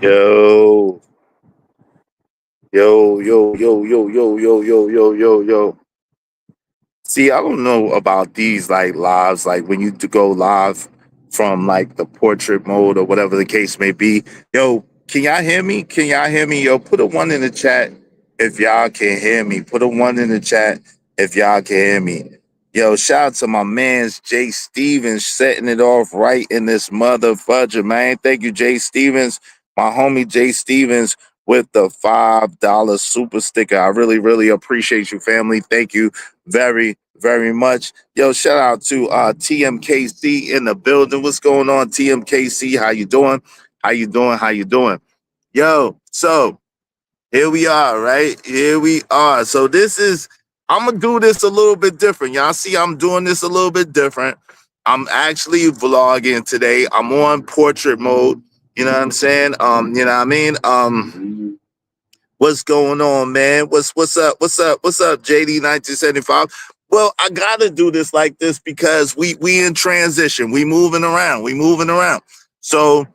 Yo, yo. See, I don't know about these like lives, like when you go live from like the portrait mode or whatever the case may be. Yo, can y'all hear me? Can y'all hear me? Yo, put a one in the chat if y'all can hear me. Put a one in the chat if y'all can hear me. Yo, shout out to my man's Jay Stevens setting it off right in this mother fudger, man. Thank you, Jay Stevens, my homie Jay Stevens with the $5 super sticker. I really, really appreciate you, family. Thank you very much. Yo, shout out to TMKC in the building. What's going on, TMKC? How you doing? How you doing? Yo, so here we are, right? Here we are. So I'm gonna do this a little bit different. Y'all see, I'm doing this a little bit different. I'm actually vlogging today. I'm on portrait mode. You know what I'm saying? You know what I mean? What's going on, man? What's up, JD 1975? Well, I gotta do this like this because we in transition. We moving around. So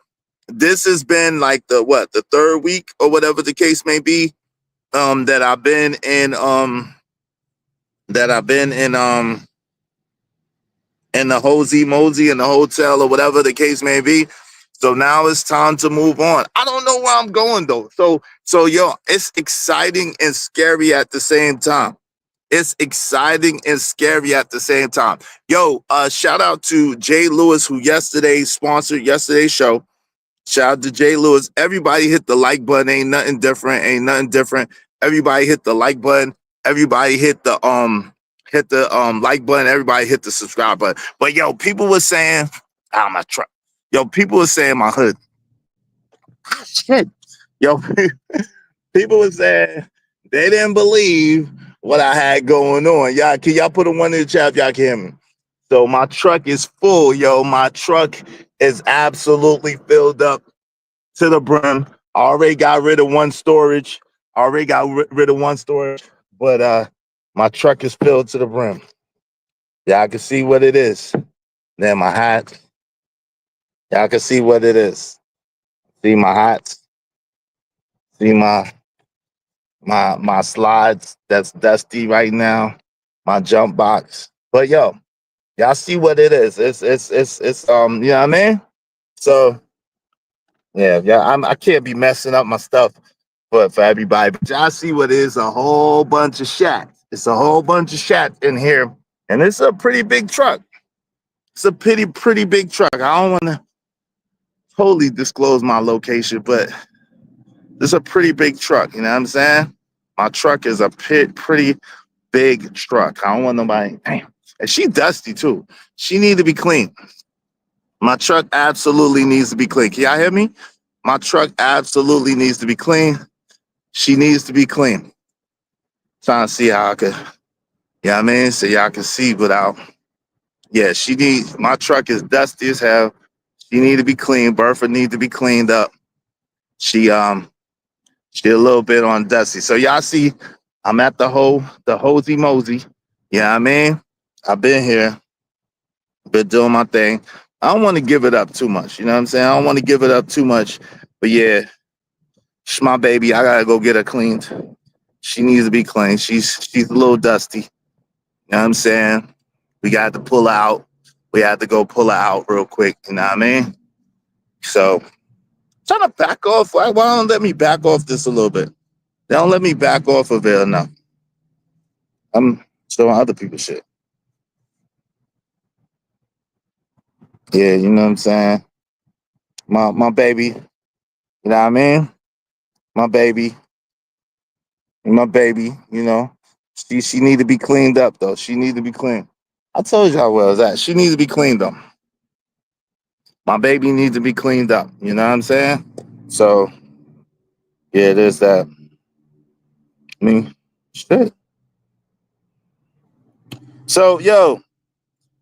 this has been like the third week or whatever the case may be. That I've been in the Hosey Mosey in the hotel or whatever the case may be. So now it's time to move on. I don't know where I'm going though. So yo, it's exciting and scary at the same time. It's exciting and scary at the same time. Yo, shout out to Jay Lewis, who yesterday sponsored yesterday's show. Shout out to Jay Lewis. Everybody hit the like button. Ain't nothing different. Everybody hit the like button. Everybody hit the like button. Everybody hit the subscribe button. But yo, people were saying, my truck. Yo, people were saying my hood. Shit. Yo, people were saying they didn't believe what I had going on. Y'all, can y'all put a one in the chat if y'all can hear me? So my truck is full, yo. My truck is absolutely filled up to the brim. I already got rid of one storage. But my truck is filled to the brim. Y'all can see what it is. Then my hat. Y'all can see what it is. See my hats. See my slides that's dusty right now. My jump box. But yo, y'all see what it is. It's you know what I mean? So yeah, I can't be messing up my stuff for everybody. But y'all see what it is, a whole bunch of shacks. It's a whole bunch of shacks in here. And it's a pretty big truck. It's a pretty big truck. I don't want to totally disclose my location, but it's a pretty big truck. You know what I'm saying? My truck is a pretty big truck. I don't want nobody. Damn. And she dusty too. She need to be clean. My truck absolutely needs to be clean. Can y'all hear me? My truck absolutely needs to be clean. She needs to be clean. Trying to see how I could, you know what I mean? So y'all can see without. Yeah, my truck is dusty as hell. She need to be clean. Bertha need to be cleaned up. She a little bit on dusty. So y'all see, I'm at the Hosey Mosey. You know what I mean? I've been here, been doing my thing. I don't want to give it up too much. You know what I'm saying? I don't want to give it up too much. But yeah, she's my baby. I gotta go get her cleaned. She needs to be clean. She's a little dusty. You know what I'm saying? We got to pull out. We had to go pull her out real quick. You know what I mean? So trying to back off. Why don't let me back off this a little bit? They don't let me back off of it enough. I'm showing other people shit. Yeah, you know what I'm saying? My baby. You know what I mean? My baby. You know. She need to be cleaned up though. She need to be clean. I told you how well it's at. She needs to be cleaned up. My baby needs to be cleaned up. You know what I'm saying? So yeah, there's that. I mean, shit. So yo,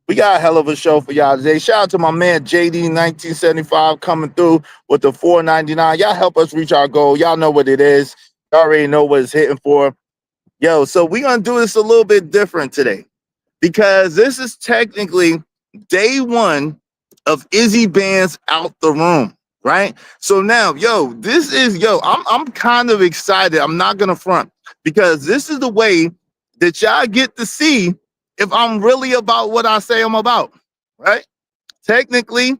we got a hell of a show for y'all today. Shout out to my man JD 1975 coming through with the $4.99. Y'all help us reach our goal. Y'all know what it is. Y'all already know what it's hitting for. Yo, so we're gonna do this a little bit different today because this is technically day one of Izzy Band's Out the Room. right? So now, yo, this is I'm kind of excited. I'm not gonna front because this is the way that y'all get to see if I'm really about what I say I'm about, right? Technically,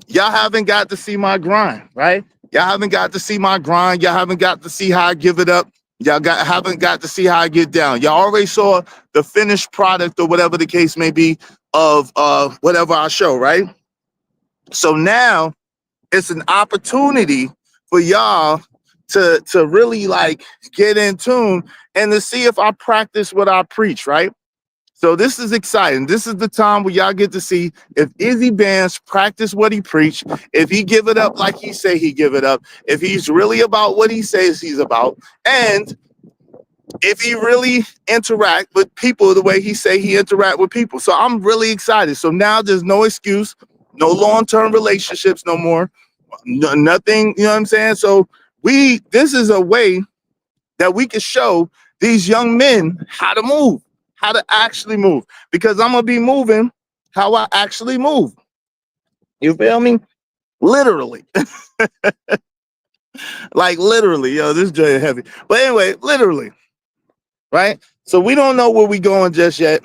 y'all haven't got to see my grind, right? Y'all haven't got to see my grind. Y'all haven't got to see how I give it up. Haven't got to see how I get down. Y'all already saw the finished product or whatever the case may be of whatever I show, right? So now it's an opportunity for y'all to really like get in tune and to see if I practice what I preach, right? So this is exciting. This is the time where y'all get to see if Izzy Bands practice what he preached, if he give it up like he say he give it up, if he's really about what he says he's about, and if he really interact with people the way he say he interact with people. So I'm really excited. So now there's no excuse, no long-term relationships no more, nothing, you know what I'm saying? So this is a way that we can show these young men how to move, how to actually move, because I'm gonna be moving how I actually move. You feel me? Literally, like literally, yo, this joint is heavy. But anyway, literally, right? So we don't know where we going just yet.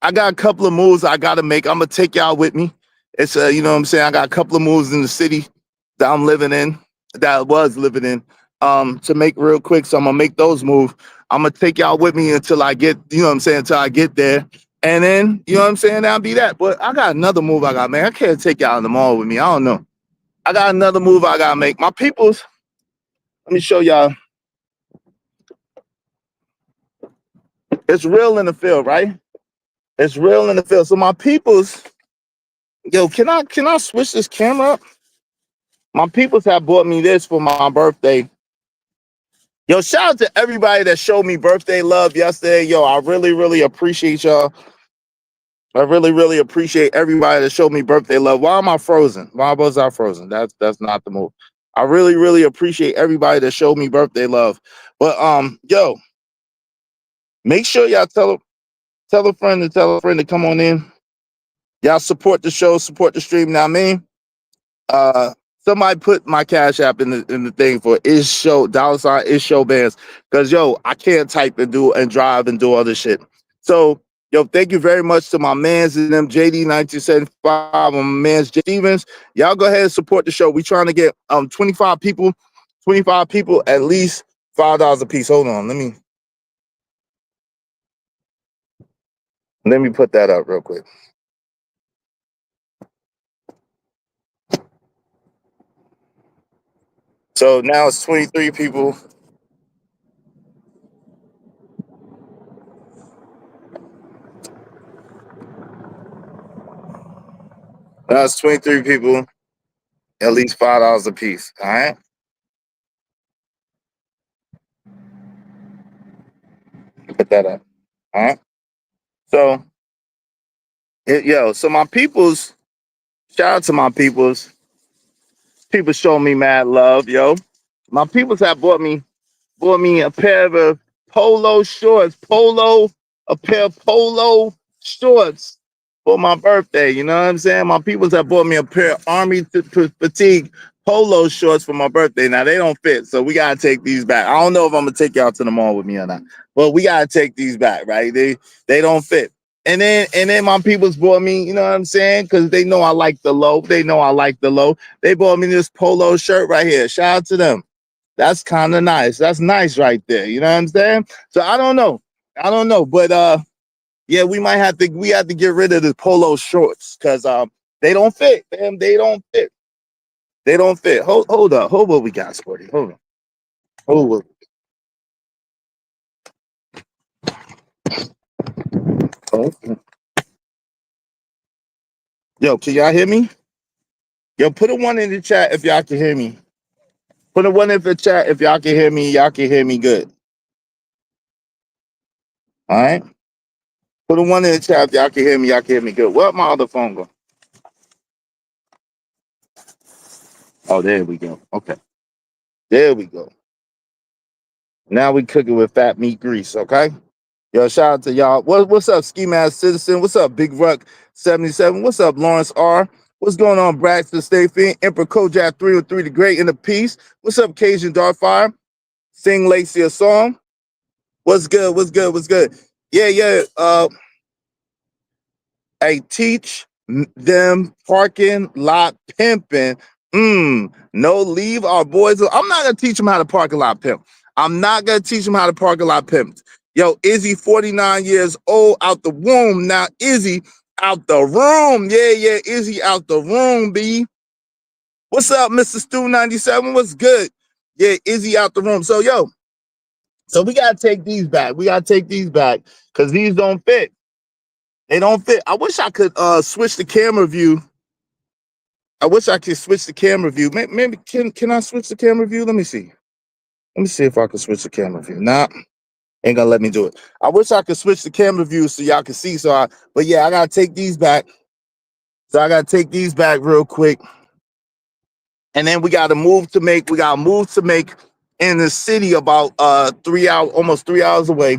I got a couple of moves I gotta make. I'm gonna take y'all with me. It's you know what I'm saying? I got a couple of moves in the city that I'm living in, that I was living in, to make real quick. So I'm gonna make those moves. I'm gonna take y'all with me until I get, you know what I'm saying, until I get there. And then, you know what I'm saying, that'll be that. But I got another move I got, man. I can't take y'all in the mall with me. I don't know. I got another move I gotta make. My peoples, let me show y'all. It's real in the field, right? It's real in the field. So my peoples, yo, can I switch this camera up? My peoples have bought me this for my birthday. Yo, shout out to everybody that showed me birthday love yesterday. Yo, I really, really appreciate y'all. I really, really appreciate everybody that showed me birthday love. Why am I frozen? Why was I frozen? That's not the move. I really, really appreciate everybody that showed me birthday love. But yo, make sure y'all tell a friend to tell a friend to come on in. Y'all support the show, support the stream. Now, I mean, uh, somebody put my cash app in the thing for is show $ is show bands, because yo, I can't type and do and drive and do all this shit. So yo, thank you very much to my mans and them JD 1975 and my mans J Stevens. Y'all go ahead and support the show. We trying to get 25 people at least $5 a piece. Hold on, let me put that up real quick. So now it's 23 people. Now it's 23 people, at least $5 a piece. All right. Put that up. All right. So, so my peoples, shout out to my peoples. People show me mad love, yo. My peoples have bought me a pair of polo shorts, a pair of polo shorts for my birthday. You know what I'm saying? My peoples have bought me a pair of army fatigue polo shorts for my birthday. Now they don't fit, so we gotta take these back. I don't know if I'm gonna take y'all to the mall with me or not, but we gotta take these back, right? They don't fit. And then my people's bought me, you know what I'm saying? Because they know I like the low. They know I like the low. They bought me this polo shirt right here. Shout out to them. That's kind of nice. That's nice right there. You know what I'm saying? So I don't know. But yeah, we have to get rid of the polo shorts because they don't fit, man. They don't fit. They don't fit. Hold up. Hold what we got, Sporty. Hold on. Hold what. Oh. Yo, can y'all hear me? Yo, put a one in the chat if y'all can hear me. Put a one in the chat if y'all can hear me. Y'all can hear me good. All right. Put a one in the chat if y'all can hear me. Y'all can hear me good. Where my other phone go? Oh, there we go. Okay. There we go. Now we cooking with fat meat grease, okay? Yo, shout out to y'all. What's up, Ski Mask Citizen? What's up, Big Ruck 77? What's up, Lawrence R? What's going on, Braxton Stayfield? Emperor Kojak 303 the Great in the Peace. What's up, Cajun Darkfire? Sing Lacey a song. What's good? What's good? What's good? Yeah, yeah. I teach them parking lot pimping. No, leave our boys. I'm not gonna teach them how to parking lot pimp. I'm not gonna teach them how to parking lot pimp. Yo, Izzy, 49 years old, out the womb. Now, Izzy out the room. Yeah, yeah, Izzy out the room, B. What's up, Mr. Stu 97? What's good? Yeah, Izzy out the room. So, yo, so we gotta take these back. We gotta take these back because these don't fit. They don't fit. I wish I could switch the camera view. I wish I could switch the camera view. Maybe can I switch the camera view? Let me see. Let me see if I can switch the camera view. Nah, ain't gonna let me do it. I wish I could switch the camera view so y'all can see. But yeah, I gotta take these back. So I gotta take these back real quick. And then we gotta move to make. We gotta move to make in the city about 3 hours, almost 3 hours away.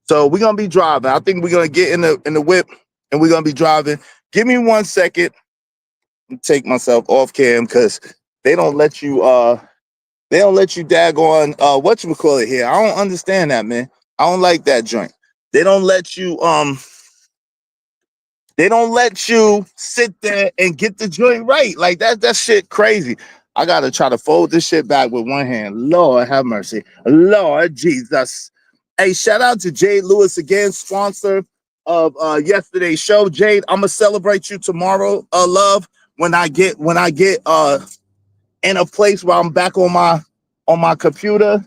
So we're gonna be driving. I think we're gonna get in the whip and we're gonna be driving. Give me 1 second. Take myself off cam because they don't let you daggone whatchamacallit here. I don't understand that, man. I don't like that joint. They don't let you sit there and get the joint right. Like that shit crazy. I gotta try to fold this shit back with one hand. Lord have mercy. Lord Jesus. Hey, shout out to Jade Lewis again, sponsor of yesterday's show. Jade, I'm gonna celebrate you tomorrow, love. When I get in a place where I'm back on my computer.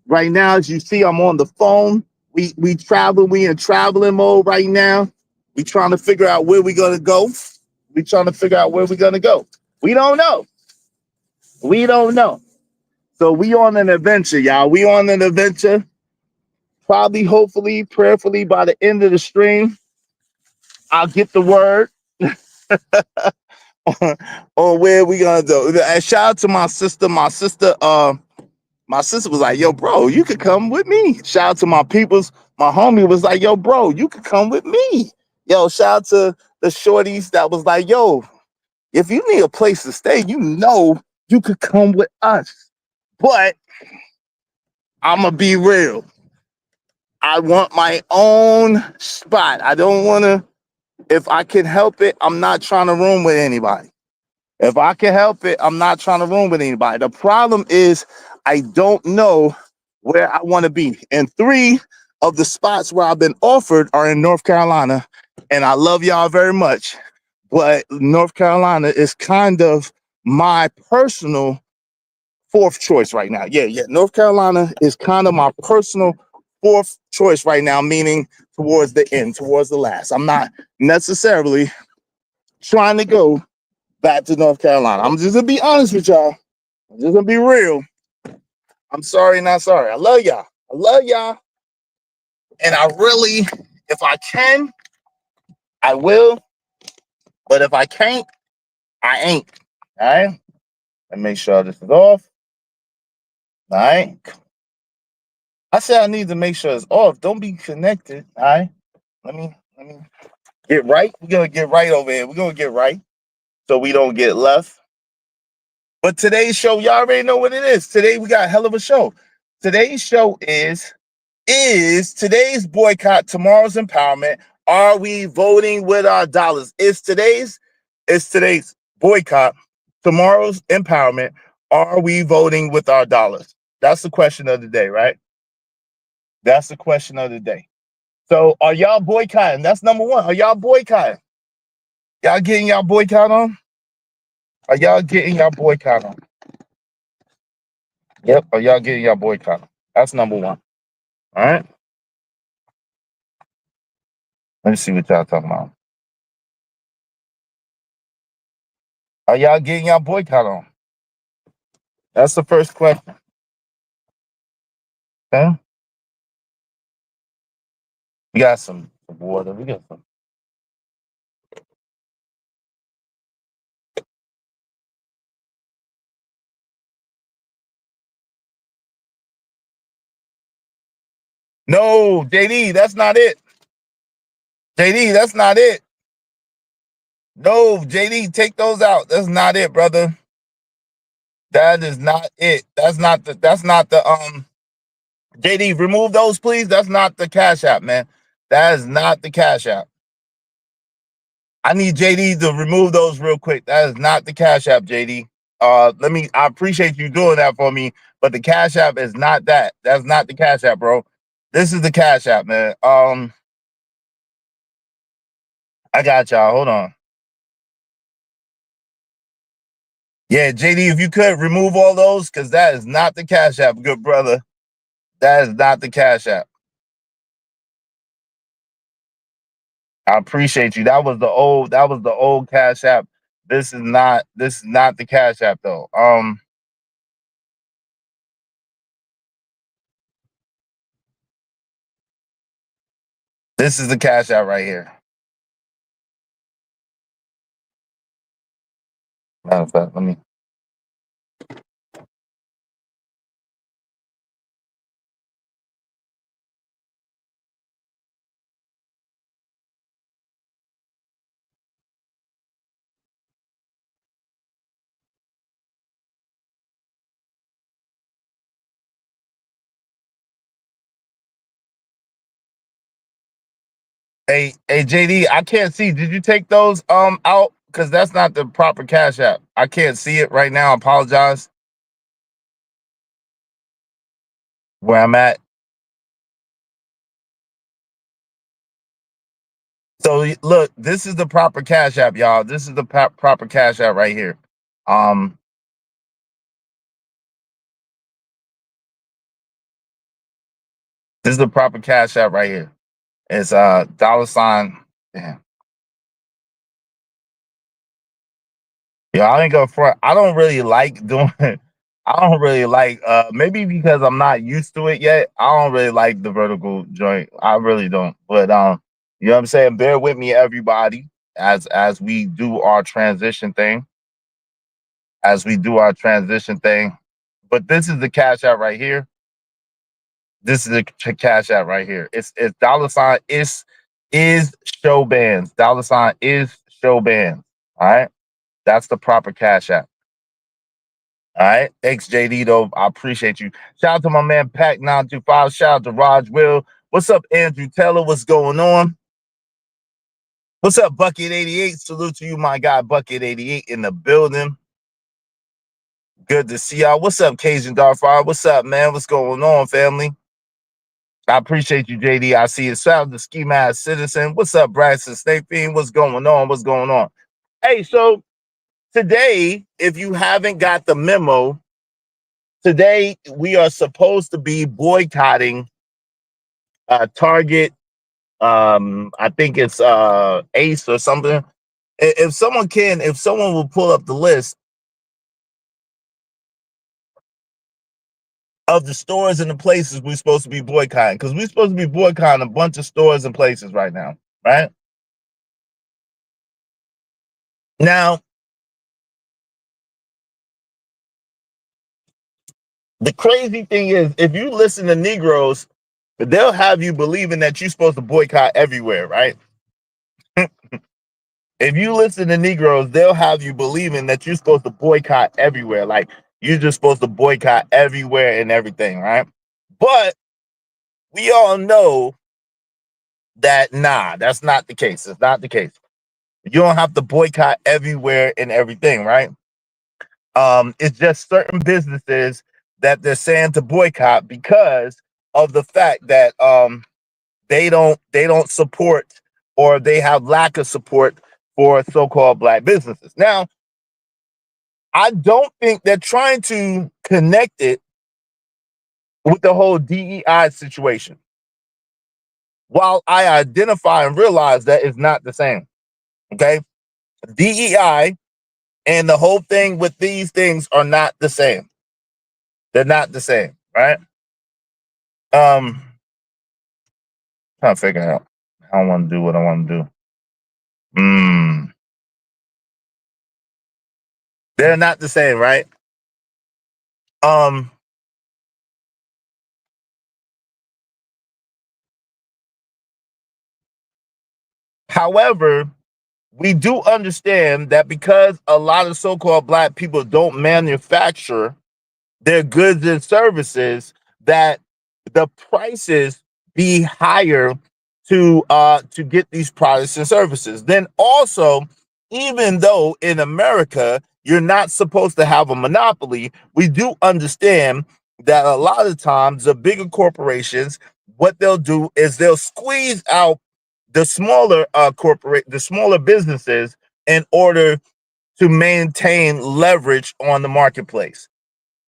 Right now, as you see, I'm on the phone. We in traveling mode right now. We trying to figure out where we're gonna go. We trying to figure out where we're gonna go. We don't know. We don't know. So we on an adventure, y'all. We on an adventure. Probably, hopefully, prayerfully by the end of the stream, I'll get the word on where we gonna go. And shout out to my sister. My sister was like, yo, bro, you could come with me. Shout out to my peoples. My homie was like, yo, bro, you could come with me. Yo, shout out to the shorties that was like, yo, if you need a place to stay, you could come with us. But I'm going to be real. I want my own spot. I don't want to, if I can help it, I'm not trying to room with anybody. If I can help it, I'm not trying to room with anybody. The problem is I don't know where I want to be. And 3 of the spots where I've been offered are in North Carolina. And I love y'all very much. But North Carolina is kind of my personal 4th choice right now. Yeah, yeah. North Carolina is kind of my personal 4th choice right now, meaning towards the end, towards the last. I'm not necessarily trying to go back to North Carolina. I'm just gonna be honest with y'all. I'm just gonna be real. I'm sorry, not sorry. I love y'all. I love y'all. And I really, if I can, I will. But if I can't, I ain't. All right. Let me make sure this is off. All right. I said I need to make sure it's off. Don't be connected. All right. Let me get right. We're gonna get right over here. We're gonna get right so we don't get left. But today's show, y'all already know what it is. Today we got a hell of a show. Today's show is today's boycott, tomorrow's empowerment. Are we voting with our dollars? It's today's boycott, tomorrow's empowerment. Are we voting with our dollars? That's the question of the day, right? That's the question of the day. So are y'all boycotting? That's number 1. Are y'all boycotting? Y'all getting y'all boycott on? Are y'all getting y'all boycott on? Yep. Are y'all getting y'all boycott on? That's number 1. All right. Let me see what y'all talking about. Are y'all getting y'all boycott on? That's the first question. Okay. We got some water. We got some. No, JD, that's not it. JD, that's not it. No, JD, take those out. That's not it, brother. That is not it. That's not the JD, remove those, please. That's not the Cash App, man. That is not the Cash App. I need JD to remove those real quick. That is not the Cash App, JD. I appreciate you doing that for me, but the Cash App is not that. That's not the Cash App, bro. This is the Cash App, man. I got y'all. Hold on. Yeah, JD, if you could remove all those, because that is not the Cash App, good brother. That is not the Cash App. I appreciate you. That was the old Cash App. This is not the Cash App though. This is the Cash App right here. Matter of fact, let me. Hey, JD, I can't see. Did you take those out? Because that's not the proper Cash App. I can't see it right now. I apologize. Where I'm at. So look, this is the proper Cash App, y'all. This is the proper Cash App right here. Um, this is the proper Cash App right here. It's $. Damn. Yeah, I ain't go front. I don't really like doing it. I don't really like maybe because I'm not used to it yet. I don't really like the vertical joint. I really don't. But you know what I'm saying? Bear with me, everybody, as we do our transition thing. As we do our transition thing. But this is the Cash App right here. This is the Cash App right here. It's $ is show bands. $ is show bands. All right. That's the proper Cash App. All right. Thanks, JD, though. I appreciate you. Shout out to my man, Pack925. Shout out to Raj Will. What's up, Andrew Taylor? What's going on? What's up, Bucket88? Salute to you, my guy, Bucket88 in the building. Good to see y'all. What's up, Cajun Darfire? What's up, man? What's going on, family? I appreciate you, JD. I see you. Shout out to Ski Mask Citizen. What's up, Bryson Snake Fiend? What's going on? What's going on? Hey, so today, if you haven't got the memo, today we are supposed to be boycotting Target. I think it's Ace or something. If someone will pull up the list of the stores and the places we're supposed to be boycotting, because we're supposed to be boycotting a bunch of stores and places right now, right? Now, the crazy thing is, if you listen to Negroes, they'll have you believing that you're supposed to boycott everywhere, right? If you listen to Negroes, they'll have you believing that you're supposed to boycott everywhere. Like you're just supposed to boycott everywhere and everything, right? But we all know that that's not the case. It's not the case. You don't have to boycott everywhere and everything, right? It's just certain businesses that they're saying to boycott because of the fact that they don't support, or they have lack of support for so-called black businesses. Now, I don't think they're trying to connect it with the whole DEI situation. While I identify and realize that it's not the same. Okay. DEI and the whole thing with these things are not the same. They're not the same, right? Trying to figure out how I want to do what I want to do. They're not the same, right? Um, However, we do understand that because a lot of so-called black people don't manufacture their goods and services, that the prices be higher to get these products and services. Then also, even though in America you're not supposed to have a monopoly, we do understand that a lot of times the bigger corporations, what they'll do is they'll squeeze out the smaller businesses in order to maintain leverage on the marketplace.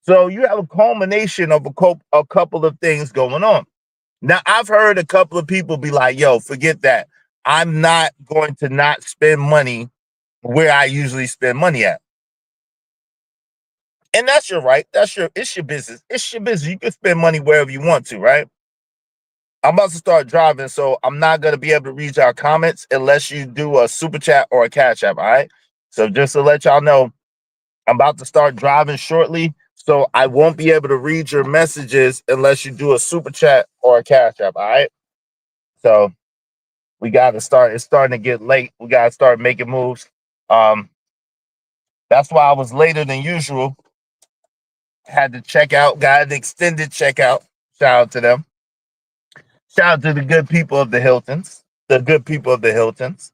So you have a culmination of a couple of things going on. Now, I've heard a couple of people be like, yo, forget that. I'm not going to not spend money where I usually spend money at. And that's your right. It's your business. It's your business. You can spend money wherever you want to, right? I'm about to start driving, so I'm not going to be able to read y'all comments unless you do a super chat or a cash app, all right? So just to let y'all know, I'm about to start driving shortly, so I won't be able to read your messages unless you do a super chat or a cash app, all right? So we got to start. It's starting to get late. We got to start making moves. Um, that's why I was later than usual. Had to check out, got an extended checkout. Shout out to them. Shout out to the good people of the Hiltons. The good people of the Hiltons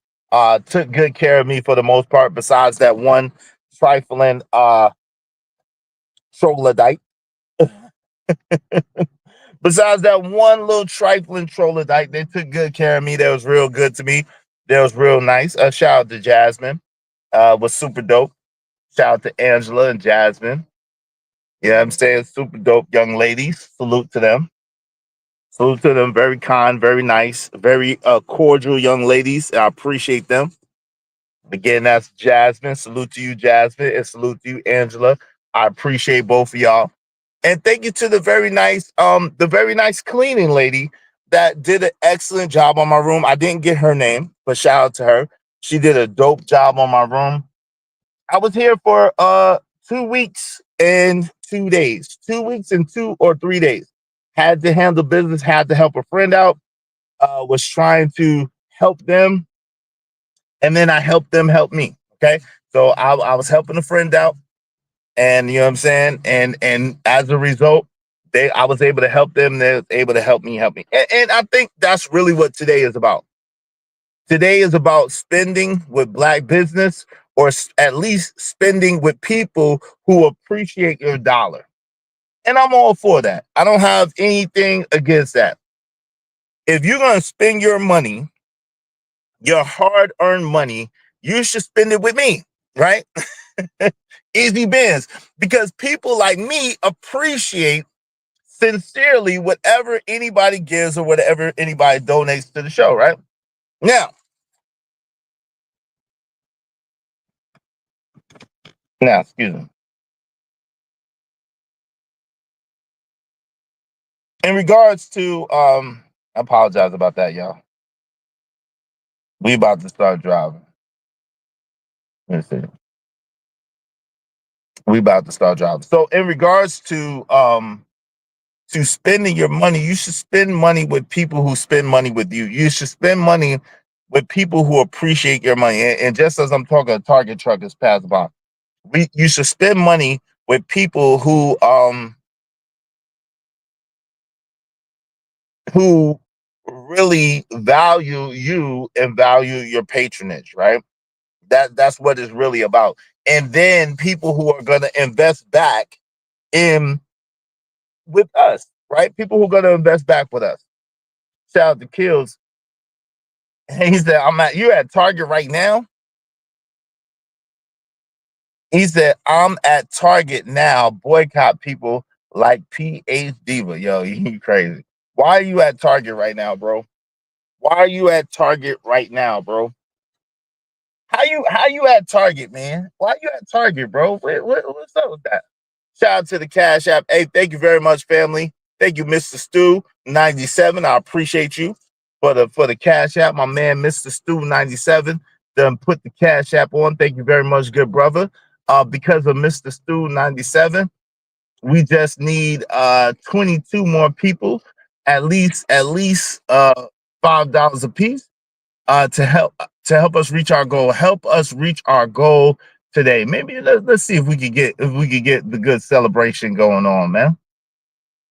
took good care of me for the most part, besides that one trifling troglodyte. Besides that one little trifling troglodyte, they took good care of me. That was real good to me. That was real nice. Shout out to Jasmine. Was super dope. Shout out to Angela and Jasmine. Yeah, I'm saying super dope young ladies. Salute to them. Salute to them. Very kind, very nice, very cordial young ladies. I appreciate them. Again, that's Jasmine. Salute to you, Jasmine, and salute to you, Angela. I appreciate both of y'all. And thank you to the very nice cleaning lady that did an excellent job on my room. I didn't get her name, but shout out to her. She did a dope job on my room. I was here for 2 weeks and 2 days. 2 weeks and 2 or 3 days. Had to handle business, had to help a friend out, was trying to help them, and then I helped them help me. Okay. So I was helping a friend out, and you know what I'm saying? And as a result, I was able to help them, they were able to help me. And I think that's really what today is about. Today is about spending with black business, or at least spending with people who appreciate your dollar. And I'm all for that. I don't have anything against that. If you're going to spend your money, your hard earned money, you should spend it with me, right? Easy bins. Because people like me appreciate sincerely whatever anybody gives or whatever anybody donates to the show, right? Now, excuse me. In regards to, I apologize about that, y'all. We about to start driving. Let's see. We about to start driving. So in regards to spending your money, you should spend money with people who spend money with you. You should spend money with people who appreciate your money. And just as I'm talking, a Target truck is passed by. You should spend money with people who really value you and value your patronage, right? That's what it's really about. And then people who are going to invest back in with us, right? People who are going to invest back with us. Shout out to Kills. He said, you at Target right now? He said, I'm at Target now. Boycott people like PH Diva. Yo, you crazy. Why are you at Target right now, bro? Why are you at Target right now, bro? How you at Target, man? Why you at Target, bro? What's up with that? Shout out to the Cash App. Hey, thank you very much, family. Thank you, Mr. Stu 97. I appreciate you for the Cash App. My man, Mr. Stu 97, done put the Cash App on. Thank you very much, good brother. Because of Mr. Stu 97, we just need 22 more people, at least $5 a piece to help to help us reach our goal. Help us reach our goal today. Maybe let's see if we could get the good celebration going on, man.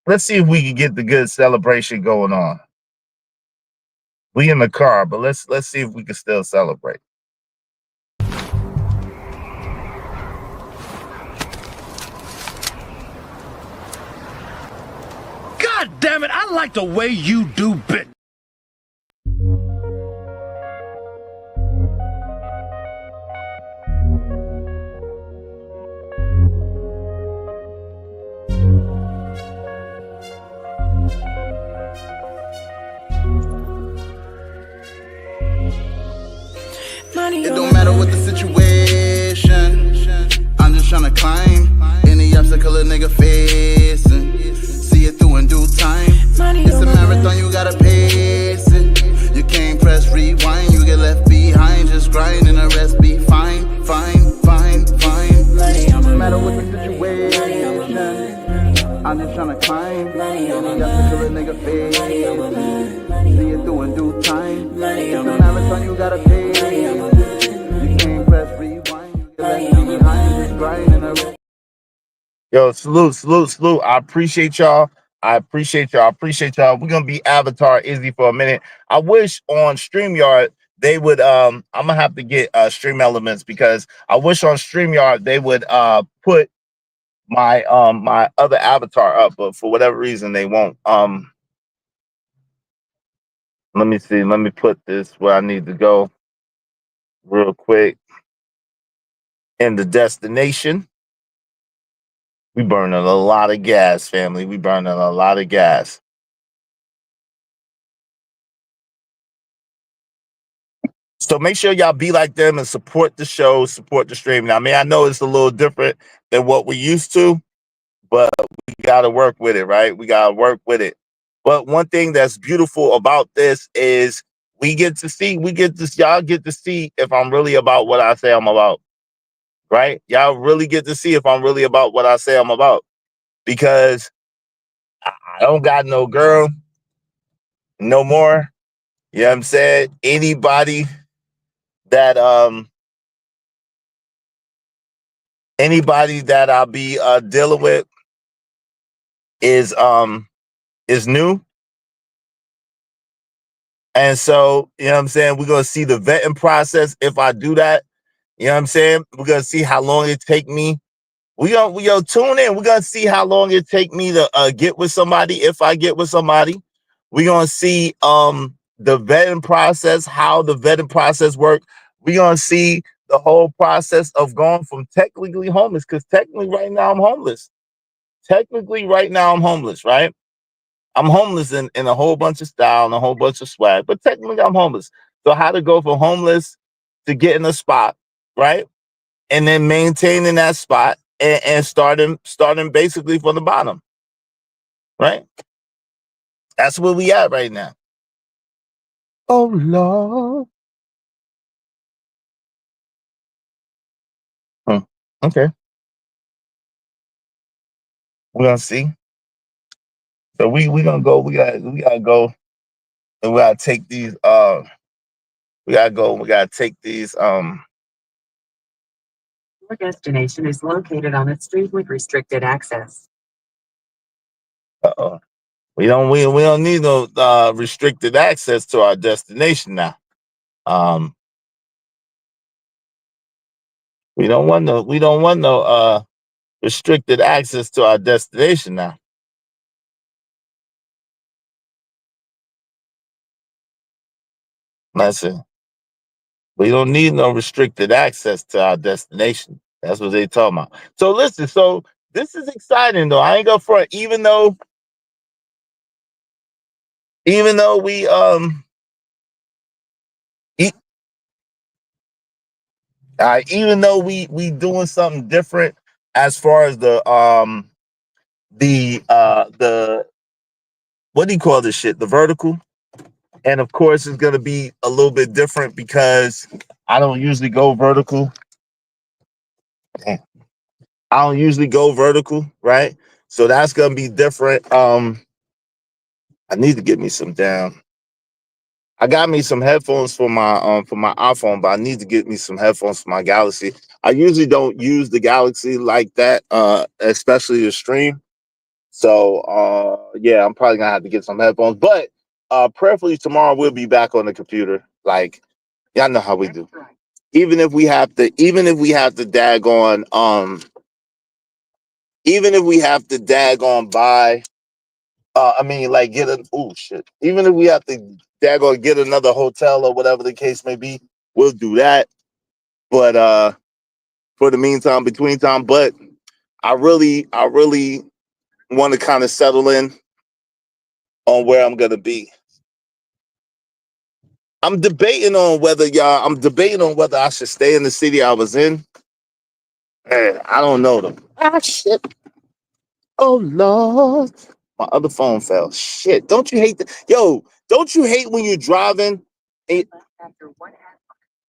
Let's see if we can get the good celebration going on. We in the car, but let's see if we can still celebrate. God damn it, I like the way you do business. It don't matter what the situation, I'm just tryna climb any obstacle a nigga facing. See it through in due time. It's a marathon, you gotta pace it. You can't press rewind, you get left behind. Just grind and the rest be fine, fine, fine, fine. No matter what the situation, I'm just tryna climb any obstacle a nigga facing. See it through in due time. It's a marathon, you gotta pace it. Yo, salute. I appreciate y'all. We're gonna be Avatar Izzy for a minute. I wish on StreamYard they would I'm gonna have to get Stream Elements, because I wish on StreamYard they would put my my other avatar up, but for whatever reason they won't. Let me see. Let me put this where I need to go real quick. In the destination. We burning a lot of gas, family. We burning a lot of gas. So make sure y'all be like them and support the show, support the stream. Now, I mean, I know it's a little different than what we're used to, but we got to work with it, right? We got to work with it. But one thing that's beautiful about this is y'all get to see if I'm really about what I say I'm about, right? Y'all really get to see if I'm really about what I say I'm about, because I don't got no girl no more. You know what I'm saying? Anybody that I'll be dealing with is new. And so, you know what I'm saying, we're gonna see the vetting process if I do that. You know what I'm saying? We're gonna see how long it take me. We gonna tune in. We're gonna see how long it take me to get with somebody, if I get with somebody. We're gonna see the vetting process, how the vetting process work. We're gonna see the whole process of going from technically homeless, because technically right now I'm homeless. Right? I'm homeless in a whole bunch of style and a whole bunch of swag, but technically I'm homeless. So how to go from homeless to getting a spot, right? And then maintaining that spot and starting basically from the bottom, right? That's where we at right now. Oh Lord. Okay. We're gonna see. So we gonna go, we gotta go, and we gotta take these Your destination is located on a street with restricted access. we don't need no restricted access to our destination now. We don't want no restricted access to our destination now. Listen, we don't need no restricted access to our destination. That's what they talking about. So listen, so this is exciting though. I ain't gonna front, even though we even though we doing something different as far as the what do you call this shit? The vertical. And of course it's gonna be a little bit different because I don't usually go vertical. Damn. I don't usually go vertical, right? So that's gonna be different. I need to get me some down. I got me some headphones for my iPhone, but I need to get me some headphones for my Galaxy. I usually don't use the Galaxy like that, especially to stream. So yeah, I'm probably gonna have to get some headphones. But prayerfully tomorrow we'll be back on the computer. Like y'all know how we do. Even if we have to even if we have to buy I mean like get an oh shit. Even if we have to daggone get another hotel or whatever the case may be, we'll do that. But for the meantime, between time, but I really want to kind of settle in on where I'm gonna be. I'm debating on whether I should stay in the city I was in. I don't know though. Ah shit. Oh Lord. My other phone fell. Shit. Don't you hate don't you hate when you're driving and,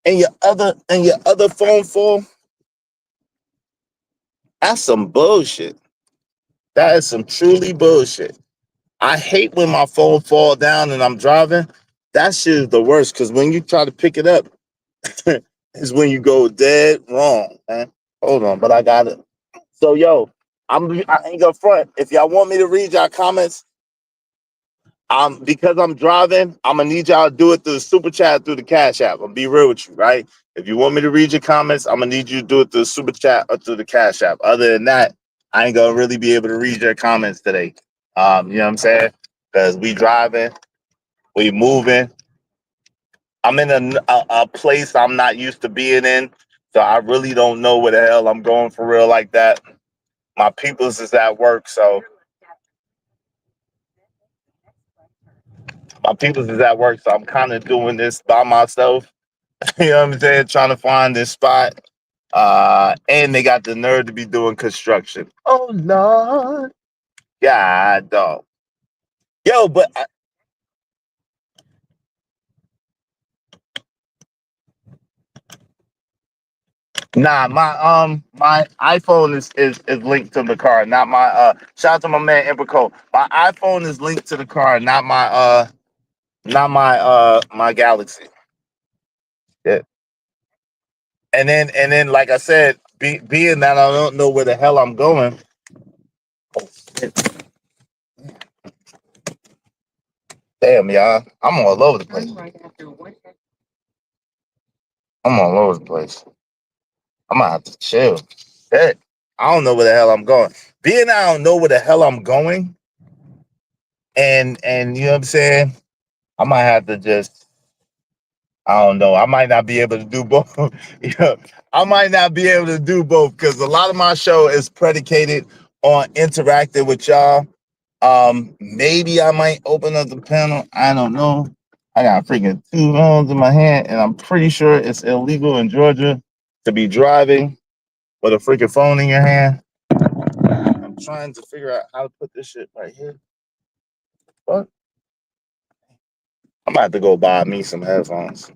and your other phone fall? That's some bullshit. That is some truly bullshit. I hate when my phone fall down and I'm driving. That shit is the worst because when you try to pick it up, is when you go dead wrong, man. Hold on, but I got it. So I ain't gonna front. If y'all want me to read y'all comments, because I'm driving, I'm gonna need y'all to do it through the super chat through the cash app. I'll be real with you, right? If you want me to read your comments, I'm gonna need you to do it through the super chat or through the cash app. Other than that, I ain't gonna really be able to read your comments today. You know what I'm saying? Because we driving, we moving. I'm in a place I'm not used to being in, so I really don't know where the hell I'm going for real like that. My peoples is at work, so I'm kind of doing this by myself. You know what I'm saying? Trying to find this spot. And they got the nerve to be doing construction. Oh Lord, God, dog. Yo, but nah, my iPhone is linked to the car, not my shout out to my man Emperco. My iPhone is linked to the car, not my Galaxy. Yeah. And then like I said, being that I don't know where the hell I'm going. Damn, y'all. I'm all over the place. I'm all over the place. I'm gonna have to chill. Shit. I don't know where the hell I'm going. Being I don't know where the hell I'm going, and you know what I'm saying, I might have to just I don't know. I might not be able to do both. Yeah, I might not be able to do both because a lot of my show is predicated on interacting with y'all. Maybe I might open up the panel. I don't know. I got freaking two phones in my hand, and I'm pretty sure it's illegal in Georgia to be driving with a freaking phone in your hand. I'm trying to figure out how to put this shit right here. What? I'm about to go buy me some headphones.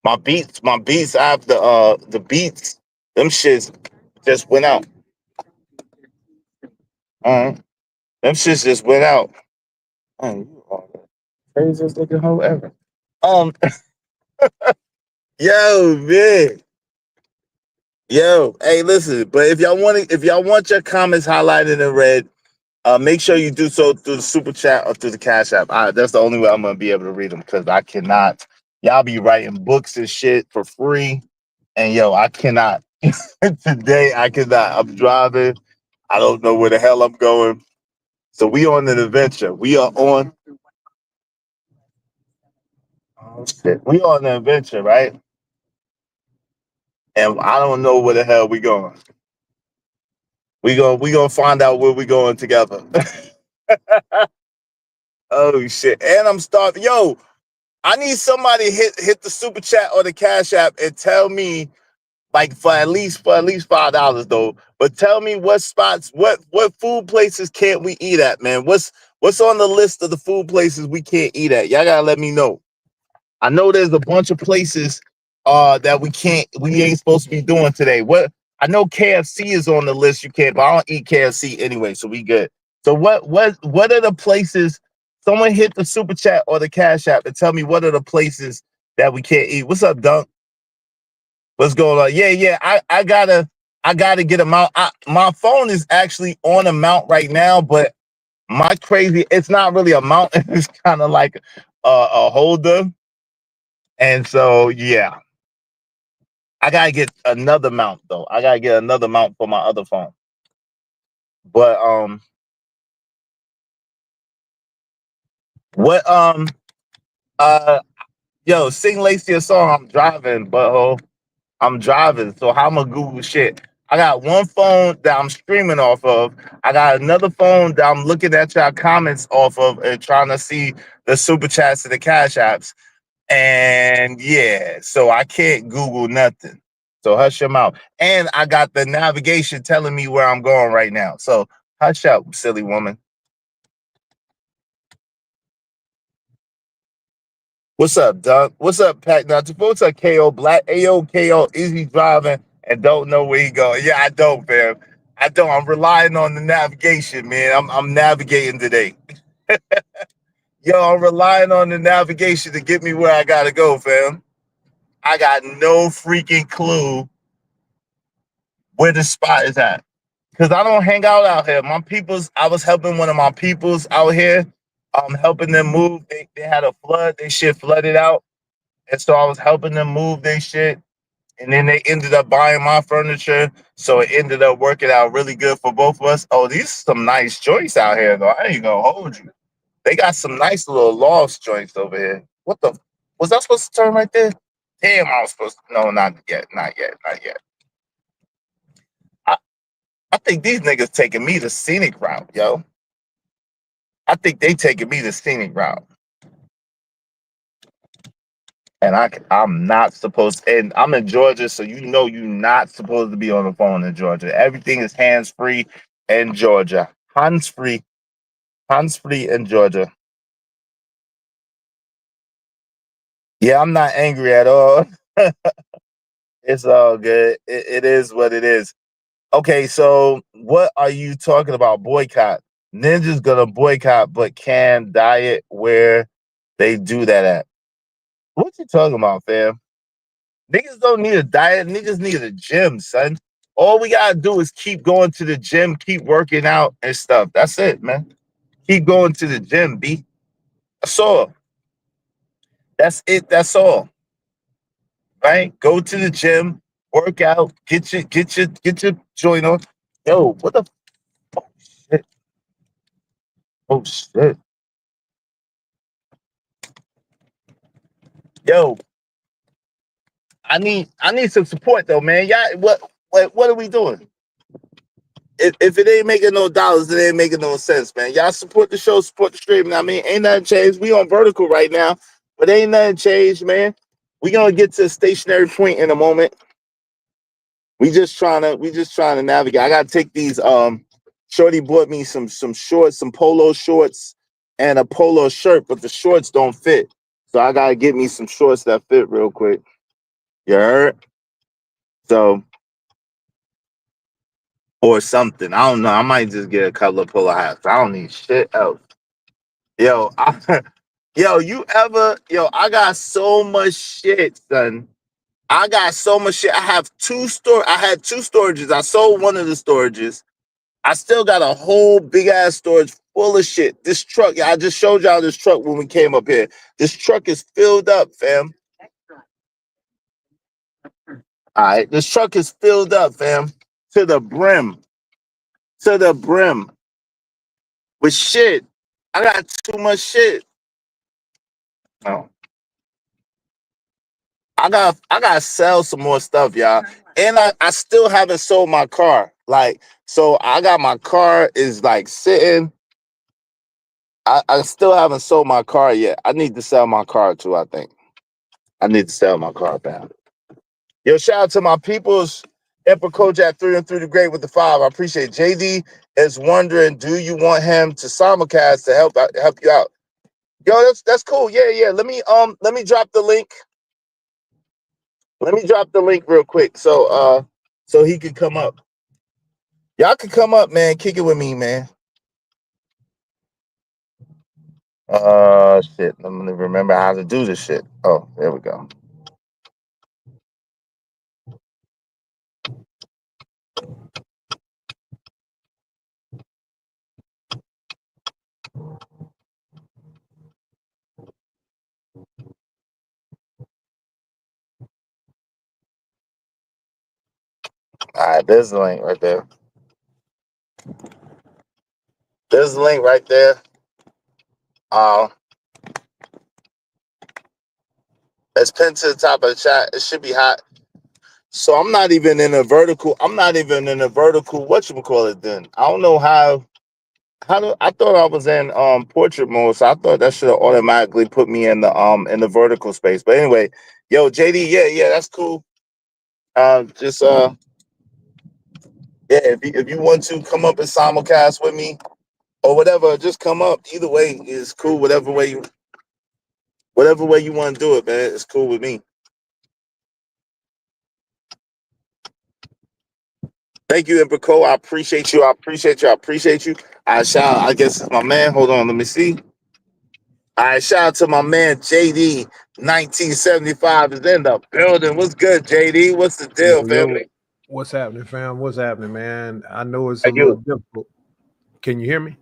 My beats, I have the beats, them shits just went out. Them shits just went out. Man, you are the craziest looking hoe ever. Um, yo, man. Yo, hey, listen, but if y'all want your comments highlighted in red, make sure you do so through the super chat or through the cash app. That's the only way I'm gonna be able to read them because I cannot. Y'all be writing books and shit for free, and yo, I cannot. Today I cannot. I'm driving. I don't know where the hell I'm going. So we on an adventure. We are on. Oh shit. We on an adventure, right? And I don't know where the hell we going. We gonna find out where we going together. Oh shit! And I'm starving. Yo, I need somebody to hit the super chat or the cash app and tell me like for at least $5 though. But tell me what spots, what food places can't we eat at, man? What's on the list of the food places we can't eat at? Y'all gotta let me know. I know there's a bunch of places that we ain't supposed to be doing today. What I know KFC is on the list you can't, but I don't eat KFC anyway, so we good. So what are the places Someone hit the super chat or the cash app and tell me what are the places that we can't eat. What's up, Dunk? What's going on? Yeah. I gotta get a mount. My phone is actually on a mount right now, but my crazy, it's not really a mount. It's kind of like a holder. And so, yeah, I gotta get another mount though. I gotta get another mount for my other phone. But what yo, sing Lacey a song. I'm driving, butthole. I'm driving, so how am I Google shit? I got one phone that I'm streaming off of. I got another phone that I'm looking at y'all comments off of and trying to see the super chats and the cash apps. And yeah, so I can't Google nothing. So hush your mouth. And I got the navigation telling me where I'm going right now. So hush up, silly woman. What's up, Doug? What's up, Pat? Now, what's up, KO Black? Ayo, KO, is he driving and don't know where he going? Yeah, I don't, fam. I don't. I'm relying on the navigation, man. I'm navigating today. Yo, I'm relying on the navigation to get me where I gotta go, fam. I got no freaking clue where the spot is at. Cause I don't hang out here. My peoples, I was helping one of my peoples out here. Helping them move. They had a flood, they shit flooded out. And so I was helping them move their shit. And then they ended up buying my furniture. So it ended up working out really good for both of us. Oh, these are some nice joints out here, though. I ain't gonna hold you. They got some nice little loft joints over here. What the? Was I supposed to turn right there? Damn, I was supposed to. No, not yet. Not yet. Not yet. I think these niggas taking me the scenic route, yo. I think they taking me the scenic route. And I'm not supposed to, and I'm in Georgia, so you know you're not supposed to be on the phone in Georgia. Everything is hands-free in Georgia. Hands-free. Hands-free in Georgia. Yeah, I'm not angry at all. It's all good. It is what it is. Okay, so what are you talking about? Boycott. Ninja's gonna boycott, but can diet where they do that at. What you talking about, fam? Niggas don't need a diet. Niggas need a gym, son. All we gotta do is keep going to the gym, keep working out and stuff. That's it, man. Keep going to the gym, B. That's all. That's it. That's all. Right? Go to the gym, work out, get your joint on. Yo, what the oh shit? Oh shit. Yo, I need some support though, man. Y'all, what are we doing? If it ain't making no dollars, it ain't making no sense, man. Y'all support the show, support the stream. I mean, ain't nothing changed. We on vertical right now, but ain't nothing changed, man. We gonna get to a stationary point in a moment. We just trying to navigate. I gotta take these. Shorty bought me some shorts, some polo shorts, and a polo shirt, but the shorts don't fit. So I gotta get me some shorts that fit real quick. You heard? So or something. I don't know. I might just get a couple of polo hats. I don't need shit else. Yo, I got so much shit, son. I got so much shit. I had two storages. I sold one of the storages. I still got a whole big ass storage full of shit. This truck, I just showed y'all this truck when we came up here. This truck is filled up, fam. All right, this truck is filled up, fam, to the brim, to the brim with shit. I got too much shit. Oh. I gotta sell some more stuff, y'all. And I still haven't sold my car. Like, so I got my car is like sitting. I still haven't sold my car yet. I need to sell my car too, I think. I need to sell my car back. Yo, shout out to my peoples. Emperor Kojak 3 and 3 the Great with the 5. I appreciate it. JD is wondering, do you want him to simulcast to help you out? Yo, that's cool. Yeah. Let me drop the link. Let me drop the link real quick so he could come up. Y'all can come up, man. Kick it with me, man. Shit. Let me remember how to do this shit. Oh, there we go. All right, there's the link right there. There's the link right there. Uh, it's pinned to the top of the chat. It should be hot. So I'm not even in a vertical. I'm not even in a vertical. Whatchamacallit then? I don't know how do I thought I was in portrait mode, so I thought that should have automatically put me in the vertical space. But anyway, yo, JD, yeah, that's cool. Just yeah, if you want to come up and simulcast with me or whatever, just come up. Either way is cool. Whatever way you want to do it, man, it's cool with me. Thank you, Emperor Cole. I appreciate you. I appreciate you. I appreciate you. I guess it's my man. Hold on, let me see. All right, shout out to my man JD 1975 is in the building. What's good, JD? What's the deal, Yo, family? what's happening, fam? What's happening, man? I know it's How a little you? difficult. Can you hear me?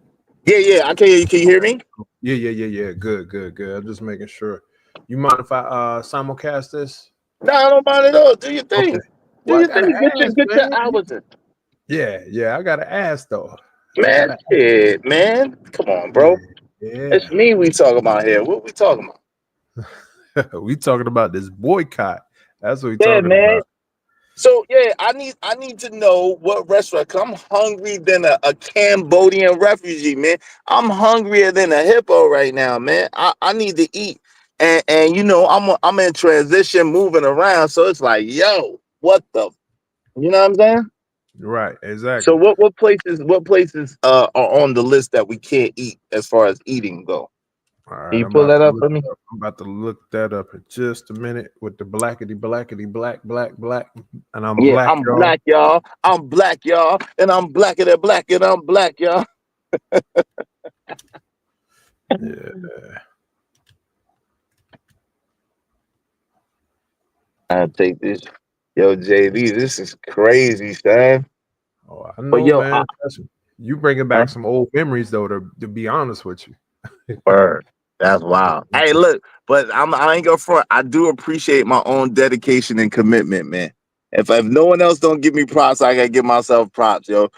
Yeah, I can hear you. Can you hear me? Yeah. Good. I'm just making sure. You mind if I simulcast this? No, I don't mind at all. Do your Okay. thing. Do Well, I your gotta thing. ask, Get your man. hours in. Yeah, I gotta ask though. I Man, gotta shit, man. Come on, yeah, bro. It's me we talking about here. What we talking about? we talking about this boycott. That's what we Yeah, talking man. about. So yeah, I need to know what restaurant. Cause I'm hungry than a Cambodian refugee, man. I'm hungrier than a hippo right now, man. I need to eat, and you know I'm in transition, moving around. So it's like, yo, what the, you know what I'm saying? Right, So exactly. what places are on the list that we can't eat as far as eating go? All Can right, you pull that up for me? I'm about to look that up in just a minute with the blackety black, and I'm Yeah, black, I'm y'all. black, y'all. I'm black, y'all, and I'm blacker than black, and I'm black, y'all. Yeah. I take this. Yo, JD, this is crazy, son. Oh, I But know, yo, man. You bringing huh? back some old memories, though. To be honest with you. Word. That's wild. Hey, look, but I ain't gonna front. I do appreciate my own dedication and commitment, man. If no one else don't give me props, I gotta give myself props, yo.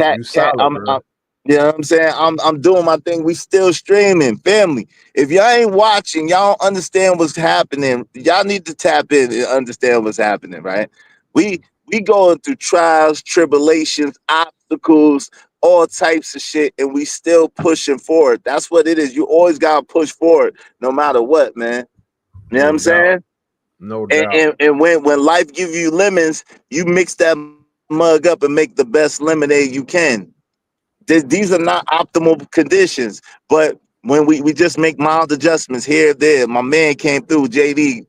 You Cat, solid, bro. you know what I'm saying? I'm doing my thing. We still streaming, family. If y'all ain't watching, y'all don't understand what's happening. Y'all need to tap in and understand what's happening, right? We we going through trials, tribulations, obstacles, all types of shit, and we still pushing forward. That's what it is. You always gotta push forward, no matter what, man. You know what I'm No doubt. saying? No And doubt. and when life give you lemons, you mix that mug up and make the best lemonade you can. These are not optimal conditions, but when we just make mild adjustments here, there. My man came through, JD,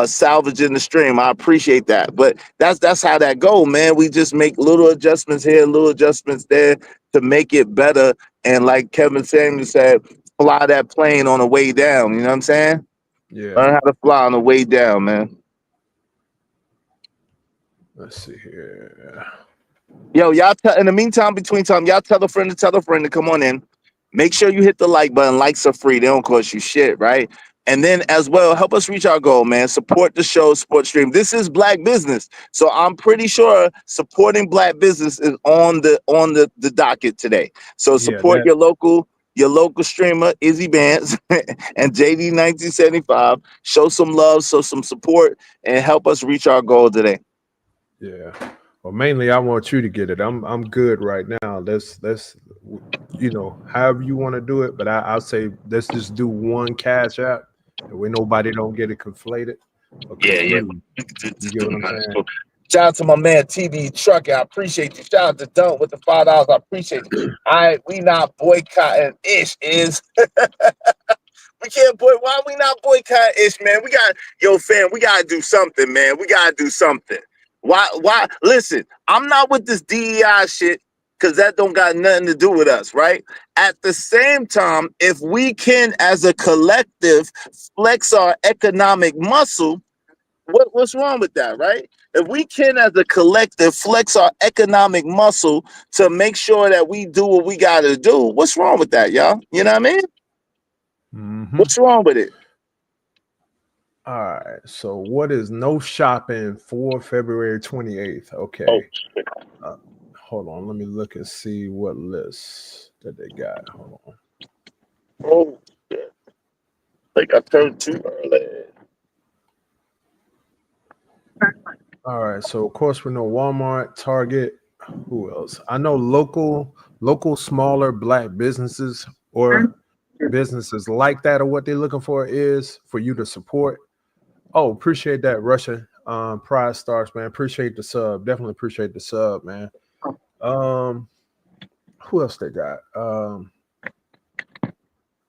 salvaging the stream. I appreciate that, but that's how that go, man. We just make little adjustments here, little adjustments there to make it better. And like Kevin Samuels said, fly that plane on the way down. You know what I'm saying? Yeah. Learn how to fly on the way down, man. Let's see here. Yo, y'all in the meantime, between time, y'all tell a friend to come on in. Make sure you hit the like button. Likes are free. They don't cost you shit, right? And then as well, help us reach our goal, man. Support the show, support stream. This is black business. So I'm pretty sure supporting black business is on the docket today. So Yeah. support your local streamer, Izzy Vance and JD 1975. Show some love, show some support, and help us reach our goal today. Yeah. Well, mainly I want you to get it. I'm good right now. Let's however you want to do it, but I'll say let's just do one cash app, and when nobody don't get it conflated or Yeah. confused. You Just get do what the I'm money. saying? So, shout out to my man TD Trucker. I appreciate you. Shout out to Dunk with the $5. I appreciate you. All right, we not boycotting Ish is. We can't why we not boycotting Ish, man? We got fam, we gotta do something, man. We gotta do something. Why listen, I'm not with this DEI shit. because that don't got nothing to do with us, right? At the same time, if we can, as a collective, flex our economic muscle, what's wrong with that, right? If we can, as a collective, flex our economic muscle to make sure that we do what we got to do, what's wrong with that, y'all? You know what I mean? Mm-hmm. What's wrong with it? All right. So what is no shopping for February 28th? Okay. Oh, Hold on. Let me look and see what lists that they got. Hold on. oh shit. Like I turned too early. All right. So of course we know Walmart, Target. Who else? I know local smaller black businesses or businesses like that, or what they're looking for is for you to support. Oh, appreciate that, Russia. Pride Stars, man. Appreciate the sub. Definitely appreciate the sub, man. Who else they got?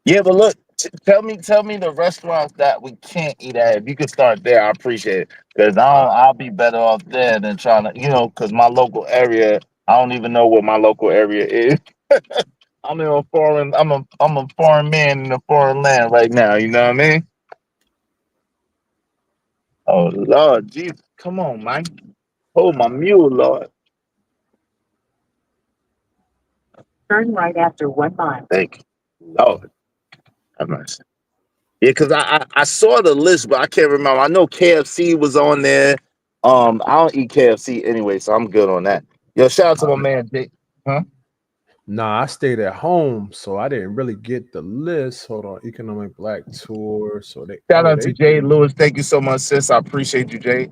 Yeah, but look, tell me the restaurants that we can't eat at. If you could start there, I appreciate it. Because I'll be better off there than trying to, because my local area, I don't even know what my local area is. I'm a foreign man in a foreign land right now, you know what I mean? Oh Lord, Jesus, come on, man. Hold my mule, Lord. Turn right after 1 mile. Thank you. Lord. Have mercy. Yeah, because I saw the list, but I can't remember. I know KFC was on there. I don't eat KFC anyway, so I'm good on that. Yo, shout out to my man Jake. Huh? Nah, I stayed at home, so I didn't really get the list. Hold on, Economic Black Tour. So they Shout out to Jay Lewis. Thank you so much, sis. I appreciate you, Jay.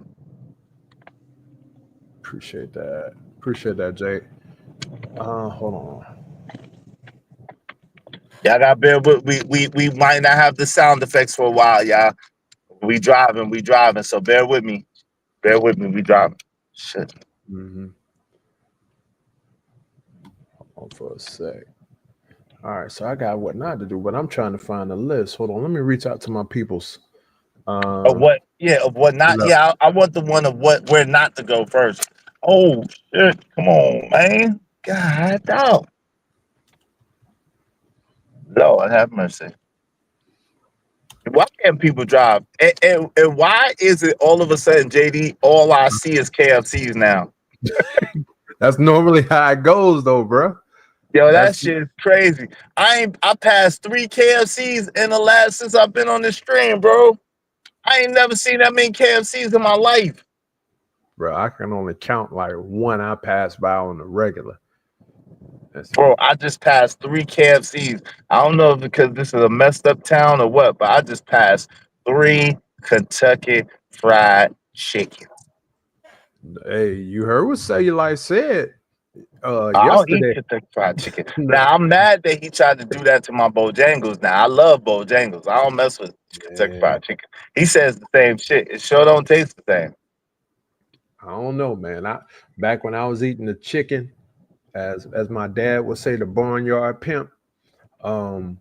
Appreciate that. Appreciate that, Jay. Hold on. Y'all got bear with we might not have the sound effects for a while, y'all. We driving, so bear with me. Bear with me, we driving. Shit. Mm-hmm. Hold on for a sec. All right, so I got what not to do, but I'm trying to find a list. Hold on, let me reach out to my peoples. Of what? Yeah, of what not? No. Yeah, I want the one of where not to go first. Oh shit! Come on, man. God, dog. Lord have mercy. Why can't people drive? And why is it all of a sudden, JD, all I see is KFCs now? That's normally how it goes, though, bro. Yo, that shit is crazy. I passed 3 KFCs since I've been on this stream, bro. I ain't never seen that many KFCs in my life. Bro, I can only count like one I pass by on the regular. Bro, I just passed 3 KFCs. I don't know if because this is a messed up town or what, but I just passed 3 Kentucky Fried Chicken. Hey, you heard what Cellulite said I don't eat yesterday. Kentucky Fried Chicken. Now, I'm mad that he tried to do that to my Bojangles. Now, I love Bojangles. I don't mess with Kentucky Fried Chicken. He says the same shit. It sure don't taste the same. I don't know, man. Back when I was eating the chicken, as my dad would say, the barnyard pimp, like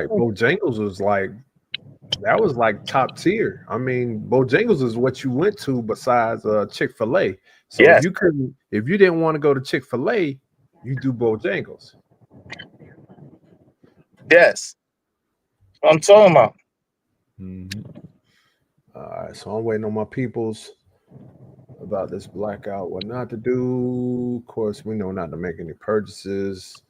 Bojangles was like, that was like top tier. I mean, Bojangles is what you went to besides Chick-fil-A. So Yes. if you didn't want to go to Chick-fil-A, you do Bojangles. Yes. What I'm talking about. Mm-hmm. All right, so I'm waiting on my peoples about this blackout, what not to do. Of course, we know not to make any purchases.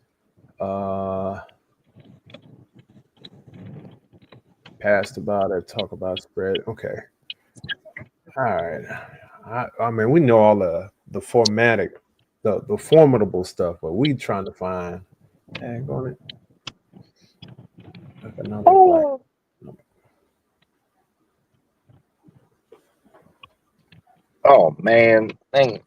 Passed about it, talk about spread. Okay. All right. I mean, we know all the formatic, the formidable stuff, but we trying to find tag on it. Economic black. Oh man, dang.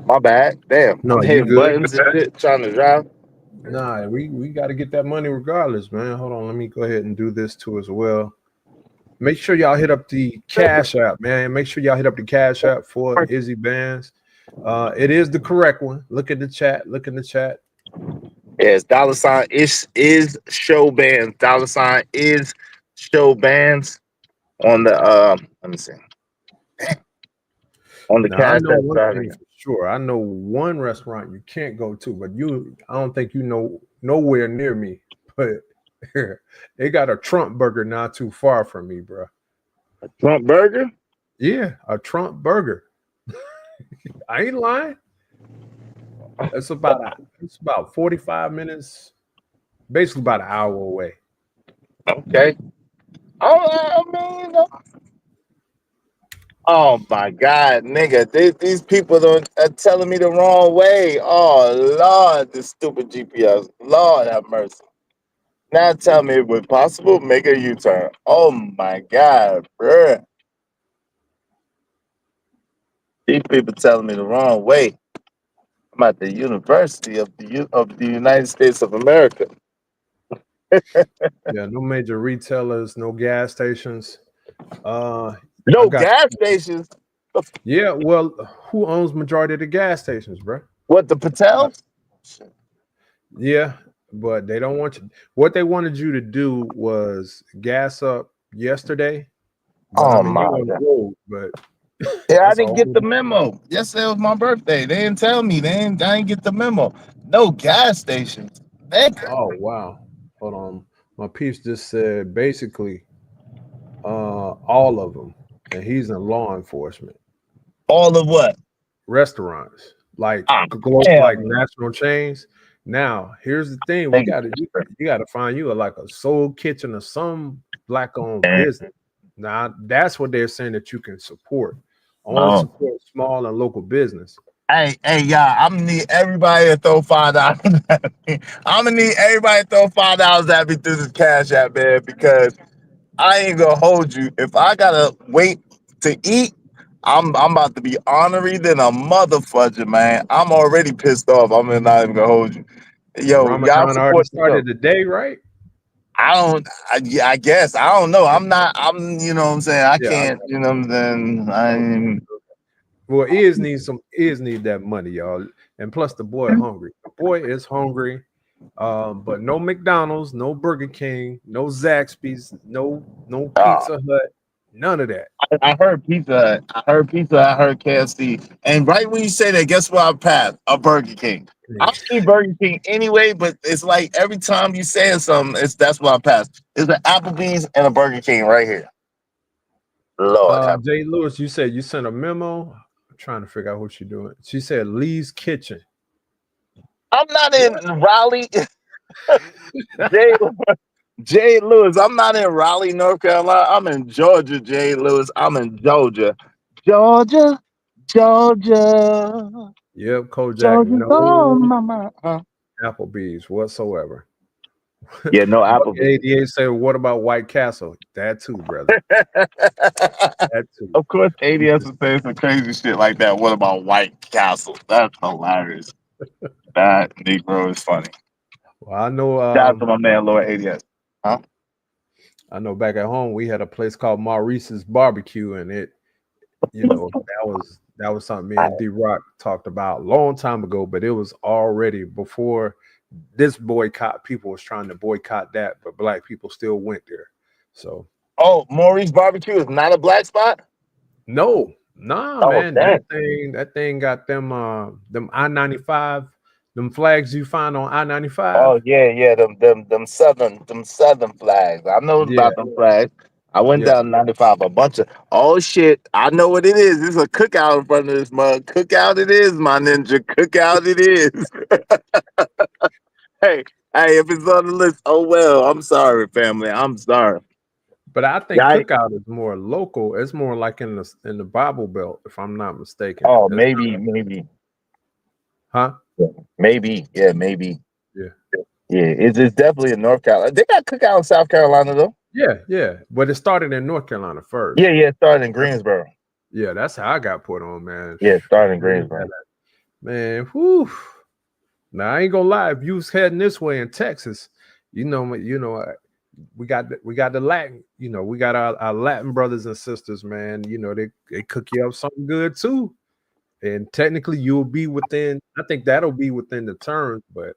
My bad. Damn. No, I'm you hitting good. buttons and shit, trying to drive. Nah, we got to get that money regardless, man. Hold on, let me go ahead and do this too as well. Make sure y'all hit up the Cash App, man. Make sure y'all hit up the Cash App for Izzy Bands. It is the correct one. Look at the chat. Look in the chat. Yes, $ is show bands. $ is show bands on the let me see. On the Now I cash know app one side. thing for sure. I know one restaurant you can't go to, but I don't think you know nowhere near me. But they got a Trump burger not too far from me, bro. Trump burger? Yeah, a Trump burger. I ain't lying. It's about 45 minutes, basically about an hour away. Okay. Oh, I mean, oh my God, nigga, these people are telling me the wrong way. Oh Lord, this stupid GPS. Lord have mercy. Now tell me, if possible, make a U-turn. Oh my God, bruh. These people telling me the wrong way. I'm at the University of the United States of America. Yeah, no major retailers, no gas stations. I No got gas stations. yeah. Well, who owns majority of the gas stations, bro? What, the Patels? Yeah, but they don't want you. What they wanted you to do was gas up yesterday, but I Oh mean you my on the God. road, but Yeah, I that's a didn't get whole. the memo. Yesterday was my birthday. They didn't tell me. I didn't get the memo. No gas stations. Nigga. Oh wow, hold on. My piece just said basically all of them, and he's in law enforcement. All of what? Restaurants like Ah, hell like national chains. Now here's the thing: we got to you got to find you like a soul kitchen or some black owned no. business. Now that's what they're saying that you can support. Only Oh. support small and local business. Hey, yeah, I'm gonna need everybody to throw $5 at me. I'm gonna need everybody to throw $5 at me through this cash app, man, because I ain't gonna hold you. If I gotta wait to eat, I'm about to be ornery than a motherfucker, man. I'm already pissed off. I'm not even gonna hold you. Yo, y'all Ramadan already support the show. started today, right? I don't. Yeah, I guess I don't know. I'm not. I'm. You know what I'm saying. I Yeah. can't. You know what I'm saying. I'm. Well, ears need that money, y'all. And plus the boy hungry. The boy is hungry. But no McDonald's, no Burger King, no Zaxby's, no Pizza Hut, none of that. I heard Pizza Hut. I heard Pizza Hut. I heard KFC. And right when you say that, guess what I passed? A Burger King. I eat Burger King anyway, but it's like every time you saying something, that's what I passed. It's an Applebee's and a Burger King right here. Lord have. Jay Lewis, you said you sent a memo. I'm trying to figure out what you're doing. She said Lee's Kitchen. I'm not in Raleigh. Jay, Jay Lewis. I'm not in Raleigh, North Carolina. I'm in Georgia, Jay Lewis. I'm in Georgia. Georgia. Yep, Kojak, Georgia's no on my mind. Applebee's whatsoever. Yeah, no Buck Applebee's. 88 said, what about White Castle? That too, brother. That too. Of course, ADS is saying some crazy shit like that. What about White Castle? That's hilarious. That Negro is funny. Well, I know Shout out to my man, Lord ADS. Huh? I know back at home we had a place called Maurice's Barbecue, and that was something me and D Rock talked about a long time ago, but it was already before this boycott. People was trying to boycott that, but black people still went there. So Maurice Barbecue is not a black spot? no, nah, Oh, man. damn. That thing got them I-95, them flags you find on I-95. Oh, yeah, them southern flags. I know Yeah, about them flags. I went yeah. down 95, a bunch of shit. I know what it is. It's a cookout in front of this mug. Cookout it is, my ninja. Cookout it is. Hey, if it's on the list, oh well. I'm sorry, family. I'm sorry. But I think Yeah, cookout is more local. It's more like in the Bible Belt, if I'm not mistaken. maybe. Huh? Maybe. Yeah, maybe. Yeah. Yeah, it's definitely in North Carolina. They got cookout in South Carolina though. Yeah. But it started in North Carolina first. Yeah, it started in Greensboro. Yeah, that's how I got put on, man. Yeah, it started in Greensboro. Man, whew. Now I ain't gonna lie. If you was heading this way in Texas, we got the Latin. We got our Latin brothers and sisters, man. They cook you up something good too. And technically, you'll be within. I think that'll be within the terms, but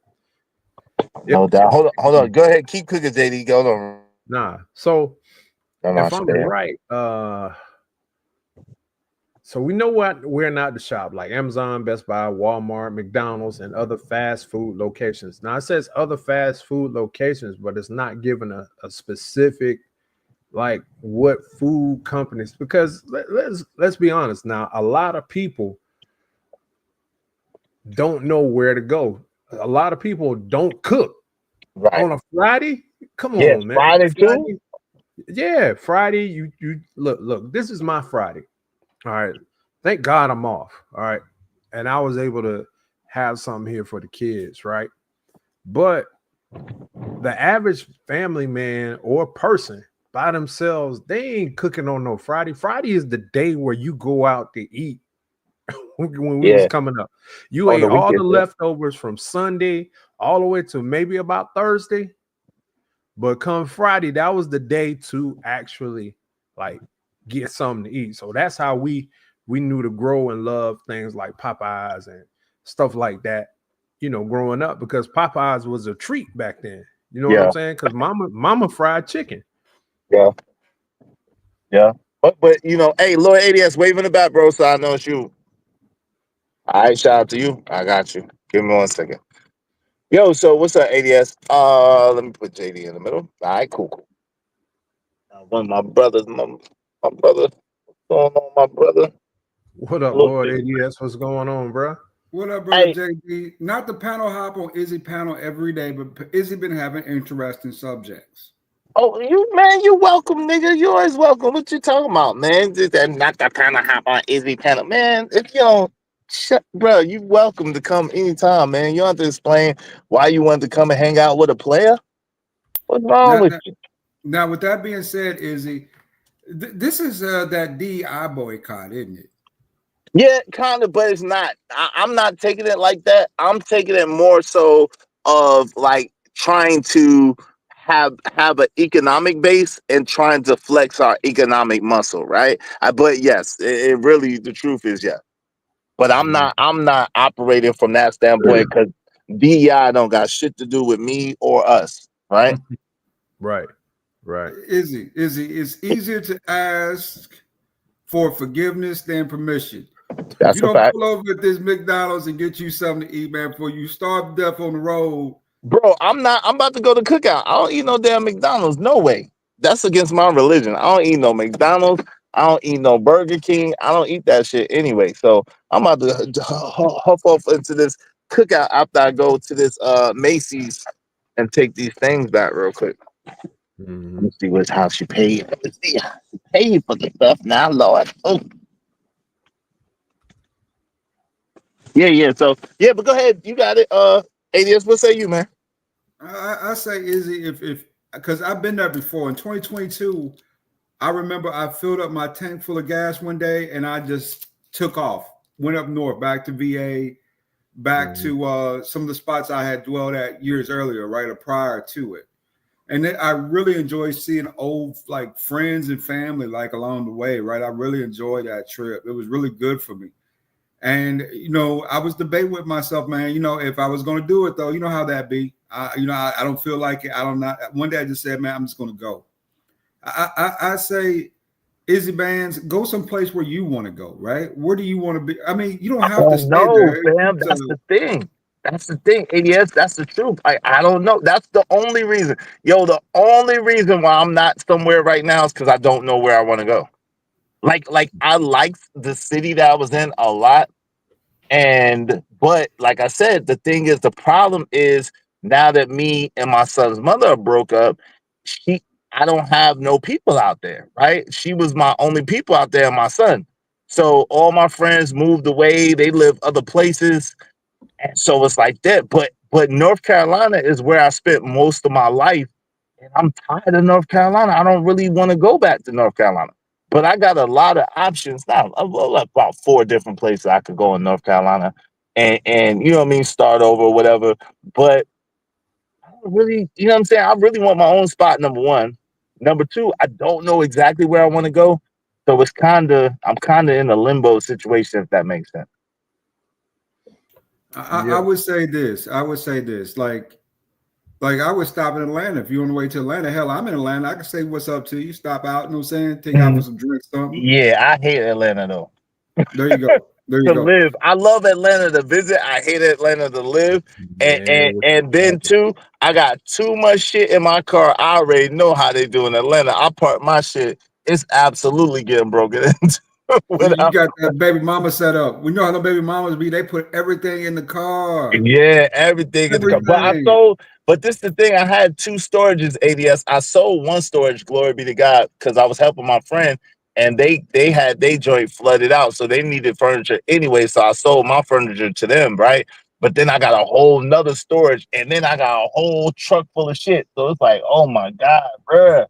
No doubt. Hold on. Go ahead. Keep cooking, JD. Go on. Nah. So I'm if not I'm sure. right, so we know what we're not the shop like Amazon, Best Buy, Walmart, McDonald's, and other fast food locations. Now it says other fast food locations, but it's not given a specific like what food companies because let's be honest now, a lot of people don't know where to go. A lot of people don't cook Right. on a Friday. Come Yes, on, man. Friday too. Friday, yeah, Friday. You look. This is my Friday. All right. Thank God I'm off. All right. And I was able to have something here for the kids, right? But the average family man or person by themselves, they ain't cooking on no Friday. Friday is the day where you go out to eat. When we was Yeah. coming up, you On ate the all the weekend. Yeah. leftovers from Sunday all the way to maybe about Thursday. But come Friday, that was the day to actually like get something to eat. So that's how we knew to grow and love things like Popeyes and stuff like that, growing up because Popeyes was a treat back then. You know what I'm Yeah. saying? Because mama fried chicken. Yeah. Yeah. But hey, Lord ADS waving the back, bro. So I know it's you. All right, shout out to you. I got you. Give me 1 second. Yo, so what's up, ADS? Let me put JD in the middle. All right, cool. One of my brothers, my brother. What's going on, my brother? What up, Look, Lord ADS? What's going on, bro? What up, brother hey, JD? Not the panel hop on Izzy panel every day, but Izzy been having interesting subjects. oh, you welcome, nigga. You always welcome. What you talking about, man? Just that not the kind of hop on Izzy panel, man. If you don't shut, bro, you welcome to come anytime, man. You don't have to explain why you wanted to come and hang out with a player. What's wrong Now, with now, you? now with that being said, Izzy, this is that DI boycott, isn't it? Yeah, kind of, but it's not. I'm not taking it like that. I'm taking it more so of like trying to have an economic base and trying to flex our economic muscle, right? But yes, it really the truth is yes. But I'm not operating from that standpoint because DEI don't got shit to do with me or us, right? Right. Right. Izzy, it's easier to ask for forgiveness than permission. If That's you a don't fact. pull over at this McDonald's and get you something to eat, man, before you starve to death on the road. Bro, I'm not. I'm about to go to cookout. I don't eat no damn McDonald's. No way. That's against my religion. I don't eat no McDonald's. I don't eat no Burger King. I don't eat that shit anyway. So I'm about to huff off into this cookout after I go to this Macy's and take these things back real quick. Let me see what how she paid. Let's see how she paid for the stuff now, Lord. Oh, yeah. So yeah, but go ahead. You got it. ADS, what say you, man? I say, Izzy, if because I've been there before in 2022. I remember I filled up my tank full of gas one day and I just took off, went up north, back to VA, back to some of the spots I had dwelled at years earlier, right, or prior to it. And then I really enjoy seeing old like friends and family like along the way, right? I really enjoyed that trip. It was really good for me. And I was debating with myself, man. If I was going to do it, though, you know how that be. I don't feel like it. I don't not. One day I just said, man, I'm just going to go. I say, Izzy Bands, go someplace where you want to go, right? Where do you want to be? I mean, you don't have to Oh stay no, there. fam. That's the thing. That's the thing. ADS, that's the truth. I don't know. That's the only reason. Yo, the only reason why I'm not somewhere right now is because I don't know where I want to go. Like I liked the city that I was in a lot. But like I said, the thing is, the problem is now that me and my son's mother broke up, she I don't have no people out there, right? She was my only people out there, and my son. So all my friends moved away, they live other places. And so it's like that. But North Carolina is where I spent most of my life. And I'm tired of North Carolina. I don't really want to go back to North Carolina. But I got a lot of options now. About 4 different places I could go in North Carolina and you know what I mean, start over, whatever. But I don't really, you know what I'm saying? I really want my own spot, number one. Number two, I don't know exactly where I want to go. So I'm kinda in a limbo situation, if that makes sense. I would say this. Like Like I would stop in Atlanta if you're on the way to Atlanta. Hell, I'm in Atlanta. I can say what's up to you. Stop out, you know what I'm saying? Take you out for some drinks, something. Yeah, I hate Atlanta though. There you go. There you To go. live, I love Atlanta to visit. I hate Atlanta to live, and Man, and then too, I got too much shit in my car. I already know how they do in Atlanta. I park my shit. It's absolutely getting broken into. You Without, got that baby mama set up. We know how the baby mamas be. They put everything in the car. yeah, everything in the car. But I Everything. sold. But this is the thing. I had two storages. ADS. I sold one storage. Glory be to God, because I was helping my friend, and they had they joint flooded out, so they needed furniture anyway. So I sold my furniture to them, right? But then I got a whole nother storage, and then I got a whole truck full of shit. So it's like, oh my God, bruh.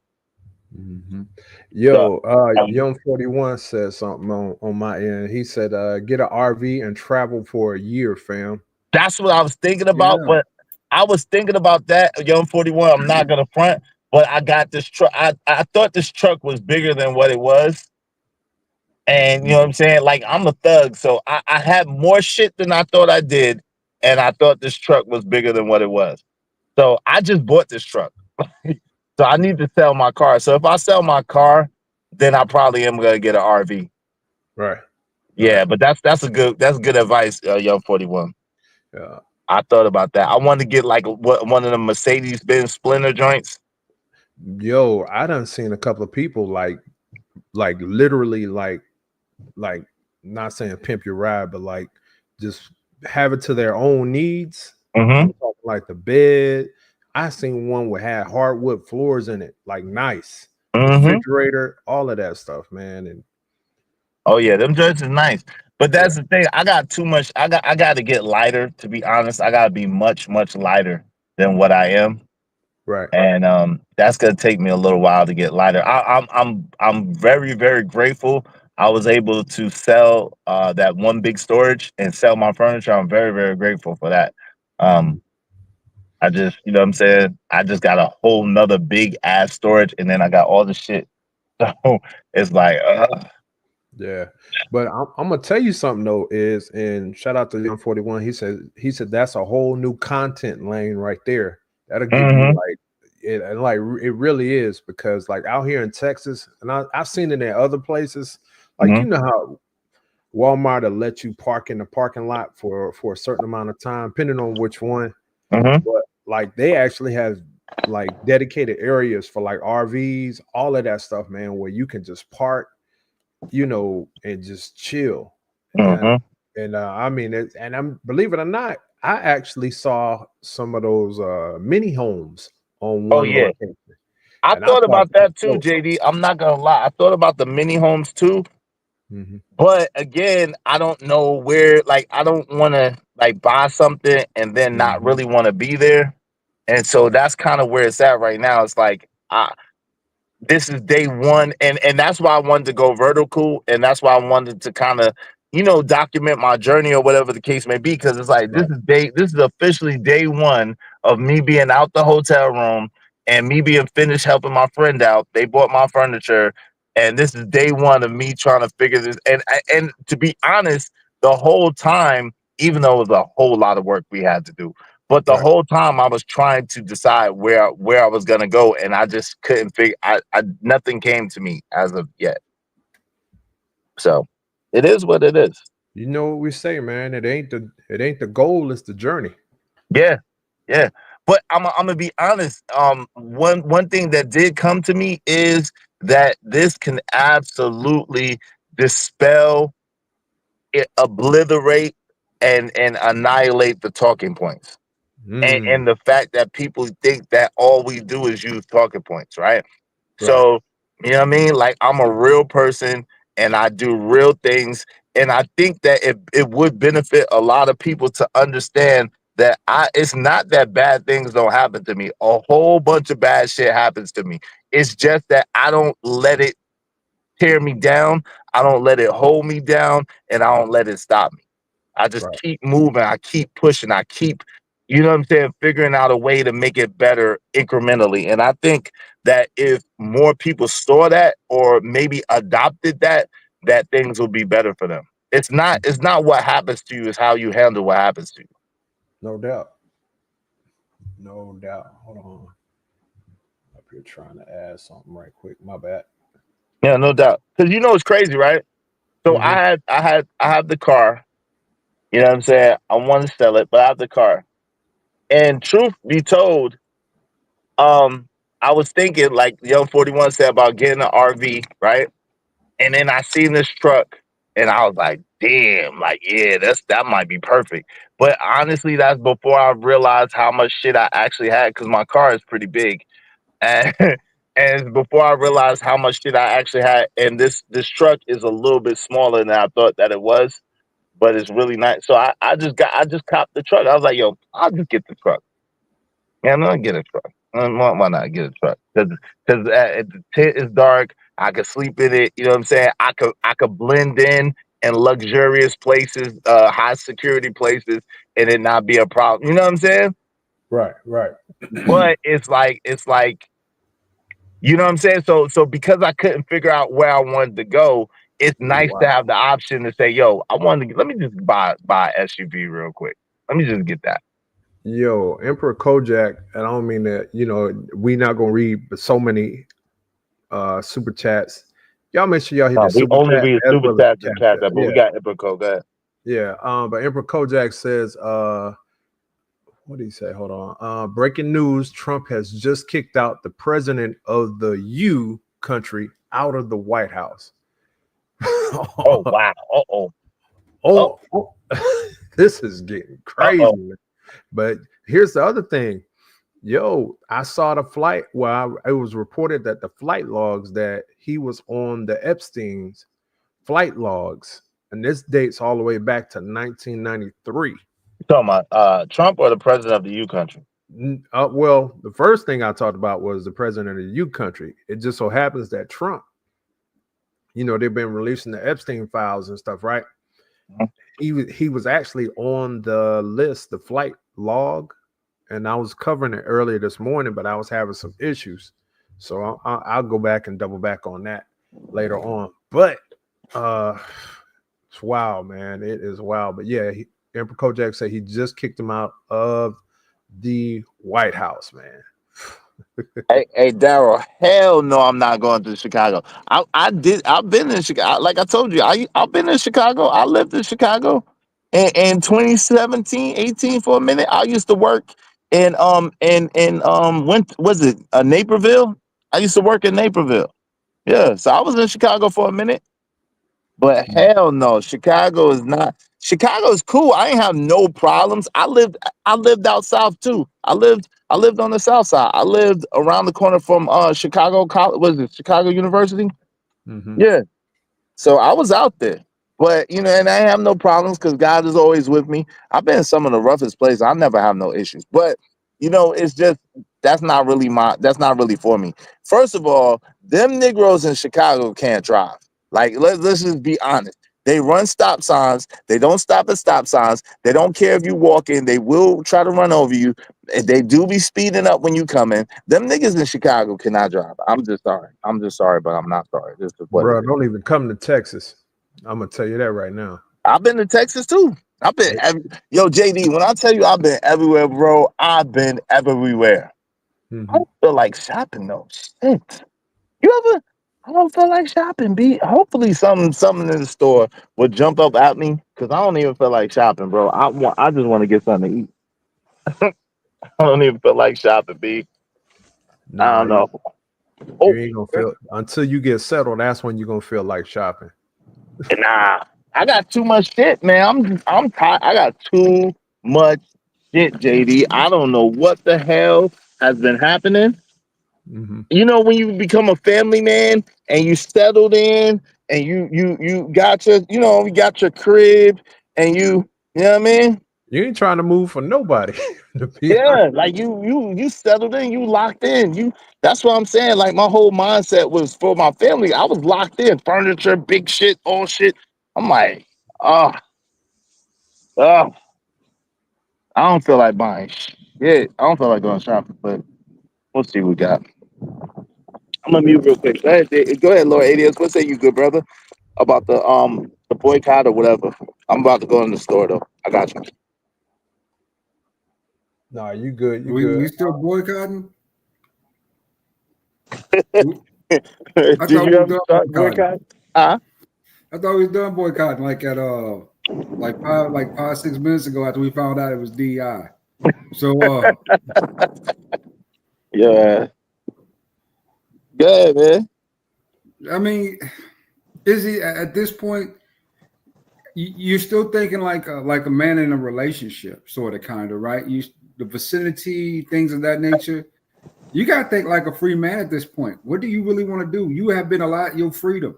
Mm-hmm. So, Yo, Young 41 said something on my end. He said, get an RV and travel for a year, fam. that's what I was thinking about, Yeah. but I was thinking about that, Young 41. I'm not gonna front, but I got this truck. I thought this truck was bigger than what it was. And you know what I'm saying? Like I'm a thug, so I had more shit than I thought I did, and I thought this truck was bigger than what it was. So I just bought this truck. So I need to sell my car. So if I sell my car, then I probably am gonna get an RV. Right. Yeah, Right. but that's good advice, Young 41. Yeah. I thought about that. I wanted to get like one of the Mercedes Benz Splinter joints. Yo, I done seen a couple of people like literally like not saying pimp your ride, but like just have it to their own needs. Mm-hmm. I'm talking like the bed. I seen one with had hardwood floors in it, like nice Mm-hmm. refrigerator, all of that stuff, man. And Oh yeah, them joints is nice. But yeah, that's the thing. I got too much. I got to get lighter. To be honest, I got to be much lighter than what I am, right. and that's gonna take me a little while to get lighter. I'm very grateful. I was able to sell that one big storage and sell my furniture. I'm very grateful for that. Um, I just, you know what I'm saying? I just got a whole nother big ass storage, and then I got all the shit. So it's like, Yeah, but I'm gonna tell you something though. Is and shout out to Young 41. He said that's a whole new content lane right there. That'll give you mhm, like it, and like it really is because like out here in Texas, and I've seen it in other places. Like you mhm, know how Walmart will let you park in the parking lot for a certain amount of time, depending on which one. mhm, But like they actually have like dedicated areas for like RVs, all of that stuff, man, where you can just park, and just chill. And mhm. I mean, and I'm believe it or not, I actually saw some of those mini homes on Oh one yeah, location, I and I thought thought about that was that too, dope. JD. I'm not gonna lie. I thought about the mini homes too, Mhm. but again, I don't know where. Like, I don't want to like buy something and then not Mhm. really want to be there, and so that's kind of where it's at right now. It's like this is day one, and that's why I wanted to go vertical, and that's why I wanted to kind of document my journey or whatever the case may be, because it's like Right, this is officially day one of me being out the hotel room and me being finished helping my friend out. They bought my furniture, and this is day one of me trying to figure this. And to be honest, the whole time, even though it was a whole lot of work we had to do, but the right. whole time I was trying to decide where I was gonna go, and I just couldn't figure. I nothing came to me as of yet. So it is what it is. You know what we say, man? It ain't the goal, it's the journey. Yeah, yeah. But I'm gonna be honest. One thing that did come to me is that this can absolutely dispel, obliterate, and annihilate the talking points. And Mm, the fact that people think that all we do is use talking points, right? right, So, you know what I mean? Like, I'm a real person and I do real things. And I think that it would benefit a lot of people to understand that it's not that bad things don't happen to me. A whole bunch of bad shit happens to me. It's just that I don't let it tear me down. I don't let it hold me down, and I don't let it stop me. I just right. keep moving. I keep pushing. I keep, you know what I'm saying, figuring out a way to make it better incrementally. And I think that if more people saw that or maybe adopted that, that things will be better for them. It's not what happens to you, it's how you handle what happens to you. No doubt. No doubt. Hold on. Up here trying to add something right quick. My bad. Yeah, no doubt. Because you know it's crazy, right? So Hmm. I have the car. You know what I'm saying? I want to sell it, but I have the car. And truth be told, um, I was thinking like Young 41 said about getting an RV, right? And then I seen this truck and I was like, damn, like, yeah, that might be perfect. But honestly, that's before I realized how much shit I actually had because my car is pretty big. And and before I realized how much shit I actually had, and this truck is a little bit smaller than I thought that it was, but it's really nice. So I just copped the truck. I was like, yo, I'll just get the truck. Yeah, I'm gonna get a truck. Why not get a truck? Because the tent is dark. I could sleep in it. You know what I'm saying? I could blend in luxurious places, high security places, and it not be a problem. You know what I'm saying? Right, right. But it's like you know what I'm saying. So because I couldn't figure out where I wanted to go, it's nice to have Wow. the option to say, yo, I wanted to let me just buy an SUV real quick. Let me just get that. Yo, Emperor Kojak, and I don't mean that, we not gonna read so many super chats. Y'all make sure y'all hit the We super only chat read as super well as chats the and cash cash app. app, but we Yeah, got Epico. Go ahead. yeah. But Emperor Kojak says, what do you say? Hold on. Breaking news: Trump has just kicked out the president of the U country out of the White House. Oh wow. Uh-oh. Oh, Oh, oh. This is getting uh-oh. crazy. But here's the other thing. Yo, I saw the flight. Well, it was reported that the flight logs that he was on the Epstein's flight logs, and this dates all the way back to 1993. You talking about Trump or the president of the U country? Well, the first thing I talked about was the president of the U country. It just so happens that Trump, they've been releasing the Epstein files and stuff, right? Mhm. He was actually on the list, the flight log, and I was covering it earlier this morning, but I was having some issues, so I'll go back and double back on that later on. But uh, it's wild, man. It is wild. But yeah, Emperor Kojak said he just kicked him out of the White House, man. Hey, Daryl. Hell no, I'm not going to Chicago. I've been in Chicago. Like I told you, I've been in Chicago. I lived in Chicago in 2017, 18 for a minute. I used to work in when was it Naperville? I used to work in Naperville. Yeah, so I was in Chicago for a minute. But hell no, Chicago is not. Chicago is cool. I ain't have no problems. I lived out south too. I lived on the south side. I lived around the corner from Chicago College. Was it Chicago University? Mm-hmm. Yeah. So I was out there. But and I have no problems because God is always with me. I've been in some of the roughest places. I never have no issues. But it's just that's not really for me. First of all, them Negroes in Chicago can't drive. Like let's just be honest. They run stop signs. They don't stop at stop signs. They don't care if you walk in. They will try to run over you. They do be speeding up when you come in. Them niggas in Chicago cannot drive. I'm just sorry. I'm just sorry, but I'm not sorry. This is what it Bro, is. don't even come to Texas. I'm gonna tell you that right now. I've been to Texas too. I've been yo JD. When I tell you I've been everywhere, bro, I've been everywhere. I Mm-hmm. don't feel like shopping though. Shit. You ever? I don't feel like shopping. B. Hopefully something in the store will jump up at me because I don't even feel like shopping, bro. I just want to get something to eat. I don't even feel like shopping. B. I Nah, don't know. you Oh, ain't gonna feel until you get settled. That's when you're gonna feel like shopping. nah. I got too much shit, man. I'm tired. I got too much shit, JD. I don't know what the hell has been happening. Mm-hmm. When you become a family man and you settled in and you got you got your crib and you know what I mean? You ain't trying to move for nobody, to be honest. Yeah, like you settled in, you locked in. That's what I'm saying. Like my whole mindset was for my family. I was locked in, furniture, big shit, all shit. I'm like, oh, oh, I don't feel like buying shit. I don't feel like going shopping, but we'll see what we got. I'm gonna mute real quick. Go ahead, Lord ADS. What say you, good brother? About the boycott or whatever. I'm about to go in the store though. I got you. No, you good. You We good. still boycotting? I Did thought you we was ever done start boycotting. boycott? Huh? I thought we was done boycotting like at like 5, 6 minutes ago after we found out it was DI. So Yeah. Good, man. I mean, is he at this point? You're still thinking like a man in a relationship, sort of, kind of, right? The vicinity, things of that nature. You got to think like a free man at this point. What do you really want to do? You have been allowed your freedom.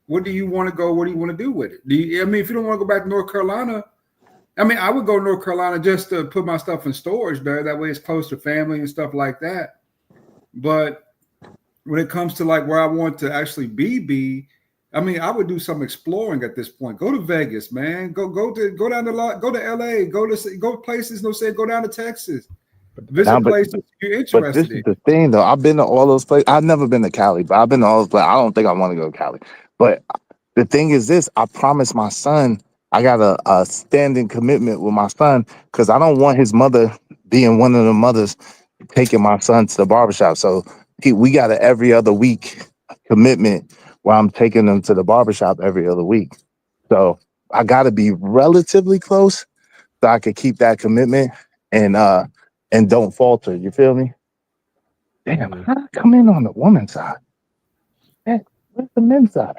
What do you want to go? What do you want to do with it? I mean, if you don't want to go back to North Carolina, I mean, I would go to North Carolina just to put my stuff in storage there. That way it's close to family and stuff like that. But when it comes to like where I want to actually be, I mean, I would do some exploring at this point. Go to Vegas, man. Go down to go to LA. Go places. No, say go down to Texas. Nah, Visit places you're but this interested is in. the thing though. I've been to all those places. I've never been to Cali, but I've been to all those places. I don't think I want to go to Cali. But the thing is this, I promised my son I got a standing commitment with my son because I don't want his mother being one of the mothers taking my son to the barbershop. So we got an every other week commitment where I'm taking them to the barbershop every other week. So I got to be relatively close so I could keep that commitment and don't falter. You feel me? Damn, how did I come in on the woman's side? Hey, where's the men's side?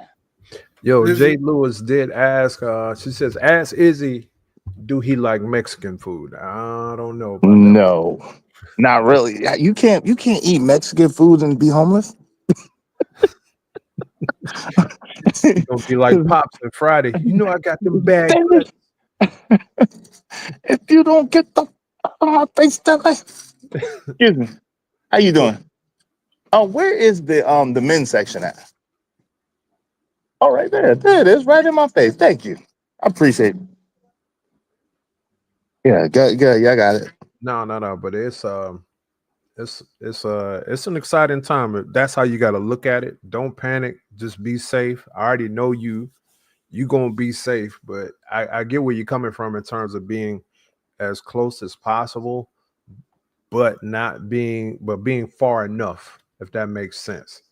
Yo, This is Jay Lewis did ask. She says, "Ask Izzy, do he like Mexican food?" I don't know about that. No, not really. You can't eat Mexican food and be homeless. It's gonna be like Pops and Friday. You know, I got them bad Damn credits. if you don't get the fuck on my face that way. Excuse me. How you doing? Oh, where is the men's section at? Oh, right there. There it is, right in my face. Thank you. I appreciate it. Yeah, good. Yeah, I got it. No. But it's an exciting time. That's how you got to look at it. Don't panic. Just be safe. I already know you. You gonna be safe, but I get where you're coming from in terms of being as close as possible, but being far enough, if that makes sense.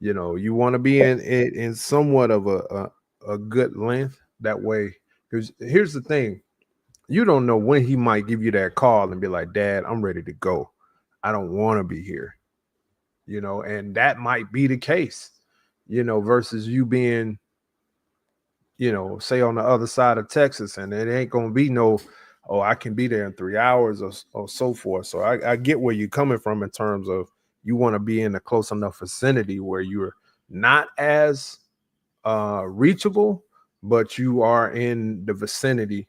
You know, you want to be in somewhat of a good length that way. Because here's the thing, you don't know when he might give you that call and be like, Dad, I'm ready to go. I don't want to be here. You know, and that might be the case, you know, versus you being, you know, say on the other side of Texas, and it ain't gonna be no, oh, I can be there in 3 hours or so forth. So I get where you're coming from in terms of you want to be in a close enough vicinity where you're not as reachable, but you are in the vicinity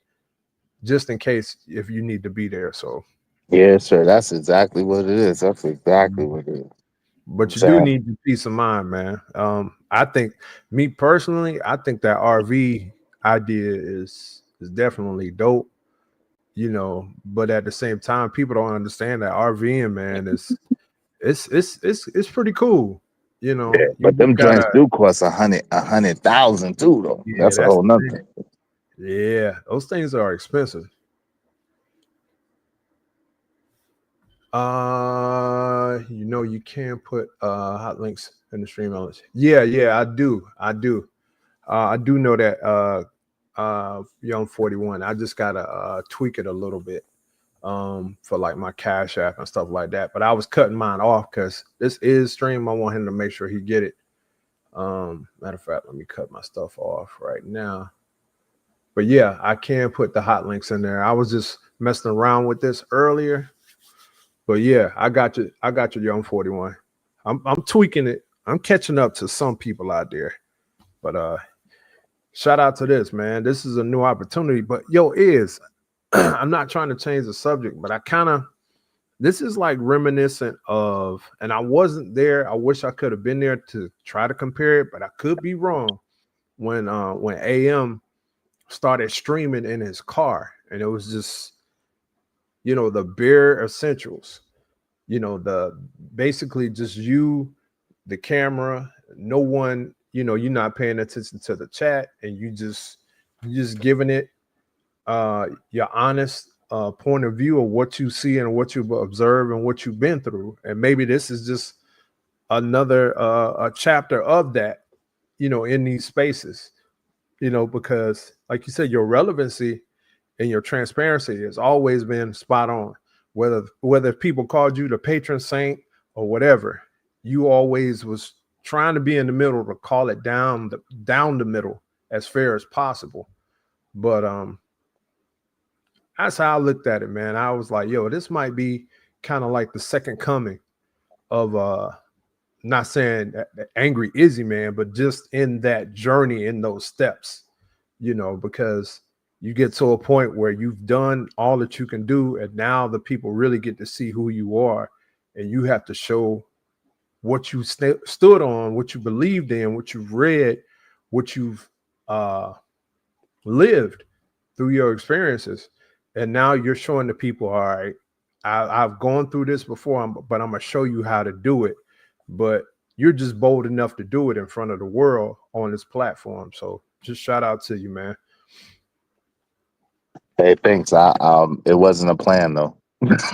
just in case if you need to be there. So, Yeah, sir. That's exactly what it is. That's exactly what it is. I'm but you do saying. need the peace of mind, man. I think, me personally, I think that RV idea is definitely dope, you know, but at the same time, people don't understand that RVing, man, is it's pretty cool. You Yeah, know, you but just them joints gotta, do cost a hundred thousand too, though. yeah, That's a that's whole the nother thing. thing. Yeah, those things are expensive. You know, you can put hot links in the stream elements. Yeah, I do know that Young 41. I just gotta tweak it a little bit for like my Cash App and stuff like that. But I was cutting mine off because this is stream. I want him to make sure he get it. Matter of fact, let me cut my stuff off right now. But yeah, I can put the hot links in there. I was just messing around with this earlier. But yeah, I got you. I got you, Young 41. I'm tweaking it. I'm catching up to some people out there. But shout out to this, man. This is a new opportunity. But yo, I'm not trying to change the subject, but this is like reminiscent of, and I wasn't there. I wish I could have been there to try to compare it, but I could be wrong. When AM started streaming in his car, and it was just, you know, the bare essentials, you know, the basically just you, the camera, no one, you know, you're not paying attention to the chat, and you just giving it your honest point of view of what you see and what you've observed and what you've been through. And maybe this is just another a chapter of that, in these spaces, because like you said, your relevancy and your transparency has always been spot on. Whether people called you the patron saint or whatever, you always was trying to be in the middle to call it down the middle as fair as possible. But that's how I looked at it, man. I was like, yo, this might be kind of like the second coming of not saying that angry Izzy, man, but just in that journey, in those steps, because you get to a point where you've done all that you can do, and now the people really get to see who you are, and you have to show what you stood on, what you believed in, what you've read, what you've lived through your experiences. And now you're showing the people, all right, I've gone through this before, but I'm going to show you how to do it. But you're just bold enough to do it in front of the world on this platform. So just shout out to you, man. Hey, thanks. It wasn't a plan though.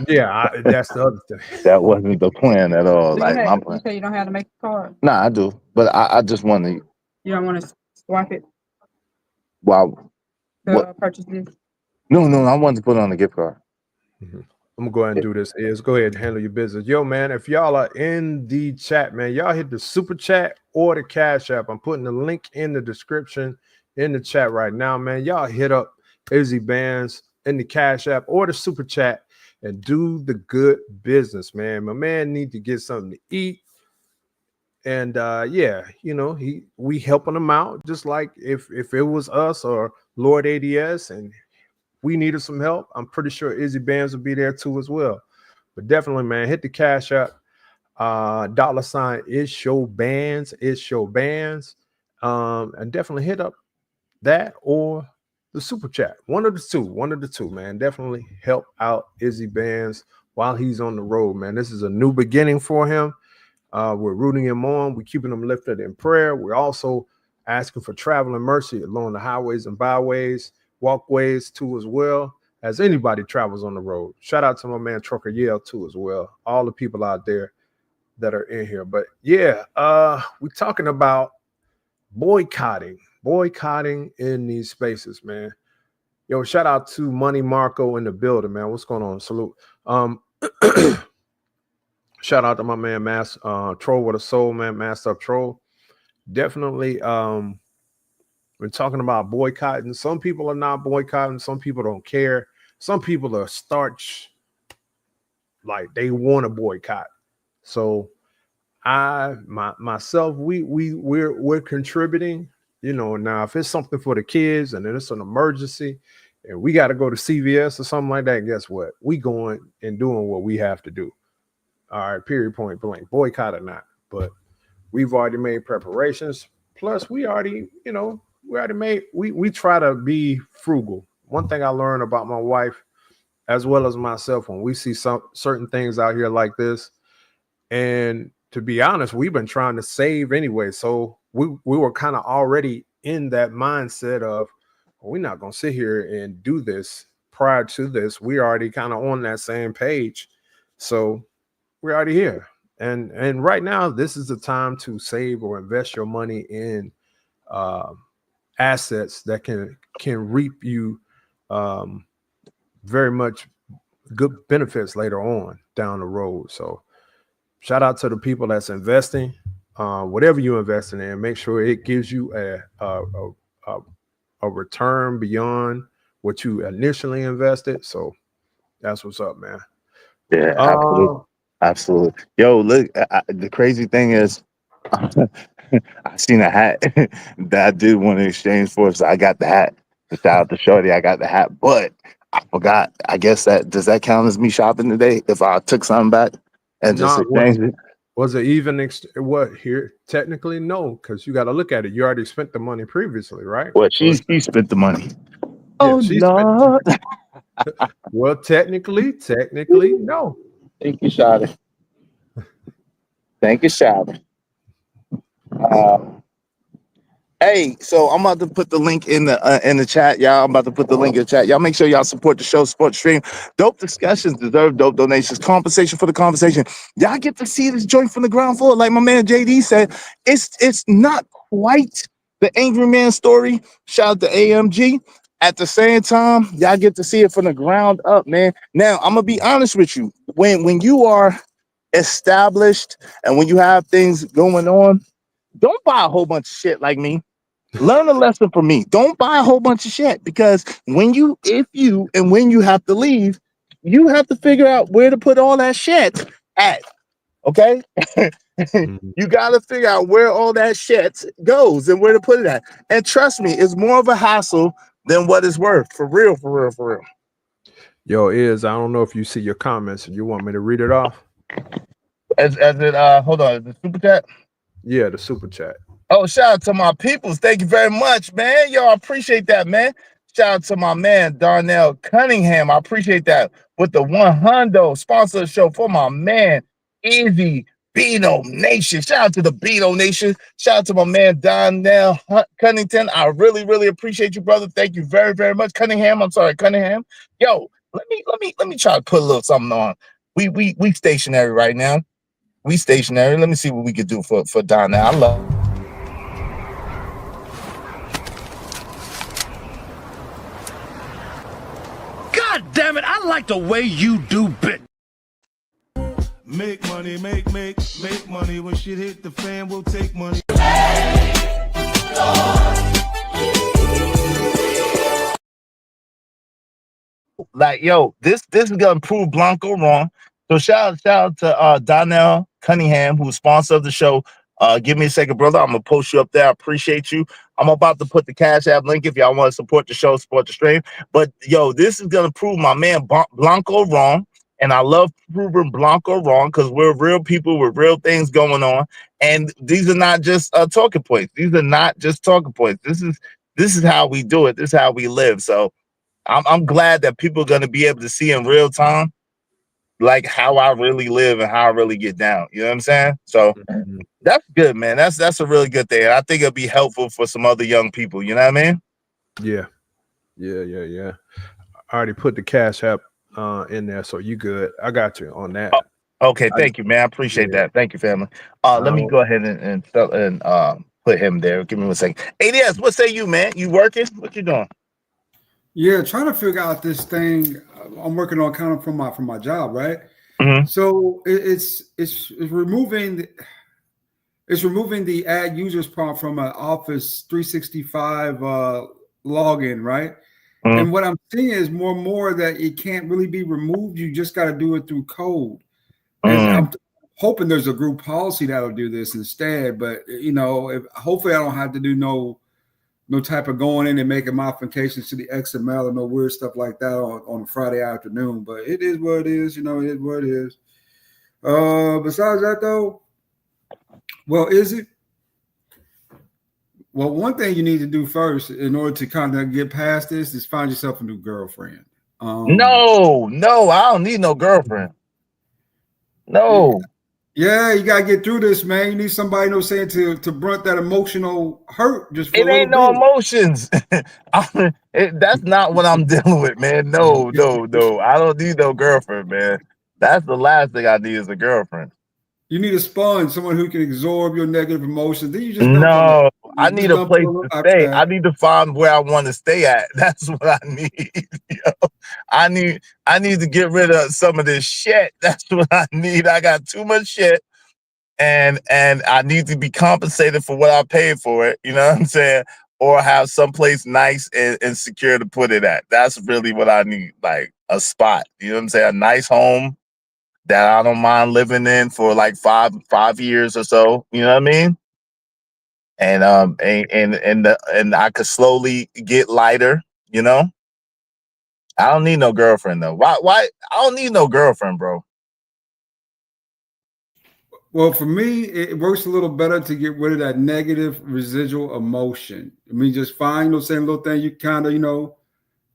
Yeah, that's the other thing. That wasn't the plan at all. So Like my you plan. say you don't have to make a card. Nah, I do, but I just want to. You don't want to swipe it Wow. to What? purchase this. No, I wanted to put it on the gift card. Mm-hmm. I'm gonna go ahead and do this. Go ahead and handle your business. Yo, man, if y'all are in the chat, man, y'all hit the super chat or the Cash App. I'm putting the link in the description in the chat right now, man. Y'all hit up Izzy Bands in the Cash App or the super chat and do the good business, man. My man need to get something to eat. And we helping him out, just like if it was us or Lord ADS and we needed some help, I'm pretty sure Izzy Bands will be there too as well. But definitely, man, hit the Cash App. $ is show bands, and definitely hit up that or the super chat. One of the two, man. Definitely help out Izzy Bands while he's on the road, man. This is a new beginning for him. We're rooting him on. We're keeping him lifted in prayer. We're also asking for traveling mercy along the highways and byways, walkways too as well, as anybody travels on the road. Shout out to my man Trucker Yale too as well. All the people out there that are in here. But yeah, we're talking about boycotting in these spaces, man. Yo, shout out to Money Marco in the building, man. What's going on? Salute. Shout out to my man Troll with a Soul, man, Master of Troll. Definitely we're talking about boycotting. Some people are not boycotting, some people don't care. Some people are starch, like they want to boycott. So myself, we're contributing, now if it's something for the kids and it's an emergency and we got to go to CVS or something like that, guess what? We going and doing what we have to do. All right, period, point blank, boycott or not. But we've already made preparations. Plus, we try to be frugal. One thing I learned about my wife, as well as myself, when we see some certain things out here like this, and to be honest, we've been trying to save anyway. So we were kind of already in that mindset of, we're not going to sit here and do this. Prior to this, we already kind of on that same page. So we're already here. And right now, this is the time to save or invest your money in assets that can reap you very much good benefits later on down the road. So shout out to the people that's investing. Whatever you're investing in, make sure it gives you a return beyond what you initially invested. So that's what's up, man. Yeah, absolutely. Yo, look, the crazy thing is, I seen a hat that I did want to exchange for, so I got the hat. Shout out to Shorty, I got the hat, but I forgot. I guess does that count as me shopping today if I took something back and just exchanged it? Was it even what here? Technically, no, because you got to look at it. You already spent the money previously, right? Well, she spent the money. Yeah, oh no. Well, technically, no. Thank you, Shotty. Thank you, Shotty. Hey, so I'm about to put the link in the chat, y'all. I'm about to put the link in the chat. Y'all make sure y'all support the show, support the stream. Dope discussions deserve dope donations. Compensation for the conversation. Y'all get to see this joint from the ground floor. Like my man JD said, it's not quite the Angry Man story. Shout out to AMG. At the same time, y'all get to see it from the ground up, man. Now, I'm gonna be honest with you. When you are established and when you have things going on, don't buy a whole bunch of shit like me. Learn a lesson from me. Don't buy a whole bunch of shit because when you have to leave, you have to figure out where to put all that shit at. Okay? You got to figure out where all that shit goes and where to put it at. And trust me, it's more of a hassle than what it's worth. For real, for real, for real. Yo, I don't know if you see your comments and you want me to read it off. As it hold on, the super chat. Yeah, the super chat. Oh, shout out to my peoples. Thank you very much, man. Yo, I appreciate that, man. Shout out to my man, Darnell Cunningham. I appreciate that. With the 100 sponsor show for my man, Easy Beano Nation. Shout out to the Beano Nation. Shout out to my man, Darnell Cunnington. I really, really appreciate you, brother. Thank you very, very much. Cunningham. Yo, let me try to put a little something on. We stationary right now. We stationary. Let me see what we could do for Darnell. I love. God damn it, I like the way you do bit. Make money, make money. When shit hit the fan, we'll take money. Like, yo, this is gonna prove Blanco wrong. So shout out to Donnell Cunningham, who's sponsor of the show. Give me a second, brother. I'm gonna post you up there. I appreciate you. I'm about to put the Cash App link if y'all want to support the show, support the stream. But yo, this is gonna prove my man Blanco wrong. And I love proving Blanco wrong because we're real people with real things going on. And these are not just talking points. These are not just talking points. This is how we do it. This is how we live. So I'm glad that people are going to be able to see in real time, like how I really live and how I really get down. You know what I'm saying? So that's good, man. That's a really good thing. And I think it'll be helpful for some other young people. You know what I mean? Yeah. I already put the Cash App in there, so you good. I got you on that. Oh, okay, thank you, man. I appreciate that. Thank you, family. Let me go ahead and put him there. Give me 1 second. ADS, what say you, man? You working? What you doing? Yeah, trying to figure out this thing. I'm working on kind of from my job, right? Mm-hmm. So it's removing the add users prompt from an Office 365 login, right? Mm-hmm. And what I'm seeing is more and more that it can't really be removed. You just got to do it through code. And I'm hoping there's a group policy that'll do this instead. But hopefully I don't have to do no type of going in and making modifications to the XML or no weird stuff like that on a Friday afternoon. But it is what it is. It is what it is. Besides that, though, well, is it? Well, one thing you need to do first in order to kind of get past this is find yourself a new girlfriend. No, I don't need no girlfriend. No. Yeah, you gotta get through this, man. You need somebody, to brunt that emotional hurt just for a little bit. It ain't no emotions. That's not what I'm dealing with, man. No. I don't need no girlfriend, man. That's the last thing I need is a girlfriend. You need a sponge, someone who can absorb your negative emotions. Then you just I need a place to stay. I need to find where I want to stay at. That's what I need. I need to get rid of some of this shit. That's what I need. I got too much shit, and I need to be compensated for what I paid for it. You know what I'm saying? Or have someplace nice and secure to put it at. That's really what I need. Like a spot. You know what I'm saying? A nice home that I don't mind living in for like five years or so. You know what I mean? And I could slowly get lighter. You know? I don't need no girlfriend though. Why? I don't need no girlfriend, bro. Well, for me, it works a little better to get rid of that negative residual emotion. I mean, just find those same little thing you kind of,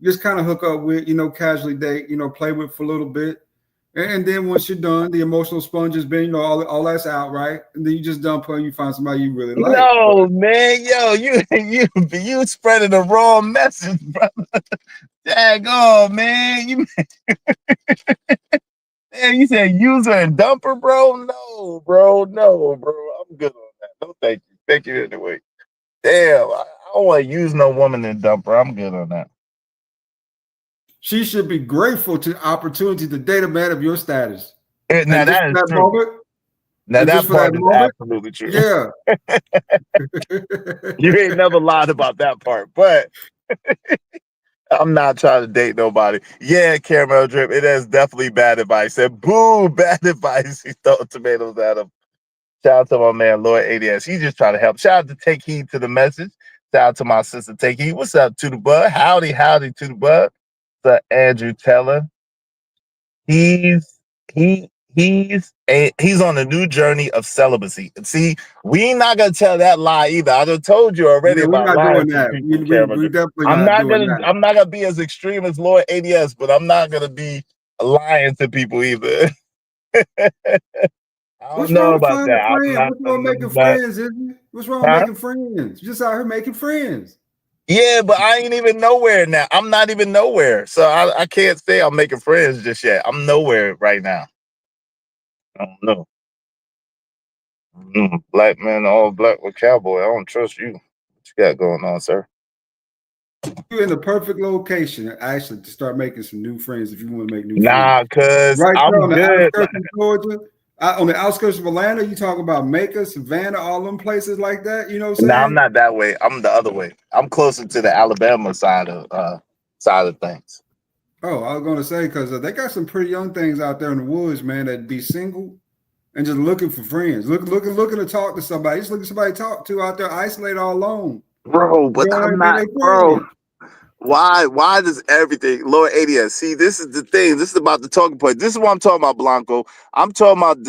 just kind of hook up with, casually date, play with for a little bit. And then once you're done, the emotional sponge has been, all that's out, right? And then you just done putting, you find somebody you really like. No, man, yo, you spreading the wrong message, brother. Daggone, man. You said user and dumper, bro? No, bro. No, bro. I'm good on that. No, thank you. Thank you anyway. Damn, I don't want to use no woman and dumper. I'm good on that. She should be grateful to the opportunity to date a man of your status. Now that is true. Now that part is absolutely true. Yeah. You ain't never lied about that part, but I'm not trying to date nobody. Yeah, Caramel Drip, it is definitely bad advice. And boo, bad advice. He's throwing tomatoes at him. Shout out to my man, Lord ADS. He's just trying to help. Shout out to Take Heed to the message. Shout out to my sister, Take Heed. What's up, to the bud? Howdy to the bud. What's up, Andrew Teller? He's on a new journey of celibacy. See, we ain't not gonna tell that lie either. I done told you already about lying to people. We definitely I'm not gonna be as extreme as Lord ADS, but I'm not gonna be lying to people either. I don't know about that. What's wrong with making friends, isn't it? What's wrong with making friends? You're just out here making friends. Yeah, but I ain't even nowhere now. I'm not even nowhere. So I can't say I'm making friends just yet. I'm nowhere right now. I don't know. Black man, all black with cowboy. I don't trust you. What you got going on, sir? You're in the perfect location, actually, to start making some new friends if you want to make new friends. Nah, cause right I'm on the good. outskirts of Georgia, on the outskirts of Atlanta, you talk about Macon, Savannah, all them places like that. You know what I'm saying? Nah, I'm not that way. I'm the other way. I'm closer to the Alabama side of things. Oh, I was gonna say, because they got some pretty young things out there in the woods, man, that be single and just looking for friends, looking to talk to somebody, just looking for somebody to talk to out there, isolated all alone. Bro, but I'm not, bro. Why does everything, Lord ADS? See, this is the thing. This is about the talking point. This is what I'm talking about, Blanco. I'm talking about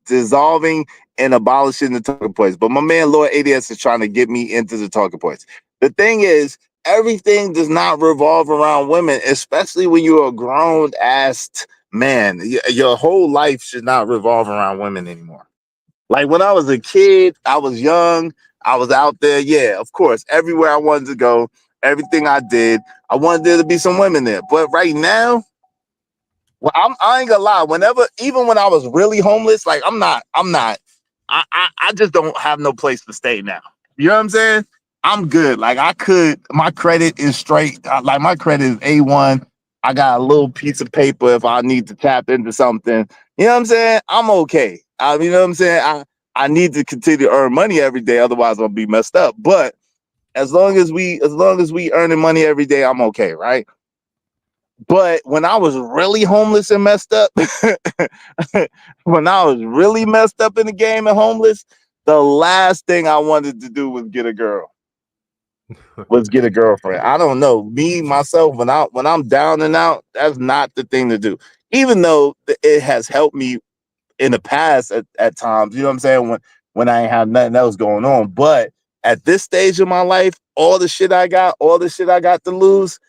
dissolving and abolishing the talking points. But my man, Lord ADS, is trying to get me into the talking points. The thing is, everything does not revolve around women, especially when you're a grown-ass man. Your whole life should not revolve around women anymore. Like when I was a kid, I was young, I was out there. Yeah, of course, everywhere I wanted to go, everything I did, I wanted there to be some women there. But right now, well, I ain't gonna lie. Even when I was really homeless, like I just don't have no place to stay now. You know what I'm saying? I'm good. Like my credit is straight. Like my credit is A1. I got a little piece of paper if I need to tap into something. You know what I'm saying? I'm okay. You know what I'm saying? I need to continue to earn money every day, otherwise I'll be messed up. But as long as we earning money every day, I'm okay, right? But when I was really homeless and messed up, when I was really messed up in the game and homeless, the last thing I wanted to do was get a girl. Was get a girlfriend. I don't know. Me, myself, when I'm down and out, that's not the thing to do. Even though it has helped me in the past at times, you know what I'm saying? When I ain't have nothing else going on. But at this stage of my life, all the shit I got to lose,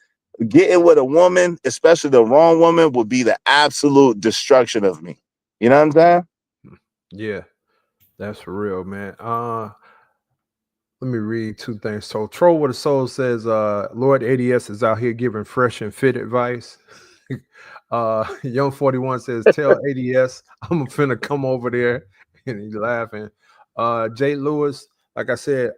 getting with a woman, especially the wrong woman, would be the absolute destruction of me. You know what I'm saying? Yeah, that's for real, man. Let me read two things. So Troll with a Soul says, Lord ADS is out here giving fresh and fit advice. Young 41 says, tell ADS I'm finna come over there. And he's laughing. Jay Lewis, like I said,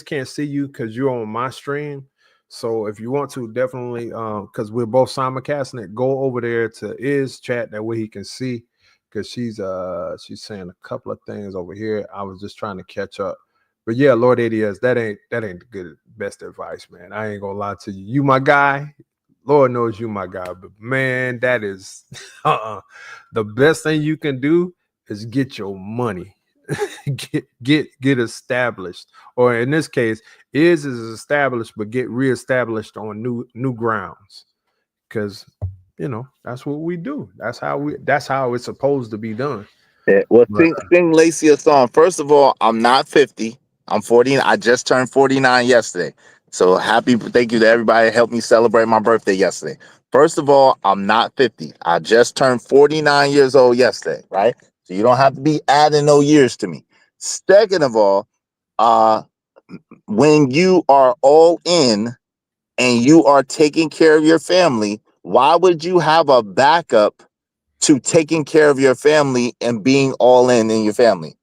can't see you because you're on my stream. So if you want to, definitely, because we're both simulcasting it, go over there to chat. That way he can see, because she's saying a couple of things over here. I was just trying to catch up. But yeah, Lord ADS, that ain't the good best advice, man. I ain't gonna lie to you. You my guy. Lord knows you my guy. But man, that is the best thing you can do is get your money. get established. Or in this case, is established, but get reestablished on new grounds. Because that's what we do. That's how it's supposed to be done. Yeah, well, sing Lacey a song. First of all, I'm not 50. I'm 40. I just turned 49 yesterday. So thank you to everybody that helped me celebrate my birthday yesterday. First of all, I'm not 50. I just turned 49 years old yesterday, right? So you don't have to be adding no years to me. Second of all, uh, when you are all in and you are taking care of your family, why would you have a backup to taking care of your family and being all in your family,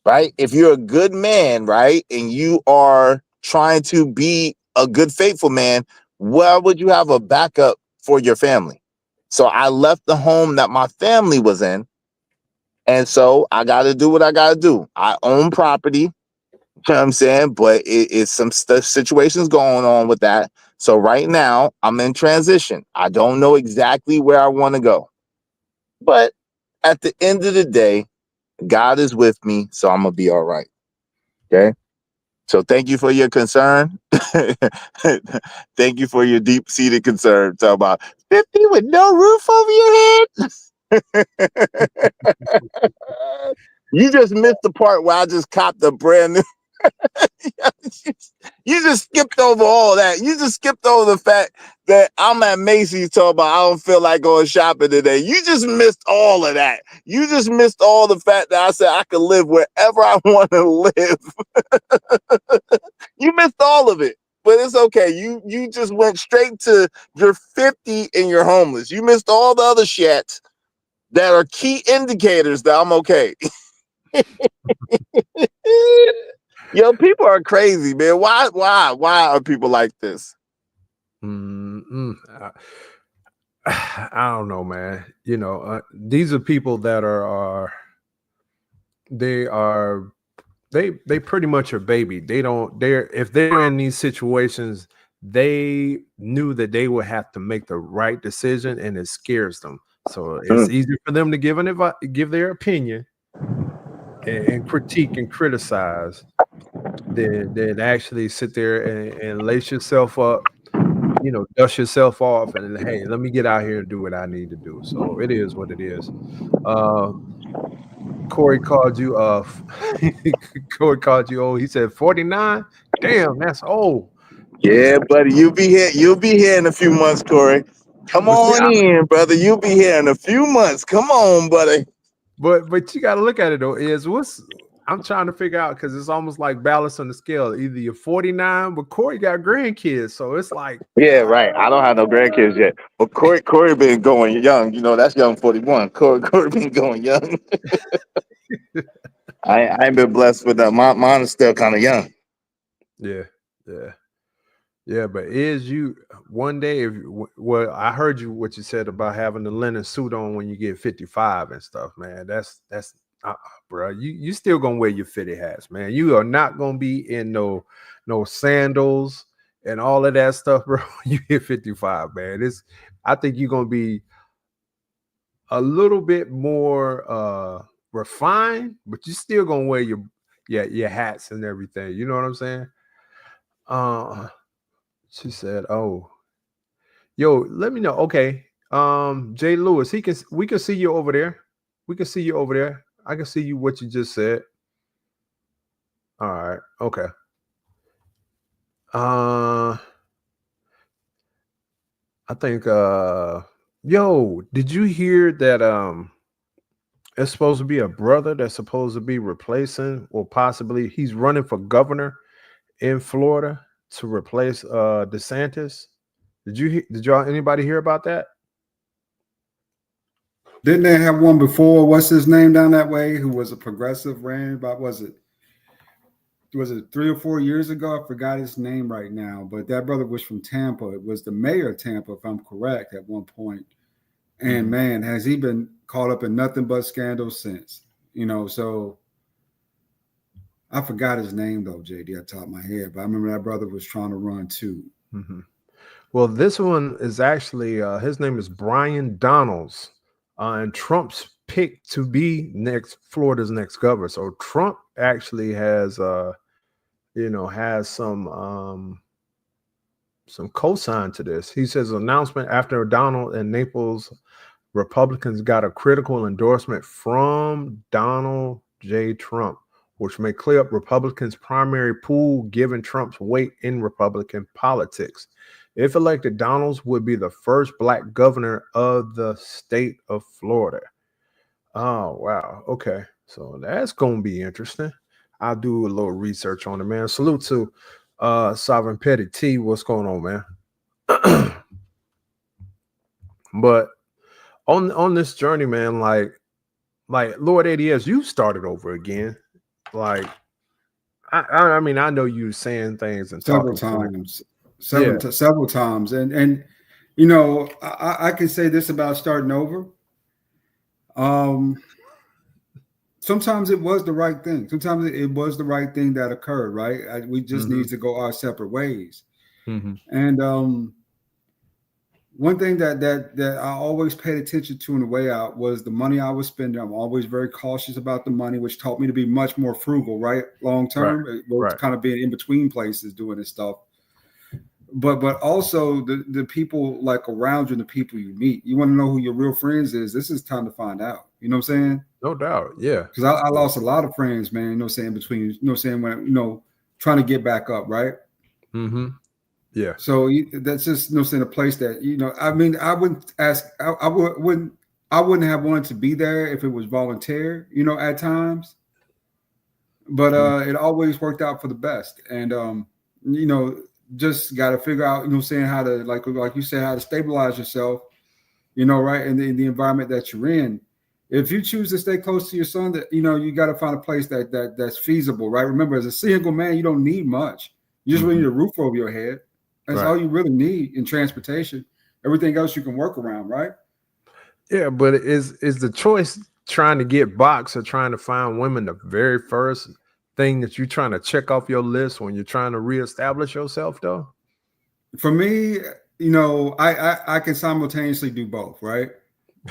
right? If you're a good man, right, and you are trying to be a good, faithful man, why would you have a backup for your family? So I left the home that my family was in, and so I got to do what I got to do. I own property, you know what I'm saying? But it's some situations going on with that. So right now I'm in transition. I don't know exactly where I want to go. But at the end of the day, God is with me, so I'm gonna be all right. Okay. So thank you for your concern. Thank you for your deep-seated concern. Talk about 50 with no roof over your head. You just missed the part where I just copped a brand new. You just skipped over all that. You just skipped over the fact that I'm at Macy's talking about I don't feel like going shopping today. You just missed all of that. You just missed all the fact that I said I could live wherever I want to live. You missed all of it. But it's okay. You just went straight to you're 50 and you're homeless. You missed all the other shit that are key indicators that I'm okay. Yo, people are crazy, man. Why are people like this? I don't know, man. You know, these are people that they pretty much are baby. If they're in these situations, they knew that they would have to make the right decision, and it scares them. So it's easier for them to give their opinion and critique and criticize than actually sit there and lace yourself up, you know, dust yourself off and hey, let me get out here and do what I need to do. So it is what it is. Corey called you Corey called you old. He said 49. Damn, that's old. Yeah, buddy, you'll be here. You'll be here in a few months, Corey. Come But see, on in, brother. You'll be here in a few months. Come on, buddy. but you got to look at it though. I'm trying to figure out because it's almost like balance on the scale. Either you're 49, but Corey got grandkids, so it's like Yeah, right. I don't have no grandkids yet, but Corey been going young. You know, that's young 41. Corey been going young. I ain't been blessed with that. Mine is still kind of young. yeah. Yeah, but is you one day well, I heard what you said about having the linen suit on when you get 55 and stuff, man. That's bro. You still gonna wear your fitted hats, man. You are not gonna be in no sandals and all of that stuff, bro. You hit 55, man. I think you're gonna be a little bit more refined, but you still gonna wear your hats and everything. You know what I'm saying? She said, "Oh, yo, let me know." Okay, Jay Lewis, we can see you over there. We can see you over there. I can see you what you just said. All right, okay. I think yo, did you hear that it's supposed to be a brother that's supposed to be replacing or possibly he's running for governor in Florida to replace DeSantis? Did y'all anybody hear about that? Didn't they have one before? What's his name down that way? Who was a progressive, ran about? Was it 3 or 4 years ago? I forgot his name right now, but that brother was from Tampa. It was the mayor of Tampa, if I'm correct, at one point. And man, has he been caught up in nothing but scandals since? You know, so I forgot his name though, JD, at the top of my head, but I remember that brother was trying to run too. Mm-hmm. Well, this one is actually his name is Brian Donalds, and Trump's picked to be Florida's next governor. So Trump actually has has some cosign to this. He says announcement after Donald and Naples Republicans got a critical endorsement from Donald J. Trump which may clear up Republicans' primary pool given Trump's weight in Republican politics. If elected, Donalds would be the first black governor of the state of Florida. Oh, wow. Okay. So that's going to be interesting. I'll do a little research on it, man. Salute to Sovereign Petty T. What's going on, man? But on this journey, man, like Lord ADS, you started over again. Like, I mean, I know you saying things and several talking times, several times, and you know, I can say this about starting over. Sometimes it was the right thing. Sometimes it was the right thing that occurred. Right, we just need to go our separate ways. And one thing that I always paid attention to on the way out was the money I was spending. I'm always very cautious about the money, which taught me to be much more frugal, right? Long term, right. Kind of being in between places doing this stuff. But also the people like around you and the people you meet. You want to know who your real friends is. This is time to find out. You know what I'm saying? No doubt. Yeah. Because I lost a lot of friends, man. You know what I'm saying? Between, you know what I'm saying, when trying to get back up, right? Yeah. So that's just, you know, saying a place that, you know, I mean, I wouldn't ask, I wouldn't have wanted to be there if it was volunteer, you know, at times. But it always worked out for the best. And you know, just got to figure out, you know, saying how to, like you said, how to stabilize yourself, you know, right, in the environment that you're in. If you choose to stay close to your son, that, you know, you got to find a place that's feasible, right? Remember, as a single man, you don't need much. You just really need a roof over your head. That's all you really need in transportation. Everything else you can work around, right? Yeah, but is the choice trying to get box or trying to find women the very first thing that you're trying to check off your list when you're trying to reestablish yourself, though? For me, you know, I can simultaneously do both, right?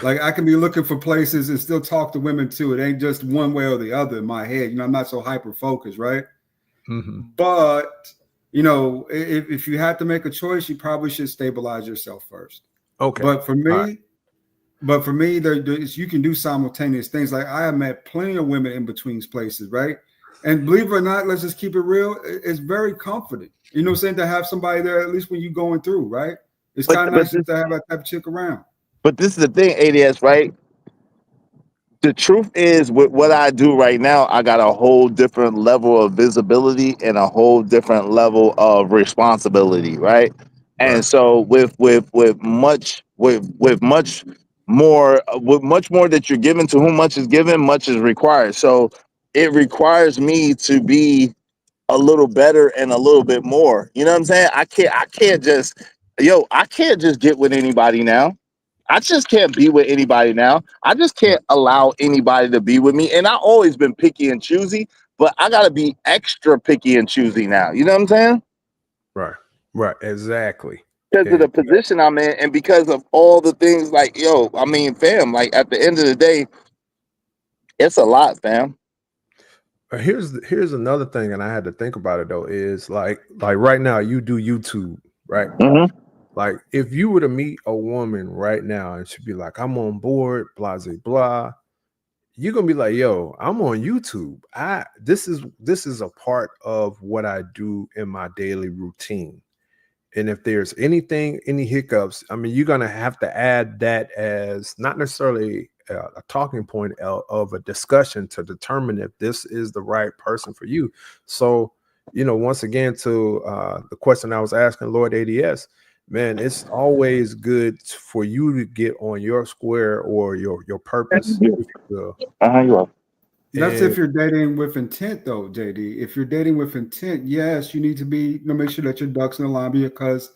Like I can be looking for places and still talk to women too. It ain't just one way or the other in my head. You know, I'm not so hyper focused, right? But you know, if you had to make a choice, you probably should stabilize yourself first. Okay. But for me, you can do simultaneous things. Like I have met plenty of women in between places, right? And believe it or not, let's just keep it real. It's very comforting. You know what I'm saying? To have somebody there, at least when you're going through, right? It's kind of nice to have that type of chick around. But this is the thing, ADS, right? The truth is, with what I do right now, I got a whole different level of visibility and a whole different level of responsibility, right? And so with much more that you're given, to whom much is given, much is required. So it requires me to be a little better and a little bit more. You know what I'm saying? I can't just get with anybody now. I just can't be with anybody now. I just can't allow anybody to be with me. And I've always been picky and choosy, but I gotta be extra picky and choosy now. You know what I'm saying? Right. Exactly. Because of the position I'm in, and because of all the things, like, I mean, fam, like at the end of the day, it's a lot, fam. Here's another thing, and I had to think about it though, is like right now you do YouTube, right? Like if you were to meet a woman right now and she'd be like, I'm on board, blah, blah, blah, you're gonna be like, yo, I'm on YouTube. This is a part of what I do in my daily routine. And if there's any hiccups, I mean, you're gonna have to add that as not necessarily a talking point of a discussion to determine if this is the right person for you. So, you know, once again, to the question I was asking Lord ADS, man, it's always good for you to get on your square or your purpose. You are. That's if you're dating with intent, though, JD. If you're dating with intent, yes, you need to make sure that your ducks in a line, because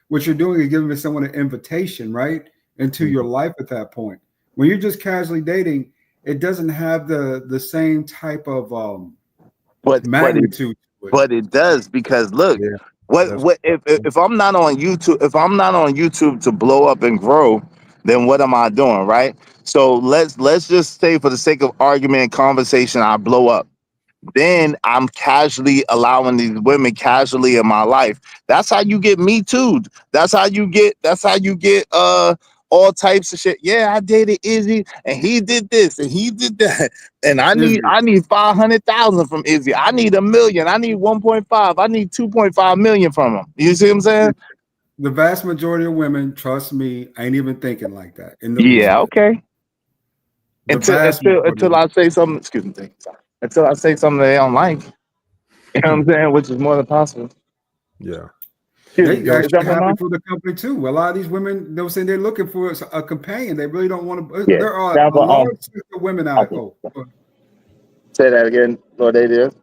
what you're doing is giving someone an invitation, right, into your life at that point. When you're just casually dating, it doesn't have the same type of magnitude. But it does, because look, if I'm not on YouTube, to blow up and grow, then what am I doing, right? So let's just say, for the sake of argument and conversation, I blow up. Then I'm casually allowing these women casually in my life. That's how you get Me Too'd. That's how you get all types of shit. Yeah, I dated Izzy, and he did this, and he did that, and I Izzy. need 500,000 from Izzy. I need $1 million. I need 1.5. I need 2.5 million from him. You see what I'm saying? The vast majority of women, trust me, ain't even thinking like that in the least Yeah, bit. okay. The vast Until I say something, excuse me, sorry. Until I say something they don't like. You know what I'm saying? Which is more than possible. Yeah. Excuse me, they Joe. Is that actually my happy mom? for the company too. A lot of these women, they'll say they're looking for a companion. They really don't want to. Yeah. There are That a for large sector of women out. okay. Say that again, Lord ADS.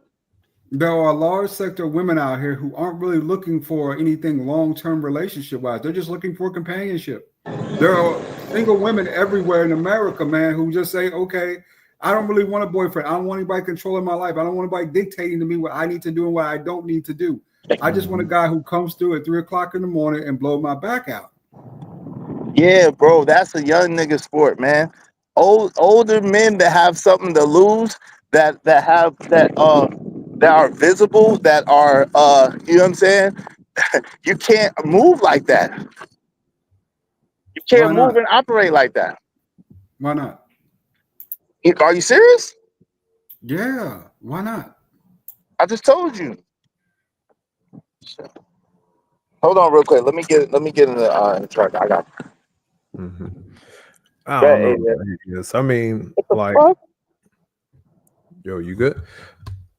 There are a large sector of women out here who aren't really looking for anything long-term relationship-wise. They're just looking for companionship. There are single women everywhere in America, man, who just say, okay, I don't really want a boyfriend. I don't want anybody controlling my life. I don't want anybody dictating to me what I need to do and what I don't need to do. I just want a guy who comes through at 3 o'clock in the morning and blow my back out. Yeah, bro, that's a young nigga sport, man. Older men that have something to lose, that are visible, that are you know what I'm saying? You can't move like that. You Why can't move not? and operate like that. Why not? Are you serious? Yeah, why not? I just told you. Hold on real quick. Let me get in the truck. I got I that don't know. ADS. Yes, I mean, What the like, fuck? yo, you good?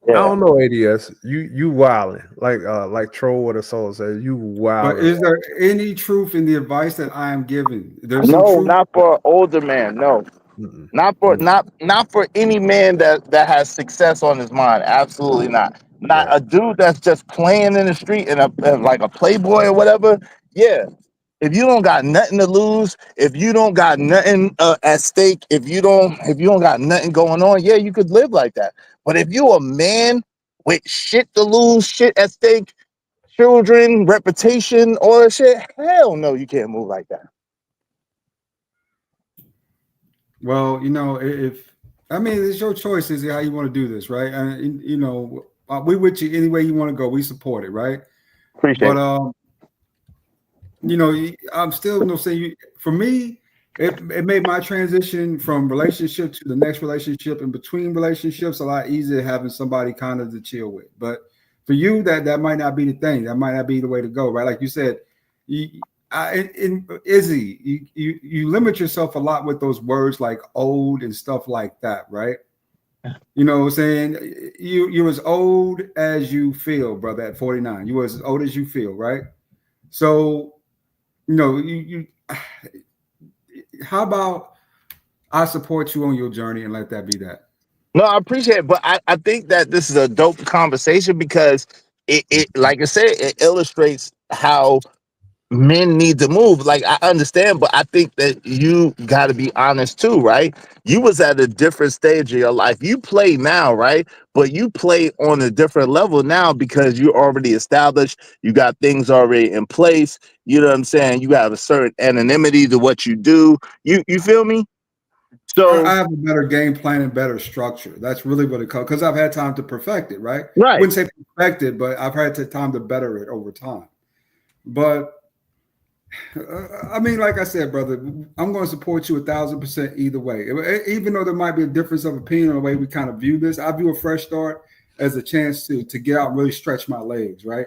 Yeah. I don't know, ADS. You wilding like Troll with a soul says. You But wilding. is there any truth in the advice that I am giving? There's some No, truth. not for an older man. No. Mm-mm. Not for any man that has success on his mind. Absolutely not. Not Right. a dude that's just playing in the street and like a playboy or whatever. Yeah. If you don't got nothing to lose, if you don't got nothing at stake, if you don't got nothing going on, yeah, you could live like that. But if you a man with shit to lose, shit at stake, children, reputation, all that shit, hell no, you can't move like that. Well, if I mean, it's your choice is how you want to do this, right? And we with you any way you want to go. We support it, right? Appreciate But it. I'm still saying for me, it made my transition from relationship to the next relationship and between relationships a lot easier having somebody kind of to chill with. But for you, that might not be the thing. That might not be the way to go, right? Like you said, Izzy, you limit yourself a lot with those words like old and stuff like that, right? You know what I'm saying? You're as old as you feel, brother, at 49. You're as old as you feel, right? So, you how about I support you on your journey and let that be that? No, I appreciate it, but I think that this is a dope conversation because it like I said, it illustrates how men need to move. Like I understand, but I think that you got to be honest too, right? You was at a different stage of your life. You play now, right? But you play on a different level now because you're already established. You got things already in place. You know what I'm saying? You have a certain anonymity to what you do. You feel me? So I have a better game plan and better structure. That's really what it comes because I've had time to perfect it, right? right. Wouldn't say perfect it, but I've had time to better it over time. But I mean, like I said, brother, I'm going to support you 1,000% either way. Even though there might be a difference of opinion on the way we kind of view this, I view a fresh start as a chance to get out and really stretch my legs, right?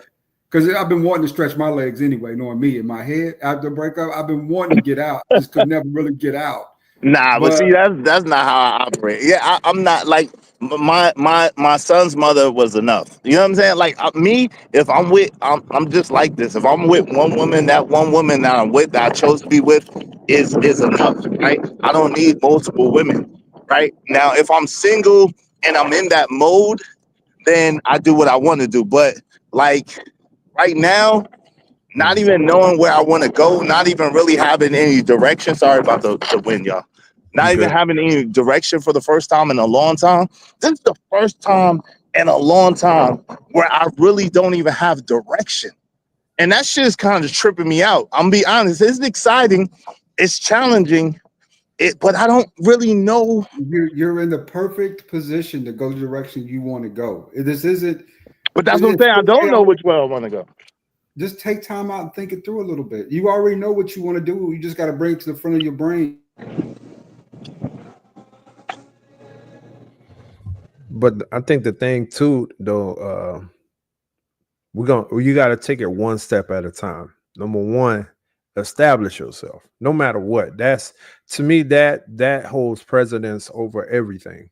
Because I've been wanting to stretch my legs anyway, knowing me in my head after the breakup. I've been wanting to get out, just could never really get out. Nah, but But see, that's not how I operate. Yeah, I'm not like my son's mother was enough. You know what I'm saying? Like me, if I'm just like this. If I'm with one woman, that one woman that I'm with, that I chose to be with, is enough, right? I don't need multiple women, right? Now, if I'm single and I'm in that mode, then I do what I want to do. But like right now, not even knowing where I want to go, not even really having any direction. Sorry about the wind, y'all. You Not even good? having any direction for the first time in a long time. This is the first time in a long time where I really don't even have direction. And that shit is kind of tripping me out. I'm be honest. It's exciting. It's challenging. But I don't really know. you're in the perfect position to go the direction you want to go. This isn't. But that's what I'm It's saying. I don't know chaotic. which way I want to go. just take time out and think it through a little bit. You already know what you want to do. You just got to bring it to the front of your brain. But I think the thing too, though, you got to take it one step at a time. Number one, establish yourself, no matter what. That's, to me, that holds precedence over everything.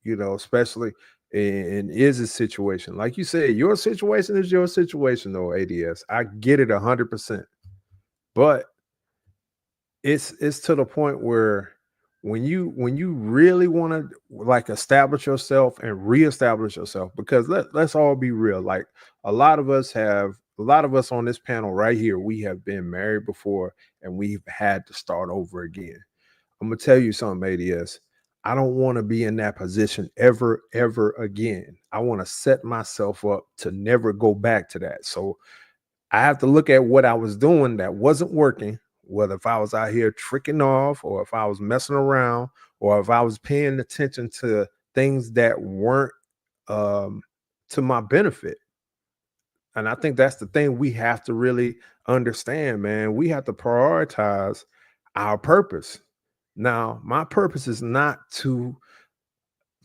Especially in Iz's situation. Like you said, your situation is your situation, though. ADS, I get it 100%, but it's to the point where when you really want to like establish yourself and reestablish yourself, because let's all be real, like a lot of us on this panel right here, we have been married before and we've had to start over again. I'm gonna tell you something, ADS. I don't want to be in that position ever again. I want to set myself up to never go back to that. So I have to look at what I was doing that wasn't working, whether if I was out here tricking off or if I was messing around or if I was paying attention to things that weren't to my benefit. And I think that's the thing we have to really understand, man. We have to prioritize our purpose. Now, my purpose is not to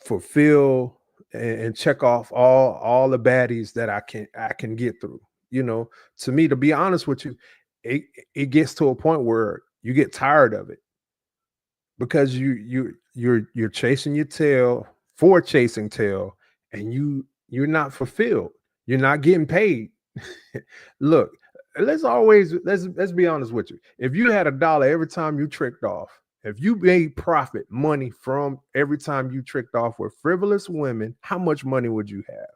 fulfill and check off all the baddies that I can get through. To me, to be honest with you, it gets to a point where you get tired of it because you're chasing your tail for chasing tail, and you're not fulfilled. You're not getting paid. Look, let's be honest with you. If you had $1 every time you tricked off, if you made profit money from every time you tricked off with frivolous women, how much money would you have?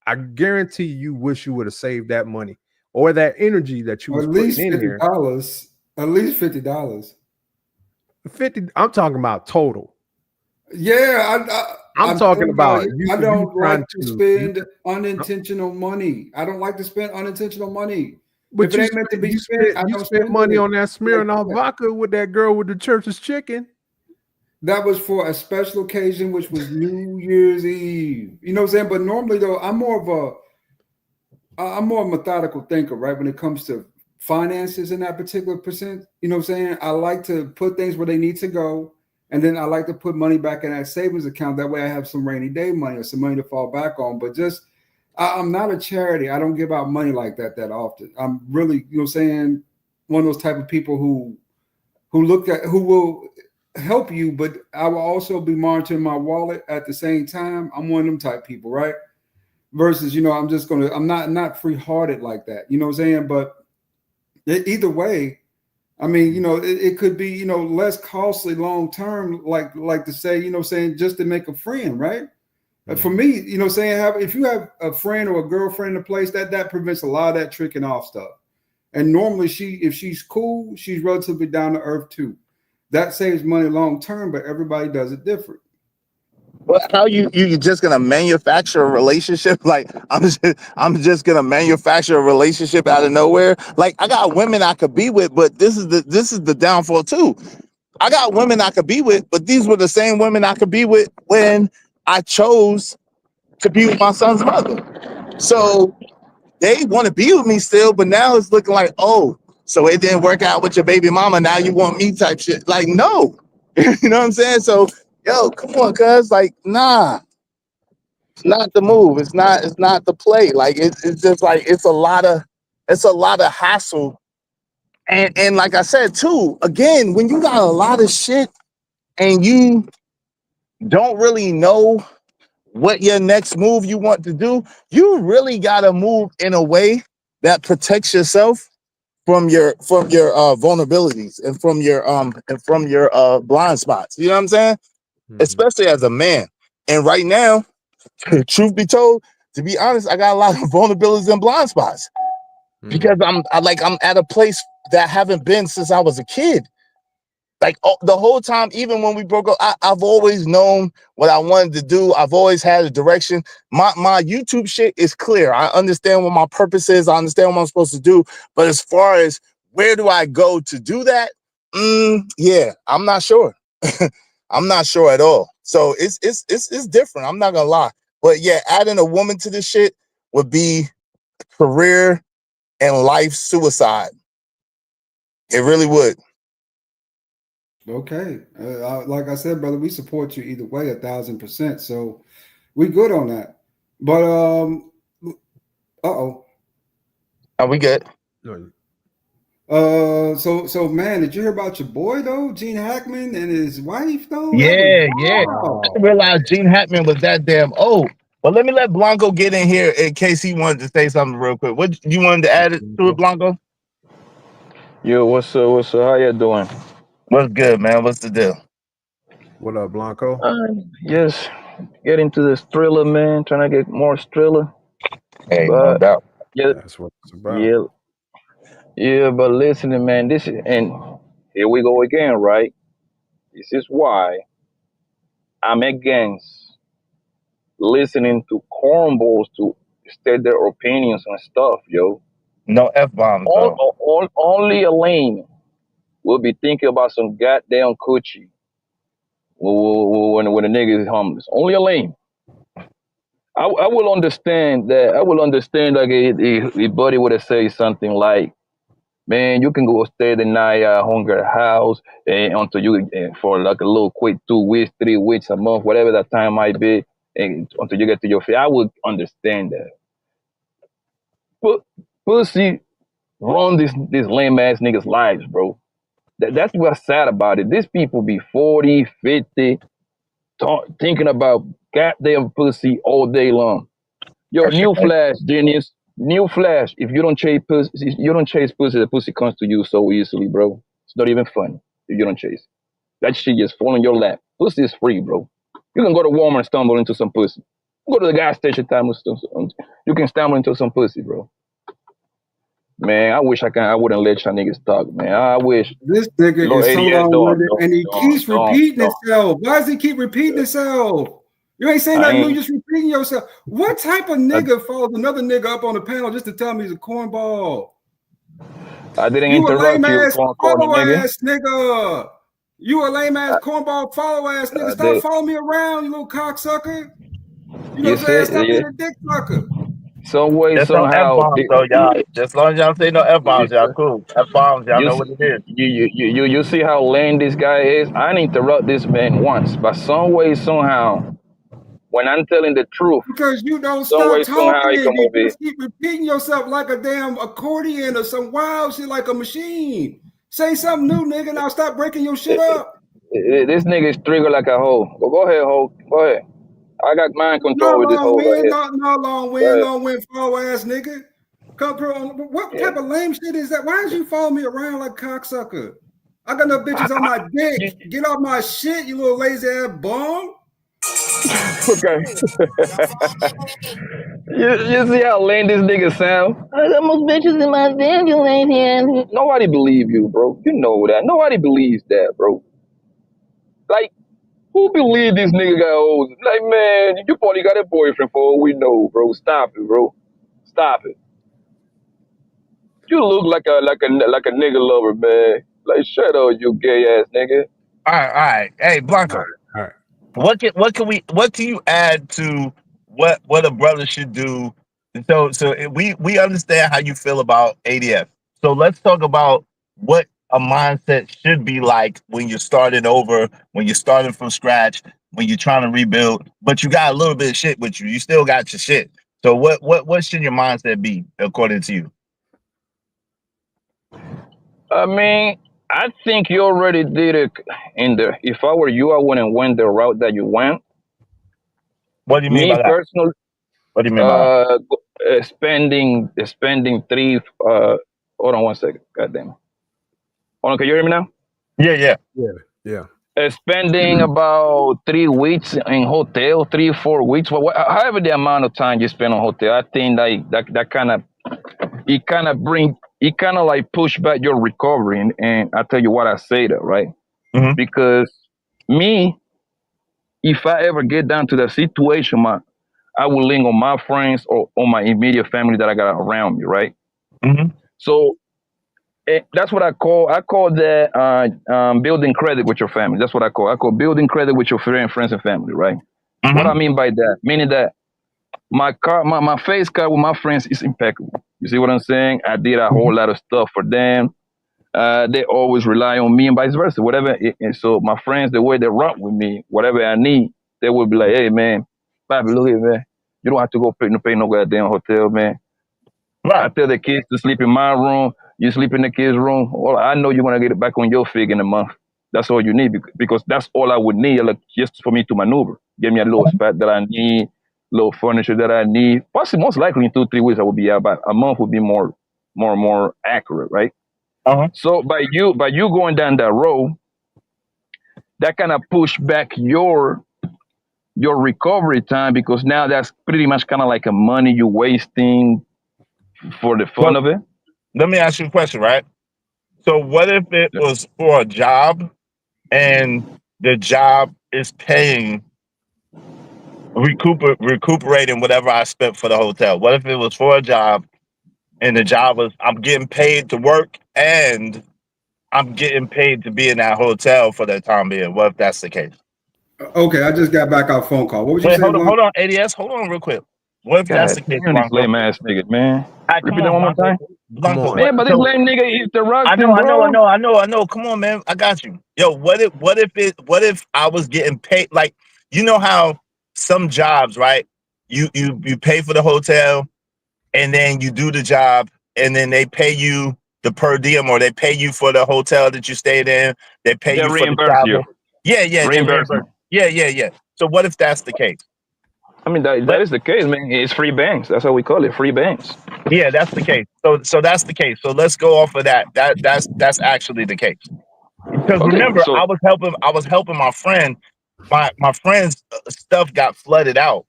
I guarantee you wish you would have saved that money or that energy that you was At least putting in here. $50. At least $50. 50. I'm talking about total. Yeah, I'm talking about I don't like to spend unintentional money. I don't like to spend unintentional money. But if it ain't meant to be spent, I don't spend money on that Smirnoff vodka with that girl with the church's chicken. That was for a special occasion, which was New Year's Eve. You know what I'm saying? But normally, though, I'm more of a methodical thinker, right? When it comes to finances in that particular percent, you know what I'm saying? I like to put things where they need to go. And then I like to put money back in that savings account. That way I have some rainy day money or some money to fall back on. But I'm not a charity. I don't give out money like that often. I'm really, you know what I'm saying, one of those type of people who will help you, but I will also be monitoring my wallet at the same time. I'm one of them type people, right? Versus, I'm not free-hearted like that. You know what I'm saying? But either way, I mean, it could be, less costly long term, like to say, just to make a friend, right? Mm-hmm. For me, if you have a friend or a girlfriend in a place, that prevents a lot of that tricking off stuff. And normally if she's cool, she's relatively down to earth too. That saves money long term, but everybody does it different. But how you just gonna manufacture a relationship? Like I'm just gonna manufacture a relationship out of nowhere. Like I got women I could be with, but this is the downfall too. I got women I could be with, but these were the same women I could be with when I chose to be with my son's mother. So they want to be with me still, but now it's looking like, oh, so it didn't work out with your baby mama. Now you want me type shit. Like, no, you know what I'm saying? So, yo, come on, cuz, like, nah, it's not the move. It's not the play. Like, it's just like, it's a lot of hassle. And like I said, too, again, when you got a lot of shit and you don't really know what your next move you want to do, you really got to move in a way that protects yourself from your vulnerabilities and from your blind spots. You know what I'm saying? Mm-hmm. Especially as a man. And right now, truth be told, to be honest, I got a lot of vulnerabilities and blind spots. Mm-hmm. Because I'm at a place that I haven't been since I was a kid. Like the whole time, even when we broke up, I've always known what I wanted to do. I've always had a direction. My YouTube shit is clear. I understand what my purpose is. I understand what I'm supposed to do. But as far as where do I go to do that? Yeah, I'm not sure. I'm not sure at all. So it's different. I'm not gonna lie. But yeah, adding a woman to this shit would be career and life suicide. It really would. Okay. Like I said, brother, we support you either way, 1,000%. So we good on that. But Are we good? No, so man, did you hear about your boy though, Gene Hackman and his wife though? That was Yeah. I wild. didn't realize Gene Hackman was that damn old. But let me let Blanco get in here in case he wanted to say something real quick. What you wanted to add it to it, Blanco? Yo, what's up? What's up? How you doing? What's good, man? What's the deal? what up, Blanco? Yes, get into this thriller, man. Trying to get more thriller, Hey, no but doubt. yeah, That's what it's about. yeah, yeah. But listening, man. This is and here we go again, right? This is why I'm against listening to cornballs to state their opinions and stuff, yo. No F bombs though. Only a lame will be thinking about some goddamn coochie when a nigga is homeless. Only a lame. I will understand that. I will understand like if buddy would have said something like, "Man, you can go stay the night at hunger house and until you for like a little quick 2 weeks, 3 weeks, a month, whatever that time might be, and until you get to your feet." I would understand that. But pussy run this lame ass niggas lives, bro. That's what's sad about it. These people be 40, 50, thinking about goddamn pussy all day long. Yo, That shit new ain't- flash, genius. New flash. If you don't chase pussy, the pussy comes to you so easily, bro. It's not even funny if you don't chase. That shit just fall in your lap. Pussy is free, bro. You can go to Walmart and stumble into some pussy. Go to the gas station time. You can stumble into some pussy, bro. Man, I wish I wouldn't let y'all niggas talk, man. I wish This nigga Lord is so 88 long-winded and he keeps repeating don't. himself. Why does he keep repeating himself? You ain't saying I nothing new, ain't just repeating yourself. What type of I, nigga follows another nigga up on the panel just to tell me he's a cornball? I didn't You a lame interrupt you, ass corny follow nigga. ass nigga. You a lame ass I, cornball follow ass nigga. I Stop did. following me around, you little cocksucker. You know You what I'm saying? see, Stop yeah. being a dick sucker. Some way, Just no F somehow, bombs though, y'all. Just as long as y'all say no F bombs, y'all cool. F bombs, y'all You know see, what it is. you see how lame this guy is? I didn't interrupt this man once, but some way, somehow, when I'm telling the truth, Because you don't some stop way, somehow he talking. come You over here. just keep repeating yourself like a damn accordion or some wild shit like a machine. Say something new, nigga. Now stop breaking your shit up. This nigga is triggered like a hoe. Go ahead, hoe. Go ahead. I got mind control Not with this long hoe right wind, here. not Go ahead. long wind, follow ass nigga. Come through. What Yeah. type of lame shit is that? Why did you follow me around like cocksucker? I got no bitches on my You, dick. Get off my shit, you little lazy ass bum. okay. You see how lame this nigga sound? I got most bitches in my damn you ain't here. Nobody believe you, bro. You know that. Nobody believes that, bro. Like, who believe this nigga got old? Like, man, you probably got a boyfriend for all we know, bro. Stop it, bro. Stop it. You look like a nigga lover, man. Like, shut up, you gay ass nigga. All right. Hey, All Blanco. right, all right. What can you add to what a brother should do? So we understand how you feel about ADF. So let's talk about what a mindset should be like when you're starting over, when you're starting from scratch, when you're trying to rebuild, but you got a little bit of shit with you. You still got your shit. So what should your mindset be according to you? I mean, I think you already did it in the. If I were you, I wouldn't went the route that you went. What do you mean Me by that? personally, What do you mean by that? spending three. Hold on one second. God damn it. Hold on, can you hear me now? Yeah. Yeah, yeah. Spending about 3 weeks in hotel, 3 4 weeks, however the amount of time you spend on hotel. I think like that kind of it kind of like push back your recovery. And I tell you what, I say that right Mm-hmm. because me, if I ever get down to that situation, I will lean on my friends or on my immediate family that I got around me, right? Mm-hmm. So that's what I call. I call that building credit with your family. That's what I call. I call building credit with your friends and family, right? What I Mm-hmm. mean by that, meaning that my face card with my friends is impeccable. You see what I'm saying? I did a whole lot of stuff for them. They always rely on me and vice versa. Whatever. And so my friends, the way they rock with me, whatever I need, they will be like, "Hey man, Bobby, look here, man. You don't have to go pay no goddamn hotel, man. I Right. tell the kids to sleep in my room. You sleep in the kids' room. Well, I know you're gonna get it back on your fig in a month. That's all you need because that's all I would need, like, just for me to maneuver. Give me a little spot that I need, little furniture that I need. Possibly, most likely in 2-3 weeks I will be out. But a month would be more accurate, right? Uh-huh. So by you going down that road, that kind of push back your recovery time because now that's pretty much kind of like a money you wasting for the fun But of it. let me ask you a question, right? So what if it was for a job and the job is paying recuperating whatever I spent for the hotel? What if it was for a job and the job was I'm getting paid to work and I'm getting paid to be in that hotel for the time being? What if that's the case? Okay, I just got back off phone call. What was you Wait, saying, Blanco? hold on, ADS, hold on real quick. What if that's God the case, damn these Blanco? lame ass niggas, man. All right, come Repeat that on, one more Blanco. time. Come Blanco, on. what? Man, but this So lame nigga is the I Rockton, know, I know, I bro. know, I know, I know. Come on, man. I got you. Yo, what if I was getting paid? Like, you know how some jobs, right? You pay for the hotel and then you do the job and then they pay you the per diem or they pay you for the hotel that you stayed in. They pay They you for the reimburse you. travel. Yeah, they reimburse. Reimbursement. Yeah. So what if that's the case? I mean, that But is the case, man. It's free banks. That's how we call it, free banks. yeah, that's the case. So that's the case. So let's go off of that. That's actually the case. Because Okay, remember, so I was helping my friend. My friend's stuff got flooded out,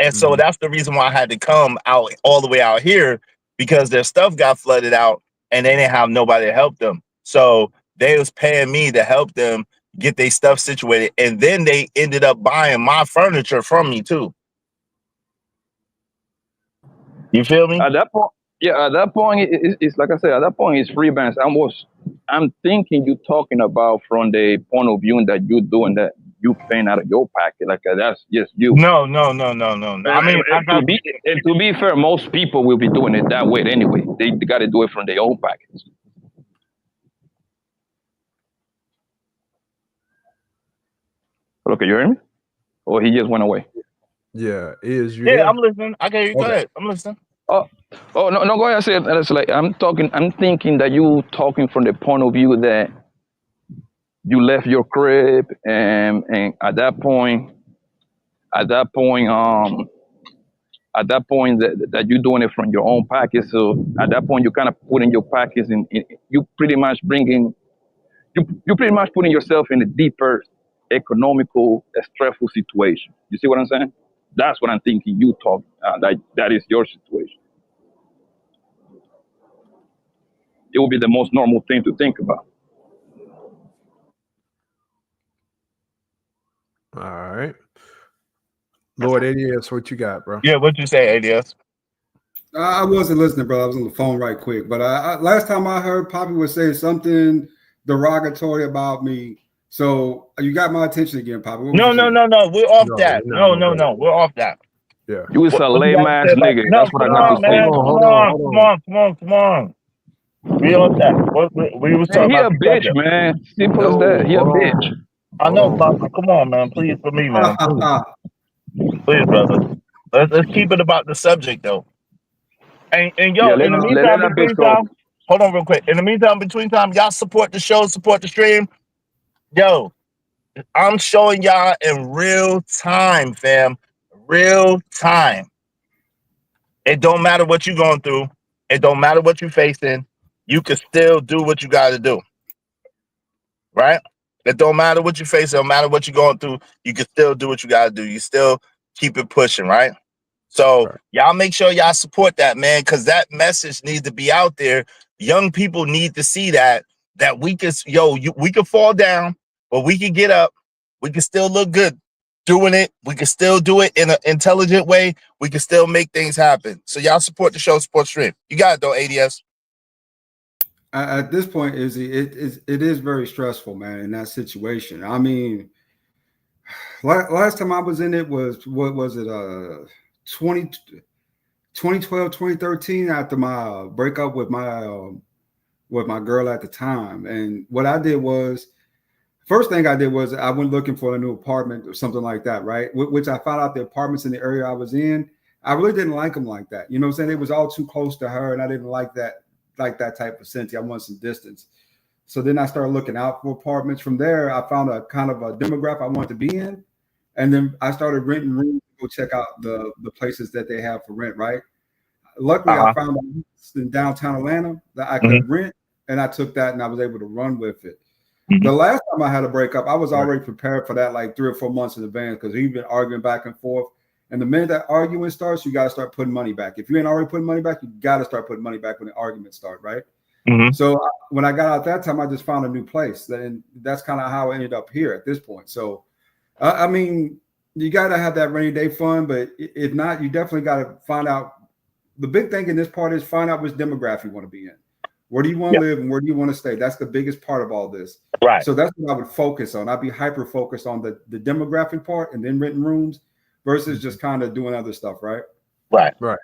and so Mhm. that's the reason why I had to come out all the way out here because their stuff got flooded out, and they didn't have nobody to help them. So they was paying me to help them get their stuff situated, and then they ended up buying my furniture from me too. You feel me? at that point, yeah, at that point, it's like I said, at that point, it's free banks. I'm thinking you talking about from the point of view that you doing that, you paying out of your pocket, like that's just you. No. I mean, I got And to be fair, most people will be doing it that way anyway. They got to do it from their own pockets. Okay, you hear me? Or he just went away? Yeah, is you yeah. there? I'm listening. I can hear you. Go Okay. ahead. I'm listening. Oh, no, go ahead. I said it's like I'm talking. I'm thinking that you talking from the point of view that you left your crib, and at that point, that you're doing it from your own pocket. So at that point, you kind of put in your pockets, and you pretty much bringing you pretty much putting yourself in a deeper economical, stressful situation. You see what I'm saying? That's what I'm thinking. You talk that is your situation. It would be the most normal thing to think about. All right. Lord ADS, what you got, bro? Yeah, what you say, ADS? I wasn't listening, bro. I was on the phone right quick. But last time I heard, Poppy was saying something derogatory about me. So you got my attention again, Poppy. What was No. you saying? We're off No, that. we're not on that. No. We're off that. Yeah. You is a What you lame got to ass say about? nigga. No, That's what come I got to on, say man. to Hold you. on, hold on. Come on. We on that. We was talking Man, he about a the bitch, subject. man. Simple as No, that. He a hold bitch. on. I Hold know, on. Blanco. Come on, man. Please for me, man. Please, brother. Let's keep it about the subject though. And Yeah, yo, in the let meantime, that bitch between go. time, hold on real quick. In the meantime, between time, y'all support the show, support the stream. Yo, I'm showing y'all in real time, fam. Real time. It don't matter what you're going through. It don't matter what you're facing. You can still do what you got to do, right? It don't matter what you're facing. It don't matter what you're going through. You can still do what you got to do. You still keep it pushing, right? So Right. y'all make sure y'all support that, man, because that message needs to be out there. Young people need to see that we can, we can fall down, but we can get up. We can still look good doing it. We can still do it in an intelligent way. We can still make things happen. So y'all support the show, support stream. You got it though, ADS. At this point, Izzy, it is very stressful, man, in that situation. I mean, last time I was in it was what was it? 20, 2012, 2013, after my breakup with my girl at the time. And what I did was, first thing I did was I went looking for a new apartment or something like that, right? Which I found out the apartments in the area I was in, I really didn't like them like that. You know what I'm saying? It was all too close to her, and I didn't like that type of vicinity. I wanted some distance. So then I started looking out for apartments. From there, I found a kind of a demographic I wanted to be in. And then I started renting rooms to go check out the places that they have for rent, right? Luckily, I found a house in downtown Atlanta that I could rent, and I took that and I was able to run with it. The last time I had a breakup, I was already prepared for that like 3 or 4 months in advance because we've been arguing back and forth. And the minute that argument starts, you got to start putting money back. If you ain't already putting money back, you got to start putting money back when the arguments start, right? So when I got out that time, I just found a new place. And that's kind of how I ended up here at this point. So, I mean, you got to have that rainy day fun, but if not, you definitely got to find out. The big thing in this part is find out which demographic you want to be in. Where do you want to live and where do you want to stay? That's the biggest part of all this. Right. So that's what I would focus on. I'd be hyper focused on the demographic part and then renting rooms versus just kind of doing other stuff, right? Right. Right.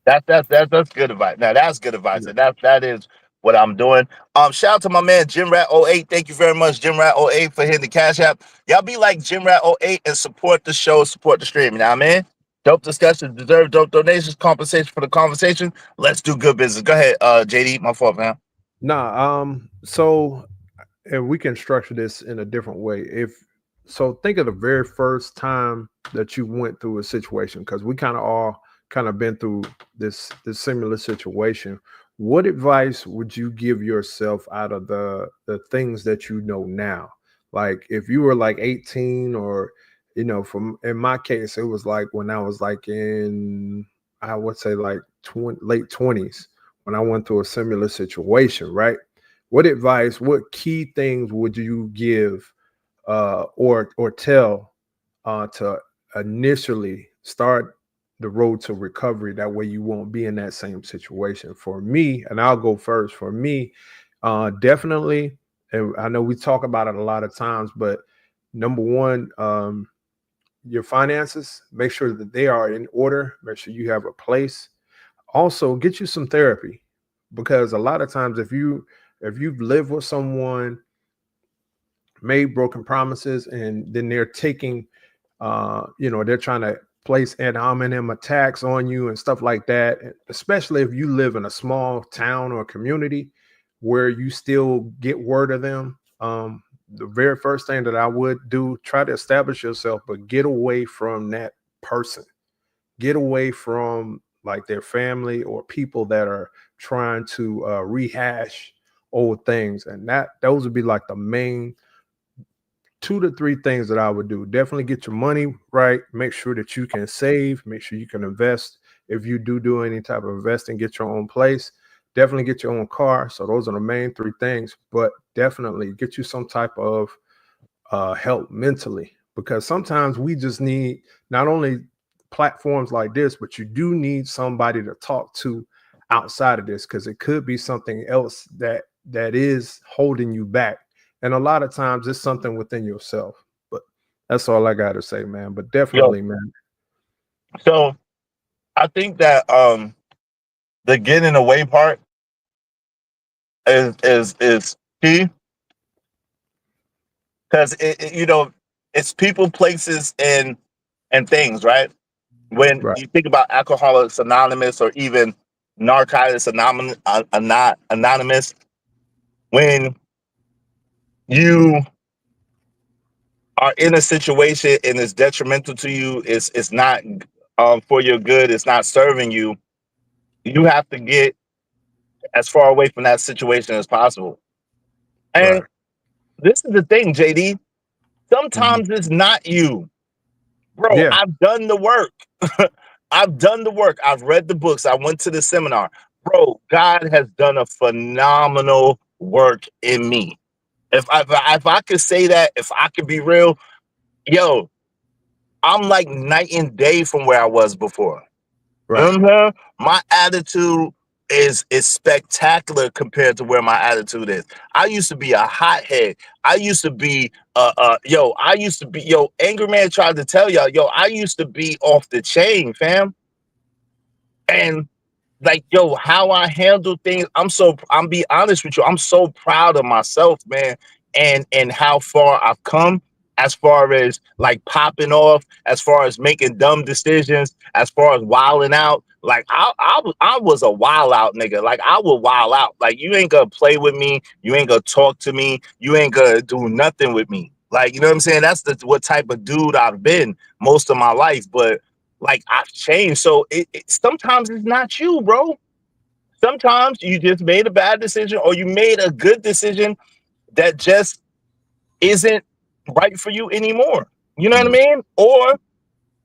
That's good advice. Now that's good advice. And that is what I'm doing. Shout out to my man Jim Rat 08. Thank you very much, Jim Rat 08, for hitting the cash app. Y'all be like Jim Rat 08 and support the show, support the stream. You know what I mean? Dope discussions deserve dope donations, compensation for the conversation. Let's do good business. Go ahead, JD. My fault, man. Nah, so and we can structure this in a different way. So think of the very first time that you went through a situation, because we kind of all been through this similar situation. What advice would you give yourself out of the things that you know now? Like if you were like 18 or, in my case, it was like when I was like in, I would say like late 20s when I went through a similar situation, right? What advice, what key things would you give or tell to initially start the road to recovery? That way you won't be in that same situation. For me, and I'll go first. For me, definitely, and I know we talk about it a lot of times, but number one, your finances, make sure that they are in order. Make sure you have a place. Also, get you some therapy, because a lot of times if you've lived with someone, made broken promises, and then they're taking they're trying to place ad hominem attacks on you and stuff like that, especially if you live in a small town or community where you still get word of them. The very first thing that I would do, try to establish yourself, but get away from that person. Get away from like their family or people that are trying to rehash old things. And those would be like the main 2 to 3 things that I would do. Definitely get your money right. Make sure that you can save. Make sure you can invest. If you do any type of investing, get your own place. Definitely get your own car. So those are the main 3 things. But definitely get you some type of help mentally, because sometimes we just need not only platforms like this, but you do need somebody to talk to outside of this, because it could be something else that is holding you back. And a lot of times it's something within yourself. But that's all I got to say, man. But definitely, man. So I think that the getting away part is key, because it's people, places, and things, right? When Right. you think about Alcoholics Anonymous or even Narcotics Anonymous, when you are in a situation and it's detrimental to you, it's not for your good, it's not serving you, you have to get as far away from that situation as possible. And Right. this is the thing, JD. Sometimes it's not you. Bro, Yeah. I've done the work. I've done the work. I've read the books. I went to the seminar. Bro, God has done a phenomenal work in me. If I could say that, if I could be real, yo, I'm like night and day from where I was before. Right. My attitude is spectacular compared to where my attitude is. I used to be a hothead. I used to be Angry Man tried to tell y'all, I used to be off the chain, fam. And like, yo, how I handle things, I'm be honest with you, I'm so proud of myself, man, and how far I've come, as far as like popping off, as far as making dumb decisions, as far as wilding out. Like I was a wild out nigga. Like I would wild out. Like you ain't gonna play with me, you ain't gonna talk to me, you ain't gonna do nothing with me. Like, you know what I'm saying? That's what type of dude I've been most of my life. But like I've changed. So sometimes it's not you, bro. Sometimes you just made a bad decision, or you made a good decision that just isn't right for you anymore. You know what I mean? Or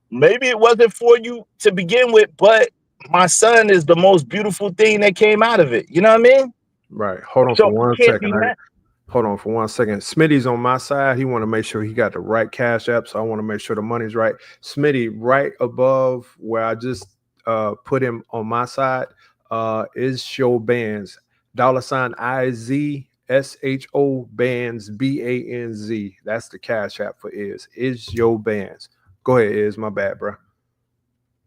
maybe it wasn't for you to begin with, but my son is the most beautiful thing that came out of it. You know what I mean? Right. Hold on So for I one can't be second. mad. Hold on for 1 second. Smitty's on my side. He want to make sure he got the right cash app, so I want to make sure the money's right. Smitty, right above where I just put him on my side, is show bands. $IZSHO bands BANZ. That's the cash app for is your bands. Go ahead, is my bad, bro.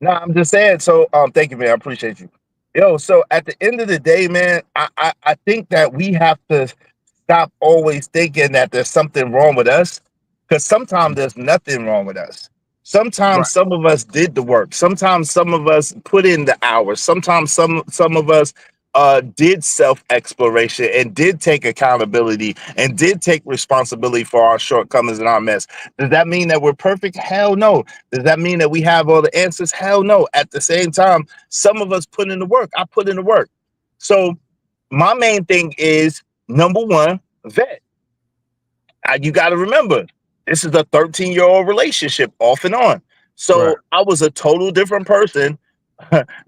No, I'm just saying. So thank you, man. I appreciate you. Yo, so at the end of the day, man, I think that we have to stop always thinking that there's something wrong with us, because sometimes there's nothing wrong with us. Sometimes Right. some of us did the work. Sometimes some of us put in the hours. Sometimes some of us did self-exploration and did take accountability and did take responsibility for our shortcomings and our mess. Does that mean that we're perfect? Hell no. Does that mean that we have all the answers? Hell no. At the same time, some of us put in the work. I put in the work. So my main thing is, number one, vet. You got to remember, this is a 13-year-old relationship off and on. So Right. I was a total different person,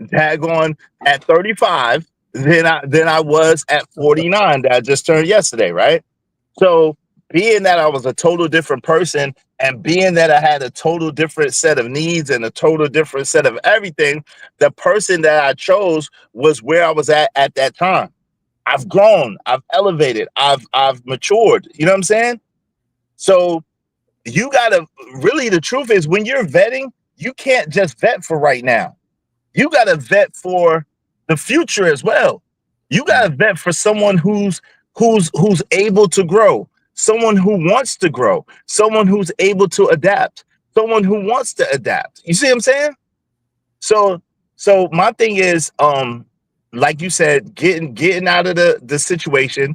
daggone, at 35 than I was at 49 that I just turned yesterday, right? So being that I was a total different person, and being that I had a total different set of needs and a total different set of everything, the person that I chose was where I was at that time. I've grown, I've elevated, I've matured. You know what I'm saying? So you gotta really, the truth is, when you're vetting, you can't just vet for right now. You gotta vet for the future as well. You gotta vet for someone who's able to grow, someone who wants to grow, someone who's able to adapt, someone who wants to adapt. You see what I'm saying? So my thing is, like you said, getting out of the situation,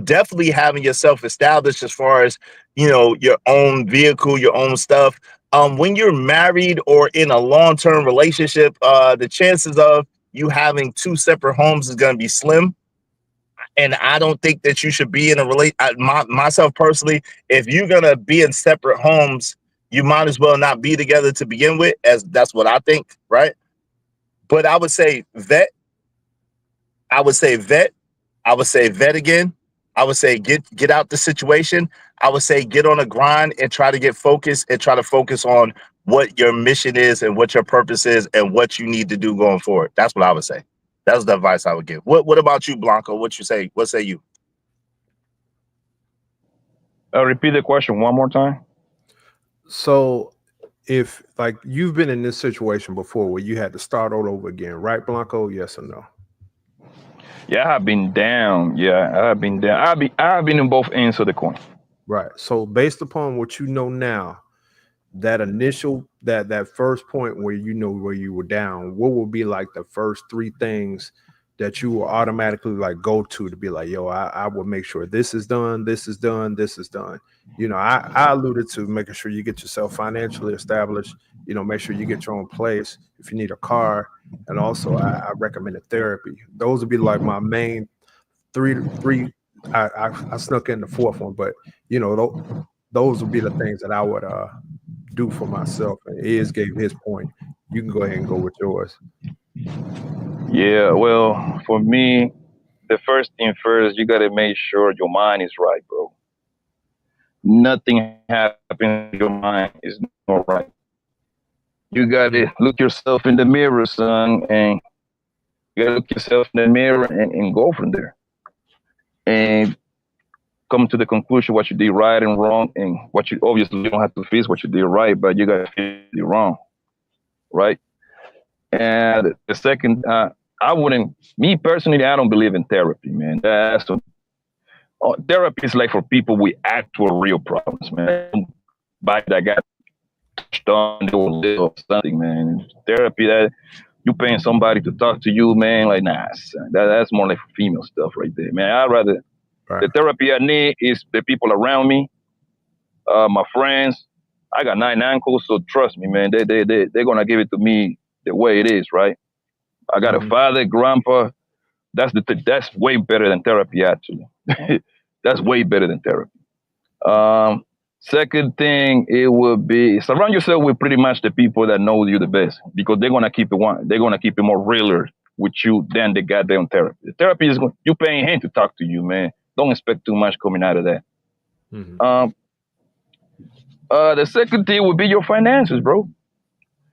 definitely having yourself established as far as, you know, your own vehicle, your own stuff. When you're married or in a long-term relationship, the chances of you having two separate homes is going to be slim. And I don't think that you should be in a myself personally, if you're going to be in separate homes, you might as well not be together to begin with, as that's what I think, right? But I would say vet. I would say vet. I would say vet again. I would say get out the situation. I would say get on a grind and try to get focused, and try to focus on what your mission is and what your purpose is and what you need to do going forward. That's what I would say. That's the advice I would give. What about you, Blanco? What you say? What say you? Repeat the question one more time. So if like you've been in this situation before where you had to start all over again, right, Blanco? Yes or no? Yeah, I have been down. Yeah, I have been down. I have been in both ends of the coin. Right. So based upon what you know now, that initial that first point where you know where you were down, what would be like the first three things that you will automatically like go to be like, yo, I will make sure this is done, this is done, this is done. You know, I alluded to making sure you get yourself financially established, you know, make sure you get your own place if you need a car. And also I recommended therapy. Those would be like my main three. I snuck in the fourth one, but you know, those would be the things that I would do for myself. And Iz gave his point. You can go ahead and go with yours. Yeah, well, for me, the first thing first, you gotta make sure your mind is right, bro. Nothing happens in your mind is not right. You gotta look yourself in the mirror, son, and you gotta look yourself in the mirror and go from there. And come to the conclusion what you did right and wrong, and what you obviously you don't have to fix what you did right, but you gotta fix it wrong, right? And the second, I wouldn't. Me personally, I don't believe in therapy, man. Therapy is like for people with actual real problems, man. By that got done, they will live or something, man. Therapy that you paying somebody to talk to you, man. Like, nah, son, that's more like female stuff right there, man. I'd rather Right. the therapy I need is the people around me, my friends. I got 9 uncles, so trust me, man. They're gonna give it to me the way it is, right? I got a Mhm. father, grandpa. That's way better than therapy, actually. That's way better than therapy. Um, Second thing, it would be surround yourself with pretty much the people that know you the best because they're gonna keep it one. They're gonna keep it more realer with you than the goddamn therapy. The therapy is you paying him to talk to you, man. Don't expect too much coming out of that. Mhm. Um, the second thing would be your finances, bro.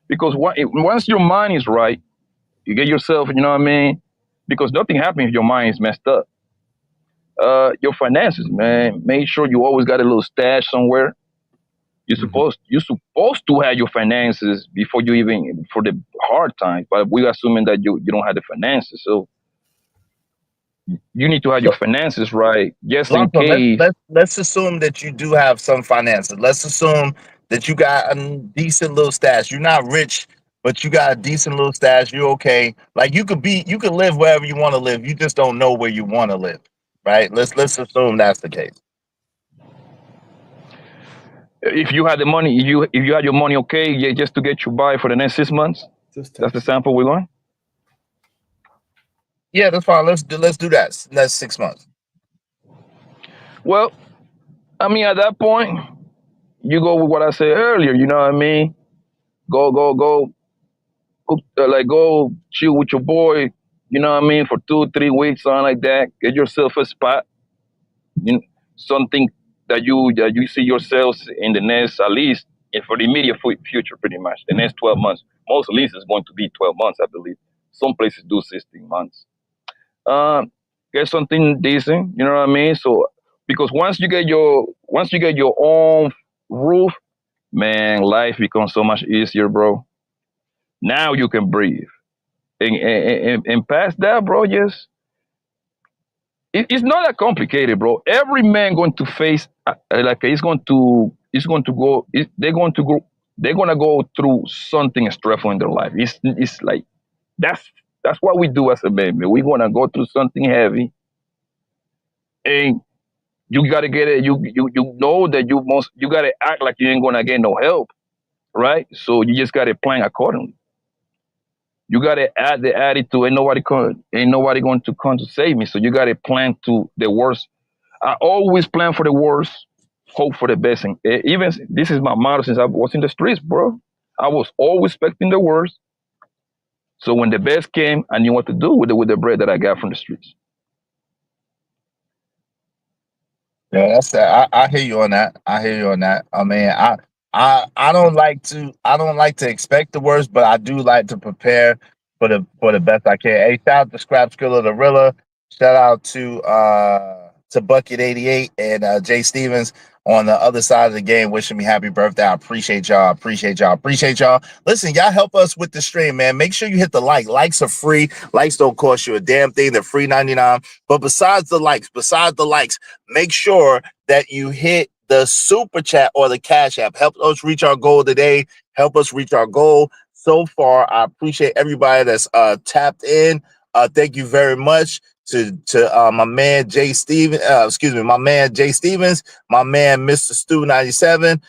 Because once your mind is right, you get yourself, you know what I mean? Because nothing happens if your mind is messed up. Your finances, man. Make sure you always got a little stash somewhere. Mhm. You're supposed to have your finances before you even for the hard times, but we're assuming that you don't have the finances. So you need to have your So, finances right just in Blanco, case. let's assume that you do have some finances. Let's assume that you got a decent little stash. You're not rich, but you got a decent little stash. You're okay. Like you could live wherever you want to live. You just don't know where you want to live, right? Let's assume that's the case. If you had the money, if you had your money, okay, yeah, just to get you by for the next 6 months. Just That's the text. sample we're going. Yeah, that's fine. Let's do that. That's 6 months. Well, I mean, at that point, you go with what I said earlier. You know what I mean? Go, like go chill with your boy. You know what I mean? For 2, 3 weeks, something like that. Get yourself a spot. You know, something that you see yourselves in the next at least for the immediate future, pretty much the next 12 months. Most least is going to be 12 months, I believe. Some places do 16 months. Um, get something decent. You know what I mean? So because once you get your own roof, man, life becomes so much easier, bro. Now you can breathe. And past that, bro, just it's not that complicated, bro. Every man going to face like they're gonna go through something stressful in their life. It's like that's that's what we do as a man. Man. We're gonna go through something heavy, and you gotta get it. You know that you gotta act like you ain't gonna get no help, right? So you just gotta plan accordingly. You gotta add the attitude. Ain't nobody going to come to save me. So you gotta plan to the worst. I always plan for the worst, hope for the best. And even this is my motto since I was in the streets, bro. I was always expecting the worst. So when the best came, I knew what to do with the bread that I got from the streets. Yeah, that's that. I hear you on that. I hear you on that. I mean, I don't like to expect the worst, but I do like to prepare for the best I can. Hey, shout out to Scrap Skiller the Rilla. Shout out to Bucket 88 and Jay Stevens on the other side of the game wishing me happy birthday. I appreciate y'all. Appreciate y'all. Appreciate y'all. Listen, y'all help us with the stream, man. Make sure you hit the like. Likes are free. Likes don't cost you a damn thing. They're free 99. But besides the likes, make sure that you hit the super chat or the cash app. Help us reach our goal today. Help us reach our goal. So far, I appreciate everybody that's tapped in. Thank you very much to my man Jay Steven. My man Jay Stevens, my man Mr. Stu 97,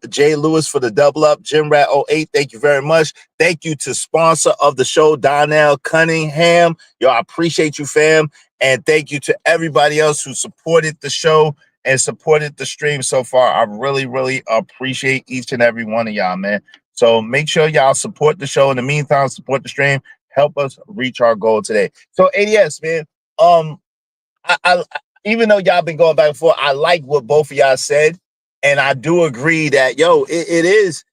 Jay Lewis for the double up, Jim Rat 08. Thank you very much. Thank you to sponsor of the show, Donnell Cunningham. Yo, I appreciate you, fam. And thank you to everybody else who supported the show and supported the stream so far. I really, really appreciate each and every one of y'all, man. So make sure y'all support the show. In the meantime, support the stream. Help us reach our goal today. So ADS, man. I even though y'all been going back and forth, I like what both of y'all said, and I do agree that it is.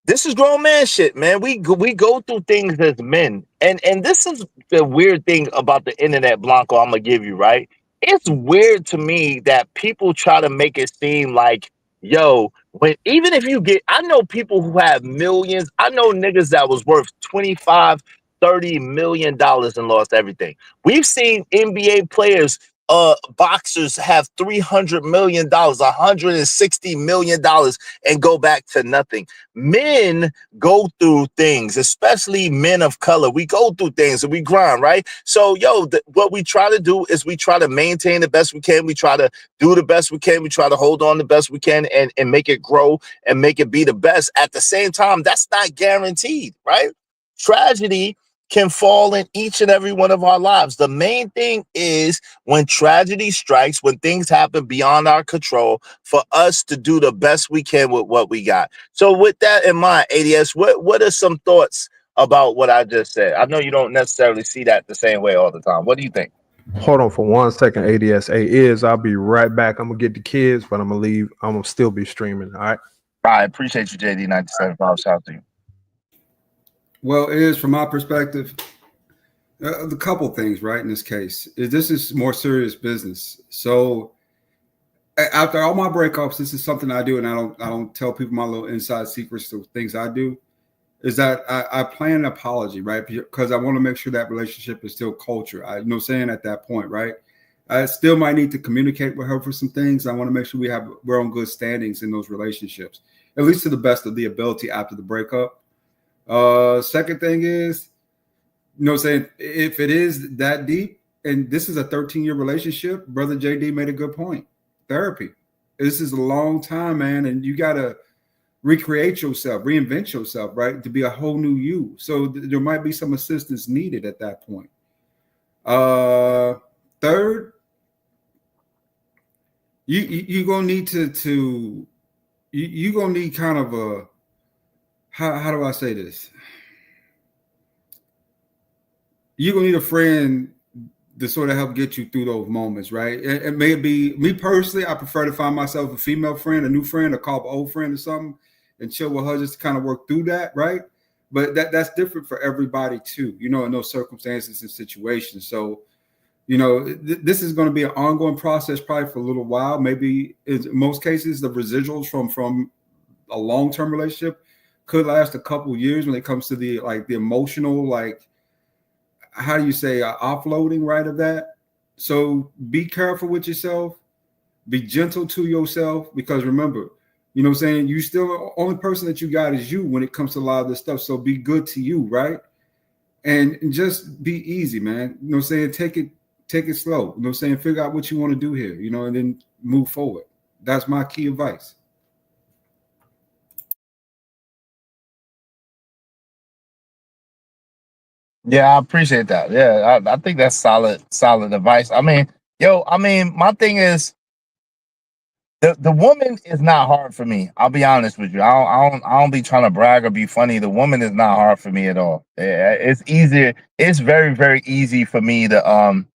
This is grown man shit, man. We go through things as men, and this is the weird thing about the internet, Blanco. I'm gonna give you right. It's weird to me that people try to make it seem like yo, when even if you get, I know people who have millions. I know niggas that was worth 25, $30 million and lost everything. We've seen NBA players, boxers have $300 million, $160 million, and go back to nothing. Men go through things, especially men of color. We go through things and we grind, right? So, yo, what we try to do is we try to maintain the best we can. We try to do the best we can. We try to hold on the best we can and make it grow and make it be the best. At the same time, that's not guaranteed, right? Tragedy can fall in each and every one of our lives. The main thing is when tragedy strikes, when things happen beyond our control, for us to do the best we can with what we got. So with that in mind, ADS, what are some thoughts about what I just said? I know you don't necessarily see that the same way all the time. What do you think? Hold on for 1 second, ADS. I'll be right back. I'm gonna get the kids, but I'm gonna leave. I'm gonna still be streaming. All right. I appreciate you, JD97. Shout out to you. Well, it is from my perspective. The couple things, right? In this case, this is more serious business. So after all my breakups, this is something I do, and I don't tell people my little inside secrets of things I do. Is that I plan an apology, right? Because I want to make sure that relationship is still culture. Saying at that point, right? I still might need to communicate with her for some things. I want to make sure we're on good standings in those relationships, at least to the best of the ability after the breakup. Second thing is, saying if it is that deep, and this is a 13-year relationship, Brother JD made a good point. Therapy. This is a long time, man, and you gotta recreate yourself, reinvent yourself, right? To be a whole new you. So there might be some assistance needed at that point. Third, you're gonna need you're gonna need kind of a, how do I say this? You're gonna need a friend to sort of help get you through those moments, right? It may be me personally. I prefer to find myself a female friend, a new friend, or call an old friend or something, and chill with her just to kind of work through that, right? But that's different for everybody too, in those circumstances and situations. So, this is going to be an ongoing process, probably for a little while. Maybe in most cases, the residuals from a long-term relationship could last a couple years when it comes to the emotional, how do you say, offloading, right, of that. So be careful with yourself, be gentle to yourself, because remember, you still the only person that you got is you when it comes to a lot of this stuff. So be good to you, right? And just be easy, man. Take it slow. Figure out what you want to do here, and then move forward. That's my key advice. Yeah, I appreciate that. Yeah, I think that's solid advice. My thing is the woman is not hard for me. I'll be honest with you. I don't be trying to brag or be funny. The woman is not hard for me at all. It's easier. It's very, very easy for me to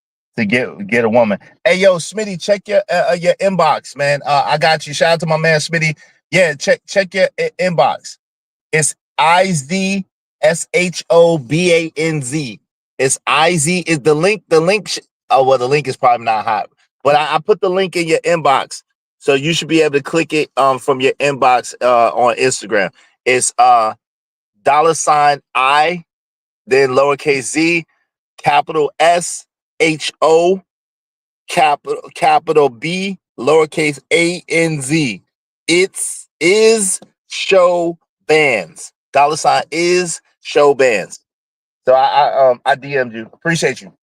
get a woman. Hey, yo, Smitty, check your inbox, man. I got you. Shout out to my man Smitty. Yeah, check your inbox. It's IZSHOBANZ. It's IZ. Is the link? The link. Well, the link is probably not hot, but I put the link in your inbox, so you should be able to click it from your inbox on Instagram. It's $I, then lowercase z, capital SHO, capital B, lowercase ANZ. It's is show bands. $ is show bands. So I DM'd you. Appreciate you.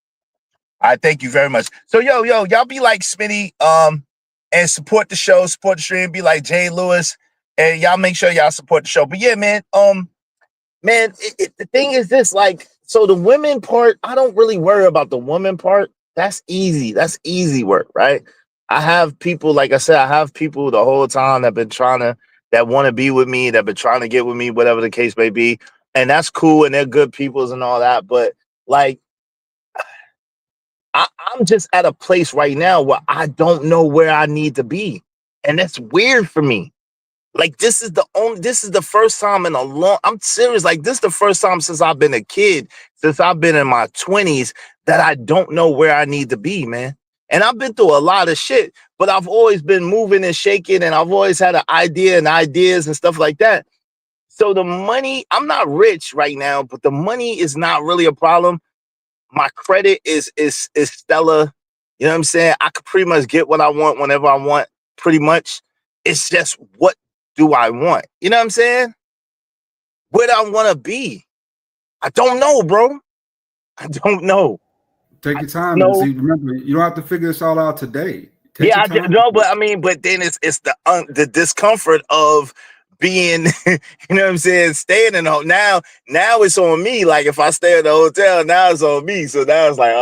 I thank you very much. So y'all be like Smitty, and support the show, support the stream. Be like Jay Lewis, and y'all make sure y'all support the show. But yeah, man, the thing is this, so the women part, I don't really worry about the woman part. That's easy. That's easy work, right? I have people, like I said, the whole time that want to be with me, that been trying to get with me, whatever the case may be. And that's cool. And they're good peoples and all that. But I'm just at a place right now where I don't know where I need to be. And that's weird for me. This is the first time I'm serious. This is the first time since I've been a kid, since I've been in my 20s, that I don't know where I need to be, man. And I've been through a lot of shit, but I've always been moving and shaking, and I've always had an idea and ideas and stuff like that. So the money, I'm not rich right now, but the money is not really a problem. My credit is stellar. You know what I'm saying? I could pretty much get what I want whenever I want, pretty much. It's just, what do I want? You know what I'm saying? Where do I want to be? I don't know, bro. I don't know. Take your time. No. See, remember, you don't have to figure this all out today. Take Yeah, your I time. no, but I mean, but then it's the discomfort of being, you know what I'm saying, staying in the now it's on me. Like, if I stay at the hotel, now it's on me. So now it's like,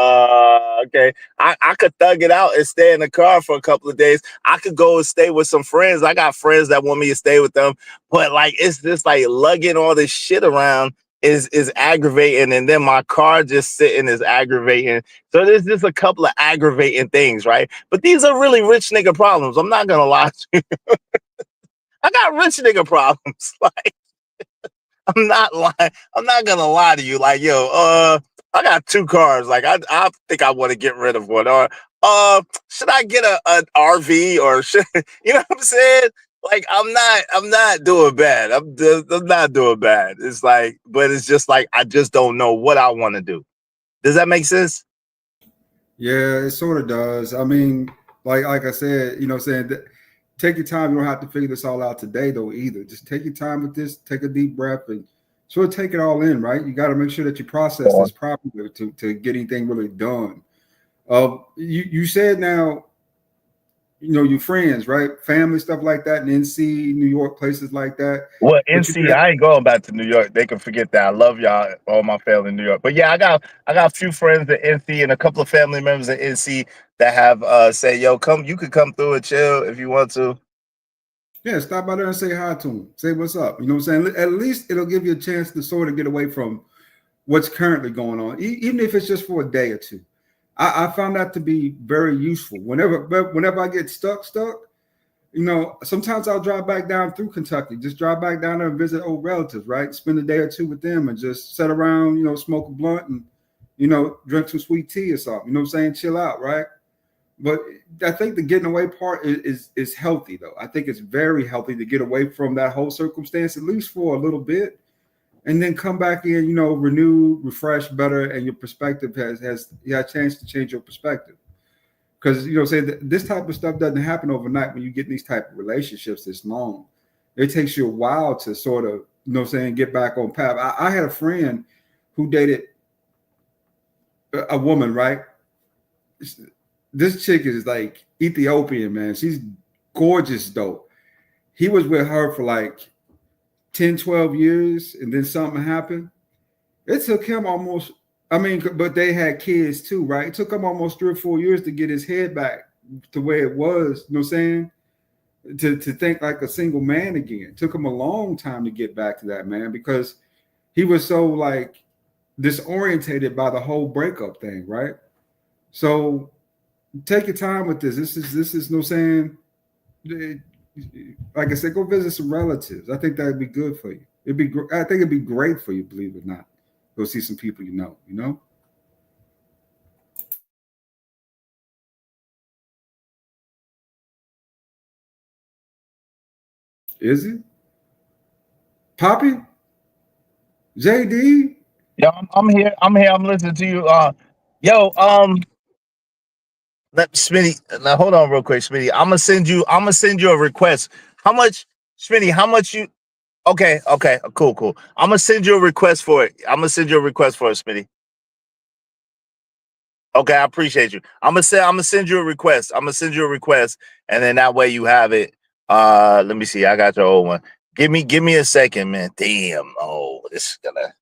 okay, I could thug it out and stay in the car for a couple of days. I could go and stay with some friends. I got friends that want me to stay with them, but like, it's just like lugging all this shit around is aggravating, and then my car just sitting is aggravating. So there's just a couple of aggravating things, right? But these are really rich nigga problems. I'm not gonna lie to you. I got rich nigga problems. Like, I'm not lying. I'm not gonna lie to you. Like, yo, I got 2 cars. Like, I think I want to get rid of one. Or should I get an RV, or should, you know what I'm saying? Like, I'm not doing bad. I'm not doing bad. It's like, but it's just like, I just don't know what I want to do. Does that make sense? Yeah, it sort of does. I mean, like I said, you know what I'm saying? Take your time. You don't have to figure this all out today, though, either. Just take your time with this. Take a deep breath and sort of take it all in, right? You got to make sure that you process this properly to get anything really done. You said now, you know, your friends, right? Family, stuff like that, in NC, New York, places like that. Well, But you NC, I ain't going back to New York. They can forget that. I love y'all, all my family in New York. But yeah, I got a few friends at NC and a couple of family members at NC that have said, yo, you could come through and chill if you want to. Yeah, stop by there and say hi to them. Say what's up. You know what I'm saying? At least it'll give you a chance to sort of get away from what's currently going on, even if it's just for a day or two. I found that to be very useful. Whenever I get stuck, you know, sometimes I'll drive back down through Kentucky, just drive back down there and visit old relatives, right? Spend a day or two with them and just sit around, you know, smoke a blunt and, you know, drink some sweet tea or something. You know what I'm saying? Chill out, right? But I think the getting away part is healthy, though. I think it's very healthy to get away from that whole circumstance, at least for a little bit, and then come back in, you know, renewed, refreshed, better, and your perspective has a chance to change your perspective. Because, you know, say this type of stuff doesn't happen overnight when you get in these type of relationships this long. It takes you a while to sort of, you know what I'm saying, get back on path. I had a friend who dated a woman, right? This chick is like Ethiopian, man. She's gorgeous, though. He was with her for like 10, 12 years, and then something happened. It took him almost, I mean, but they had kids too, right? It took him almost 3 or 4 years to get his head back to where it was, you know what I'm saying? To think like a single man again. It took him a long time to get back to that, man, because he was so like disorientated by the whole breakup thing, right? So take your time with this. This is no saying, like I said, go visit some relatives. I think that'd be good for you. I think it'd be great for you, believe it or not. Go see some people you know, you know? Is it? Poppy? JD? Yo, I'm here. I'm listening to you. Yo, let Smitty. Now hold on real quick, Smitty. I'm gonna send you a request. How much, Smitty? How much you? Okay, cool. I'm gonna send you a request for it. Smitty. Okay, I appreciate you. I'm gonna send you a request. And then that way you have it. Let me see. I got your old one. Give me a second, man. Damn. Oh, this is gonna.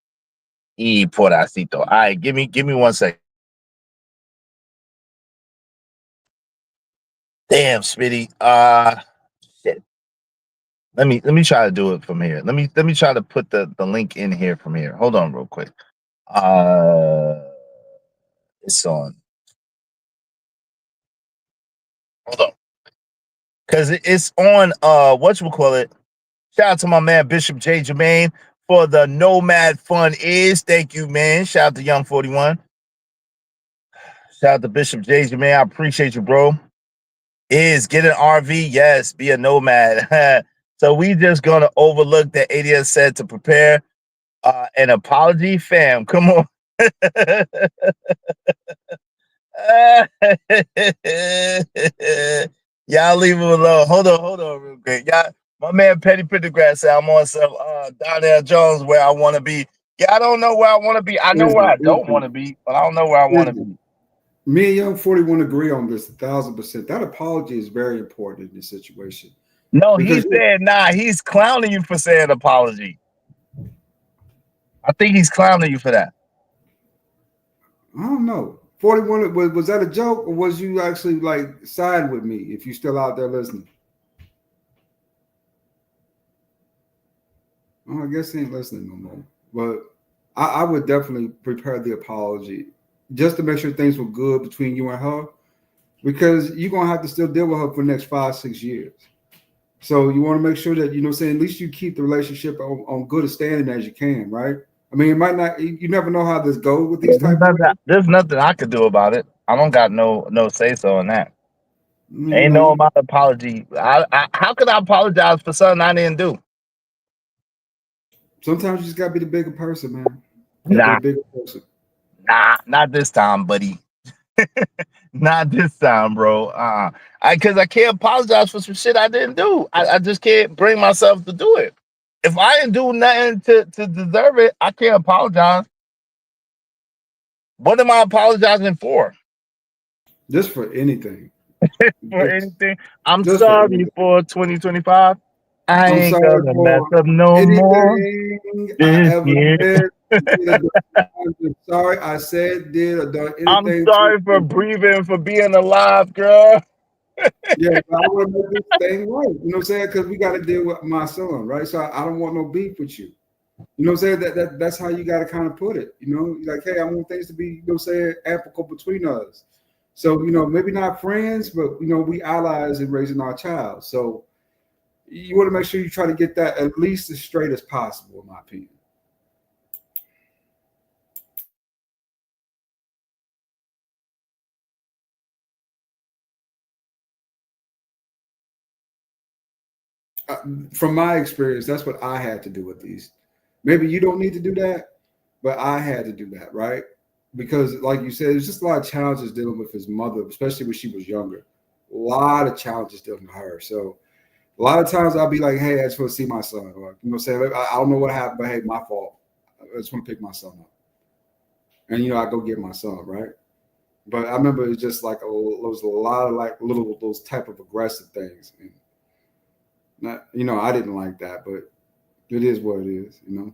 Y poracito. All right, give me 1 second. Damn, Smitty. Shit. Let me try to do it from here. Let me try to put the link in here from here. Hold on real quick. It's on. Hold on. Cause it's on whatchamacallit. Shout out to my man Bishop J. Jermaine for the Nomad Fun Is. Thank you, man. Shout out to Young 41. Shout out to Bishop Jay, man. I appreciate you, bro. Is get an RV? Yes, be a nomad. So we just gonna overlook that ADS said to prepare an apology, fam. Come on. Y'all leave him alone. Hold on real quick. Y'all, my man Petty Pendergrass said I'm on some Donnell Jones where I want to be. Yeah, I don't know where I want to be. I know where I don't want to be, but I don't know where I want to be. Me and Young 41 agree on this 1,000%. That apology is very important in this situation. No, he said, nah, he's clowning you for saying apology. I think he's clowning you for that. I don't know. 41, was that a joke, or was you actually like side with me if you still out there listening? Well, I guess he ain't listening no more. But I would definitely prepare the apology just to make sure things were good between you and her, because you're going to have to still deal with her for the next 5-6 years. So you want to make sure that, you know what I'm saying, at least you keep the relationship on good a standing as you can, right? I mean, it might not, you never know how this goes with these type of things. There's nothing I could do about it. I don't got no say so in that. Ain't no amount of apology. How could I apologize for something I didn't do? Sometimes you just gotta be the bigger person, man. Nah, be a bigger person. Nah, not this time, buddy. Not this time, bro. Because I can't apologize for some shit I didn't do. I just can't bring myself to do it. If I didn't do nothing to deserve it, I can't apologize. What am I apologizing for? Just for anything. For anything. I'm sorry for 2025. I ain't sorry gonna for mess up no more. I ever did. I'm sorry I said, did, or done anything. I'm sorry for breathing, for being alive, girl. Yeah, but I want to make this thing right. You know what I'm saying? Because we got to deal with my son, right? So I don't want no beef with you. You know what I'm saying? That's how you got to kind of put it. You know, like, hey, I want things to be, you know what I'm saying, applicable between us. So, you know, maybe not friends, but, you know, we allies in raising our child. So you want to make sure you try to get that at least as straight as possible, in my opinion. From my experience, that's what I had to do with these. Maybe you don't need to do that, but I had to do that, right? Because, like you said, there's just a lot of challenges dealing with his mother, especially when she was younger. A lot of challenges dealing with her. So a lot of times I'll be like, hey, I just want to see my son. Or, you know what I'm saying? I don't know what happened, but hey, my fault. I just want to pick my son up. And, you know, I go get my son, right? But I remember it's just like, it was a lot of like little, those type of aggressive things. And not, you know, I didn't like that, but it is what it is, you know?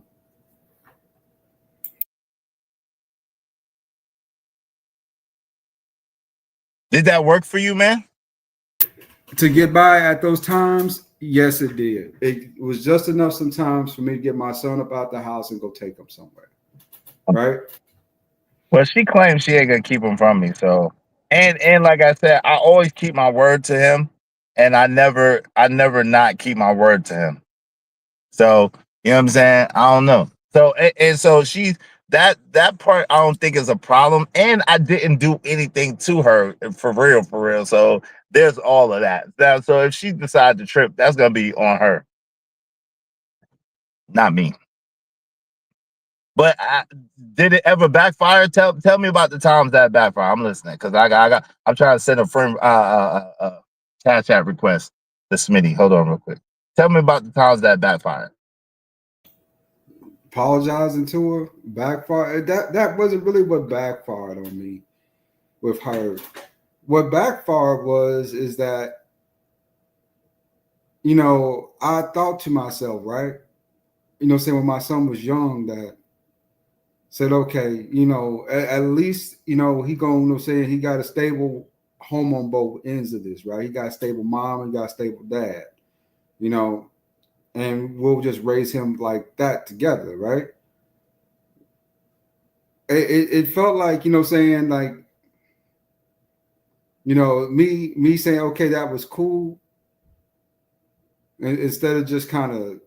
Did that work for you, man? To get by at those times, yes, it did. It was just enough sometimes for me to get my son up out the house and go take him somewhere, right? Well, she claims she ain't gonna keep him from me. So, and like I said, I always keep my word to him, and I never not keep my word to him. So you know what I'm saying? I don't know. So and so she's that part I don't think is a problem, and I didn't do anything to her for real. So there's all of that. So if she decides to trip, that's gonna be on her, not me. But did it ever backfire? Tell me about the times that backfire. I'm listening because I'm trying to send a friend chat request to Smitty. Hold on real quick. Tell me about the times that backfired. Apologizing to her, backfired. That wasn't really what backfired on me with her. What backfired is that, you know, I thought to myself, right? You know, saying when my son was young, that said, okay, you know, at least, you know, he going, you know, saying he got a stable home on both ends of this, right? He got a stable mom and got a stable dad, you know, and we'll just raise him like that together, right? It felt like, you know, saying like, you know, me saying, okay, that was cool, instead of just kind of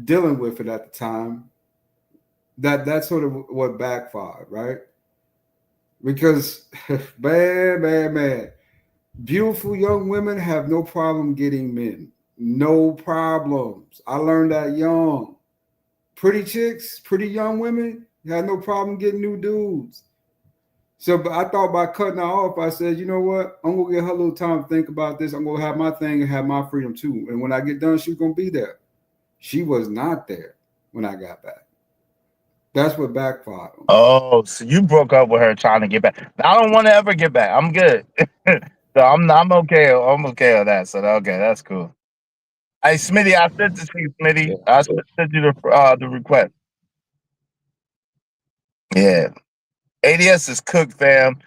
dealing with it at the time. That's sort of what backfired, right? because man. Beautiful young women have no problem getting men. No problems. I learned that young. Pretty chicks, pretty young women, had no problem getting new dudes. So but I thought by cutting her off, I said, you know what? I'm gonna get her a little time to think about this. I'm gonna have my thing and have my freedom too. And when I get done, she's gonna be there. She was not there when I got back. That's what backfired on me. Oh, so you broke up with her trying to get back. I don't want to ever get back. I'm good. So I'm okay. I'm okay with that. So okay, that's cool. Hey, Smitty, I sent it to you, Smitty. Yeah. I So sent you the request. Yeah, ADS is cooked, fam.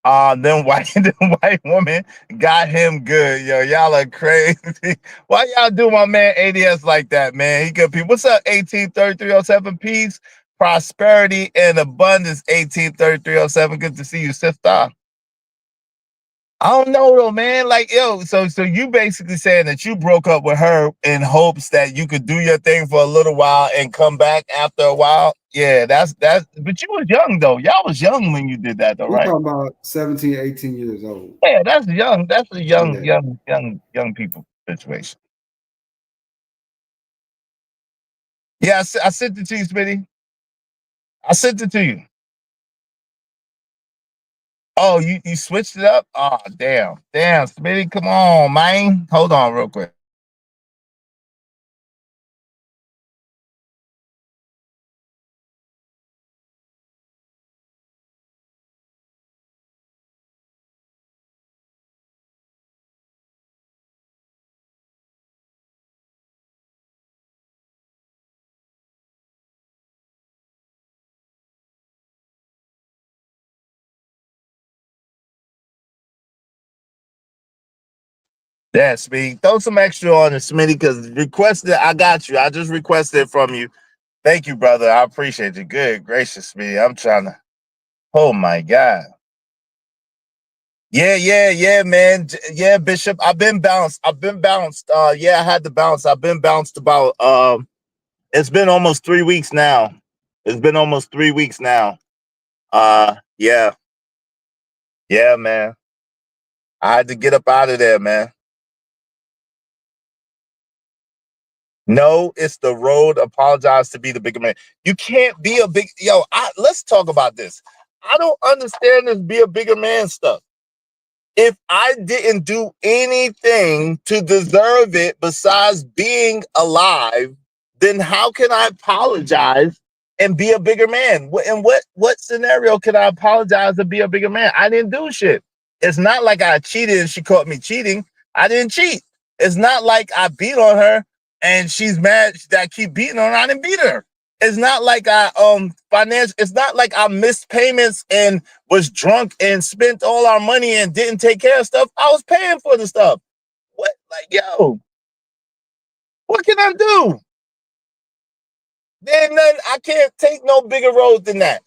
Then white then white woman got him good. Yo, y'all are crazy. Why y'all do my man ADS like that, man? He good people. What's up, 183307? Peace, prosperity, and abundance, 183307. Good to see you, sister. I don't know though, man. Like, yo, so you basically saying that you broke up with her in hopes that you could do your thing for a little while and come back after a while. Yeah, that's but you was young though. Y'all was young when you did that though, We right? talking about 17, 18 years old. Yeah, that's young. That's a Yeah. young people situation. Yeah, I sent it to you, Smitty. I sent it to you. Oh, you switched it up? Oh, damn, Smitty, come on, man. Hold on, real quick. Yeah, Smitty, throw some extra on it, Smitty, because requested. I got you. I just requested it from you. Thank you, brother. I appreciate you. Good gracious, Smitty. I'm trying to. Oh my God. Yeah, man. Yeah, Bishop. I've been bounced. Yeah, I had to bounce. I've been bounced about it's been almost 3 weeks now. It's been almost 3 weeks now. Yeah, yeah, man. I had to get up out of there, man. No, it's the road. Apologize to be the bigger man. You can't be a big let's talk about this. I don't understand this be a bigger man stuff. If I didn't do anything to deserve it besides being alive, then how can I apologize and be a bigger man? In what scenario can I apologize to be a bigger man? I didn't do shit. It's not like I cheated and she caught me cheating. I didn't cheat. It's not like I beat on her and she's mad that I keep beating on her. I didn't beat her. It's not like I it's not like I missed payments and was drunk and spent all our money and didn't take care of stuff. I was paying for the stuff. What, like, yo, what can I do? There's nothing, I can't take no bigger road than that.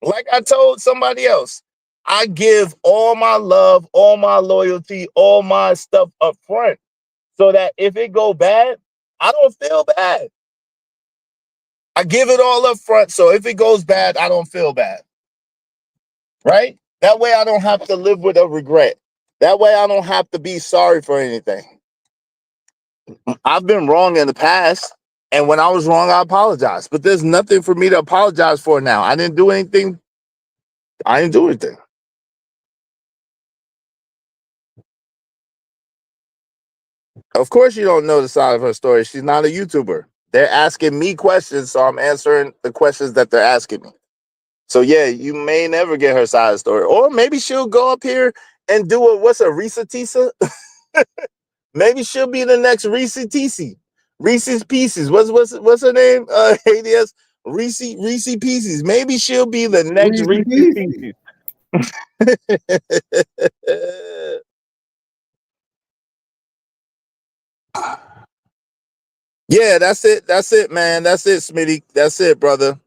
Like I told somebody else, I give all my love, all my loyalty, all my stuff up front so that if it go bad, I don't feel bad. I give it all up front, so if it goes bad, I don't feel bad. Right? That way I don't have to live with a regret. That way I don't have to be sorry for anything. I've been wrong in the past, and when I was wrong, I apologize. But there's nothing for me to apologize for now. I didn't do anything. I didn't do anything. Of course, you don't know the side of her story. She's not a YouTuber. They're asking me questions, so I'm answering the questions that they're asking me. So yeah, you may never get her side of the story, or maybe she'll go up here and do what's a Risa Tisa? Maybe she'll be the next Reese TC. Reese's Pieces. What's her name? ADS Reese Pieces. Maybe she'll be the next Reese Pieces. Yeah, that's it. That's it, man. That's it, Smitty. That's it, brother.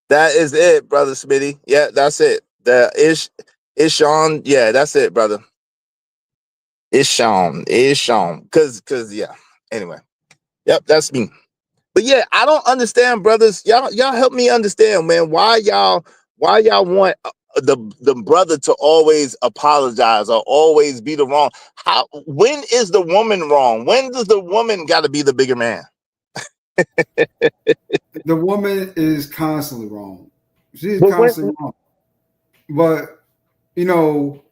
That is it, brother Smitty. Yeah, that's it. The Sean. Yeah, that's it, brother. It's Sean. Cause yeah. Anyway. Yep, that's me. But yeah, I don't understand, brothers. Y'all help me understand, man. Why y'all want the brother to always apologize or always be the wrong. When is the woman wrong? When does the woman got to be the bigger man? The woman is constantly wrong. She's But constantly wrong. But you know,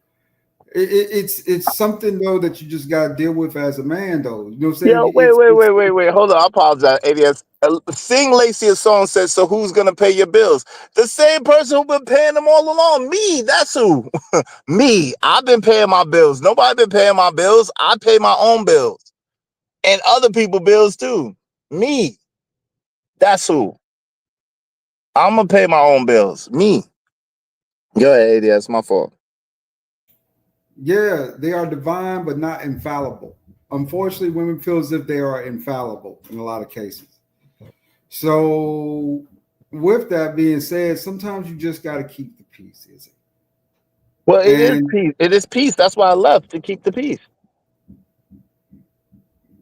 it's something though that you just got to deal with as a man, though. You know what I'm saying? Yo, wait. Hold on. I apologize, ADS. Sing Lacey a song says, so who's going to pay your bills? The same person who been paying them all along. Me. That's who. Me. I've been paying my bills. Nobody been paying my bills. I pay my own bills. And other people bills too. Me. That's who. I'm going to pay my own bills. Me. Go ahead, ADS. My fault. Yeah, they are divine, but not infallible. Unfortunately, women feel as if they are infallible in a lot of cases. So, with that being said, sometimes you just got to keep the peace, is it? Well, it is peace. It is peace. That's why I left, to keep the peace.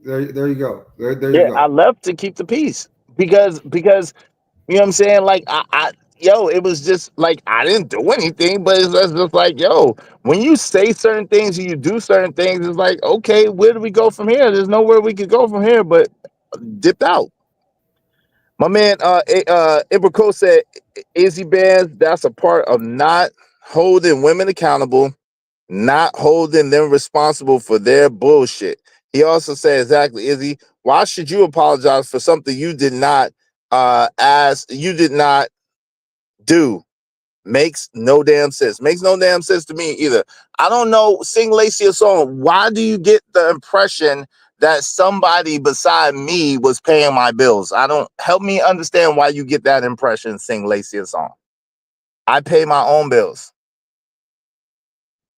There you go. There you go. I left to keep the peace because you know what I'm saying? Like it was just like I didn't do anything, but it's just like, yo, when you say certain things and you do certain things, it's like, okay, where do we go from here? There's nowhere we could go from here, but dipped out. My man, Ibrako said, Izzy bands, that's a part of not holding women accountable, not holding them responsible for their bullshit. He also said, exactly, Izzy, why should you apologize for something you did not do? Makes no damn sense. Makes no damn sense to me either. I don't know. Sing Lacey a song. Why do you get the impression that somebody beside me was paying my bills? Help me understand why you get that impression. Sing Lacey a song. I pay my own bills.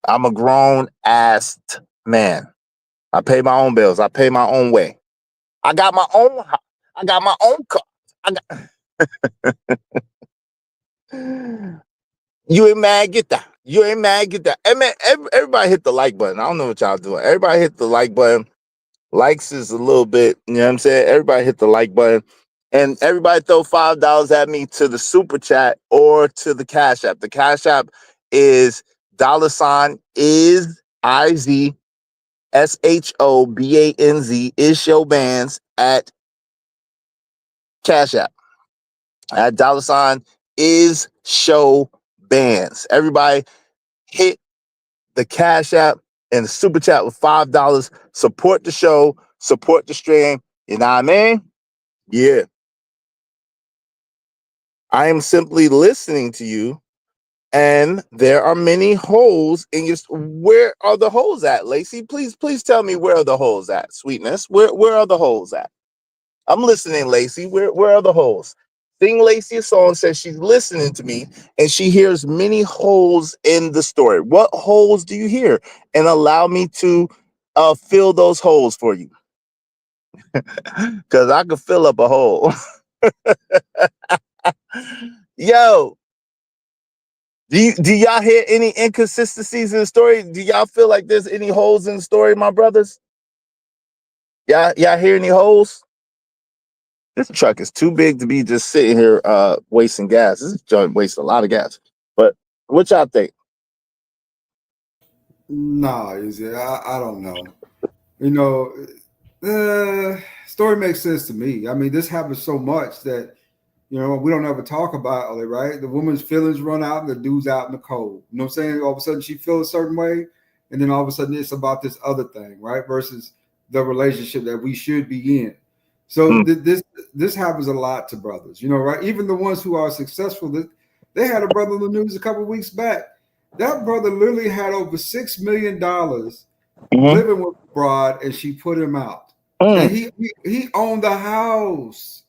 I'm a grown ass man. I pay my own bills. I pay my own way. I got my own house. I got my own car. You ain't mad, get that. You ain't mad, get that. Hey, man, everybody hit the like button. I don't know what y'all doing. Everybody hit the like button. Likes is a little bit, you know what I'm saying? Everybody hit the like button. And everybody throw $5 at me to the super chat or to the Cash App. The Cash App is $ is IZSHOBANZ is show bands at Cash App. At $ is show bands. Everybody hit the Cash App and the super chat with $5. Support the show, support the stream. You know what I mean? Yeah. I am simply listening to you, and there are many holes in your. Where are the holes at, Lacey? Please tell me where are the holes at, sweetness. Where are the holes at? I'm listening, Lacey. Where are the holes? Sing Lacey a song says she's listening to me and she hears many holes in the story. What holes do you hear? And allow me to fill those holes for you. Because I could fill up a hole. Yo, do y'all hear any inconsistencies in the story? Do y'all feel like there's any holes in the story, my brothers? Y'all hear any holes? This truck is too big to be just sitting here wasting gas. This joint wastes a lot of gas. But what y'all think? Nah, I don't know. You know, story makes sense to me. I mean, this happens so much that we don't ever talk about it, right? The woman's feelings run out and the dude's out in the cold. You know what I'm saying? All of a sudden she feels a certain way, and then all of a sudden it's about this other thing, right? Versus the relationship that we should be in. So this happens a lot to brothers, right? Even the ones who are successful. They had a brother in the news a couple of weeks back. That brother literally had over $6 million living with a broad, and she put him out. And he owned the house.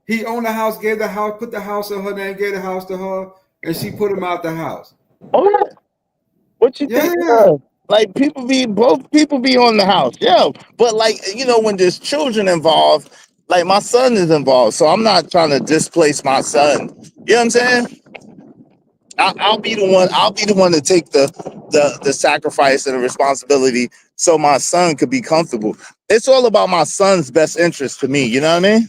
He owned the house, gave the house, put the house in her name, gave the house to her, and she put him out the house. Oh yeah. What you think? Like both people be on the house, yeah. But like when there's children involved, like my son is involved, so I'm not trying to displace my son. You know what I'm saying? I'll be the one. I'll be the one to take the sacrifice and the responsibility, so my son could be comfortable. It's all about my son's best interest to me. You know what I mean?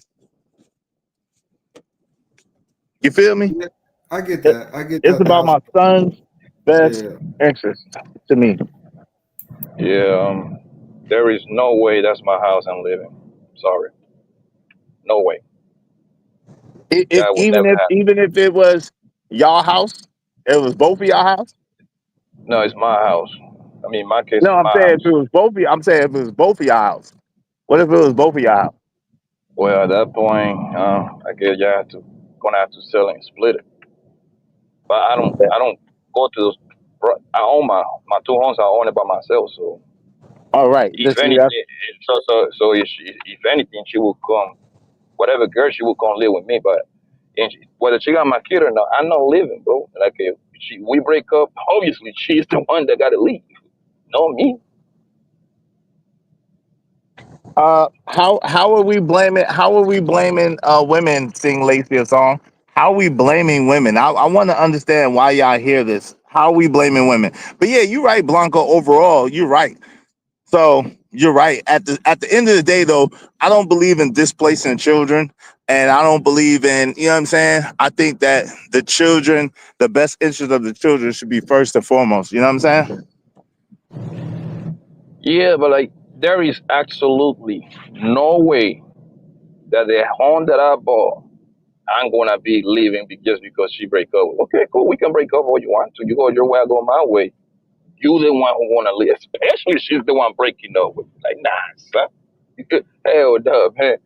You feel me? I get It, that. I get it's that. The about house. my son's best Yeah. interest to me. Yeah, there is no way that's my house I'm living. Sorry, no way. If That would never happen. even if it was y'all house, it was both of y'all house. No, it's my house. I mean, in my case, No, it's I'm my saying if it house. was both of you, I'm saying if it was both of y'all house. What if it was both of y'all house? Well, at that point, I guess you have to gonna have to sell it and split it. But I don't go to those. I own my two homes. I own it by myself. So All right, if this see that's anything, so if anything, she will come. Whatever girl, she will come live with me. But whether she got my kid or not, I'm not living, bro. Like if we break up, obviously she's the one that got to leave. Not me. how are we blaming women sing Lacey a song? How are we blaming women? I want to understand why y'all hear this. How are we blaming women? But yeah, you're right, Blanco. Overall, you're right. So you're right. At the end of the day, though, I don't believe in displacing children, and I don't believe in, you know what I'm saying. I think that the children, the best interest of the children, should be first and foremost. You know what I'm saying? Yeah, but like there is absolutely no way that the home that I bought, I'm gonna be leaving just because she break up. Okay, cool. We can break up all you want to. You go your way, I go my way. You the one who wanna leave, especially if she's the one breaking up with you. Like, nah, son. Hell no, man.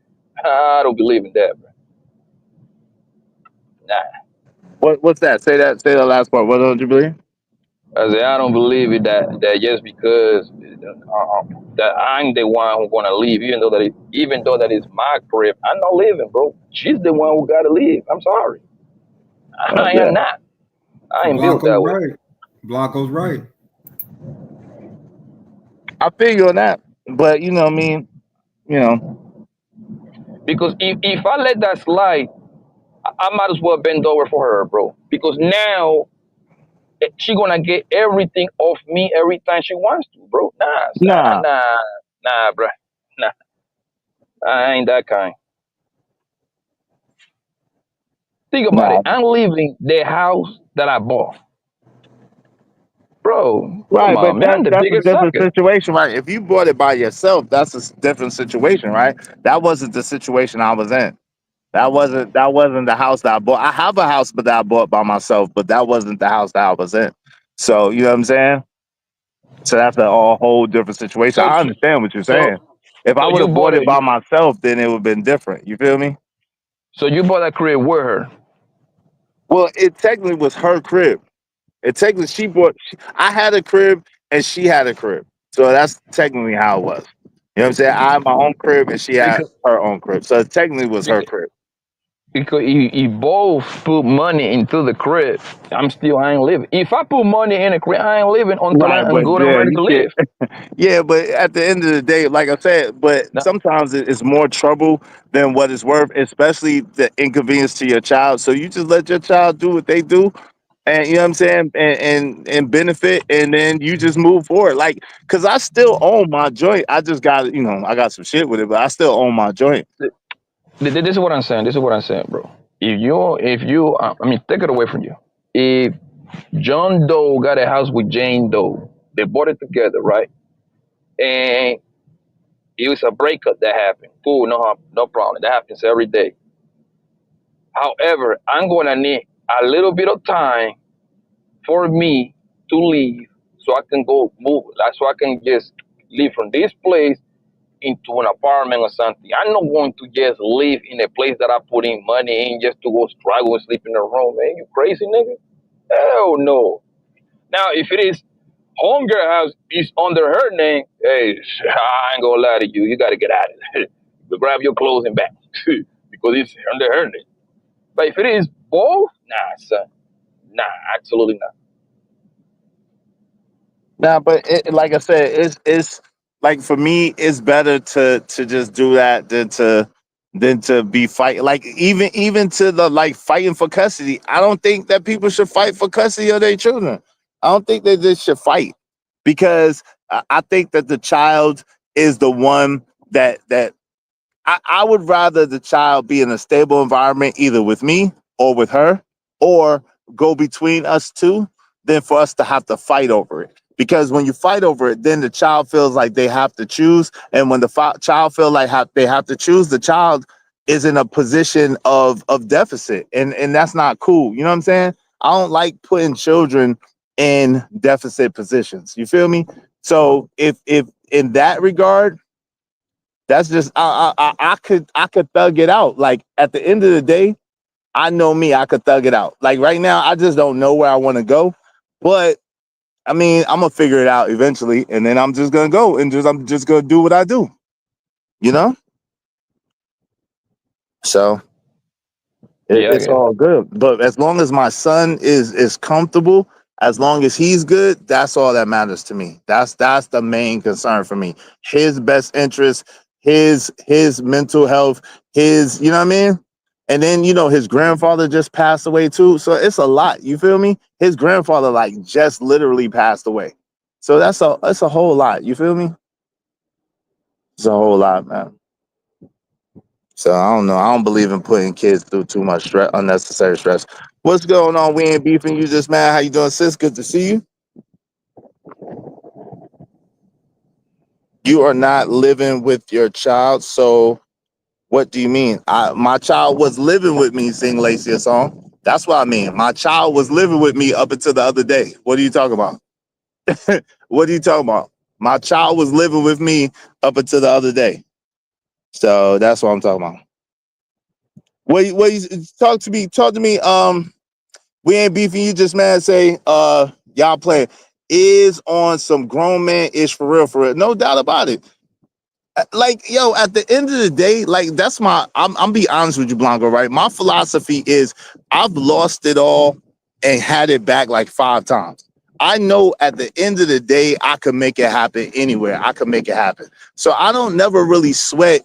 I don't believe in that, bro. Nah. What's that? Say the last part. What don't you believe? I say I don't believe it that just because that I'm the one who's gonna leave, even though that is my crib, I'm not leaving, bro. She's the one who gotta leave. I'm sorry, I Yeah, am not. I ain't built Blanco's that way. right. Blanco's right. I feel you on that. But you know, what I mean, you know, Because if I let that slide, I might as well bend over for her, bro. Because now she gonna get everything off me every time she wants to, bro. Nah, son, nah, nah, bro. Nah, I ain't that kind. Think about it. nah. I'm leaving the house that I bought. Bro, come Right, but on, man. I'm the that's a biggest different sucker. situation, right? If you bought it by yourself, that's a different situation, right? That wasn't the situation I was in. That wasn't the house that I bought. I have a house, but that I bought by myself, but that wasn't the house that I was in. So you know what I'm saying? So that's a all whole different situation. So, I understand what you're saying. so, If I so would you have bought bought it it. by myself, then it would have been different. You feel me? So you bought that crib with her. Well, it technically was her crib. It technically I had a crib and she had a crib. So that's technically how it was. You know what I'm saying? I had my own crib and she had Because, her own crib. So it technically was her because, crib. because you both put money into the crib. I ain't living. If I put money in a crib, I ain't living until Right, I'm but good and yeah, ready you to can't. live. Yeah, but at the end of the day, like I said, but Now, sometimes it's more trouble than what it's worth, especially the inconvenience to your child. So you just let your child do what they do, and you know what I'm saying, and benefit, and then you just move forward. Like, cause I still own my joint. I just got, I got some shit with it, but I still own my joint. this is what I'm saying. This is what I'm saying, bro. I mean, take it away from you. If John Doe got a house with Jane Doe, they bought it together, right? And it was a breakup that happened. Cool, no problem. That happens every day. However, I'm gonna need a little bit of time for me to leave so I can go move, like so I can just leave from this place into an apartment or something. I'm not going to just live in a place that I put in money in just to go struggle and sleep in a room, man. You crazy nigga? Hell no. Now if it is Hunger House is under her name, hey, I ain't gonna lie to you. You gotta get out of it. Grab your clothes and back. Because it's under her name. But if it is both, nah, son. Nah, absolutely not. Nah, but like I said, it's like for me, it's better to just do that than to be fighting. Like even to the like fighting for custody. I don't think that people should fight for custody of their children. I don't think that they should fight because I think that the child is the one that I would rather the child be in a stable environment, either with me or with her, or go between us two than for us to have to fight over it. Because when you fight over it, then the child feels like they have to choose, and when the child feel like they have to choose, the child is in a position of deficit, and that's not cool. You know what I'm saying? I don't like putting children in deficit positions. You feel me? So if in that regard, that's just I could thug it out. Like at the end of the day, I know me, I could thug it out. Like right now, I just don't know where I want to go, but I mean, I'm gonna figure it out eventually, and then I'm just gonna go and I'm just gonna do what I do. You know? So Yeah, I it's get it. all good. But as long as my son is comfortable, as long as he's good, that's all that matters to me. That's the main concern for me. His best interest, his mental health, his, you know what I mean? And then, his grandfather just passed away too. So it's a lot. You feel me? His grandfather like just literally passed away. So that's a whole lot. You feel me? It's a whole lot, man. So I don't know. I don't believe in putting kids through too much stress, unnecessary stress. What's going on? We ain't beefing. You just mad. How you doing, sis? Good to see you. You are not living with your child. So what do you mean? My child was living with me. Sing Lacey a song. That's what I mean. My child was living with me up until the other day. What are you talking about? What are you talking about? My child was living with me up until the other day. So that's what I'm talking about. What you talk to me? Talk to me. We ain't beefing. You just mad. Say, y'all playing is on some grown man ish for real, for real. No doubt about it. Like, yo, at the end of the day, like that's I'm be honest with you, Blanco, right? My philosophy is I've lost it all and had it back like 5 times. I know at the end of the day, I could make it happen anywhere. I could make it happen. So I don't never really sweat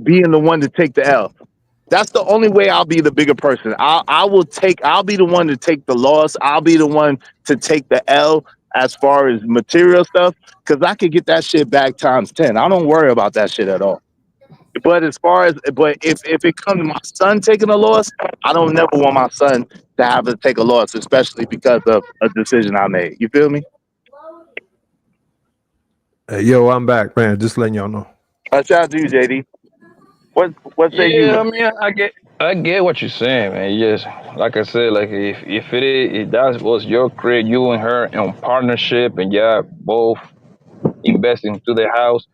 being the one to take the L. That's the only way I'll be the bigger person. I'll be the one to take the loss. I'll be the one to take the L as far as material stuff, because I could get that shit back times 10. I don't worry about that shit at all. But if it comes to my son taking a loss, I don't never want my son to have to take a loss, especially because of a decision I made. You feel me? Hey, yo, I'm back, man. Just letting y'all know. Shout out to you, JD. What say you, Yeah, I man? mean, I get what you're saying, man. Yes, like I said, like if that was your career, you and her in partnership, and yeah, both invest into the house.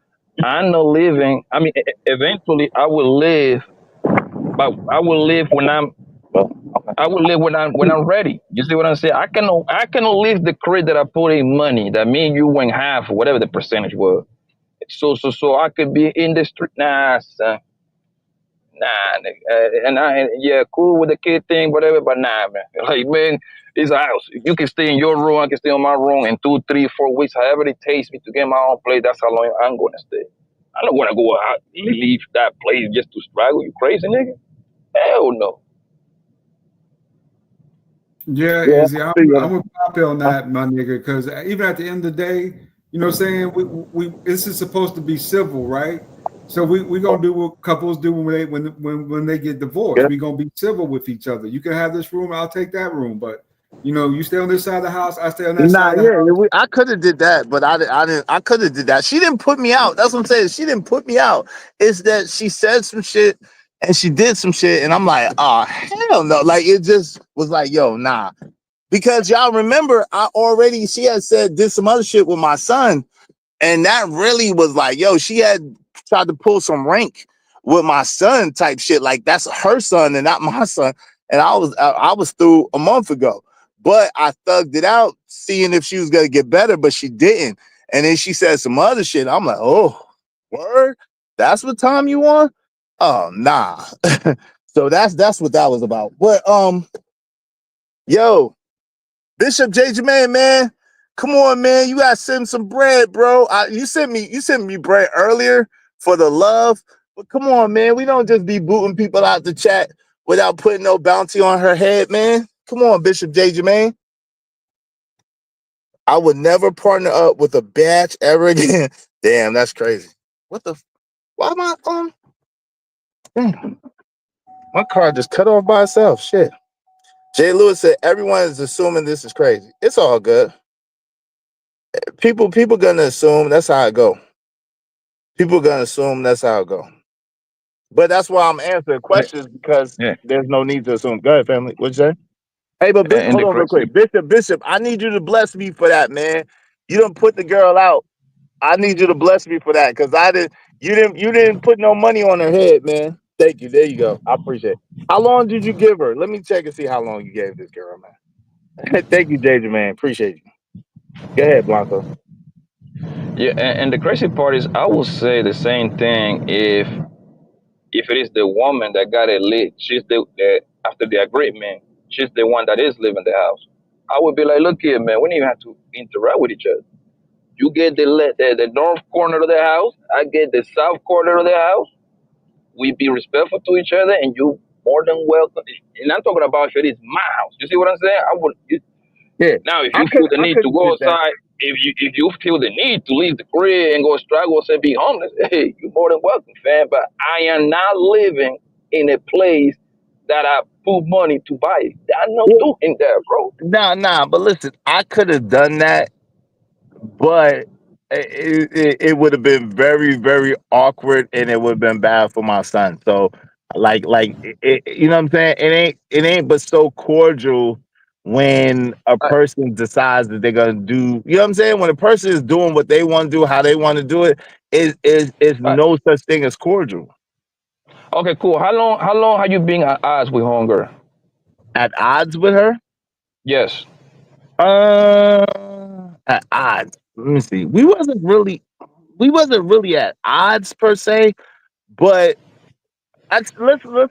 I'm not living. I mean, eventually I will live, but I will live when I'm. Well, I will live when I'm ready. You see what I'm saying? I cannot leave the career that I put in money. That me and you went half, or whatever the percentage was. So I could be in the street. Nah, son. Nah, nigga. Yeah, cool with the kid thing, whatever, but nah, man. Like, man, it's a house. You can stay in your room, I can stay in my room in 2, 3, 4 weeks, however it takes me to get my own place. That's how long I'm gonna stay. I don't wanna go out leave that place just to struggle. You crazy, nigga? Hell no. Yeah, yeah, Izzy, I'm, I feel I'm you. with Poppy on that, my nigga, because even at the end of the day, you know what I'm saying? We this is supposed to be civil, right? So we gonna do what couples do when they get divorced. Yeah. We gonna be civil with each other. You can have this room, I'll take that room, but you stay on this side of the house, I stay on that Nah, side of the yeah, house. I could have did that, but I didn't. I could have did that. She didn't put me out. That's what I'm saying. She didn't put me out. It's that she said some shit and she did some shit, and I'm like, oh hell no! Like it just was like, yo, nah. Because y'all remember, she had said did some other shit with my son, and that really was like, yo, she had tried to pull some rank with my son type shit. Like that's her son and not my son. And I was through a month ago, but I thugged it out, seeing if she was gonna get better, but she didn't. And then she said some other shit. I'm like, oh, word? That's what time you want? Oh, nah. So that's what that was about. But yo, Bishop J. Jermaine, man, come on, man. You gotta send some bread, bro. You sent me bread earlier for the love, but come on, man. We don't just be booting people out the chat without putting no bounty on her head, man. Come on, Bishop J. Jermaine. I would never partner up with a batch ever again. Damn, that's crazy. What the? Why am I damn, my car just cut off by itself. Shit. Jay Lewis said everyone is assuming this is crazy. It's all good. People gonna assume that's how it go. People gonna assume that's how it go. But that's why I'm answering Yeah, questions because yeah. there's no need to assume. Go ahead, family. What'd you say? Hey, but And hold the on real crazy. quick. Bishop, I need you to bless me for that, man. You didn't put the girl out. I need you to bless me for that because you didn't put no money on her head, man. Thank you. There you go. I appreciate it. How long did you give her? Let me check and see how long you gave this girl, man. Thank you, JJ, man. Appreciate you. Go ahead, Blanco. Yeah, and the crazy part is, I will say the same thing if it is the woman that got it lit. She's the after the agreement, she's the one that is leaving the house. I would be like, look here, man. We don't even have to interact with each other. You get the north corner of the house. I get the south corner of the house. We be respectful to each other, and you more than welcome. And I'm talking about if it is my house. You see what I'm saying? I would. Yeah, Now, if you feel the I need to couldn't go sit that. outside, if you feel the need to leave the crib and go struggle and be homeless, hey, you're more than welcome, fam. But I am not living in a place that I put money to buy. I no Yeah, doing that, bro. nah. But listen, I could have done that, but it would have been very, very awkward, and it would have been bad for my son. So, you know what I'm saying? It ain't but so cordial when a I, person decides that they're gonna do. You know what I'm saying? When a person is doing what they want to do, how they want to do it, is I, no such thing as cordial. okay, cool. How long have you been at odds with hunger? At odds with her? Yes. At odds. Let me see. We wasn't really at odds per se, but let's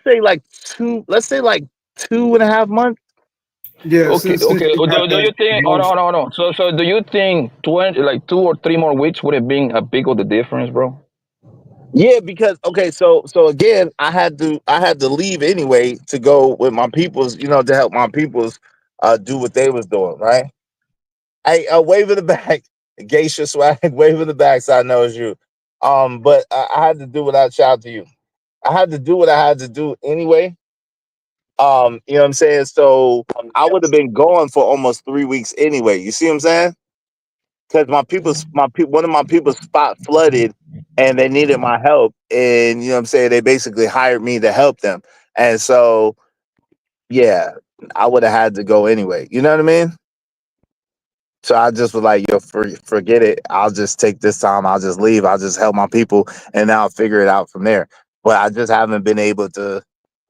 say like two. Let's say like 2.5 months. Yeah, Okay, since okay. you got Do you that think? Hold on, emotion. hold on, hold on. So do you think 20, like 2 or 3 more weeks would have been a big of the difference, bro? Yeah, because okay, so again, I had to leave anyway to go with my peoples, to help my peoples do what they was doing, right? Hey, wave in the back, geisha swag, wave in the back, so I know it's you. But I had to do what I shout to you. I had to do what I had to do anyway. You know what I'm saying? So I would have been gone for almost 3 weeks anyway. You see what I'm saying? Because one of my people's spot flooded, and they needed my help, and you know what I'm saying. They basically hired me to help them, and so yeah, I would have had to go anyway. You know what I mean? So I just was like, yo, forget it. I'll just take this time. I'll just leave. I'll just help my people, and then I'll figure it out from there. But I just haven't been able to.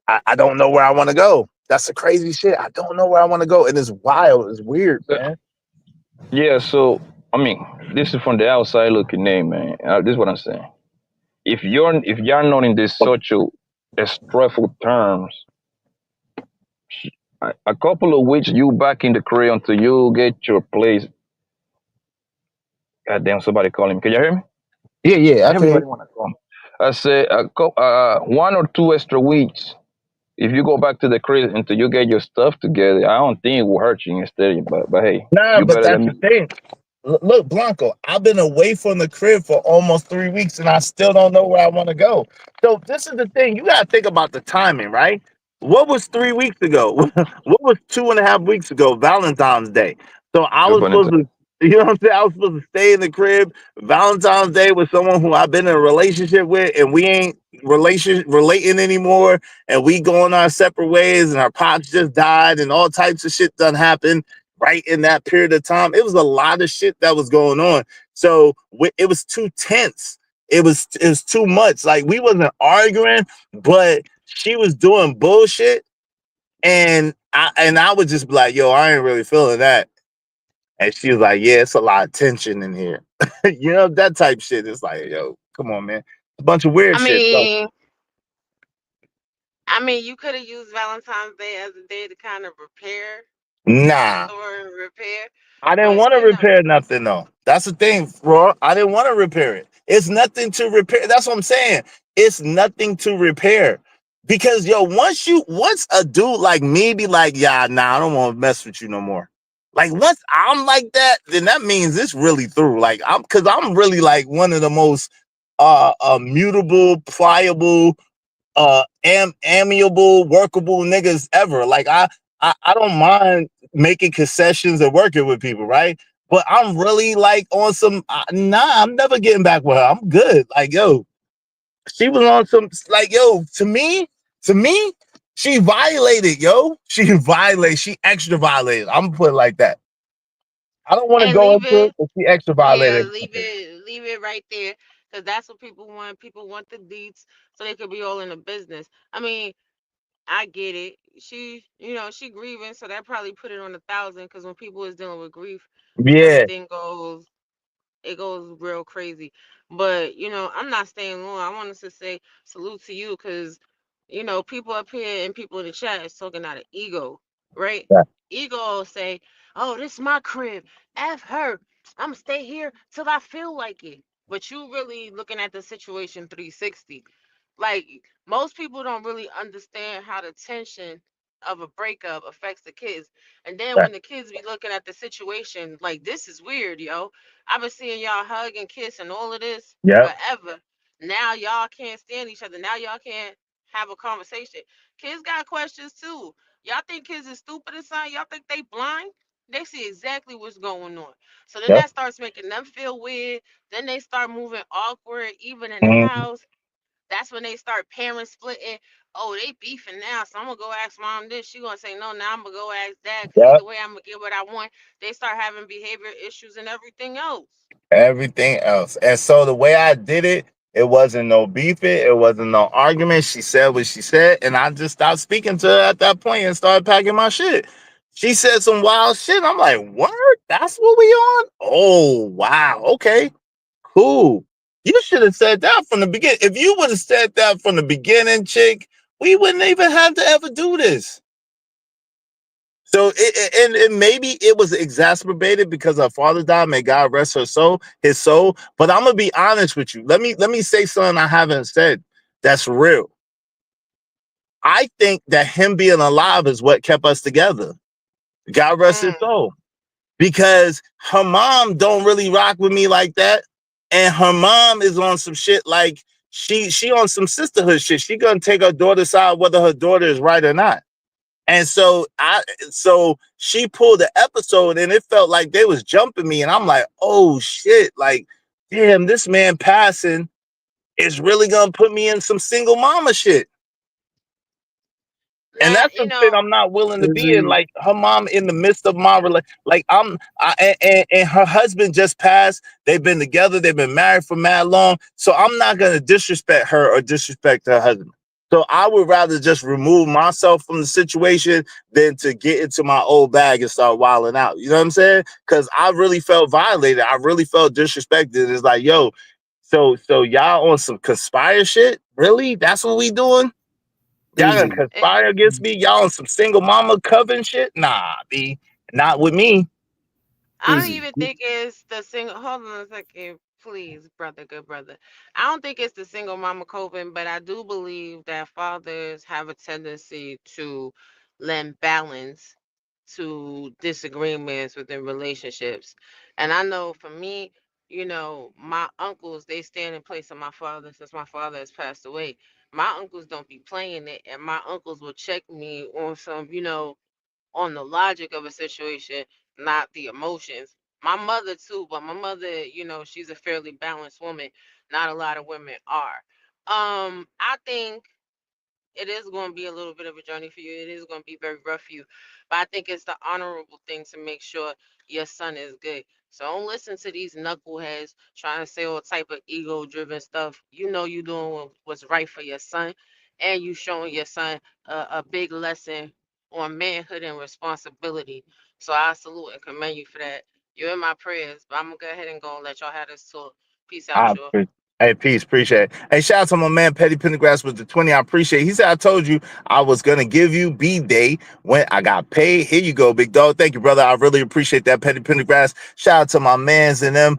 I don't know where I want to go. That's the crazy shit. I don't know where I want to go, and it's wild. It's weird, So, man. yeah. So I mean, this is from the outside looking in, man. This is what I'm saying. If you're not in this such a stressful terms, a couple of weeks you back in the crib until you get your place. God damn, somebody call him. Can you hear me? Yeah, yeah. I can hear. Everybody want to come. I say 1 or 2 extra weeks. If you go back to the crib until you get your stuff together, I don't think it will hurt you instead. But hey, Nah, you but better let that's me. the thing. Look, Blanco, I've been away from the crib for almost 3 weeks and I still don't know where I want to go. So this is the thing. You gotta think about the timing, right? What was 3 weeks ago? What was 2.5 weeks ago? Valentine's Day. So I Good was supposed Valentine. to, you know what I'm saying? I was supposed to stay in the crib Valentine's Day with someone who I've been in a relationship with, and we ain't relating anymore, and we going our separate ways, and our pops just died, and all types of shit done happened right in that period of time. It was a lot of shit that was going on. So it was too tense. It was too much. Like we wasn't arguing, but she was doing bullshit, and I would just be like, "Yo, I ain't really feeling that." And she was like, "Yeah, it's a lot of tension in here." That type shit. It's like, "Yo, come on, man." A bunch of weird I shit. So, mean, you could have used Valentine's Day as a day to kind of repair, nah. restore, and repair. I didn't But want to repair nothing though. That's the thing, bro. I didn't want to repair it. It's nothing to repair. That's what I'm saying. It's nothing to repair. Because once a dude like me be like, yeah, nah, I don't want to mess with you no more. Like once I'm like that, then that means it's really through. Like I'm really like one of the most mutable, pliable, amiable, workable niggas ever. Like I don't mind making concessions and working with people, right? But I'm really like on some nah, I'm never getting back with her. I'm good. Like, yo, she was on some like, yo, to me, she violated, yo. She violated, she extra violated. I'm gonna put it like that. I don't want to Hey, go leave into it. it, but she extra Yeah, violated. leave it right there, because that's what people want. People want the deets so they could be all in the business. I mean, I get it. She grieving, so that probably put it on 1,000. Because when people is dealing with grief, Yeah, everything goes real crazy. But I'm not staying long. I wanted to say salute to you, because people up here and people in the chat is talking out of ego, right? yeah, Ego will say, "Oh, this is my crib. F her. I'm gonna stay here till I feel like it." But you really looking at the situation 360. Like, most people don't really understand how the tension of a breakup affects the kids. And then yeah, when the kids be looking at the situation, like, this is weird, yo. I've been seeing y'all hug and kiss and all of this yep, forever. Now y'all can't stand each other. Now y'all can't have a conversation. Kids got questions too. Y'all think kids is stupid or something? Y'all think they blind? They see exactly what's going on. So then yep. that starts making them feel weird. Then they start moving awkward, even in the Mhm. house. That's when they start parents splitting. Oh, they beefing now, so I'm gonna go ask mom this. She gonna say no. Now I'm gonna go ask dad, because Yep. either way I'm gonna get what I want. They start having behavior issues and everything else. Everything else. And so the way I did it, it wasn't no beefing, it wasn't no argument. She said what she said, and I just stopped speaking to her at that point and started packing my shit. She said some wild shit. I'm like, what? That's what we on? Oh, wow. Okay, cool. You should have said that from the beginning. If you would have said that from the beginning, chick, we wouldn't even have to ever do this. So and maybe it was exacerbated because her father died. May God rest his soul. But I'm gonna be honest with you. Let me say something I haven't said. That's real. I think that him being alive is what kept us together. God rest his Mm. soul. Because her mom don't really rock with me like that, and her mom is on some shit like she on some sisterhood shit. She gonna take her daughter's side whether her daughter is right or not. And so she pulled the episode and it felt like they was jumping me. And I'm like, oh shit, like, damn, this man passing is really gonna put me in some single mama shit. And Now that's the shit I'm not willing to be in. Izzy, Like her mom in the midst of my like and her husband just passed. They've been together, they've been married for mad long. So I'm not gonna disrespect her or disrespect her husband. So I would rather just remove myself from the situation than to get into my old bag and start wilding out. You know what I'm saying? Because I really felt violated. I really felt disrespected. It's like, yo, so y'all on some conspire shit? Really? That's what we doing? Y'all gonna Izzy, it, conspire against me? Y'all on some single mama coven shit? Nah, B. Not with me. I don't Izzy. even think it's the single. Hold on a second, please, brother, good brother. I don't think it's the single mama coping, but I do believe that fathers have a tendency to lend balance to disagreements within relationships. And I know for me, my uncles, they stand in place of my father since my father has passed away. My uncles don't be playing it, and my uncles will check me on some, on the logic of a situation, not the emotions. My mother too, but my mother, she's a fairly balanced woman. Not a lot of women are. I think it is going to be a little bit of a journey for you. It is going to be very rough for you. But I think it's the honorable thing to make sure your son is good. So don't listen to these knuckleheads trying to say all type of ego-driven stuff. You know you doing what's right for your son, and you showing your son a big lesson on manhood and responsibility. So I salute and commend you for that. You're in my prayers, but I'm gonna go ahead and go and let y'all have this talk. Peace out, y'all. Hey, peace, appreciate it. Hey, shout out to my man Petty Pendergrass with the 20. I appreciate it. He said I told you I was gonna give you B-Day when I got paid. Here you go, big dog. Thank you, brother. I really appreciate that, Petty Pendergrass. Shout out to my mans and them.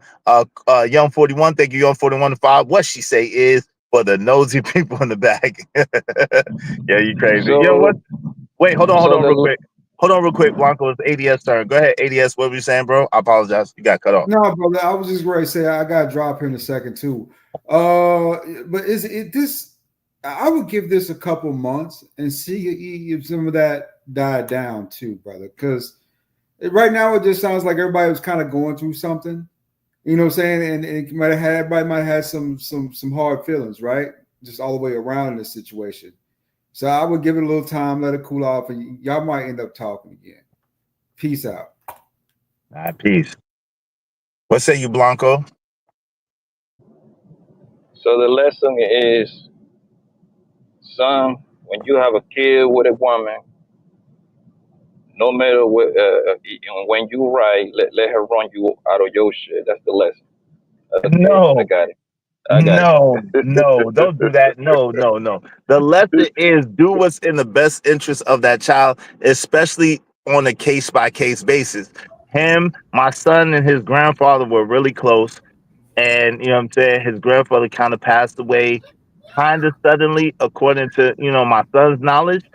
Young 41. Thank you, Young 41 to 5. What she say is for the nosy people in the back. Yeah, you crazy. So, Yo, what? Wait, hold so on, real the quick. Hold on, real quick. Blanco, it's ADS turn. Go ahead, ADS. What were you saying, bro? I apologize. You got cut off. No, brother, I was just ready to say I got to drop here in a second too. But is it this? I would give this a couple months and see if some of that died down too, brother. Because right now it just sounds like everybody was kind of going through something. You know what I'm saying? And it might have had everybody might have had some hard feelings, right? Just all the way around in this situation. So I would give it a little time, let it cool off, and y'all might end up talking again. Peace out. Peace. What say you, Blanco? So the lesson is, son, when you have a kid with a woman, no matter what, when you right, let her run you out of your shit. That's the lesson. Okay, I No. got it. I got No, no, it. don't do that. No, no, no. The lesson is do what's in the best interest of that child, especially on a case by case basis. Him, my son, and his grandfather were really close. And you know what I'm saying, his grandfather kind of passed away kind of suddenly, according to my son's knowledge.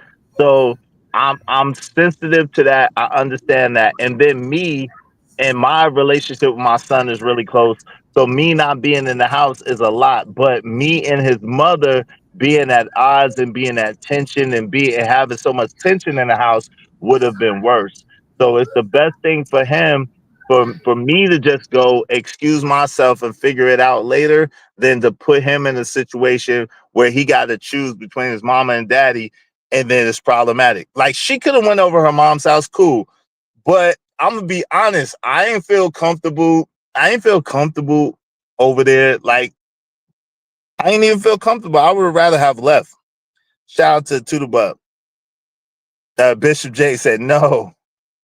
So I'm sensitive to that. I understand that. And then me and my relationship with my son is really close. So me not being in the house is a lot, but me and his mother being at odds and being at tension and having so much tension in the house would have been worse. So it's the best thing for him for me to just go excuse myself and figure it out later than to put him in a situation where he got to choose between his mama and daddy, and then it's problematic. Like, she could have went over her mom's house, cool, but I'm gonna be honest, I ain't feel comfortable. Over there. Like, I ain't even feel comfortable. I would rather have left. Shout out to the Bub. Bishop J said no.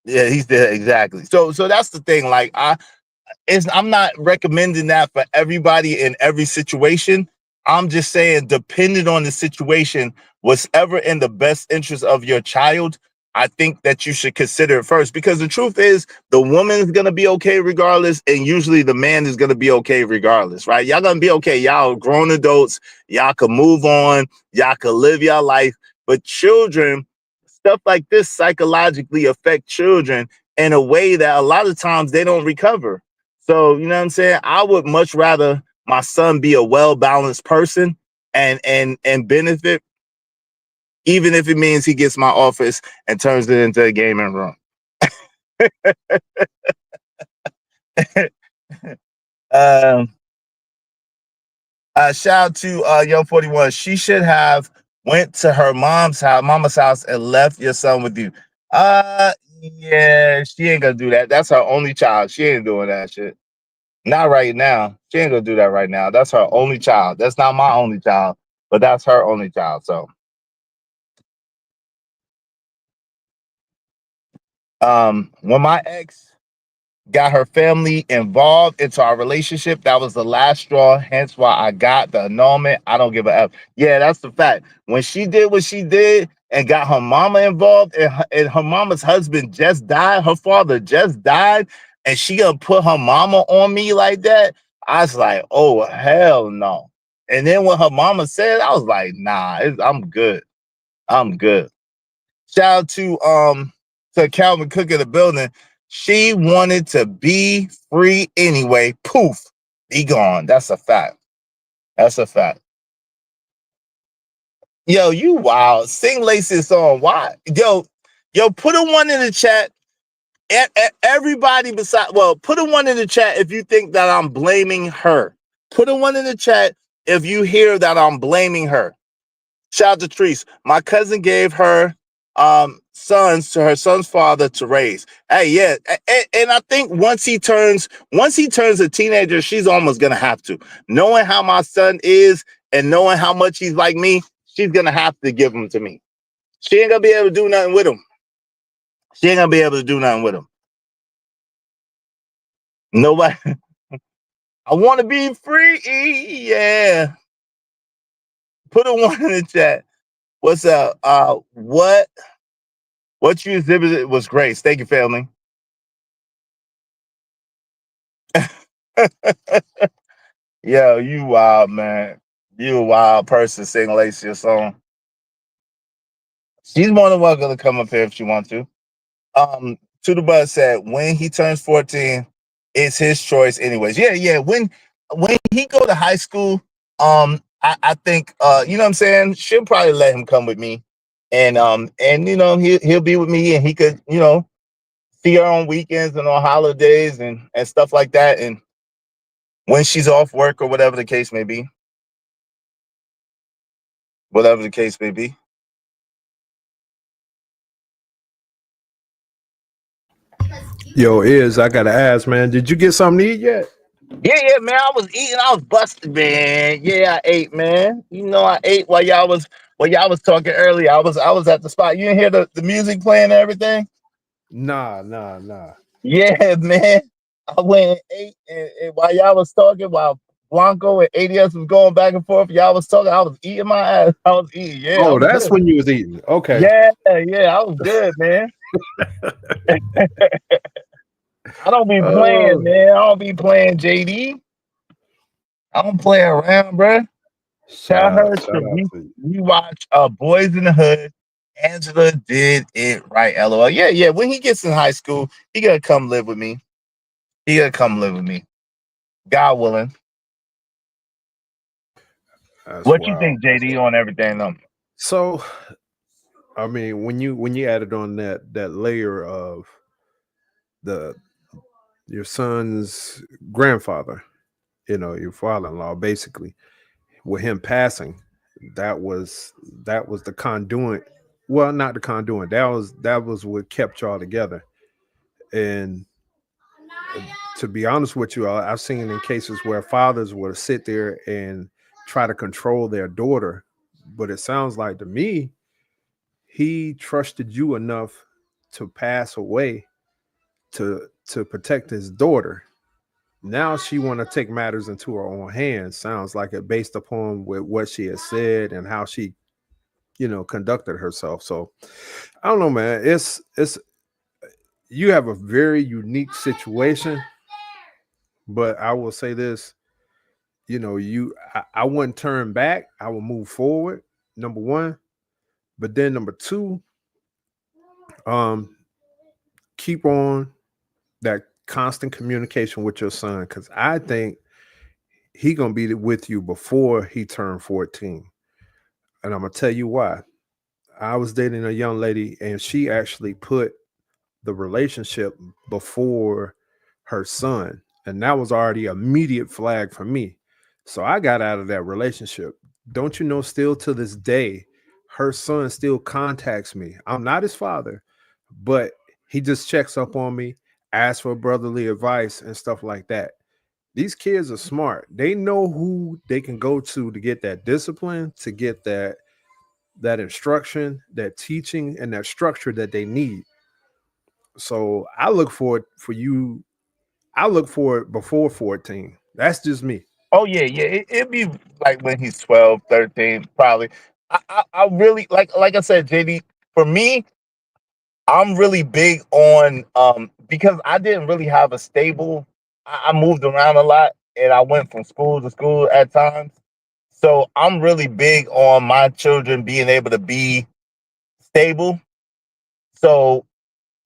Yeah, he's there exactly. So that's the thing. Like, I'm not recommending that for everybody in every situation. I'm just saying, depending on the situation, whatever in the best interest of your child, I think that you should consider it first. Because the truth is, the woman is gonna be okay regardless, and usually the man is gonna be okay regardless, right? Y'all gonna be okay. Y'all grown adults. Y'all can move on. Y'all can live your life. But children, stuff like this psychologically affect children in a way that a lot of times they don't recover. So, you know what I'm saying? I would much rather my son be a well-balanced person and benefit, even if it means he gets my office and turns it into a gaming room. um, Shout out to Young 41. She should have went to her mama's house, and left your son with you. Yeah, she ain't gonna do that. That's her only child. She ain't doing that shit. Not right now. She ain't gonna do that right now. That's her only child. That's not my only child, but that's her only child. So, when my ex got her family involved into our relationship, that was the last straw. Hence why I got the annulment. I don't give a F. Yeah, that's the fact. When she did what she did and got her mama involved, and her mama's husband just died, her father just died, and she gonna put her mama on me like that, I was like, oh, hell no. And then when her mama said, I was like, nah, I'm good. I'm good. Shout out to Calvin Cook in the building. She wanted to be free anyway. Poof, be gone. That's a fact. That's a fact. Yo, you wild. Sing Lacey song. Why? Yo, put a one in the chat. Everybody put a one in the chat if you think that I'm blaming her. Put a one in the chat if you hear that I'm blaming her. Shout out to Treese. My cousin gave her sons to her son's father to raise. Hey, yeah. And I think once he turns a teenager, she's almost gonna have to. Knowing how my son is and knowing how much he's like me, she's gonna have to give him to me. She ain't gonna be able to do nothing with him. She ain't gonna be able to do nothing with him. Nobody. I want to be free. Yeah. Put a one in the chat. What's up? What you exhibited was great. Thank you, family. Yo, you wild, man. You a wild person, sing Lacey a song. She's more than welcome to come up here if she wants to. To the Buzz said when he turns 14, it's his choice anyways. Yeah. When he go to high school, I think you know what I'm saying, she'll probably let him come with me. and he'll be with me, and he could see her on weekends and on holidays and stuff like that, and when she's off work or whatever the case may be. Whatever the case may be. Yo, I gotta ask, man, did you get something to eat yet? Yeah, man. I was eating. I was busted, man. Yeah, I ate, man. I ate while y'all was talking earlier. I was at the spot. You didn't hear the music playing and everything? Nah. Yeah, man. I went and ate, and while y'all was talking, while Blanco and ADS was going back and forth, y'all was talking. I was eating my ass. I was eating. Yeah, I Oh, was that's good. when you was eating. Okay. Yeah, I was good, man. I don't be playing, Oh, man. I don't be playing, JD. I don't play around, bro. Tell her shout to out to you. rewatch Boys in the Hood. Angela did it right. LOL. Yeah. When he gets in high school, he gonna come live with me. God willing. That's What you wild. think, JD, on everything? So, I mean, when you added on that layer of your son's grandfather, your father-in-law, basically, with him passing, that was the conduit. Well, not the conduit. That was what kept y'all together. And to be honest with you, I've seen in cases where fathers will sit there and try to control their daughter, but it sounds like to me he trusted you enough to pass away to protect his daughter. Now she want to take matters into her own hands. Sounds like it, based upon what she has said and how she conducted herself. So I don't know, man. It's you have a very unique situation, but I will say this, I wouldn't turn back. I will move forward, number one. But then number two, um keep on that constant communication with your son, because I think he gonna be with you before he turned 14. And I'm gonna tell you why. I was dating a young lady, and she actually put the relationship before her son, and that was already immediate flag for me. So I got out of that relationship. Don't you know, still to this day, her son still contacts me. I'm not his father, but he just checks up on me, asks for brotherly advice and stuff like that. These kids are smart. They know who they can go to get that discipline, to get that instruction, that teaching, and that structure that they need. So I look for it for you. I look for it before 14. That's just me. Oh yeah. It'd be like when he's 12, 13, probably. I really like I said, JD. For me, I'm really big on because I didn't really have a stable. I moved around a lot, and I went from school to school at times. So I'm really big on my children being able to be stable. So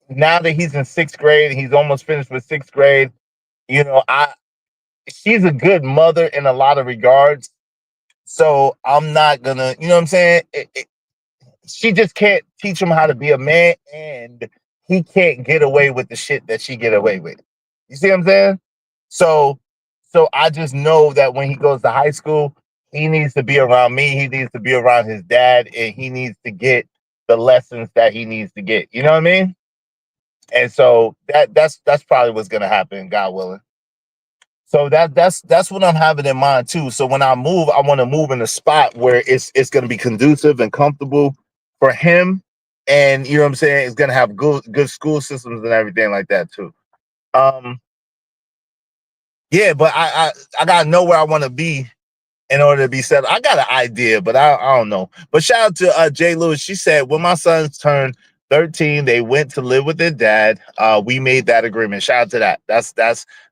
now that he's in sixth grade, and he's almost finished with sixth grade, I she's a good mother in a lot of regards. So I'm not gonna, you know what I'm saying? She just can't teach him how to be a man, and he can't get away with the shit that she get away with. You see what I'm saying? So, so I just know that when he goes to high school, he needs to be around me. He needs to be around his dad, and he needs to get the lessons that he needs to get. You know what I mean? And so that's probably what's gonna happen, God willing. So that's what I'm having in mind too. So when I move, I want to move in a spot where it's going to be conducive and comfortable for him, and you know what I'm saying. It's going to have good school systems and everything like that too. Um, yeah, but I gotta know where I want to be in order to be settled. I got an idea, but I don't know. But shout out to Jay Lewis. She said when my sons turned 13, they went to live with their dad. We made that agreement. Shout out to that.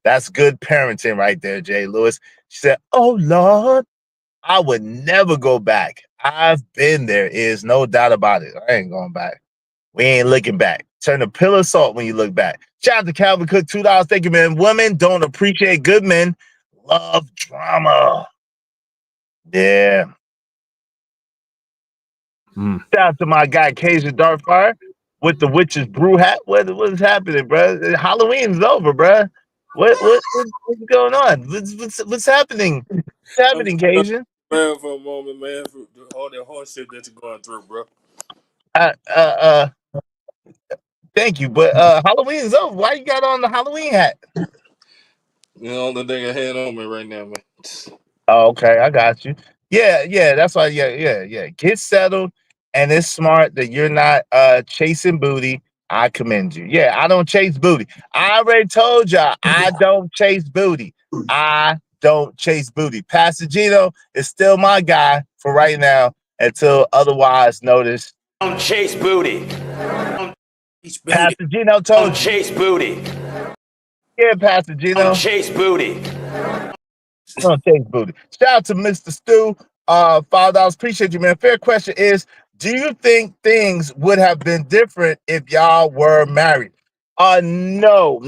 That's good parenting right there, Jay Lewis. She said, "Oh Lord, I would never go back. I've been there. Is no doubt about it. I ain't going back. We ain't looking back. Turn a pillar of salt when you look back." Shout out to Calvin Cook, $2. Thank you, man. Women don't appreciate good men. Love drama. Yeah. Mm. Shout out to my guy Cajun Darkfire with the witch's brew hat. What is happening, bro? Halloween's over, bro. What's going on? What's happening? What's I'm happening, Cajun? man for a moment, man, for all that hardship that you're going through, bro. Uh, uh, uh. Thank you, but Halloween's over. Why you got on the Halloween hat? You know, the thing I had on me right now, man. Oh, okay, I got you. Yeah. That's why. Yeah. Get settled, and it's smart that you're not chasing booty. I commend you. Yeah, I don't chase booty. I already told y'all I don't chase booty. I don't chase booty. Pastor Gino is still my guy for right now until otherwise noticed. Don't chase booty. Pastor Gino Don't told you. chase booty. Yeah, Pastor Don't Gino. chase booty. Don't chase booty. Shout out to Mr. Stu. $5. Appreciate you, man. Fair question is, do you think things would have been different if y'all were married? No.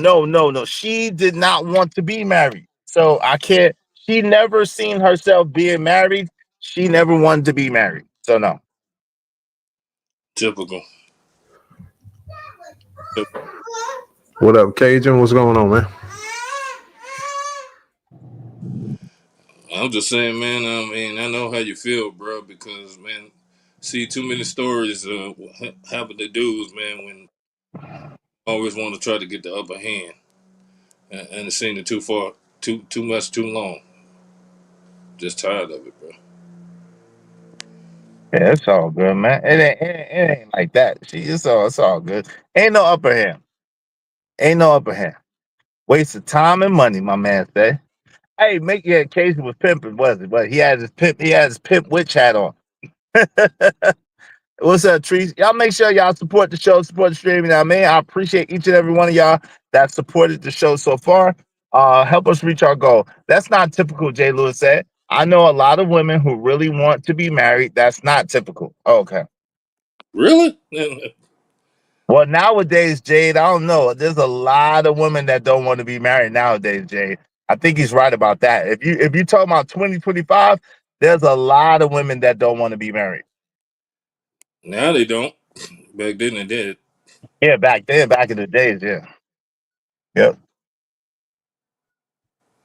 She did not want to be married. So I can't, she never seen herself being married. She never wanted to be married. So no. Typical. What up, Cajun? What's going on, man? I'm just saying, man. I mean, I know how you feel, bro, because man, see too many stories happen to dudes, man, when always want to try to get the upper hand, and it's seen it too far, too much, too long. Just tired of it, bro. Yeah, it's all good, man. It ain't like that. It's all good. Ain't no upper hand. Ain't no upper hand. Waste of time and money, my man said. Hey, make your occasion was pimping, was it? But he had his pimp witch hat on. What's up, Trees? Y'all make sure y'all support the show, support the stream. You know what I mean? I appreciate each and every one of y'all that supported the show so far. Help us reach our goal. That's not typical, Jay Lewis said. I know a lot of women who really want to be married. That's not typical. Oh, okay. Really? Well, nowadays, Jade, I don't know. There's a lot of women that don't want to be married nowadays, Jade. I think he's right about that. If you talk about 2025, there's a lot of women that don't want to be married. Now they don't. Back then they did. Yeah, back then, back in the days, yeah. Yep.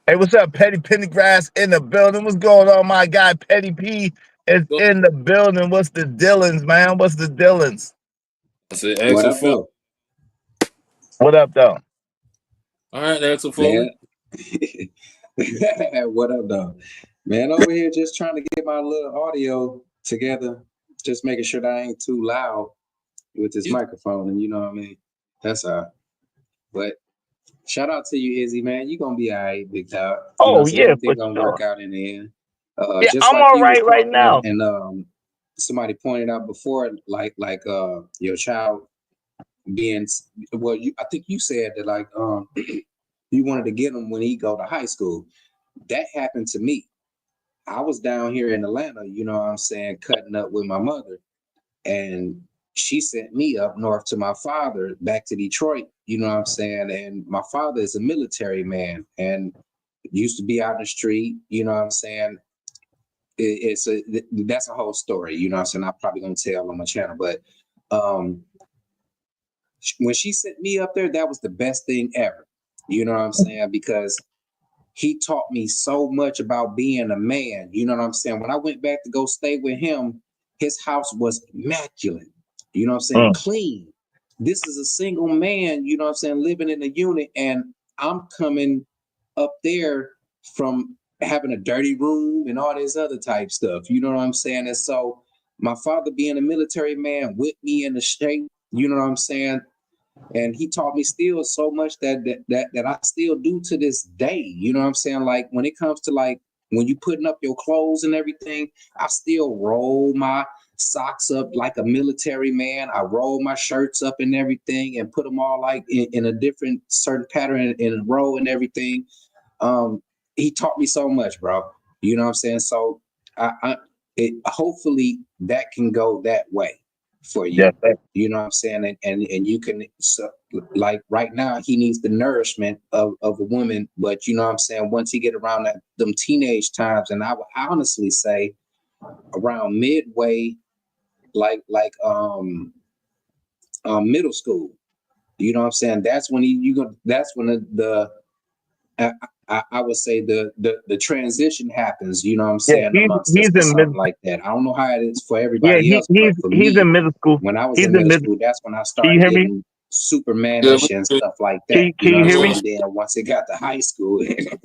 Hey, what's up, Petty Pendergrass in the building? What's going on, my guy? Petty P is in the building. What's the Dillons, man? What's the Dillons? I said What Axel up, Foley. though? What up, though? All right, Axel Foley. Man. What up, though? Man, over here just trying to get my little audio together. Just making sure that I ain't too loud with this microphone, and you know what I mean? That's all. But shout out to you, Izzy, man. You gonna be all right, big dog. You know, Oh, so yeah, for everything gonna sure. work out in the end. Yeah, Just I'm like all you was right talking, now. and somebody pointed out before, like your child being well, I think you said that like you wanted to get him when he go to high school. That happened to me. I was down here in Atlanta, you know what I'm saying, cutting up with my mother, and she sent me up north to my father back to Detroit, you know what I'm saying, and my father is a military man and used to be out in the street, you know what I'm saying. That's a whole story, you know what I'm saying. I'm probably gonna tell on my channel, but when she sent me up there, that was the best thing ever. You know what I'm saying? Because he taught me so much about being a man. You know what I'm saying? When I went back to go stay with him, his house was immaculate. You know what I'm saying? Clean. This is a single man, you know what I'm saying, living in a unit, and I'm coming up there from having a dirty room and all this other type stuff. You know what I'm saying? And so my father being a military man with me in the state, you know what I'm saying? And he taught me still so much that I still do to this day. You know what I'm saying? Like when it comes to like when you putting up your clothes and everything, I still roll my socks up like a military man. I roll my shirts up and everything and put them all like in a different certain pattern in a row and everything. He taught me so much, bro. You know what I'm saying? So hopefully that can go that way for you. Yes, sir. You know what I'm saying? And you can, so, like right now, he needs the nourishment of a woman. But you know what I'm saying? Once he get around them teenage times, and I would honestly say around midway, middle school. You know what I'm saying? That's when that's when I would say the transition happens, you know what I'm Yeah, saying, amongst us he's or in something middle. like that. I don't know how it is for Yeah, everybody else, but for he's me, in middle school. when I was He's in in middle middle. school, that's when I Can you started hear me? getting Yeah, Supermanish and stuff like Can that. You can know you what I'm hear me? saying? Then once it got to high school, it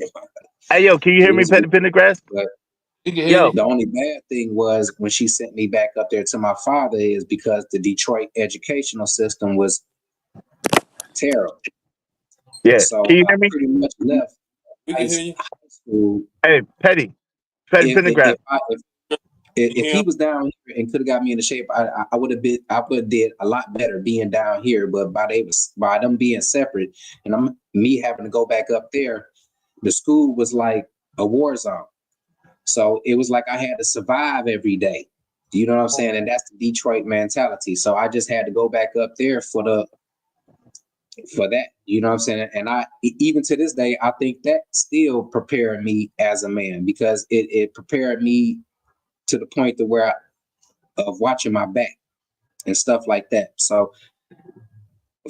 Hey, yo, can you hear me, was Petty weird. Pendergrass? But he can hear Yo, you. the only bad thing was when she sent me back up there to my father is because the Detroit educational system was terrible. yeah. So Can you I hear me? pretty much left We high, can hear you. high school. Hey, Petty Pendergrass. We can If hear he him. was down here and could have got me into shape, I would have did a lot better being down here. But by them being separate and me having to go back up there, the school was like a war zone. So it was like I had to survive every day. You know what I'm saying? And that's the Detroit mentality. So I just had to go back up there for that. You know what I'm saying? And even to this day, I think that still prepared me as a man because it prepared me to the point to where of watching my back and stuff like that. So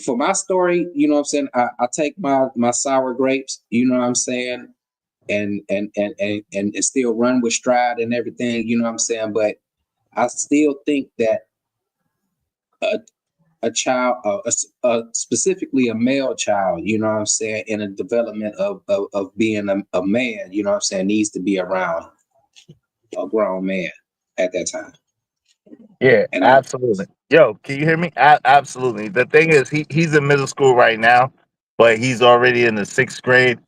for my story, you know what I'm saying, I take my sour grapes, you know what I'm saying, and still run with stride and everything, you know what I'm saying. But I still think that a a child, specifically a male child, you know what I'm saying, in a development of being a man, you know what I'm saying, needs to be around a grown man at that time. Yeah, And I absolutely. Yo, can you hear me? Absolutely. The thing is, he's in middle school right now, but he's already in the sixth grade,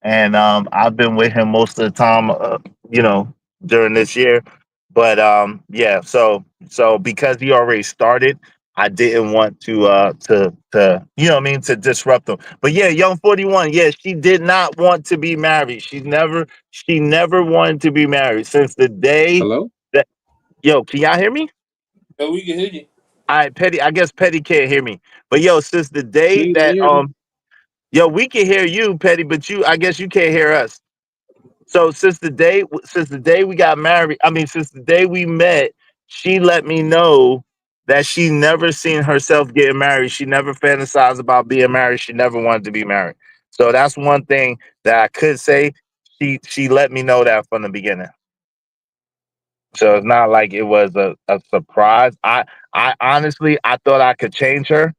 and I've been with him most of the time, you know, during this year. But yeah, so because he already started, I didn't want to you know what I mean, to disrupt him. But yeah, young 41, yeah, she did not want to be married. She never wanted to be married since the day hello, that. Yo, can y'all hear me? Yeah, we can hear you. All right, Petty. I guess Petty can't hear me. But yo, since the you day able to that hear me? yo, we can hear you, Petty, but I guess you can't hear us. So since the day we got married, I mean, since the day we met, she let me know that she never seen herself getting married. She never fantasized about being married. She never wanted to be married. So that's one thing that I could say. She let me know that from the beginning. So it's not like it was a surprise. I honestly I thought I could change her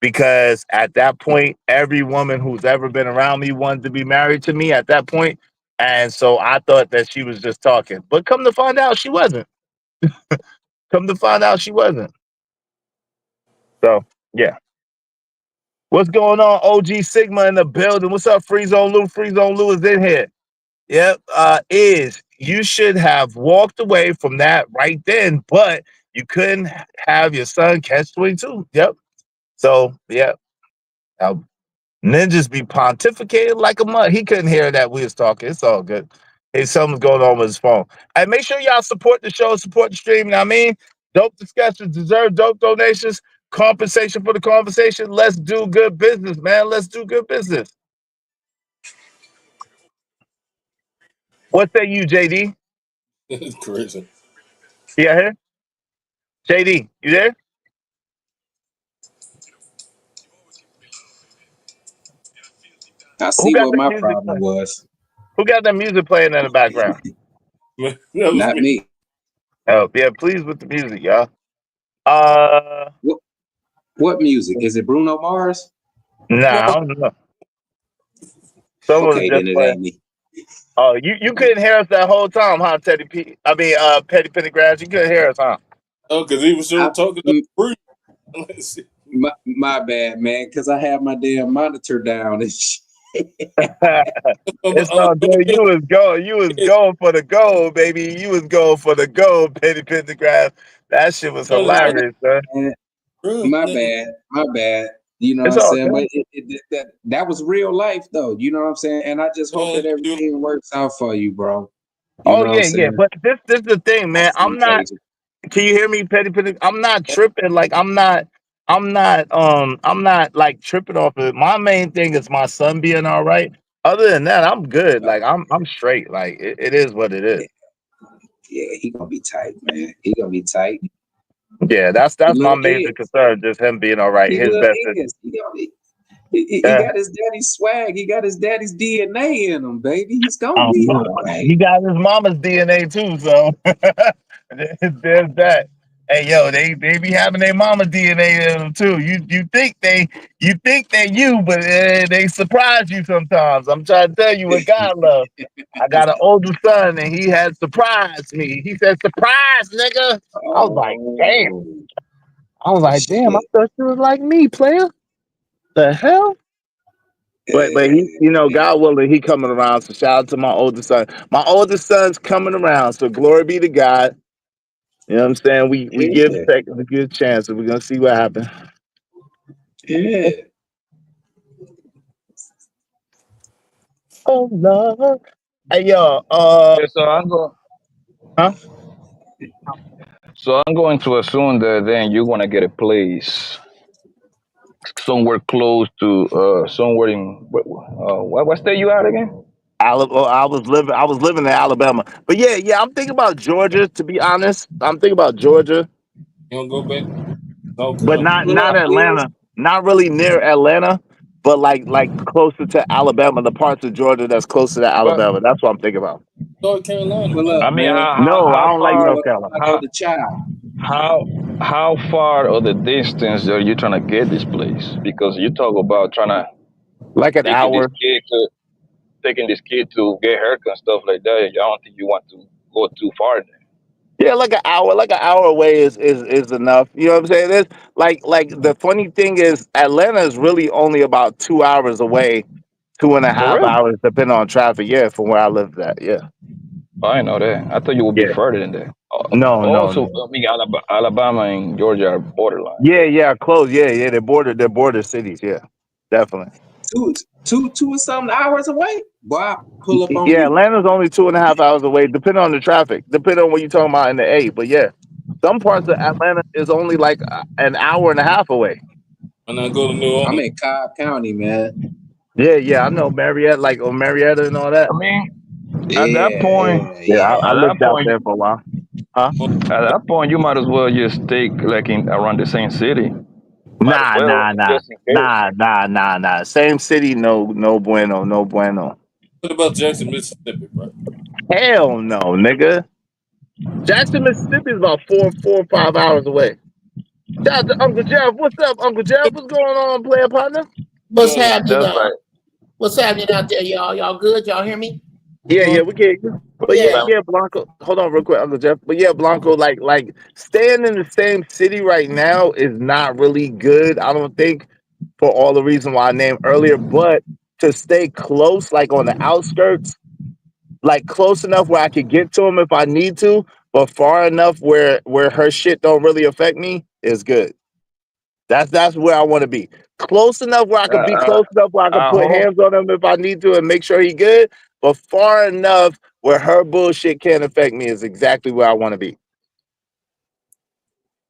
because at that point, every woman who's ever been around me wanted to be married to me at that point. And so I thought that she was just talking. But come to find out she wasn't. Come to find out she wasn't. So yeah. What's going on? OG Sigma in the building. What's up, Free Zone Lou? Free Zone Lou is in here. Yep. Is you should have walked away from that right then, but you couldn't have your son catch 22. Yep. So yeah. Now, ninjas be pontificating like a mud. He couldn't hear that we was talking. It's all good. Hey, something's going on with his phone. And make sure y'all support the show, support the stream. You know what I mean? Dope discussions deserve dope donations. Compensation for the conversation. Let's do good business, man. Let's do good business. What say you, JD? It's crazy. Yeah, here? JD, you there? I Who see got what the my music problem playing? was. Who got that music playing in the background? Man, that was Not me. me. Oh, yeah, please with the music, y'all. Uh, What what music? Is it Bruno Mars? nah, I don't know. Someone was Okay, just then it playing. ain't me. Oh, you couldn't hear us that whole time, huh, Teddy P? I mean, Petty Pendergrass, you couldn't hear us, huh? Oh, because he was I, sure talking to m- free. Let's see. my bad, man, because I have my damn monitor down and shit. It's all good. You was going for the gold, baby. You was going for the gold, Petty Pendergrass. That shit was Trying to say, hilarious, man. And bro, my man. bad, my bad. You know what It's I'm all saying? But good. that was real life, though. You know what I'm saying? And I just hope that You, everything works out for you, bro. You Oh know what I'm yeah, yeah. saying? But this is the thing, I man. see, Cajun. Can you hear me, Petty Petty? I'm not tripping. Like I'm not like tripping off it. My main thing is my son being all right. Other than that, I'm good. Like I'm straight. Like it is what it is. Yeah, yeah, he gonna be tight, man. He gonna be tight. Yeah, that's He my little major S. concern. Just him being all right. He His little best is S. He got his daddy's swag. He got his daddy's DNA in him, baby. He's gonna be all right. he got his mama's DNA too, so there's that. Hey yo, they be having their mama DNA in them too. You think they you, but they surprise you sometimes. I'm trying to tell you what God loves. I got an older son and he has surprised me. He said, "Surprise, nigga." I was like, damn. Oh I was like, damn. I shit. thought you was like me, player. The hell? But he, God willing, he coming around. So shout out to my oldest son. My oldest son's coming around. So glory be to God. You know what I'm saying? We give Yeah. seconds a good chance, and we're gonna see what happens. Yeah. Oh Lord. Hey yo, Yeah, so I'm going. huh? So I'm going to assume that then you're gonna get a place somewhere close to somewhere in what state you out again? I was living in Alabama. But yeah, I'm thinking about Georgia, to be honest. I'm thinking about Georgia, You don't go back to South but Carolina. not Atlanta. Not really near Atlanta, but like closer to Alabama, the parts of Georgia that's closer to But Alabama. That's what I'm thinking about. North Carolina, Pull man. up, I mean, man. No, I how don't like far Pull North up Carolina. I go how to child. how how far of the distance are you trying to get this place? Because you talk about trying to Like an taking this hour. kid to taking this kid to get haircut and stuff like that. I don't think you want to go too far there. Yeah, like an hour away is enough. You know what I'm saying? There's like the funny thing is Atlanta is really only about 2 hours away, two and a For half real? hours, depending on traffic. Yeah, from where I lived at. Yeah, I know that. I thought you would be yeah. further than that. No. Also, I mean, Alabama and Georgia are borderline. Yeah, close. Yeah. They're border cities. Yeah, definitely. Two or something hours away. Boy, I pull up on Yeah, you. Atlanta's only 2.5 hours away, depending on the traffic, depending on what you're talking about in the A. But yeah, some parts of Atlanta is only like an hour and a half away. When I go to New I'm Orleans, in Cobb County, man. Yeah, I know Marietta, like Marietta and all that. I mean, at that Yeah, point, yeah, Yeah, yeah. I at that lived out point, there for a while. Huh? at that point, you might as well just take like in around the same city. Might as Nah, well, nah, nah, just in case. nah, nah, nah, nah. Same city, no bueno, no bueno. what about Jackson, Mississippi, bro? Hell no, nigga. Jackson, Mississippi is about 4 or 5 hours away. Shout out to Uncle Jeff. What's up, Uncle Jeff? What's going on, player partner? What's Doing happening That's now? like What's happening out there, y'all? Y'all good? Y'all hear me? Yeah, we get you. But Yeah. yeah, Blanco. Hold on, real quick, Uncle Jeff. But yeah, Blanco, like staying in the same city right now is not really good. I don't think for all the reasons why I named earlier, but to stay close, like on the outskirts, like close enough where I could get to him if I need to, but far enough where her shit don't really affect me is good. That's where I want to be. Close enough where I could be close enough where I could I put hope. hands on him if I need to and make sure he good, but far enough where her bullshit can't affect me is exactly where I want to be.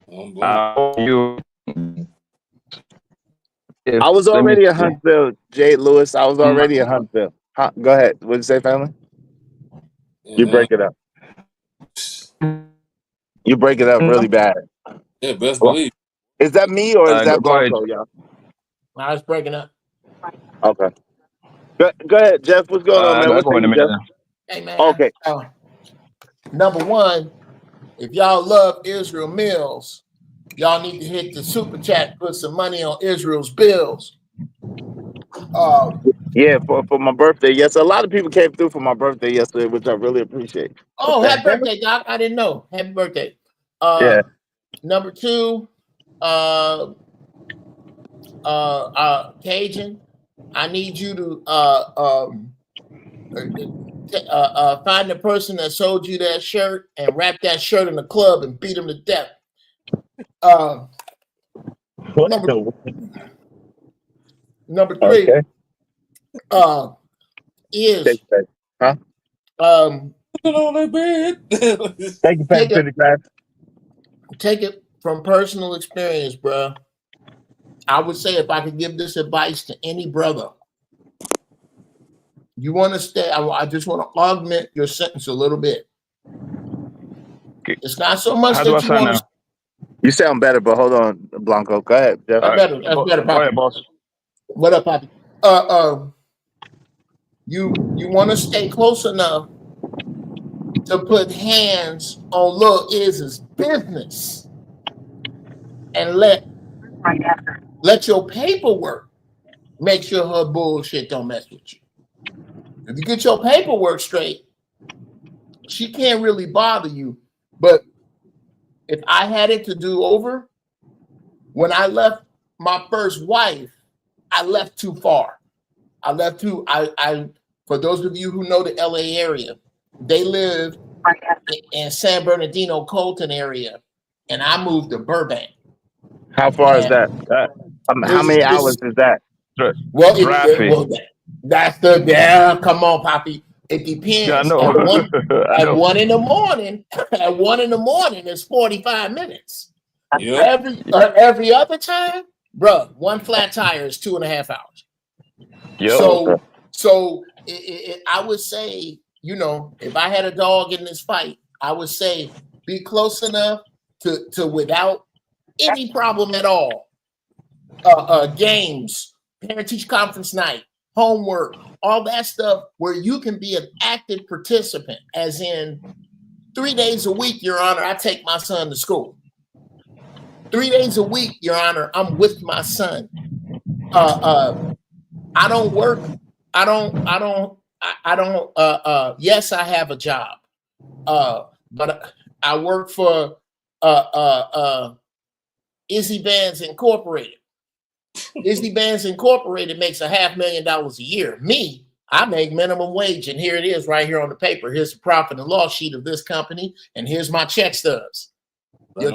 on blame. I hope you. If I was let me already in see. Huntsville, Jay Lewis. I was My, already in Huntsville. Huh? Go ahead. What'd you say, family? You Yeah, break it up. You break it up really bad. yeah, best Well, believe. is that me or is that go ahead. Blanco, y'all? I was breaking up. Okay. Go ahead, Jeff. What's going on, man? I'll What's go in a taking minute. Jeff? Hey, man. Okay. Number one, if y'all love Israel Mills, y'all need to hit the super chat, put some money on Israel's bills. Yeah, for my birthday. Yes, a lot of people came through for my birthday yesterday, which I really appreciate. Oh, happy birthday, Doc. I didn't know. Happy birthday. Yeah. Number two, Cajun, I need you to find the person that sold you that shirt and wrap that shirt in the club and beat him to death. Number three, Okay. is huh? Put it on that bed. Thank you, Pat Pendergrass. Take it from personal experience, bro. I would say if I could give this advice to any brother, you want to stay. I just want to augment your sentence a little bit. It's not so much How do I that you sign want now? to. You sound better, but hold on, Blanco. Go ahead, Jeff. All That's right, better. That's better, go ahead, Poppy. boss. What up, Poppy? You want to stay close enough to put hands on Lil Iz's business and let your paperwork make sure her bullshit don't mess with you. If you get your paperwork straight, she can't really bother you. But if I had it to do over, when I left my first wife, I left too far. I left too. I for those of you who know the LA area, they live in San Bernardino, Colton area, and I moved to Burbank. How far is that? How many hours is that? Well, Traffic. that's the yeah. Come on, Poppy. It depends. Yeah, I know. At 1 in the morning, at 1 in the morning is 45 minutes. Yep. Every other time, bro, one flat tire is 2.5 hours. Yep. So I would say, you know, if I had a dog in this fight, I would say be close enough to without any problem at all. Games, parent-teacher conference night, homework, all that stuff where you can be an active participant, as in 3 days a week, Your Honor, I take my son to school. 3 days a week, Your Honor, I'm with my son. I don't work. Yes, I have a job. But I work for Izzy Bands Incorporated. Izzy Bands Incorporated makes $500,000 a year. Me, I make minimum wage, and here it is right here on the paper. Here's the profit and loss sheet of this company, and here's my check stubs. Your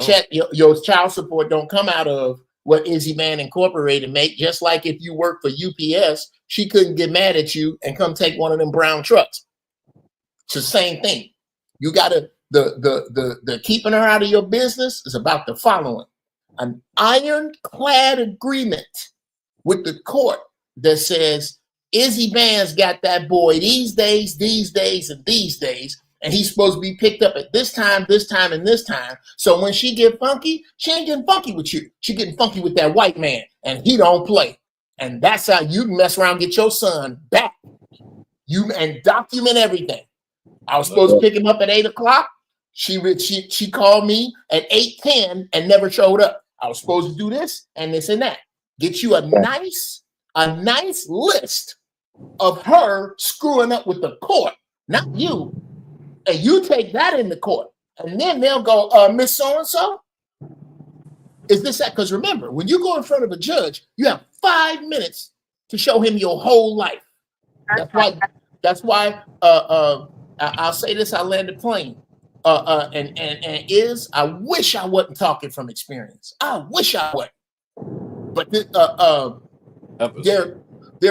child support don't come out of what Izzy Band Incorporated make. Just like if you work for UPS, she couldn't get mad at you and come take one of them brown trucks. It's the same thing. You gotta the keeping her out of your business is about the following: an ironclad agreement with the court that says Izzy Band's got that boy these days, and these days, and he's supposed to be picked up at this time, and this time. So when she get funky, she ain't getting funky with you. She getting funky with that white man, and he don't play. And that's how you mess around, get your son back. You and document everything. I was supposed to pick him up at 8 o'clock. She called me at 8:10 and never showed up. I was supposed to do this and this and that. Get you a nice list of her screwing up with the court, not you. And you take that in the court, and then they'll go, Miss So-and-so, is this that? Because remember, when you go in front of a judge, you have 5 minutes to show him your whole life. That's why I'll say this, I landed plane. I wish I wasn't talking from experience. I wish I would. But there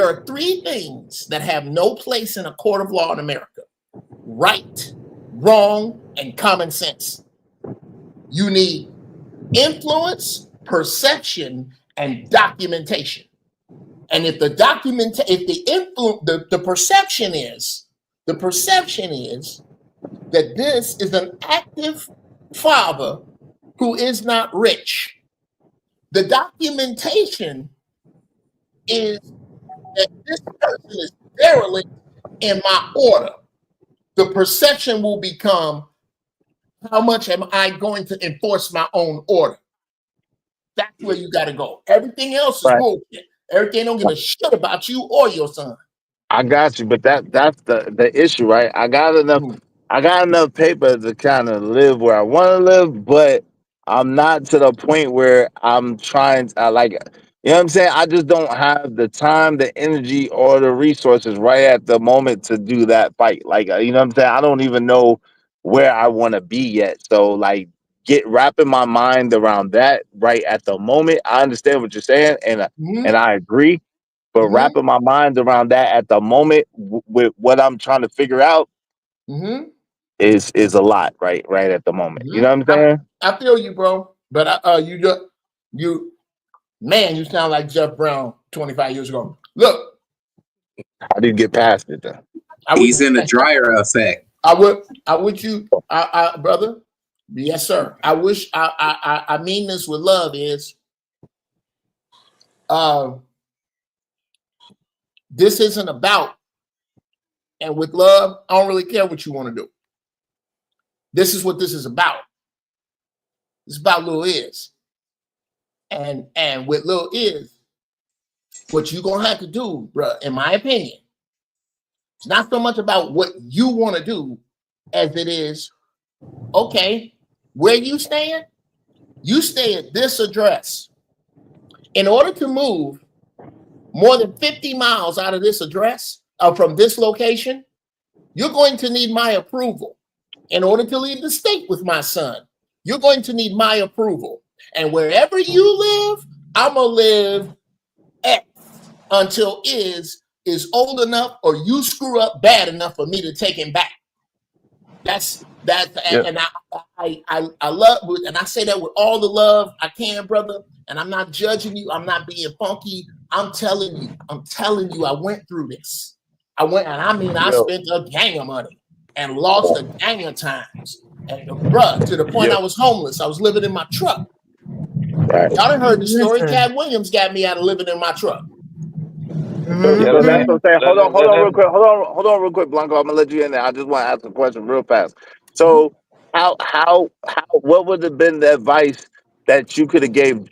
are 3 things that have no place in a court of law in America: right, wrong, and common sense. You need influence, perception, and documentation. And if the perception is that this is an active father who is not rich. The documentation is that this person is derelict in my order. The perception will become, how much am I going to enforce my own order? That's where you got to go. Everything else is bullshit. Everything don't give a shit about you or your son. I got you, but that's the issue, right? I got enough paper to kind of live where I want to live, but I'm not to the point where I'm trying to you know what I'm saying? I just don't have the time, the energy, or the resources right at the moment to do that fight. You know what I'm saying? I don't even know where I want to be yet. So wrapping my mind around that right at the moment. I understand what you're saying, and I agree. But wrapping my mind around that at the moment with what I'm trying to figure out is a lot right at the moment. You know what I'm saying? I feel you, bro. But you sound like Jeff Brown 25 years ago. Look, I didn't get past it though. He's in the dryer effect. I would you, brother. Yes, sir. I wish I mean this with love is this isn't about, and with love, I don't really care what you want to do. This is what this is about. It's about Lil Is. And with Lil Is, what you're gonna have to do, bro, in my opinion, it's not so much about what you want to do as it is, okay, where you stand, you stay at this address. In order to move more than 50 miles out of this address, from this location, you're going to need my approval. In order to leave the state with my son, you're going to need my approval. And wherever you live, I'm going to live X until is old enough or you screw up bad enough for me to take him back. That's and I love, and I say that with all the love I can, brother. And I'm not judging you. I'm not being funky. I'm telling you, I went through this. I spent a gang of money and lost a gang of times. And bruh, to the point I was homeless. I was living in my truck. Y'all done heard the story. Cat Williams got me out of living in my truck. So that's what I'm saying. Hold on real quick. Hold on real quick, Blanco. I'm gonna let you in there. I just want to ask a question real fast. So how what would have been the advice that you could have gave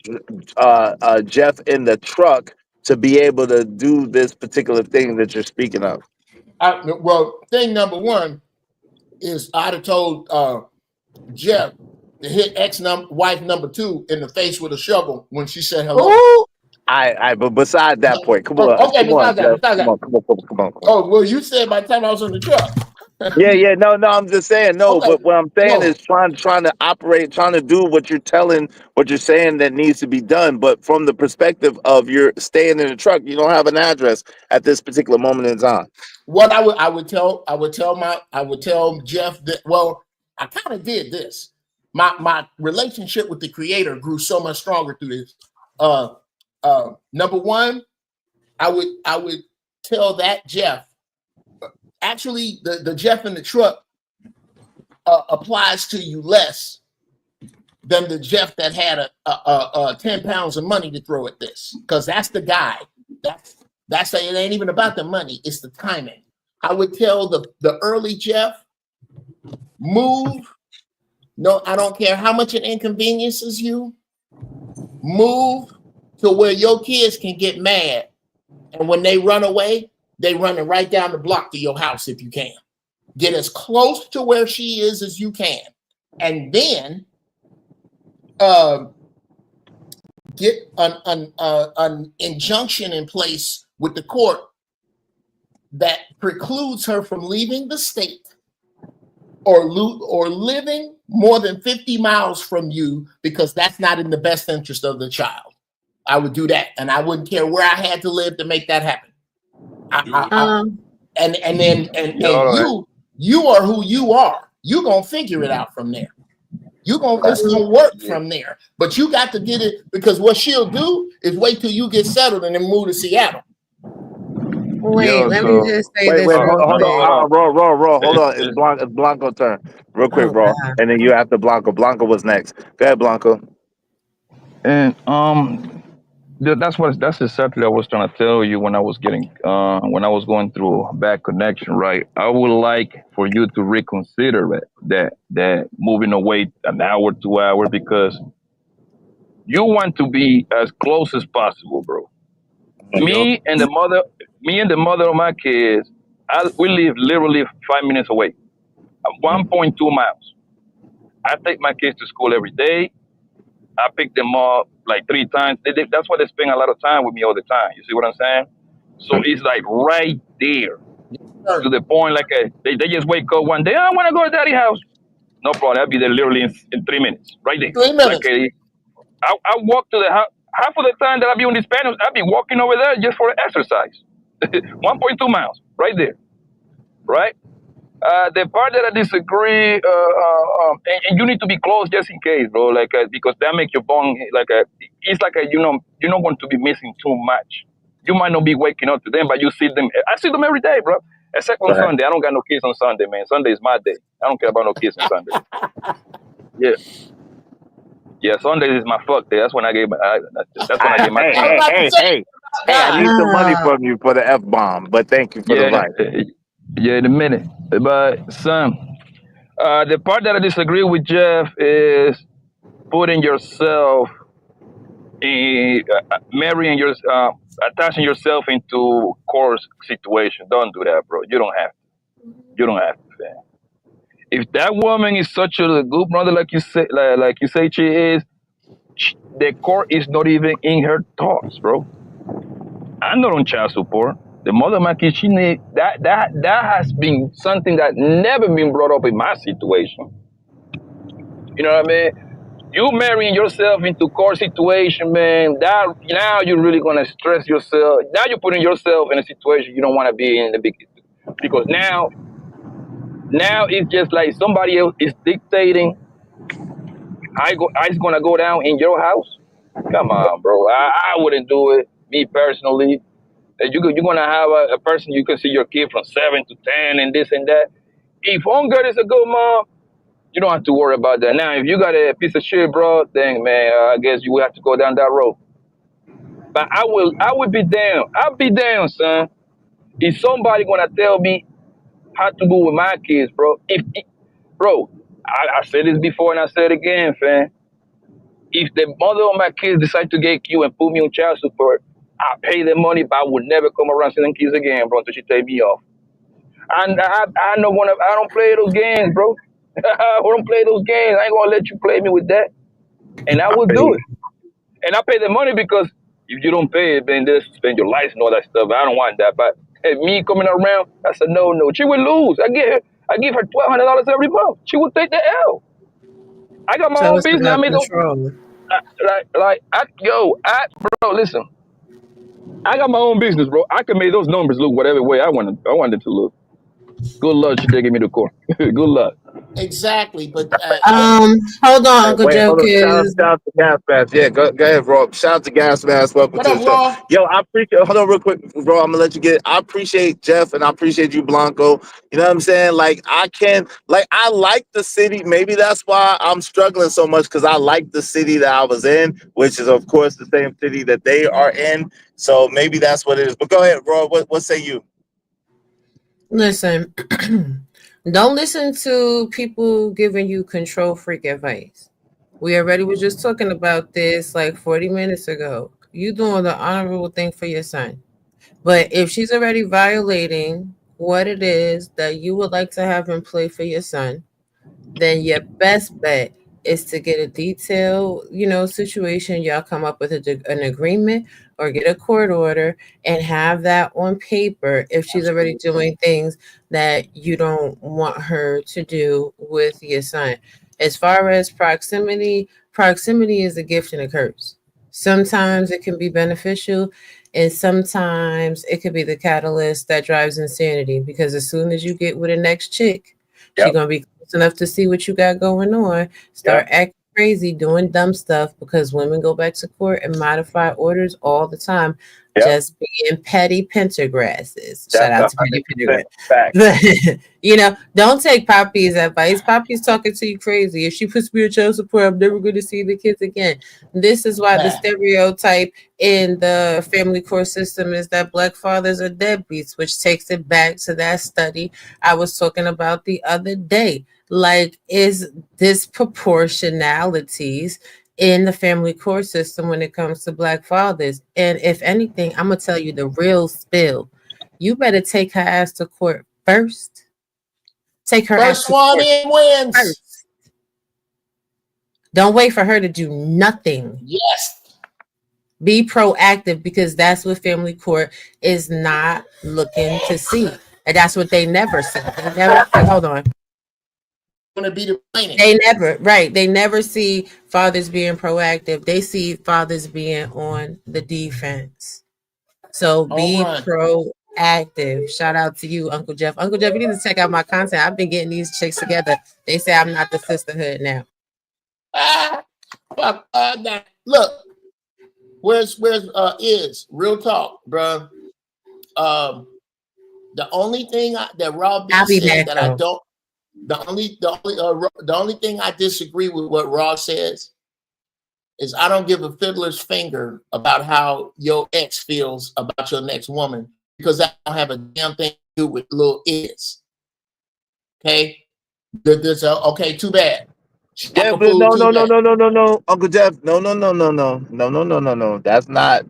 Jeff in the truck to be able to do this particular thing that you're speaking of? Well, thing number one is I'd have told Jeff to hit wife number 2 in the face with a shovel when she said hello. Ooh. But beside that point, come on. Okay, come on, besides that. Come on. Oh, well, you said by the time I was in the truck. Yeah. No, I'm just saying no. Okay. But what I'm saying is trying to operate, trying to do what you're saying that needs to be done. But from the perspective of you're staying in the truck, you don't have an address at this particular moment in time. What I would tell Jeff that, well, I kind of did this. My relationship with the creator grew so much stronger through this. Number one, I would tell that Jeff. Actually, the Jeff in the truck applies to you less than the Jeff that had a 10 pounds of money to throw at this, because that's the guy. It ain't even about the money; it's the timing. I would tell the early Jeff, move. No, I don't care how much it inconveniences you. Move to where your kids can get mad, and when they run away, they running right down the block to your house if you can. Get as close to where she is as you can. And then get an injunction in place with the court that precludes her from leaving the state or living more than 50 miles from you, because that's not in the best interest of the child. I would do that, and I wouldn't care where I had to live to make that happen. You are who you are. You're gonna figure it out from there. It's gonna work from there. But you got to get it, because what she'll do is wait till you get settled and then move to Seattle. Wait, let me just say this. Hold on. Hold on. It's Blanco's turn. Real quick, bro. And then you after Blanco. Blanco was next. Go ahead, Blanco. And that's exactly what I was trying to tell you when I was going through bad connection, right? I would like for you to reconsider that moving away an hour, 2 hours, because you want to be as close as possible, bro. Me and the mother of my kids, we live literally 5 minutes away, 1.2 miles. I take my kids to school every day. I pick them up like 3 times. That's why they spend a lot of time with me all the time. You see what I'm saying? So it's like right there, to the point like they just wake up one day. I want to go to daddy's house. No problem. I'll be there literally in 3 minutes, right there. 3 minutes. Like, I walk to the house. Half of the time that I'll be on this panel, I'll be walking over there just for exercise. 1.2 miles, right there, right? The part that I disagree, and you need to be close just in case, bro, because that makes your bone it's like you're not going to be missing too much. You might not be waking up to them, but you see them. I see them every day, bro. Except on Sunday. I don't got no kids on Sunday, man. Sunday is my day. I don't care about no kids on Sunday. Yeah, yeah. Sundays is my fuck day. That's when I get that's when I get my Hey, king. hey, hey, hey, hey! I need some money from you for the F-bomb, but thank you for the Yeah, right. yeah, in a minute. But son, the part that I disagree with Jeff is putting yourself in marrying your attaching yourself into course situation. Don't do that, bro. You don't have to. You don't have to, fam. If that woman is such a good mother, like you say she is, the court is not even in her thoughts, bro. I'm not on child support. The mother of my kids, she need that has been something that never been brought up in my situation. You know what I mean? You marrying yourself into court situation, man. That now you're really gonna stress yourself. Now you're putting yourself in a situation you don't want to be in the big because now it's just like somebody else is dictating I's gonna go down in your house. Come on, bro. I wouldn't do it. Me personally, you're gonna have a person you can see your kid from 7 to 10 and this and that. If one girl is a good mom, you don't have to worry about that. Now, if you got a piece of shit, bro, then man, I guess you will have to go down that road. But I would be down. I'll be down, son. If somebody gonna tell me how to move with my kids, bro. Bro, I said this before and I said it again, fam. If the mother of my kids decide to get you and put me on child support, I pay the money, but I would never come around seeing them kids again, bro, until she take me off. And I know I don't play those games, bro. I don't play those games. I ain't gonna let you play me with that. And I will do it. And I pay the money because if you don't pay it, then just spend your life and all that stuff. I don't want that. But me coming around, that's a no. She will lose. I give her $1,200 every month. She will take the L. I got my So own it's business. I about made those. control. Bro, listen. I got my own business, bro. I can make those numbers look whatever way I want it to look. Good luck, she taking me to court. Good luck. Exactly, but Hold on, Hey, Uncle wait, Joe, hold on. cause Shout out to Gas Mask. Yeah, go ahead, bro. Shout out to Gas Mask. Welcome what to the up, show. Raw? Yo, I appreciate. Hold on, real quick, bro. I'm gonna let you get. I appreciate Jeff and I appreciate you, Blanco. You know what I'm saying? Like I like the city. Maybe that's why I'm struggling so much because I like the city that I was in, which is of course the same city that they are in. So maybe that's what it is. But go ahead, bro. What say you? listen, don't listen to people giving you control freak advice. We already was just talking about this like 40 minutes ago. You doing the honorable thing for your son. But if she's already violating what it is that you would like to have in play for your son, then your best bet is to get a detailed, situation. Y'all come up with an agreement or get a court order and have that on paper if she's already doing things that you don't want her to do with your son. As far as proximity is a gift and a curse. Sometimes it can be beneficial, and sometimes it could be the catalyst that drives insanity because as soon as you get with the next chick, she's Yep. gonna be close enough to see what you got going on, start Yep. acting crazy, doing dumb stuff because women go back to court and modify orders all the time, Yep. just being petty pentagrasses. Shout That's out a to petty 100% pentagrass. fact. But don't take Poppy's advice. Poppy's talking to you crazy. If she puts me on child support, I'm never going to see the kids again. This is why the stereotype in the family court system is that Black fathers are deadbeats, which takes it back to that study I was talking about the other day. Like, is disproportionalities in the family court system when it comes to Black fathers. And if anything, I'm going to tell you the real spill. You better take her ass to court first. Take her ass First to one court in wins. first. Don't wait for her to do nothing. Yes. Be proactive because that's what family court is not looking to see. And that's what they never see. They never, hold on. Going to be the plaintiff. They never see fathers being proactive. They see fathers being on the defense. So be proactive. Shout out to you, Uncle Jeff. Uncle Jeff, you need to check out my content. I've been getting these chicks together. They say I'm not the sisterhood now. Fuck that. Look, where's is real talk, bro. The only thing that Rob B said that I don't. The only thing I disagree with what Ross says is I don't give a fiddler's finger about how your ex feels about your next woman, because that don't have a damn thing to do with little is. Okay? Okay, too bad. Yeah, but no, Uncle Jeff, no. That's not.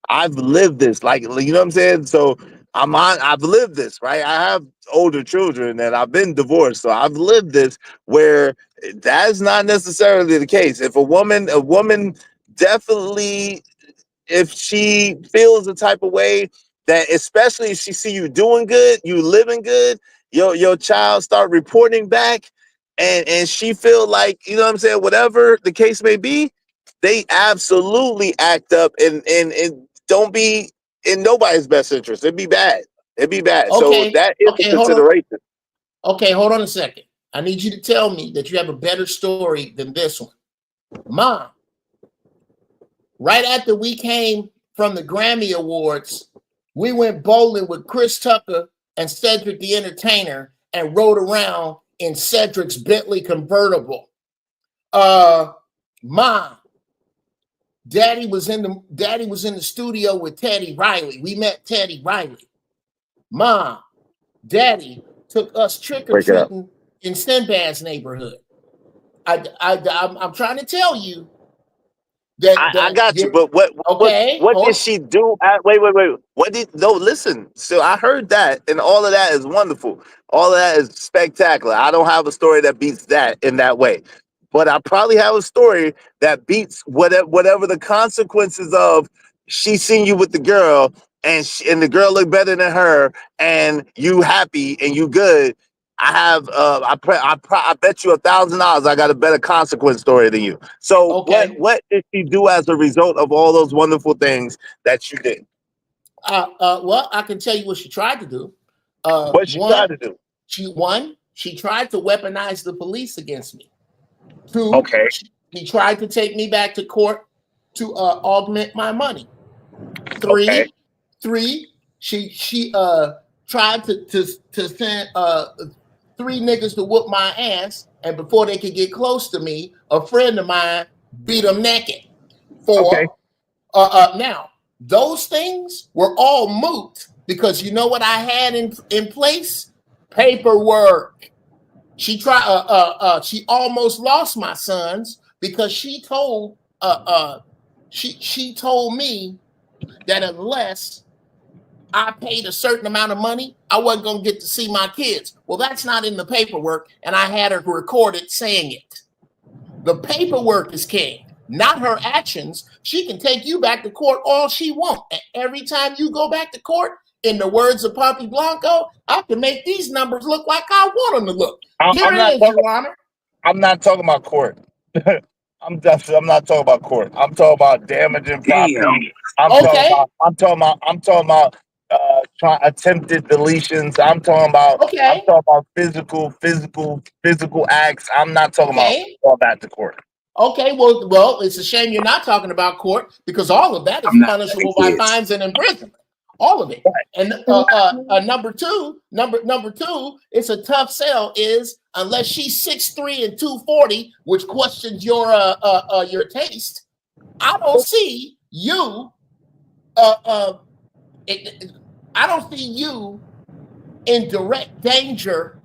I've lived this, like you know what I'm saying. So I've lived this, right? I have older children, and I've been divorced, so I've lived this where that's not necessarily the case. If a woman definitely, if she feels the type of way that, especially if she see you doing good, you living good, your child start reporting back, and she feel like, you know what I'm saying, whatever the case may be, they absolutely act up and don't be in nobody's best interest. It'd be bad. So Okay. that is a consideration. Hold on a second. I need you to tell me that you have a better story than this one. Mom, right after we came from the Grammy Awards, we went bowling with Chris Tucker and Cedric the Entertainer and rode around in Cedric's Bentley convertible. Mom, Daddy was in the studio with Teddy Riley. We met Teddy Riley. Mom, Daddy took us trick-or-treating in Sinbad's neighborhood. I'm trying to tell you that I got you, but what did she do? Wait. Listen. So I heard that, and all of that is wonderful. All of that is spectacular. I don't have a story that beats that in that way, but I probably have a story that beats whatever the consequences of she seen you with the girl, and the girl looked better than her, and you happy and you good. I have I bet you $1,000 I got a better consequence story than you. So what did she do as a result of all those wonderful things that you did? Well, I can tell you what she tried to do. What she tried to do? She tried to weaponize the police against me. 2, she tried to take me back to court to augment my money. 3, she tried to send 3 niggas to whoop my ass, and before they could get close to me, a friend of mine beat them naked. 4, now those things were all moot because you know what I had in place? Paperwork. She tried. She almost lost my sons because she told she told me that unless I paid a certain amount of money, I wasn't going to get to see my kids. Well, that's not in the paperwork, and I had her recorded saying it. The paperwork is king, not her actions. She can take you back to court all she wants. And every time you go back to court, in the words of Poppy Blanco, I can make these numbers look like I want them to look. Your Honor. I'm not talking about court. I'm not talking about court. I'm talking about damaging property. I'm talking about attempted deletions. I'm talking about physical acts. I'm not talking about all that to court. Okay, well, it's a shame you're not talking about court because all of that is punishable by fines and imprisonment. All of it. And number two, it's a tough sell is unless she's 6'3" and 240, which questions your taste. I don't see you. I don't see you in direct danger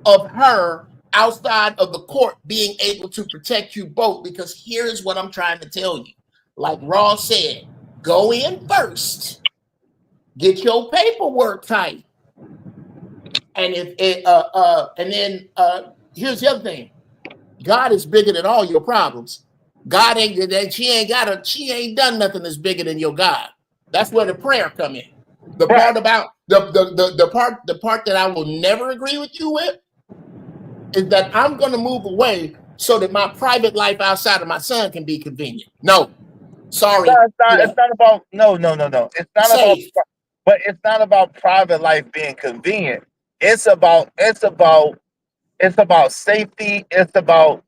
of her outside of the court being able to protect you both, because here's what I'm trying to tell you. Like Ross said, go in first. Get your paperwork tight, and then here's the other thing: God is bigger than all your problems. God ain't. She ain't done nothing that's bigger than your God. That's where the prayer come in. The part about the part that I will never agree with you with is that I'm going to move away so that my private life outside of my son can be convenient. No, sorry, it's not about no. It's not safe. But it's not about private life being convenient. It's about safety. But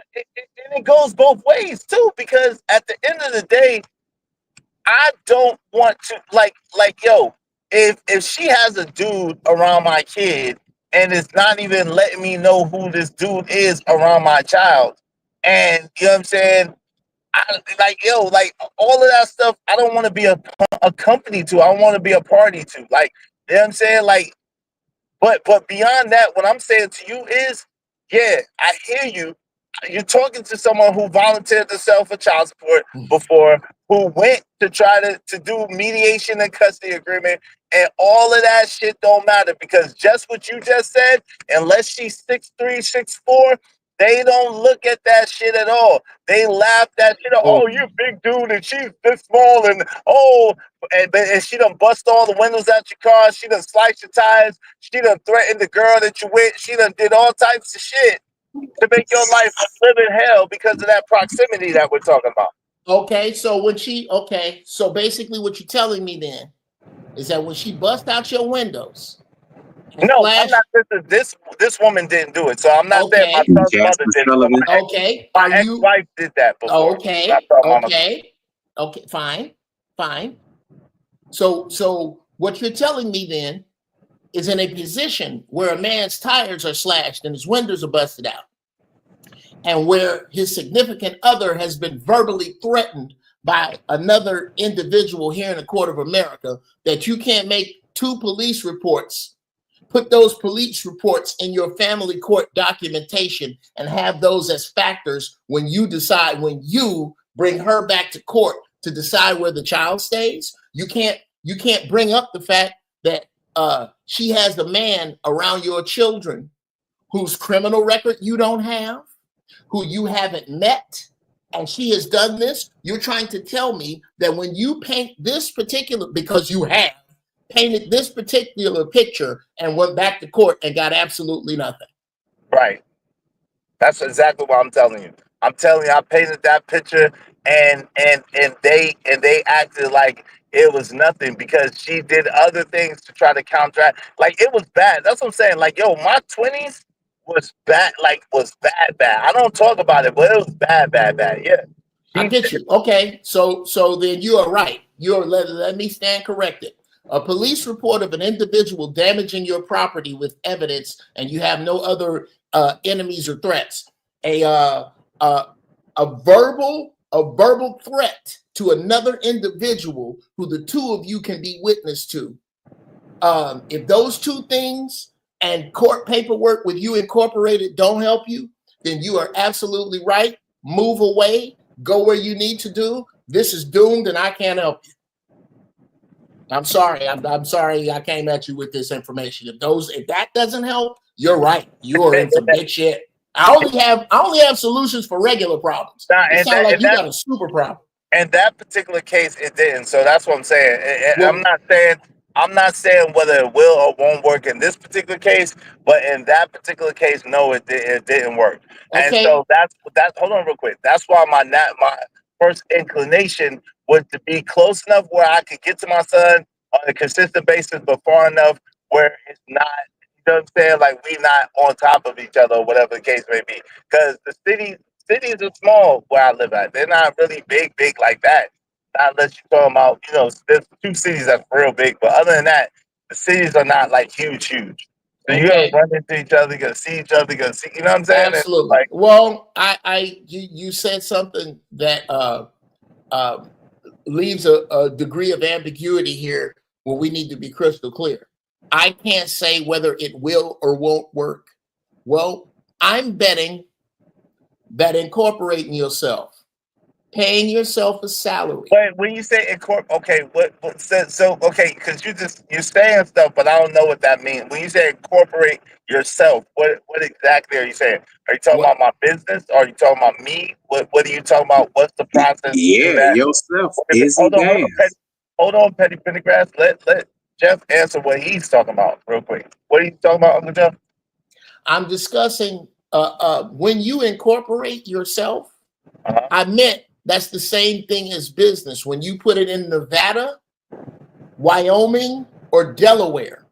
it goes both ways too, because at the end of the day, I don't want to like yo. If she has a dude around my kid and it's not even letting me know who this dude is around my child. And you know what I'm saying? Like, yo, like all of that stuff, I don't want to be a company to. I want to be a party to. Like, you know what I'm saying? Like, but beyond that, what I'm saying to you is, yeah, I hear you. You're talking to someone who volunteered to sell for child support before, who went to try to do mediation and custody agreement, and all of that shit don't matter because just what you just said, unless she's 6'3", 6'4", they don't look at that shit at all. They laugh that shit. Well, Oh, you're a big dude and she's this small and and she done bust all the windows out your car. She done sliced your tires. She done threatened the girl that you with. She done did all types of shit to make your life a living hell because of that proximity that we're talking about. Okay, so so basically what you're telling me then is that when she bust out your windows and No, I'm flashed, not. This woman didn't do it, so I'm not saying my son's mother did it. Okay, My ex-wife did that before. Okay, fine. So what you're telling me then is in a position where a man's tires are slashed and his windows are busted out, and where his significant other has been verbally threatened by another individual here in the court of America, that you can't make 2 police reports, put those police reports in your family court documentation and have those as factors when you bring her back to court to decide where the child stays. You can't bring up the fact that she has a man around your children whose criminal record you don't have, who you haven't met, and she has done this. You're trying to tell me that when you paint this particular, because you have painted this particular picture and went back to court and got absolutely nothing. Right. That's exactly what I'm telling you. I'm telling you, I painted that picture, and they acted like it was nothing because she did other things to try to counteract. Like, it was bad. That's what I'm saying. Like, yo, my 20s was bad. Like, was bad. I don't talk about it, but it was bad. Yeah. I get you. Okay, so then you are right. Let me stand corrected. A police report of an individual damaging your property with evidence, and you have no other enemies or threats. A verbal threat to another individual who the 2 of you can be witness to. If those 2 things and court paperwork with you incorporated don't help you, then you are absolutely right. Move away. Go where you need to do. This is doomed, and I can't help you. I'm sorry. I'm sorry I came at you with this information. If that doesn't help, you're right. You are in some big shit. I only have solutions for regular problems. It sounds like you got a super problem. In that particular case, it didn't. So that's what I'm saying. I'm not saying whether it will or won't work in this particular case, but in that particular case, no, it didn't work. Okay. And so that's hold on real quick. That's why my first inclination was to be close enough where I could get to my son on a consistent basis, but far enough where it's not, you know what I'm saying, like we not on top of each other or whatever the case may be. Because the cities are small where I live at. They're not really big like that. Not unless you're talking about, you know, there's 2 cities that's real big, but other than that, the cities are not like huge. So you're gonna run into each other, you're gonna see each other, you're gonna see, you know what I'm saying? Absolutely. Like, well, you said something that leaves a degree of ambiguity here where we need to be crystal clear. I can't say whether it will or won't work. Well, I'm betting that incorporating yourself, paying yourself a salary. But when you say incorporate, okay, okay, because you're saying stuff, but I don't know what that means. When you say incorporate yourself, what exactly are you saying? Are you talking about my business? Or are you talking about me? What are you talking about? What's the process? Yeah, yourself. Hold on, Petty Pendergrass. Let Jeff answer what he's talking about real quick. What are you talking about, Uncle Jeff? I'm discussing when you incorporate yourself, I meant that's the same thing as business. When you put it in Nevada, Wyoming, or Delaware,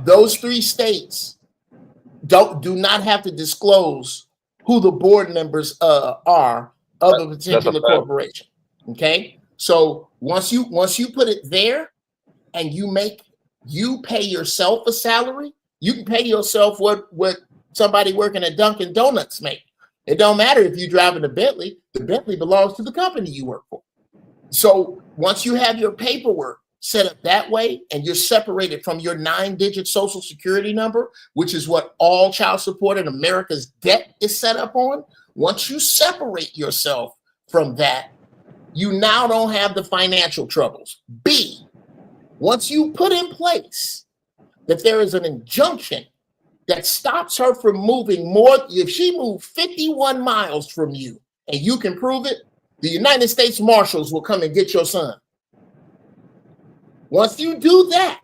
those 3 states do not have to disclose who the board members are of a particular corporation. Okay, so once you put it there, and you pay yourself a salary, You can pay yourself what somebody working at Dunkin' Donuts make. It don't matter if you're driving a Bentley. The Bentley belongs to the company you work for. So once you have your paperwork set up that way and you're separated from your 9-digit social security number, which is what all child support in America's debt is set up on, once you separate yourself from that, you now don't have the financial troubles. B, once you put in place that there is an injunction that stops her from moving more, if she moved 51 miles from you and you can prove it, the United States Marshals will come and get your son. Once you do that,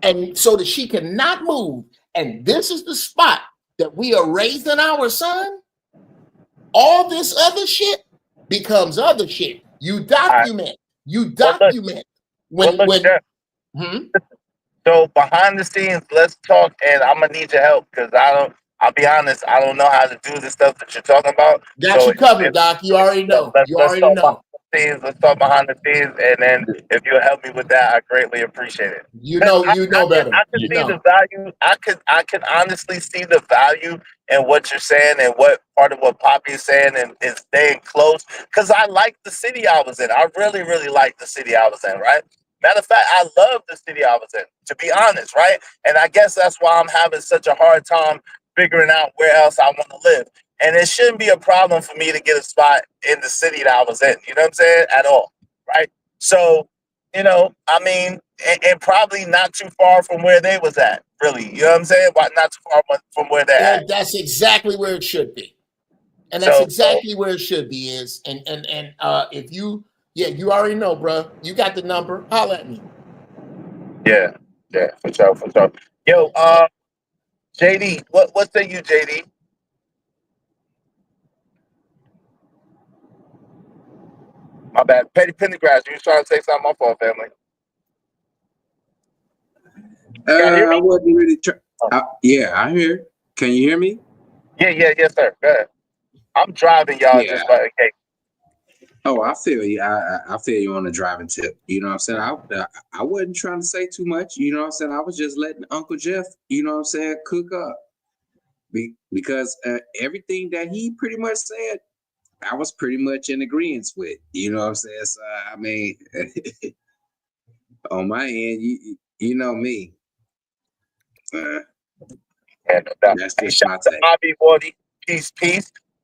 and so that she cannot move, and this is the spot that we are raising our son, all this other shit becomes other shit. You document. So behind the scenes, let's talk, and I'm gonna need your help because I'll be honest, I don't know how to do the stuff that you're talking about. Got you covered, Doc. You already know. Let's talk behind the scenes, and then if you'll help me with that, I greatly appreciate it. You know better. I can see the value. I can honestly see the value in what you're saying and what part of what Poppy is saying and staying close. Because I like the city I was in. I really, really like the city I was in, right? Matter of fact, I love the city I was in, to be honest, right? And I guess that's why I'm having such a hard time figuring out where else I want to live. And it shouldn't be a problem for me to get a spot in the city that I was in, you know what I'm saying? At all, right? So, you know, I mean, and probably not too far from where they was at, really. You know what I'm saying? Not too far from where they're at. That's exactly where it should be. And that's exactly where it should be is. And if you, you already know, bro. You got the number. Holla at me. Yeah, for sure. Yo, JD, what say you, JD? My bad. Petty Pendergrass, you was trying to say something? My fault, family. I wasn't really yeah, I hear. Can you hear me? Yes, sir. Go ahead. I'm driving, y'all. Yeah. Just by okay. Oh, I feel you. I feel you on the driving tip. You know what I'm saying? I wasn't trying to say too much. You know what I'm saying? I was just letting Uncle Jeff, you know what I'm saying, cook up. Because everything that he pretty much said, I was pretty much in agreement with. You know what I'm saying? So, I mean, on my end, you know me. That's just my take. Bobby Wardy, peace.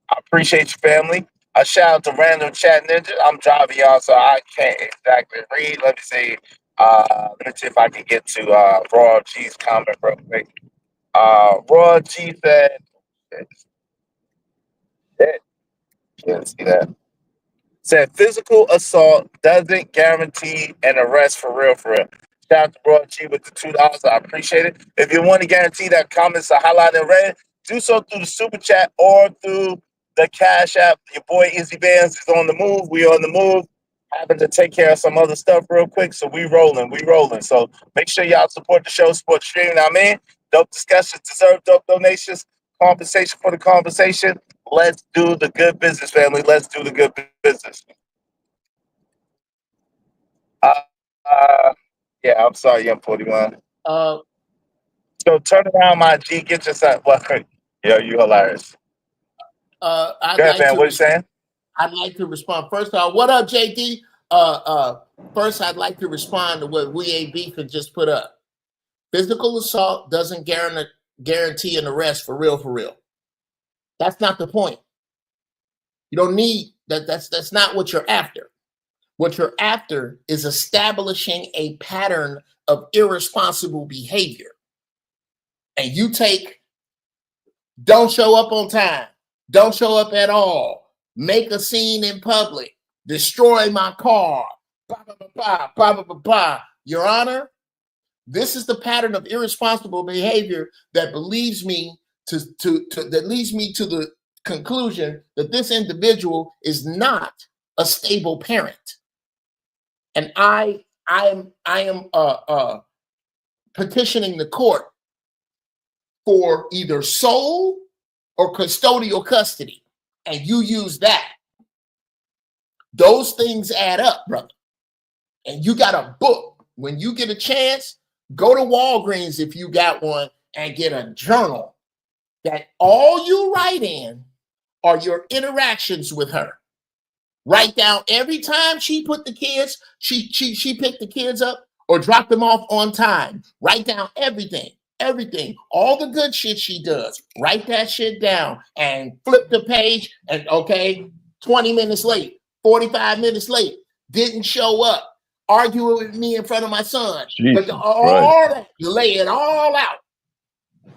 I appreciate you, family. A shout out to Random Chat Ninja. I'm driving, y'all, so I can't exactly read. Let me see if I can get to Raw G's comment real quick. Raw G said, can't see that. Said physical assault doesn't guarantee an arrest for real. Shout out to Raw G with the $2. I appreciate it. If you want to guarantee that comments are highlighted in red, do so through the super chat or through the Cash App. Your boy Izzy Bands is on the move. We on the move. Having to take care of some other stuff real quick, so we rolling. So make sure y'all support the show, support the stream. Now, man, dope discussions deserve dope donations. Compensation for the conversation. Let's do the good business, family. Let's do the good business. Yeah, I'm sorry, I'm 41. So turn around, my G. Get your son. Yo, you hilarious. Go ahead, man. What you saying? I'd like to respond. First of all, what up, JD? First, I'd like to respond to what We Ain't Beefing just put up. Physical assault doesn't guarantee an arrest for real. That's not the point. You don't need that. That's not what you're after. What you're after is establishing a pattern of irresponsible behavior. And you take, don't show up on time, don't show up at all, make a scene in public, destroy my car, Your Honor, this is the pattern of irresponsible behavior that leads me to the conclusion that this individual is not a stable parent. And I am petitioning the court for either sole or custodial custody, and you use that. Those things add up, brother. And you got a book. When you get a chance, go to Walgreens if you got one and get a journal that all you write in are your interactions with her. Write down every time she put the kids, she picked the kids up or dropped them off on time. Write down everything, all the good shit she does. Write that shit down and flip the page and 20 minutes late, 45 minutes late, didn't show up, arguing with me in front of my son. Jesus, But all that, lay it all out.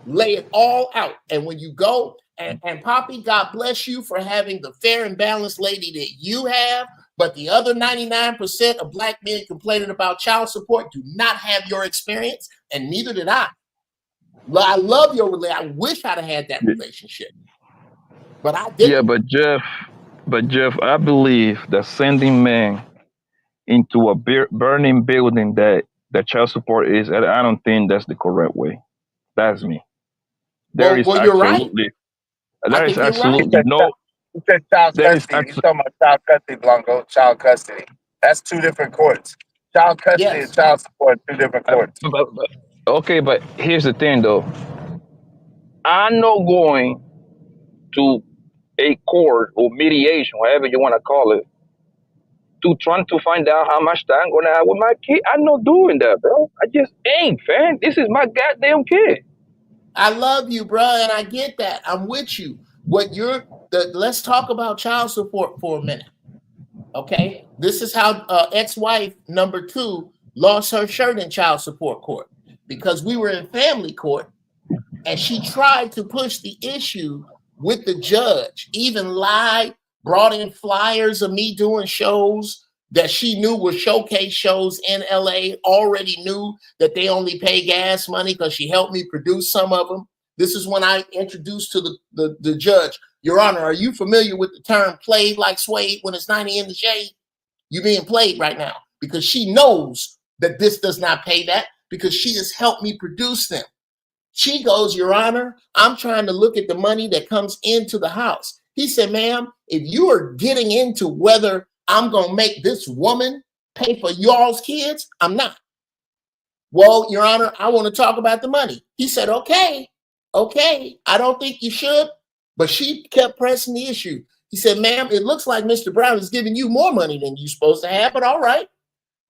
Lay it all out. And when you go, and Poppy, God bless you for having the fair and balanced lady that you have, but the other 99% of Black men complaining about child support do not have your experience, and neither did I. I love your relationship. I wish I'd have had that relationship, but I didn't. Yeah, but Jeff, I believe that sending men into a burning building that child support is, I don't think that's the correct way. That's me. There is you're right. There is absolutely right. no. You said child There is custody. You're talking about child custody, Blanco. Child custody. That's two different courts. Child custody and child support, two different courts. Okay, but here's the thing, though. I'm not going to a court or mediation, whatever you want to call it, to trying to find out how much time I'm gonna have with my kid. I'm not doing that, bro. I just ain't, fam. This is my goddamn kid. I love you, bro, and I get that. I'm with you. Let's talk about child support for a minute. Okay, this is how ex-wife number 2 lost her shirt in child support court, because we were in family court and she tried to push the issue with the judge, even lied, brought in flyers of me doing shows that she knew were showcase shows in LA, already knew that they only pay gas money because she helped me produce some of them. This is when I introduced to the judge, Your Honor, are you familiar with the term played like suede when it's 90 in the shade? You're being played right now, because she knows that this does not pay that, because she has helped me produce them. She goes, Your Honor, I'm trying to look at the money that comes into the house. He said, ma'am, if you are getting into whether I'm going to make this woman pay for y'all's kids, I'm not. Well, Your Honor, I want to talk about the money. He said, okay, I don't think you should. But she kept pressing the issue. He said, ma'am, it looks like Mr. Brown is giving you more money than you're supposed to have, but all right.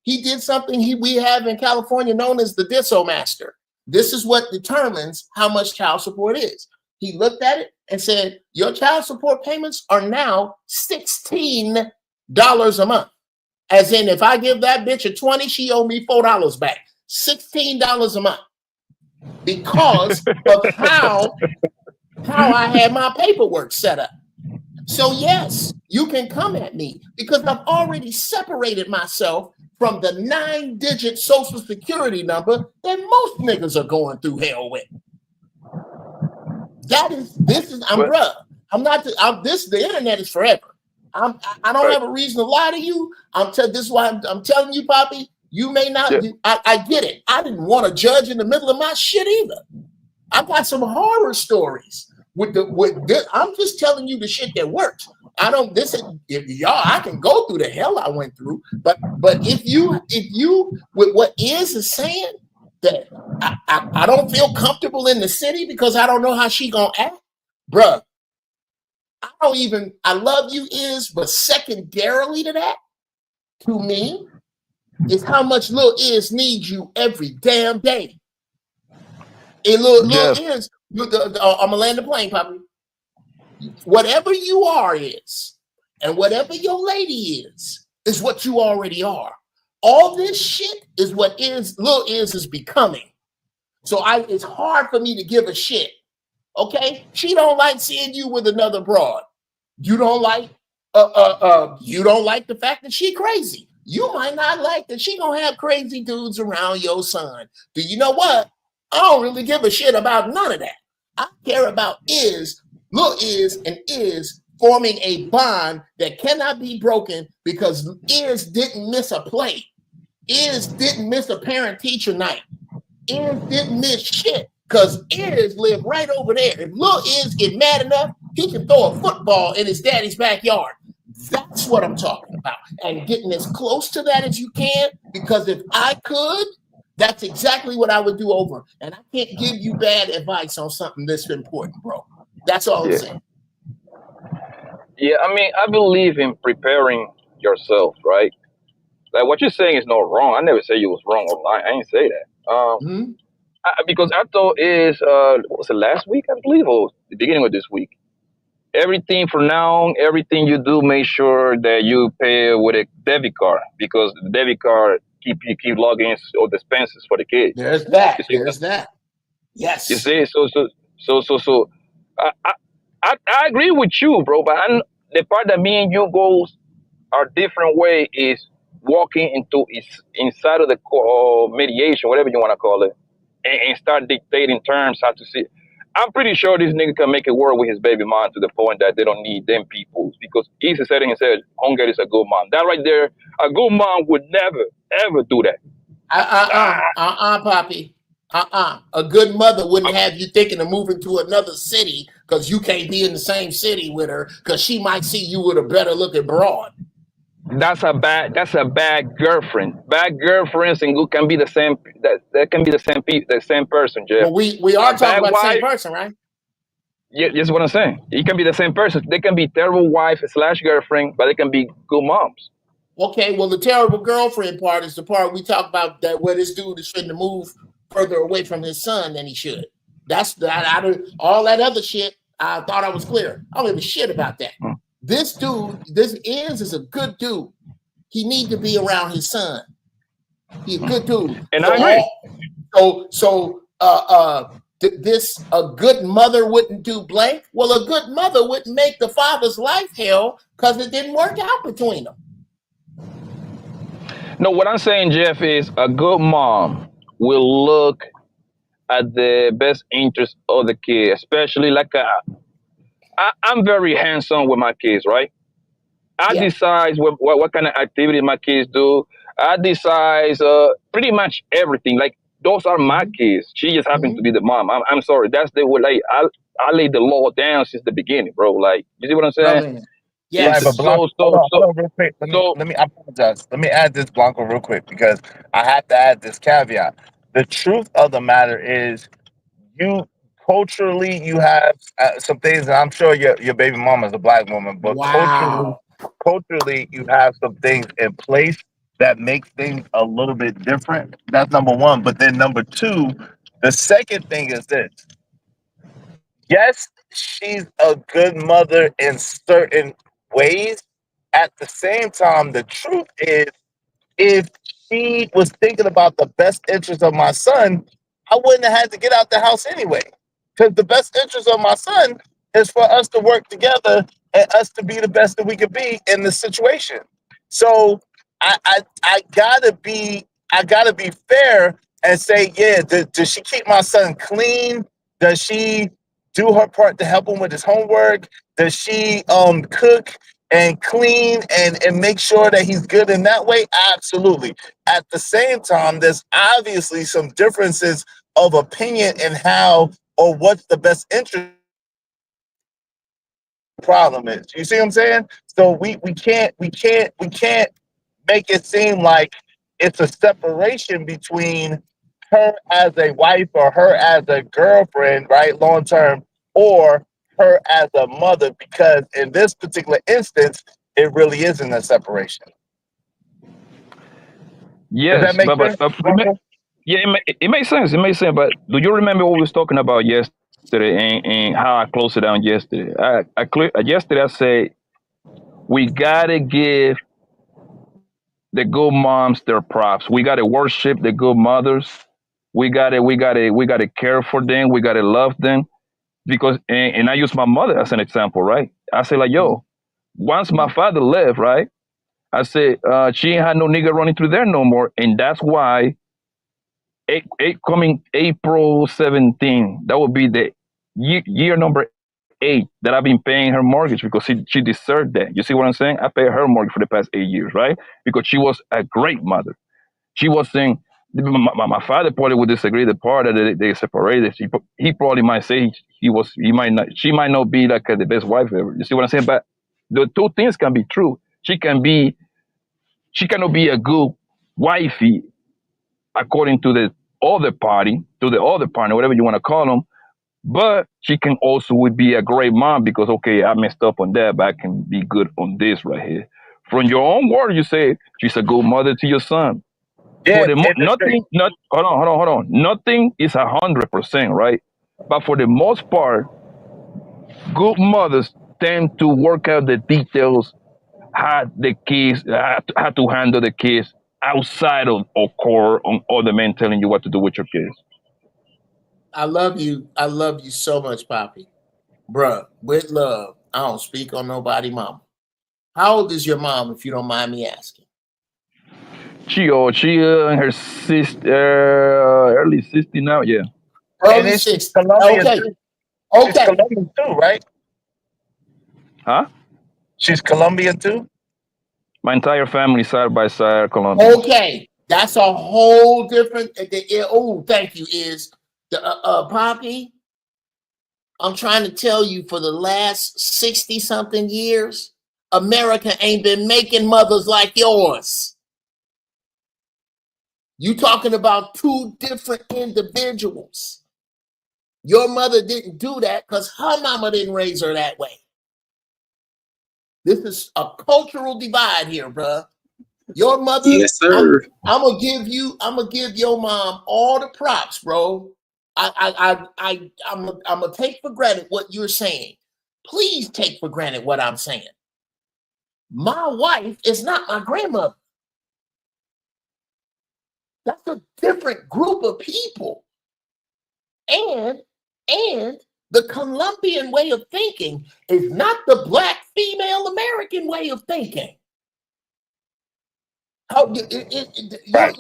He did something we have in California known as the Disso Master. This is what determines how much child support is. He looked at it and said, your child support payments are now $16 a month. As in, if I give that bitch a 20, she owe me $4 back. $16 a month. Because of how I had my paperwork set up. So yes, you can come at me because I've already separated myself from the 9-digit social security number that most niggas are going through hell with. The internet is forever. I don't have a reason to lie to you. This is why I'm telling you, Poppy, you may not, I get it. I didn't want to judge in the middle of my shit either. I got some horror stories I'm just telling you the shit that works. I can go through the hell I went through, but if you with what is saying that I don't feel comfortable in the city because I don't know how she gonna act, bruh. I love you but secondarily to that, to me, is how much Lil Is needs you every damn day. And Lil Is, I'm gonna land the plane, Poppy. Whatever you are is, and whatever your lady is what you already are. All this shit is what Lil Is becoming. So it's hard for me to give a shit. Okay, she don't like seeing you with another broad. You don't like the fact that she crazy. You might not like that she gonna have crazy dudes around your son. Do you know what? I don't really give a shit about none of that. I care about Lil Is forming a bond that cannot be broken because Is didn't miss a play. Is didn't miss a parent-teacher night. Is didn't miss shit because Is live right over there. If Lil Is get mad enough, he can throw a football in his daddy's backyard. That's what I'm talking about. And getting as close to that as you can, because if I could, That's exactly what I would do over. And I can't give you bad advice on something this important, bro. That's all I'm Yeah. saying. Yeah, I mean, I believe in preparing yourself, right? Like what you're saying is not wrong. I never say you was wrong or lying. I ain't say that. Hmm? Because I thought is what was it, last week, I believe, or the beginning of this week. Everything from now on, everything you do, make sure that you pay with a debit card because the debit card keep logins or the expenses for the kids. There's that. You see what There's that. you Yes. see? So I, I I agree with you, bro. But the part that me and you goes our different way is walking into inside of the mediation, whatever you want to call it, and start dictating terms how to see. I'm pretty sure this nigga can make it work with his baby mom to the point that they don't need them people because he's setting and said, Hunger is a good mom. That right there, a good mom would never, ever do that. Poppy. A good mother wouldn't have you thinking of moving to another city because you can't be in the same city with her because she might see you with a better looking broad. That's a bad girlfriend. Bad girlfriends and good can be the same. That can be the same person, Jeff. Well, we are talking about the same person, right? Yeah, that's what I'm saying. It can be the same person. They can be terrible wife / girlfriend, but they can be good moms. Okay, well, the terrible girlfriend part is the part we talk about that where this dude is trying to move further away from his son than he should. That's all that other shit. I thought I was clear. I don't give a shit about that. This dude, this is a good dude. He need to be around his son. He's a good dude. And I agree. This a good mother wouldn't do blank. Well, a good mother wouldn't make the father's life hell because it didn't work out between them. No, what I'm saying, Jeff, is a good mom will look at the best interest of the kid, especially like I'm very hands-on with my kids, right? I decide what kind of activity my kids do. I decide pretty much everything. Like those are my kids. She just happens to be the mom. I'm sorry. That's the way. Like I laid the law down since the beginning, bro. Like you see what I'm saying? Yeah, right, but Blanco, hold on real quick. Let me I apologize. Let me add this, Blanco, real quick, because I have to add this caveat. The truth of the matter is, you culturally, you have some things, and I'm sure your baby mama is a black woman, but culturally, you have some things in place that make things a little bit different. That's number one. But then number two, the second thing is this. Yes, she's a good mother in certain ways. At the same time, the truth is, if she was thinking about the best interest of my son, I wouldn't have had to get out the house anyway. Because the best interest of my son is for us to work together and us to be the best that we could be in the situation. So I gotta be fair and say, yeah, does she keep my son clean? Does she do her part to help him with his homework? Does she cook and clean and make sure that he's good in that way? Absolutely. At the same time, there's obviously some differences of opinion in how or what's the best interest problem is. You see what I'm saying? So we can't make it seem like it's a separation between her as a wife or her as a girlfriend, right? Long term, or her as a mother, because in this particular instance, it really isn't a separation. Yes, Does that make sense? it makes sense. It makes sense. But do you remember what we was talking about yesterday and how I closed it down yesterday? Yesterday I said we gotta give the good moms their props. We gotta worship the good mothers. We gotta care for them. We gotta love them because and I use my mother as an example, right? I say like, yo, once my father left, right? I said she ain't had no nigga running through there no more, and that's why coming April 17, that would be the year number 8 that I've been paying her mortgage because she deserved that. You see what I'm saying? I paid her mortgage for the past 8 years, right? Because she was a great mother. She was saying, my father probably would disagree the part that they separated. He probably might say she might not be like the best wife ever. You see what I'm saying? But the two things can be true. She cannot be a good wifey according to the other party, whatever you want to call them. But she can also would be a great mom because okay, I messed up on that, but I can be good on this right here. From your own word, you say she's a good mother to your son. Yeah, For the in the straight. nothing, not hold on. Nothing is 100%, right? But for the most part, good mothers tend to work out the details how the kids how to handle the kids outside of core on other men telling you what to do with your kids. I love you. I love you so much, Poppy. Bruh, with love. I don't speak on nobody, mama. How old is your mom, if you don't mind me asking? She in her early 60 now, yeah. And Early then she's 60s. Colombian Okay. too. She's Okay. Colombian too, right? Huh? She's Colombian too. My entire family side by side are Colombians. Okay. That's a whole different. Oh, thank you. Is the Poppy? I'm trying to tell you for the last 60 something years, America ain't been making mothers like yours. You talking about two different individuals. Your mother didn't do that because her mama didn't raise her that way. This is a cultural divide here, bruh. Your mother, Yes, sir. I'm gonna give your mom all the props, bro. I'm gonna take for granted what you're saying. Please take for granted what I'm saying. My wife is not my grandmother. That's a different group of people. And the Colombian way of thinking is not the Black female American way of thinking. How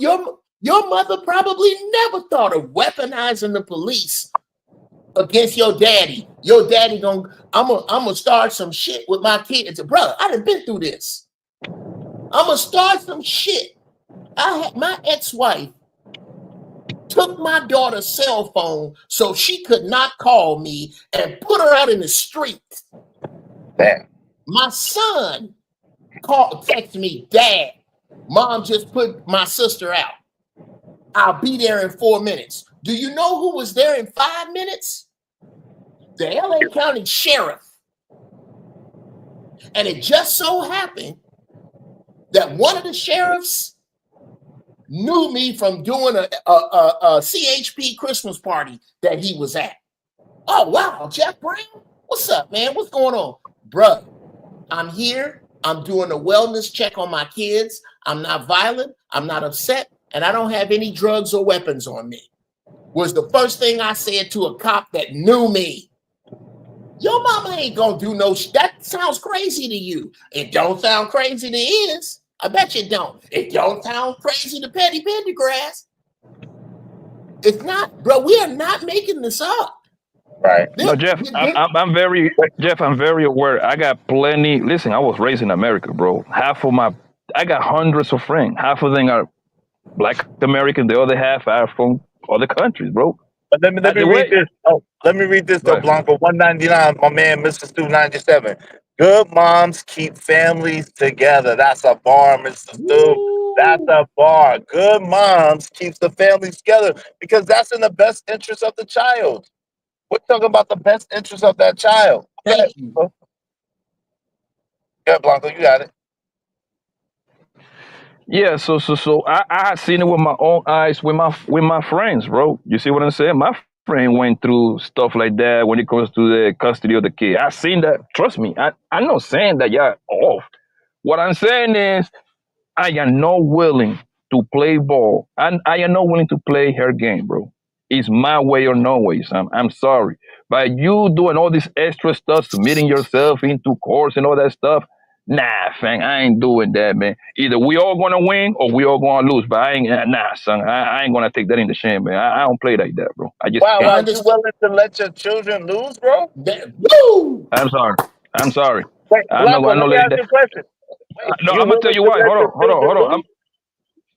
your mother probably never thought of weaponizing the police against your daddy. Your daddy I'm gonna start some shit with my kids. Brother, I done been through this. I'm gonna start some shit. My ex-wife took my daughter's cell phone so she could not call me and put her out in the street. Damn. My son texted me, Dad, Mom just put my sister out. I'll be there in 4 minutes. Do you know who was there in 5 minutes? The LA County Sheriff. And it just so happened that one of the sheriffs knew me from doing a CHP Christmas party that he was at. Oh, wow, Jeff Brown? What's up, man? What's going on? Bruh, I'm here. I'm doing a wellness check on my kids. I'm not violent. I'm not upset. And I don't have any drugs or weapons on me. Was the first thing I said to a cop that knew me. Your mama ain't gonna do no that sounds crazy to you. It don't sound crazy to Is. I bet you don't. It don't sound crazy to Petty Pendergrass. It's not, bro. We are not making this up. Right. No, Jeff, I'm very aware. I got plenty. Listen, I was raised in America, bro. I got hundreds of friends. Half of them are Black American. The other half are from other countries, bro. But let me read this. Oh, let me read this though, Right. Blanco. 199, my man, Mr. Stu 97. Good moms keep families together. That's a bar, Mr. Stu. That's a bar. Good moms keeps the families together because that's in the best interest of the child. We're talking about the best interest of that child. Thank you. Yeah, Blanco, you got it. Yeah, so I seen it with my own eyes with my friends, bro. You see what I'm saying? My friend went through stuff like that when it comes to the custody of the kid. I seen that. Trust me, I'm not saying that y'all off. What I'm saying is I am not willing to play ball. And I am not willing to play her game, bro. It's my way or no way, Sam. I'm sorry. But you doing all this extra stuff, submitting yourself into courts and all that stuff, nah, fam, I ain't doing that, man. Either we all gonna win or we all gonna lose. But I ain't, nah, son, I ain't gonna take that in the shame, man. I don't play like that, bro. I just Wow, can't. you willing to let your children lose, bro? Woo! I'm sorry. Wait, Blanco, let me let ask you a question. Wait, No, you I'm gonna tell willing you to why. let your children Hold on. lose?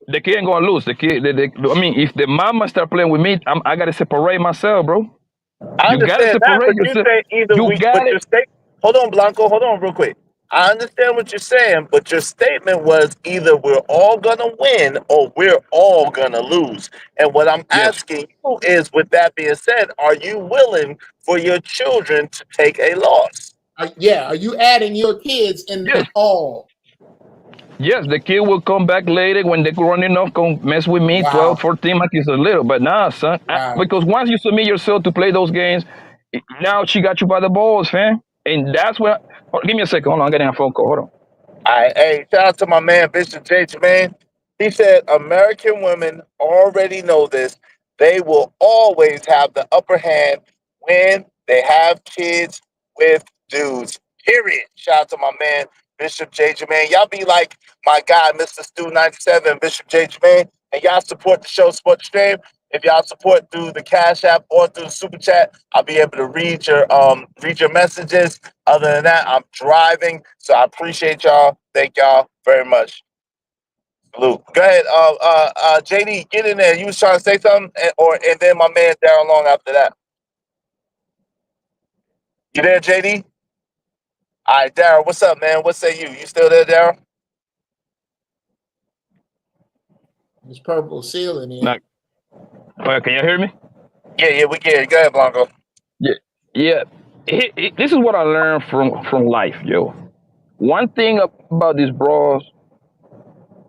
The kid ain't gonna lose. I mean, if the mama start playing with me, I gotta separate myself, bro. I You gotta understand that, separate but you yourself. say either You we, but got your it. state. Hold on, Blanco. Hold on, real quick. I understand what you're saying, but your statement was either we're all gonna win or we're all gonna lose. And what I'm Yes. asking you is, with that being said, are you willing for your children to take a loss? Yeah, are you adding your kids in Yes. that all? Yes, the kid will come back later when they're grown enough, come mess with me, 12, Wow. 14, like it's a little. But nah, son. Wow. Because once you submit yourself to play those games, now she got you by the balls, fam. And that's what. Give me a second. Hold on. I'm getting a phone call. Hold on. Hey, shout out to my man Bishop J. Jermaine. He said American women already know this. They will always have the upper hand when they have kids with dudes. Period. Shout out to my man Bishop J. Jermaine. Y'all be like my guy, Mr. Stu 97, Bishop J. Jermaine, and y'all support the show, support the stream. If y'all support through the Cash App or through the Super Chat, I'll be able to read your messages. Other than that, I'm driving, so I appreciate y'all. Thank y'all very much. Salute. Go ahead, JD, get in there. You was trying to say something, and then my man Darren Long after that. You there, JD? All right, Darren, what's up, man? What say you? You still there, Darren? This purple ceiling in. Now, can you hear me? Yeah, we get it. Go ahead, Blanco. Yeah. This is what I learned from life, yo. One thing about these bros,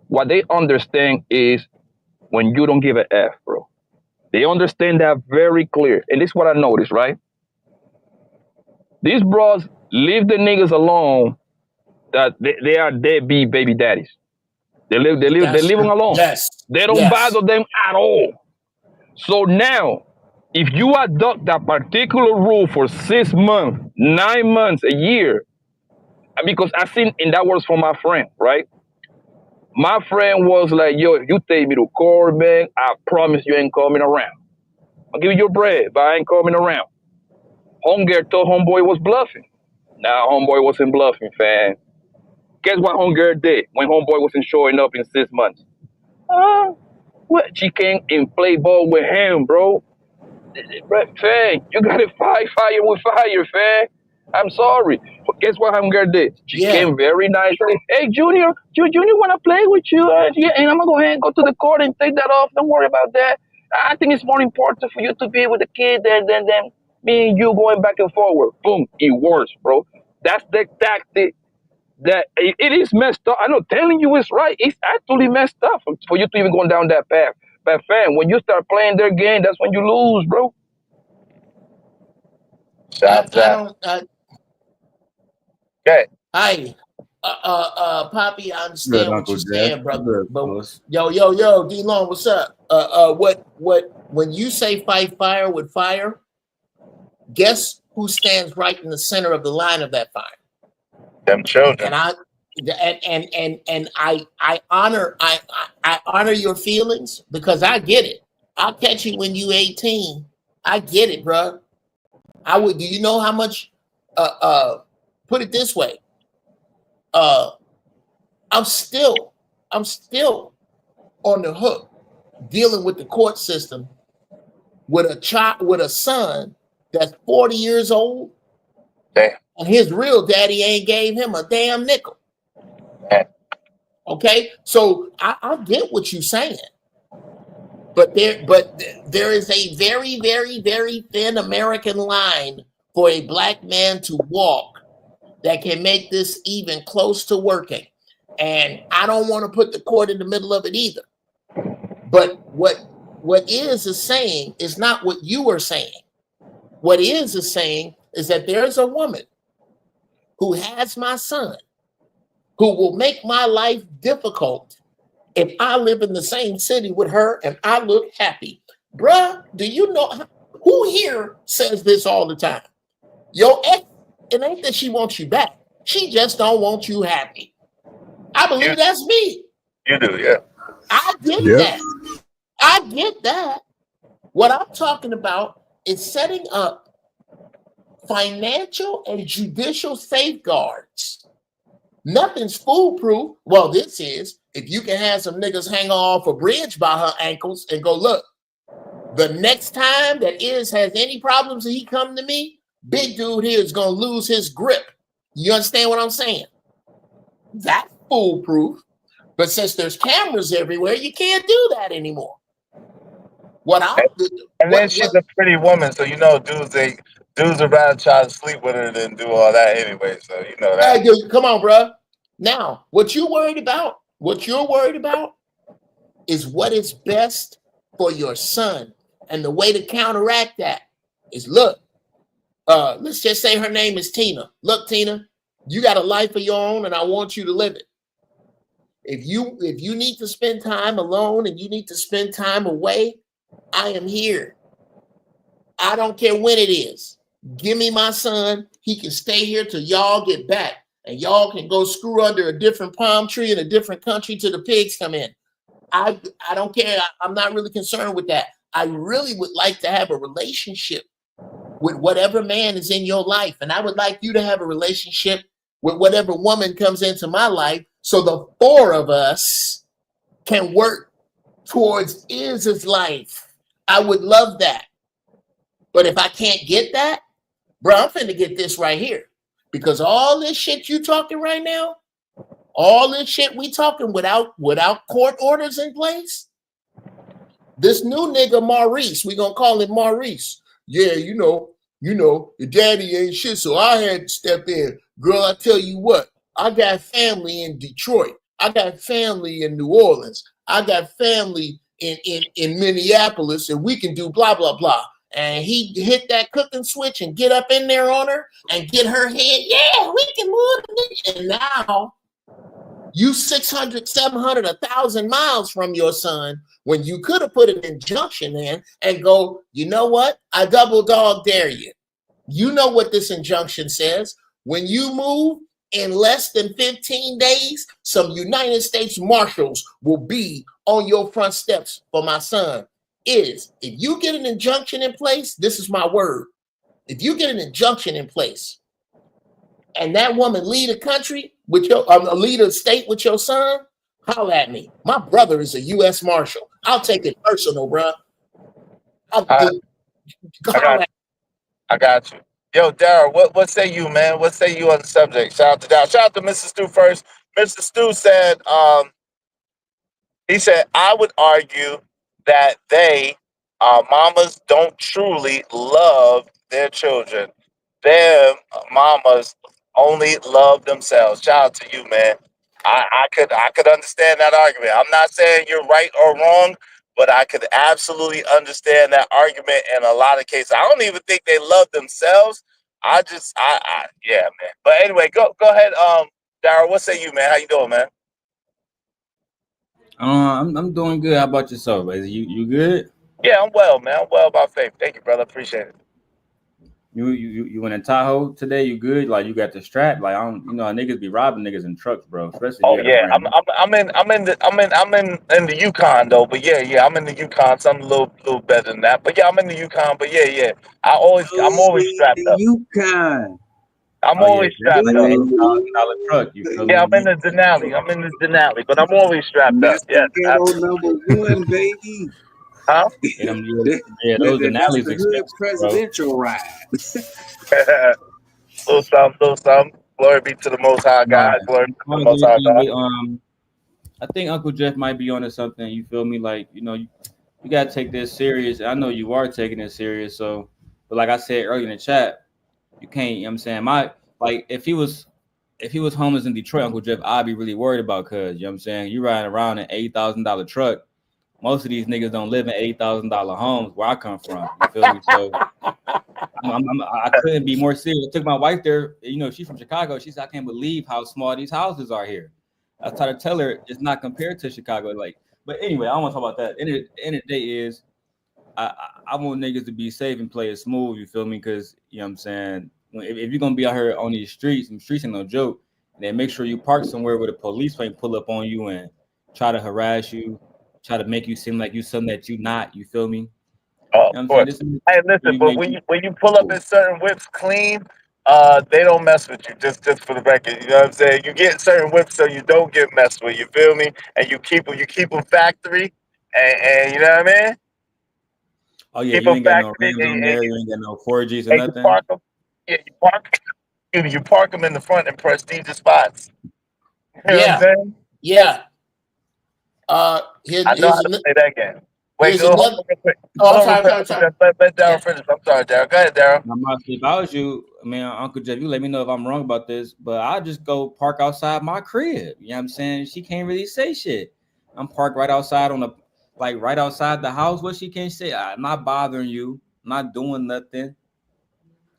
what they understand is when you don't give a F, bro. They understand that very clear. And this is what I noticed, right? These bros leave the niggas alone that they are deadbeat baby daddies. They leave them alone. Yes. They don't Yes. bother them at all. So now, if you adopt that particular rule for 6 months, 9 months, a year, because I seen, and that was for my friend, right? My friend was like, yo, if you take me to court, man, I promise you ain't coming around. I'll give you your bread, but I ain't coming around. Homegirl thought homeboy was bluffing. Nah, homeboy wasn't bluffing, fam. Guess what homegirl did when homeboy wasn't showing up in 6 months? What? She came and played ball with him, bro. Fam, you gotta fight fire with fire, fam. I'm sorry. But guess what homegirl did? She came very nice. Hey, Junior wanna play with you? Yeah, and I'm gonna go ahead and go to the court and take that off. Don't worry about that. I think it's more important for you to be with the kid than me and you going back and forward. Boom, it works, bro. That's the tactic that it is messed up. I'm not telling you it's right. It's actually messed up for you to even go down that path. But fam, when you start playing their game, that's when you lose, bro. I don't. Okay. Hi, Poppy. I understand what Uncle you're Jack. saying, brother. Good, But boss. yo, D Long, what's up? When you say fight fire with fire, guess who stands right in the center of the line of that fire? Them children. And I honor your feelings because I get it. I'll catch you when you 18. I get it, bro. I would. Do you know how much? Put it this way. I'm still on the hook dealing with the court system with a son that's 40 years old. Damn. And his real daddy ain't gave him a damn nickel. Okay, so I get what you're saying, but there is a very, very, very thin American line for a black man to walk that can make this even close to working. And I don't want to put the court in the middle of it either. But what is saying is not what you are saying. What is saying is that there's a woman who has my son, who will make my life difficult if I live in the same city with her and I look happy. Bruh, do you know who here says this all the time? Your ex, it ain't that she wants you back. She just don't want you happy. I believe that's me. You do, yeah. I get that. I get that. What I'm talking about is setting up financial and judicial safeguards. Nothing's foolproof. Well, this is if you can have some niggas hang off a bridge by her ankles and go, look, the next time that has any problems and he come to me, big dude here is gonna lose his grip. You understand what I'm saying? That's foolproof. But since there's cameras everywhere, you can't do that anymore. Then she's a pretty woman, so you know dudes would rather try to sleep with her than do all that anyway. So you know that. Hey, dude, come on, bro. Now, what you're worried about is what is best for your son. And the way to counteract that is look, let's just say her name is Tina. Look, Tina, you got a life of your own and I want you to live it. If you need to spend time alone and you need to spend time away, I am here. I don't care when it is. Give me my son. He can stay here till y'all get back. And y'all can go screw under a different palm tree in a different country till the pigs come in. I don't care. I'm not really concerned with that. I really would like to have a relationship with whatever man is in your life. And I would like you to have a relationship with whatever woman comes into my life. So the four of us can work towards Iz's life. I would love that. But if I can't get that, bro, I'm finna get this right here. Because all this shit you talking right now, all this shit we talking without court orders in place, this new nigga Maurice, we gonna call him Maurice. Yeah, you know, your daddy ain't shit, so I had to step in. Girl, I tell you what, I got family in Detroit. I got family in New Orleans. I got family in Minneapolis, and we can do blah, blah, blah. And he hit that cooking switch and get up in there on her and get her head. Yeah, we can move. And now you 600, 700, 1,000 miles from your son when you could have put an injunction in and go, you know what? I double dog dare you. You know what this injunction says. When you move in less than 15 days, some United States Marshals will be on your front steps for my son. If you get an injunction in place, this is my word. If you get an injunction in place and that woman lead a country with lead a state with your son, holler at me. My brother is a U.S. Marshal. I'll take it personal, bro. I got you. Yo, Daryl, what say you, man? What say you on the subject? Shout out to Daryl. Shout out to Mr. Stu first. Mr. Stu said, he said, I would argue that mamas don't truly love their children. Them mamas only love themselves. Shout out to you, man. I could understand that argument. I'm not saying you're right or wrong, but I could absolutely understand that argument in a lot of cases. I don't even think they love themselves. Yeah, man. But anyway, go ahead, Daryl. What say you, man? How you doing, man? I'm doing good. How about yourself? Is you good? Yeah, I'm well, man. I'm well by faith. Thank you, brother. Appreciate it. You in a Tahoe today? You good? Like you got the strap? Like I don't, niggas be robbing niggas in trucks, bro. Especially. Oh yeah, I'm in the Yukon though. But yeah, I'm in the Yukon. Something a little better than that. But yeah, I'm in the Yukon. But yeah, I'm always strapped up. Yukon. I'm always strapped like up. $8,000 truck. You feel me? I'm in the Denali. But I'm always strapped up. Yeah. Number one, baby. Huh? Those Denali's expensive, presidential ride. Little something. Glory be to the Most High God. Glory be to the Most High God. I think Uncle Jeff might be onto something. You feel me? Like you gotta take this serious. I know you are taking it serious. So, but like I said earlier in the chat, you can't. You know what I'm saying if he was homeless in Detroit, Uncle Jeff, I'd be really worried about. Cause you know what I'm saying, you riding around an $8,000 truck. Most of these niggas don't live in $8,000 homes where I come from. You feel me? So I couldn't be more serious. I took my wife there. She's from Chicago. She said, I can't believe how small these houses are here. I tried to tell her it's not compared to Chicago. But anyway, I don't want to talk about that. End of the day is I want niggas to be safe and play it smooth. You feel me? Because you know what I'm saying. If you're gonna be out here on these streets ain't no joke. Then make sure you park somewhere where the police can't pull up on you and try to harass you. Try to make you seem like you something that you not. You feel me? Oh, of course. Hey, listen, but when you pull up in certain whips clean, they don't mess with you. Just for the record, you know what I'm saying. You get certain whips so you don't get messed with. You feel me? And you keep them factory, and you know what I mean. Oh yeah, you ain't got no rims on there. You ain't got no 4Gs or nothing. You park them in the front in prestigious spots. You know what I'm saying? Yeah. I know how to play that game. Wait, here's go hold another. on real quick. Oh, Hold I'm on real sorry. quick. Let Daryl finish. I'm sorry, Daryl. Go ahead, Daryl. If I was you, I mean, Uncle Jeff, you let me know if I'm wrong about this, but I'll just go park outside my crib. You know what I'm saying? She can't really say shit. I'm parked right outside right outside the house. What she can't say? I'm not bothering you. I'm not doing nothing.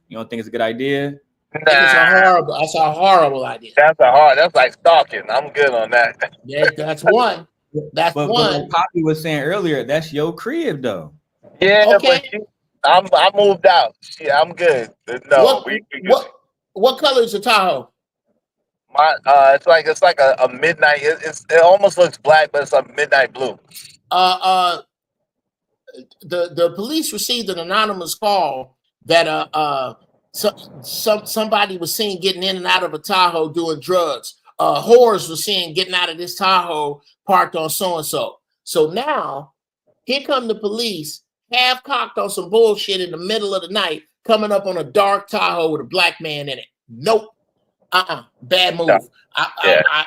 You don't think it's a good idea? I think it's a horrible. That's a horrible idea. That's like stalking. I'm good on that. Yeah, that's one. That's But one. like Poppy was saying earlier, that's your crib though. Yeah, Okay. but I moved out. I'm good. No, what color is the Tahoe? It's like a midnight. It almost looks black, but it's a midnight blue. The police received an anonymous call that somebody was seen getting in and out of a Tahoe doing drugs. Whores were seen getting out of this Tahoe parked on so and so. So now here come the police, half cocked on some bullshit in the middle of the night, coming up on a dark Tahoe with a black man in it. Nope. Bad move. I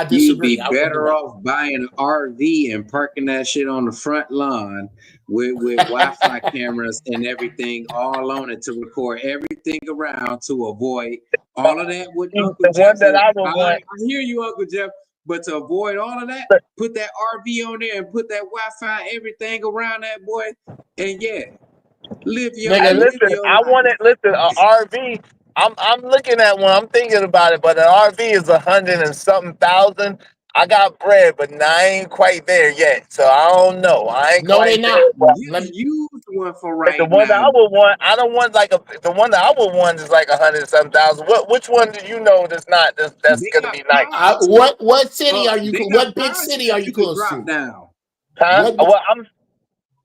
disagree. You'd be better off buying an RV and parking that shit on the front lawn with Wi-Fi cameras and everything all on it to record everything around to avoid all of that. With Uncle Jeff, I hear you, Uncle Jeff, but to avoid all of that, put that RV on there and put that Wi-Fi everything around that boy, and live your life. I want it. Listen, an RV. I'm looking at one. I'm thinking about it, but an RV is $100 and something thousand. I got bread, but I ain't quite there yet. So I don't know. I ain't quite there. Use one for right the one now. that I would want, I don't want the one that I would want is like $100 and something thousand. Which one do you know that's gonna be nice? What city are you? What big city are you close to? Down. Huh? Well,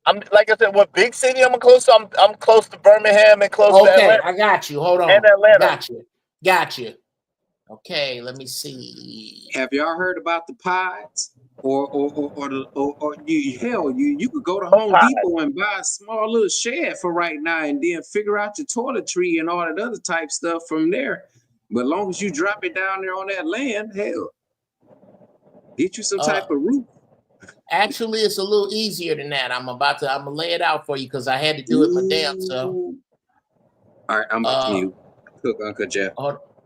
I'm like I said, what big city I'm close to? I'm close to Birmingham and close to Atlanta. Okay, I got you. Hold on. And Atlanta. Got you. Okay, let me see. Have y'all heard about the pods? You could go to Home Depot and buy a small little shed for right now, and then figure out your toiletry and all that other type stuff from there. But as long as you drop it down there on that land, hell, get you some type of roof. Actually, it's a little easier than that. I'm gonna lay it out for you because I had to do it my damn self. All right, I'm up to you. Cook, Uncle Jeff.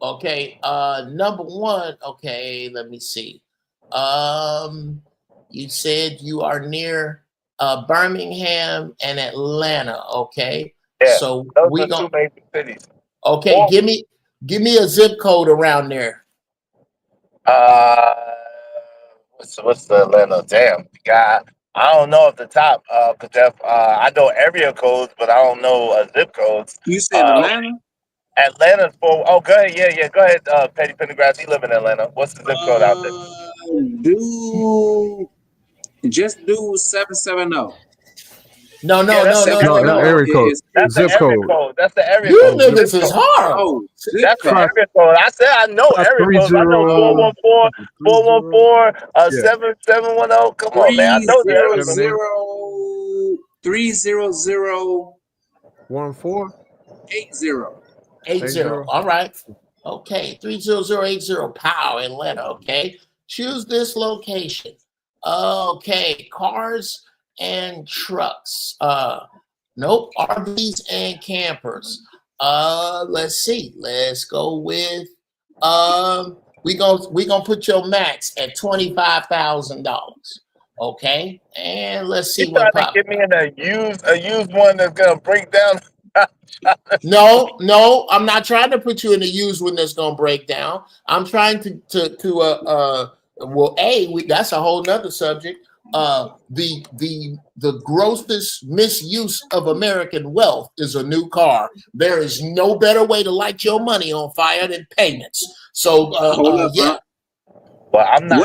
Okay. Number one. Okay, let me see. You said you are near Birmingham and Atlanta. Okay. Yeah. So those we are gonna. two major cities. Okay. Well, give me a zip code around there. What's the Atlanta? Damn, God, I don't know at the top. Cause I know area codes, but I don't know zip codes. You said Atlanta? Atlanta's for. Oh, go ahead. Yeah. Go ahead, Petty Pendergrass. He live in Atlanta. What's the zip code out there? Just do 770. No. Area code. That's zip the area code. code. That's the area You code. niggas is horrible. That's the area code. I said I know area codes. I know 414, 7710. Come on, man. I know the area code. 300-1480. All right. Okay. 30080 pow Atlanta. Okay. Choose this location. Okay. Cars and trucks. Nope. RVs and campers. Let's see. Let's go with we gonna put your max at $25,000. Okay, and let's see what pops. Give me a used one that's gonna break down. No, I'm not trying to put you in a used one that's gonna break down. I'm trying to that's a whole nother subject. The grossest misuse of American wealth is a new car. There is no better way to light your money on fire than payments. So yeah. Well, I don't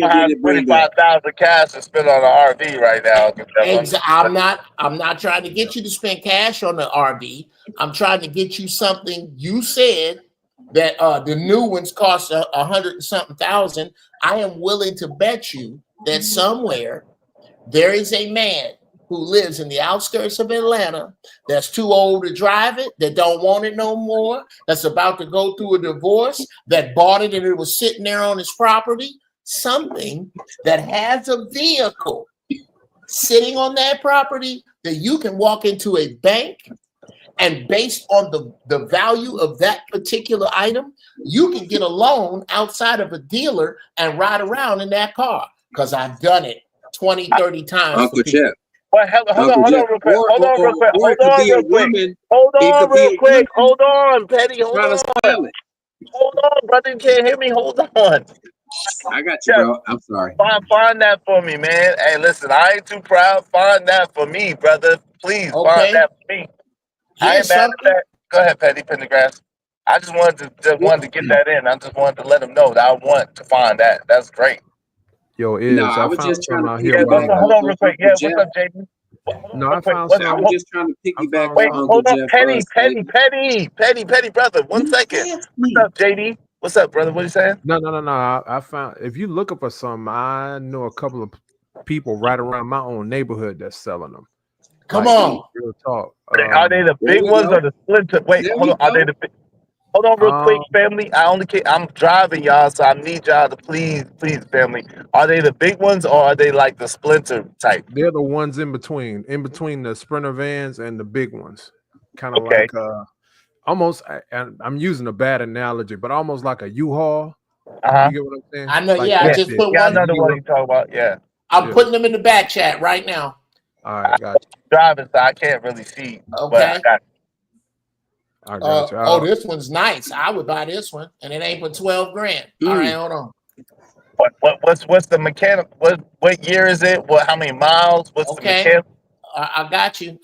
have 25,000 cash to spend on an RV right now. I'm not trying to get you to spend cash on the RV. I'm trying to get you something. You said that the new ones cost $100 and something thousand. I am willing to bet you that somewhere there is a man who lives in the outskirts of Atlanta that's too old to drive it, that don't want it no more, that's about to go through a divorce, that bought it and it was sitting there on his property, something that has a vehicle sitting on that property that you can walk into a bank and based on the value of that particular item, you can get a loan outside of a dealer and ride around in that car. Because I've done it 20, 30 times. Uncle Jeff. Well, hold on real quick. Hold on real quick. Or it could be a woman. Hold It on could be real a quick. woman Hold on, Petty. Hold trying to sell on. it. Hold on, brother. You can't hear me. Hold on. I got you, bro. I'm sorry. Find that for me, man. Hey, listen, I ain't too proud. Find that for me, brother. Please find Okay. that for me. I ain't Here's mad at something. that. Go ahead, Petty Pendergrass. I just wanted to get that in. I just wanted to let them know that I want to find that. That's great. Yo, No, is I I was found just trying some to out here. Yeah, hold on real quick. Uncle Yeah, Jeff. what's up, JD? No, I found What, I some. was just trying to piggyback wait, on Uncle hold on, Jeff. Petty, brother. One second. Ask What's me. up, JD? What's up, brother? What you saying? No. I found if you looking for some, I know a couple of people right around my own neighborhood that's selling them. Come Like, on. real talk. Are they the There big we ones go. or the splinter? Wait, There hold we on. Are go. they the big? Hold on, real quick, Um, family. I'm driving y'all, so I need y'all to please, family. Are they the big ones or are they like the splinter type? they're the ones in between the Sprinter vans and the big ones. Kind of Okay. like almost. And I'm using a bad analogy, but almost like a U-Haul. Uh-huh. You get what I'm saying? I know, Like yeah, I that just big. put Yeah, I one. know the one you talk about. Yeah. I'm Yeah. putting them in the back chat right now. All right, got you. Driving, so I can't really see. But Okay. I got you. Oh, this one's nice. I would buy this one, and it ain't for 12 grand. All right, hold on. What's the mechanic? What year is it? How many miles? What's the Okay. mechanic? I got you.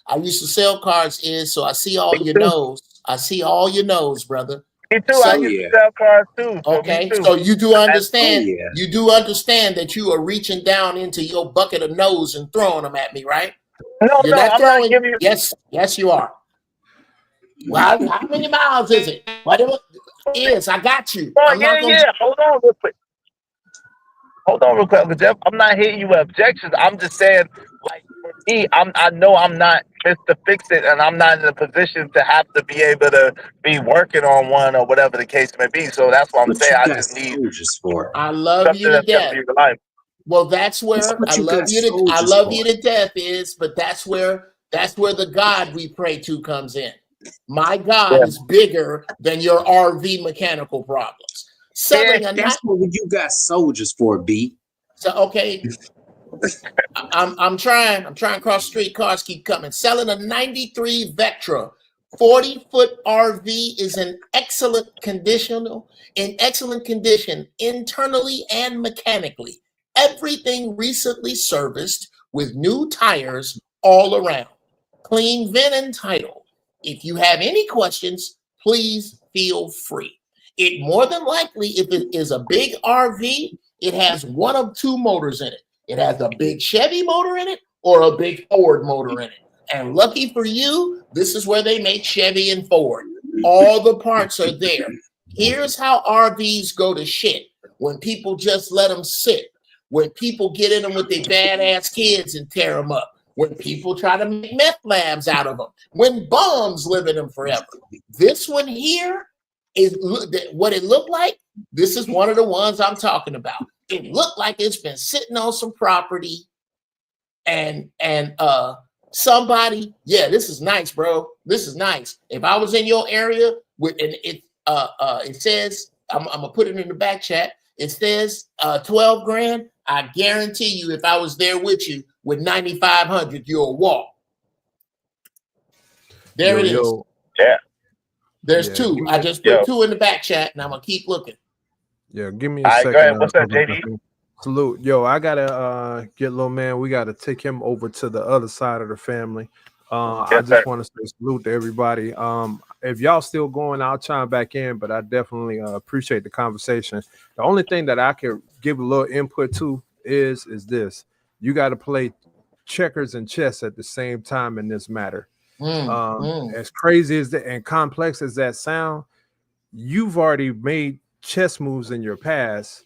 I used to sell cars, so I see all your nose. I see all your nose, brother. Me too. So, I used to sell cars too. So okay, me too. so you do understand. Oh, yeah. You do understand that you are reaching down into your bucket of nose and throwing them at me, right? No, You're not I'm throwing. not giving you. Yes, you are. Well, how many miles is it? Whatever it is, I got you. Oh, I'm not gonna. yeah. Hold on real quick, Uncle Jeff. I'm not hitting you with objections. I'm just saying, like for me, I know I'm not Mr. Fix It, and I'm not in a position to have to be able to be working on one or whatever the case may be. So that's what I'm What saying. you I got just need soldiers for? I love something you to that's gonna death. be reliable. Well, that's That's where what I you love got you to. I soldiers love for. you to death is, but that's where the God we pray to comes in. My God is bigger than your RV mechanical problems. Selling a That's what you got soldiers for, B. So okay, I'm trying cross the street. Cars keep coming. Selling a 93 Vectra 40-foot RV is in excellent condition internally and mechanically. Everything recently serviced with new tires all around. Clean VIN and title. If you have any questions, please feel free. It more than likely, if it is a big RV, it has one of two motors in it. It has a big Chevy motor in it or a big Ford motor in it. And lucky for you, this is where they make Chevy and Ford. All the parts are there. Here's how RVs go to shit. When people just let them sit. When people get in them with their badass kids and tear them up. When people try to make meth labs out of them. When bums live in them forever. This one here is what it looked like. This is one of the ones I'm talking about. It looked like it's been sitting on some property and somebody, yeah, this is nice, bro. This is nice. If I was in your area with it says, I'm gonna put it in the back chat. It says 12 grand. I guarantee you, if I was there with you with 9,500, you'll walk. There it is. Yeah. There's two. I just put two in the back chat, and I'm gonna keep looking. Yeah, give me a All right, second. go ahead. What's up, JD? Salute. Yo, I gotta get little man. We gotta take him over to the other side of the family. I just want to say salute to everybody. If y'all still going, I'll chime back in, but I definitely appreciate the conversation. The only thing that I can give a little input to is this: you got to play checkers and chess at the same time in this matter. As crazy as that and complex as that sound, you've already made chess moves in your past,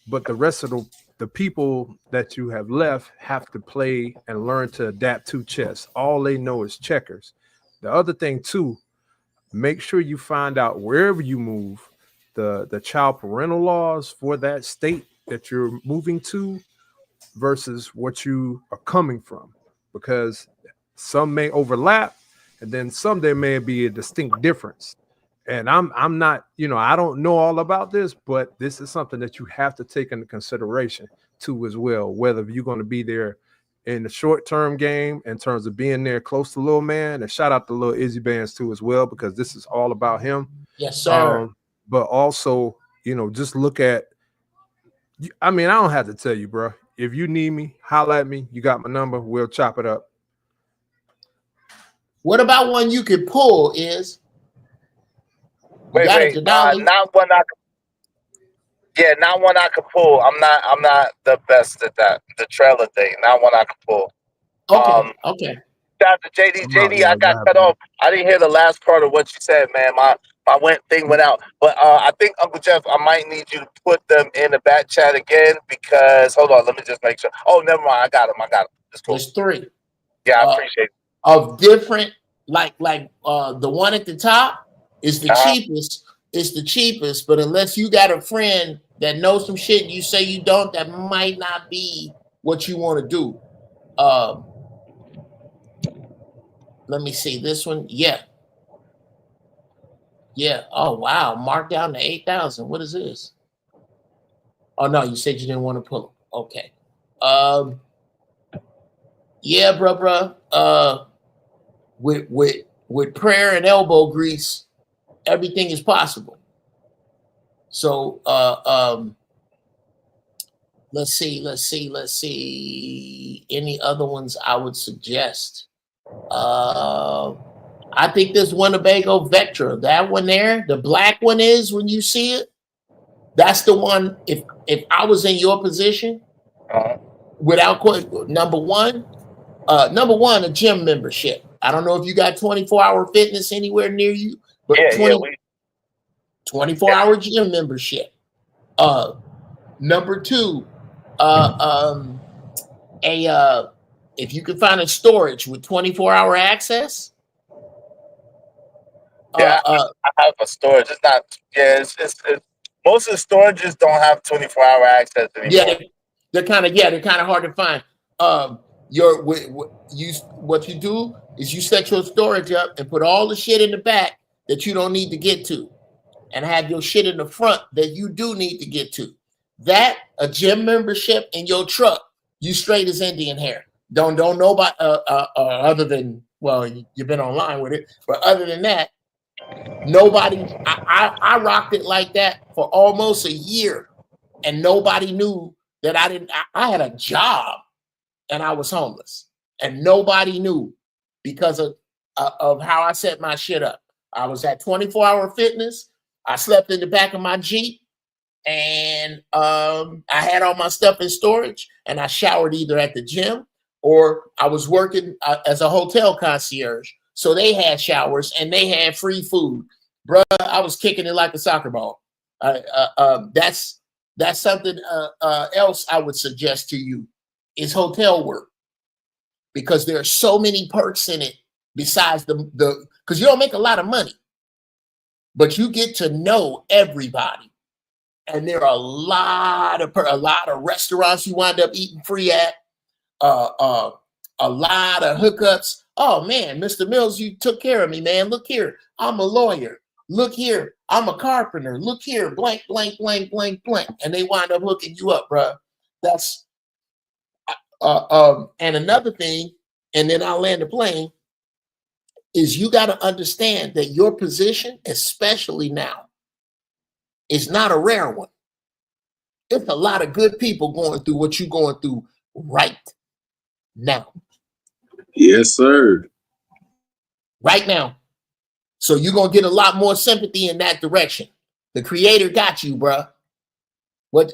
but the rest of the the people that you have left have to play and learn to adapt to chess. All they know is checkers. The other thing too, make sure you find out wherever you move the child parental laws for that state that you're moving to versus what you are coming from, because some may overlap and then some there may be a distinct difference. And I'm not, I don't know all about this, but this is something that you have to take into consideration too as well, whether you're going to be there in the short-term game in terms of being there close to little man. And shout out to little Izzy Bands too as well, because this is all about him. Yes, sir. But also, just look at, I mean, I don't have to tell you, bro. If you need me, holla at me. You got my number. We'll chop it up. What about one you could pull is? Wait, not one I could. Yeah, not one I could pull. I'm not the best at that. The trailer thing, not one I could pull. Okay. Okay. Shout out to JD. I got cut off. I didn't hear the last part of what you said, man. My thing went out. But I think Uncle Jeff, I might need you to put them in the back chat again because hold on, let me just make sure. Oh, never mind. I got them. It's cool. There's 3. Yeah, I appreciate it. Of different, like the one at the top is the cheapest. It's the cheapest, but unless you got a friend that knows some shit and you say you don't, that might not be what you want to do. Let me see this one. Yeah. Oh wow, marked down to 8,000. What is this? Oh no, you said you didn't want to pull them. Okay. Yeah, bruh. With prayer and elbow grease, everything is possible. So let's see. Any other ones I would suggest? I think this Winnebago Vectra, that one there, the black one is when you see it. That's the one. If I was in your position, without question, number one, a gym membership. I don't know if you got 24-hour fitness anywhere near you, but 24-hour gym membership. Number 2, if you can find a storage with 24-hour access. I have a storage. It's not. Yeah, it's most of the storages don't have 24-hour access anymore. Yeah, they're kind of hard to find. What you do is you set your storage up and put all the shit in the back that you don't need to get to, and have your shit in the front that you do need to get to. That, a gym membership in your truck, you straight as Indian hair. Don't know about other than, well, you've been online with it, but other than that, nobody. I rocked it like that for almost a year, and nobody knew that I didn't. I had a job, and I was homeless, and nobody knew because of how I set my shit up. I was at 24-hour fitness. I slept in the back of my Jeep, and I had all my stuff in storage, and I showered either at the gym or I was working as a hotel concierge. So they had showers and they had free food. Bruh, I was kicking it like a soccer ball. That's something else I would suggest to you is hotel work, because there are so many perks in it besides the because you don't make a lot of money, but you get to know everybody. And there are a lot of restaurants you wind up eating free at, a lot of hookups. Oh man, Mr. Mills, you took care of me, man. Look here, I'm a lawyer. Look here, I'm a carpenter. Look here, blank, blank, blank, blank, blank. And they wind up hooking you up, bro. That's and another thing, and then I'll land the plane, is you got to understand that your position, especially now, is not a rare one. There's a lot of good people going through what you're going through right now. Yes, sir. Right now. So you're going to get a lot more sympathy in that direction. The Creator got you, bro. What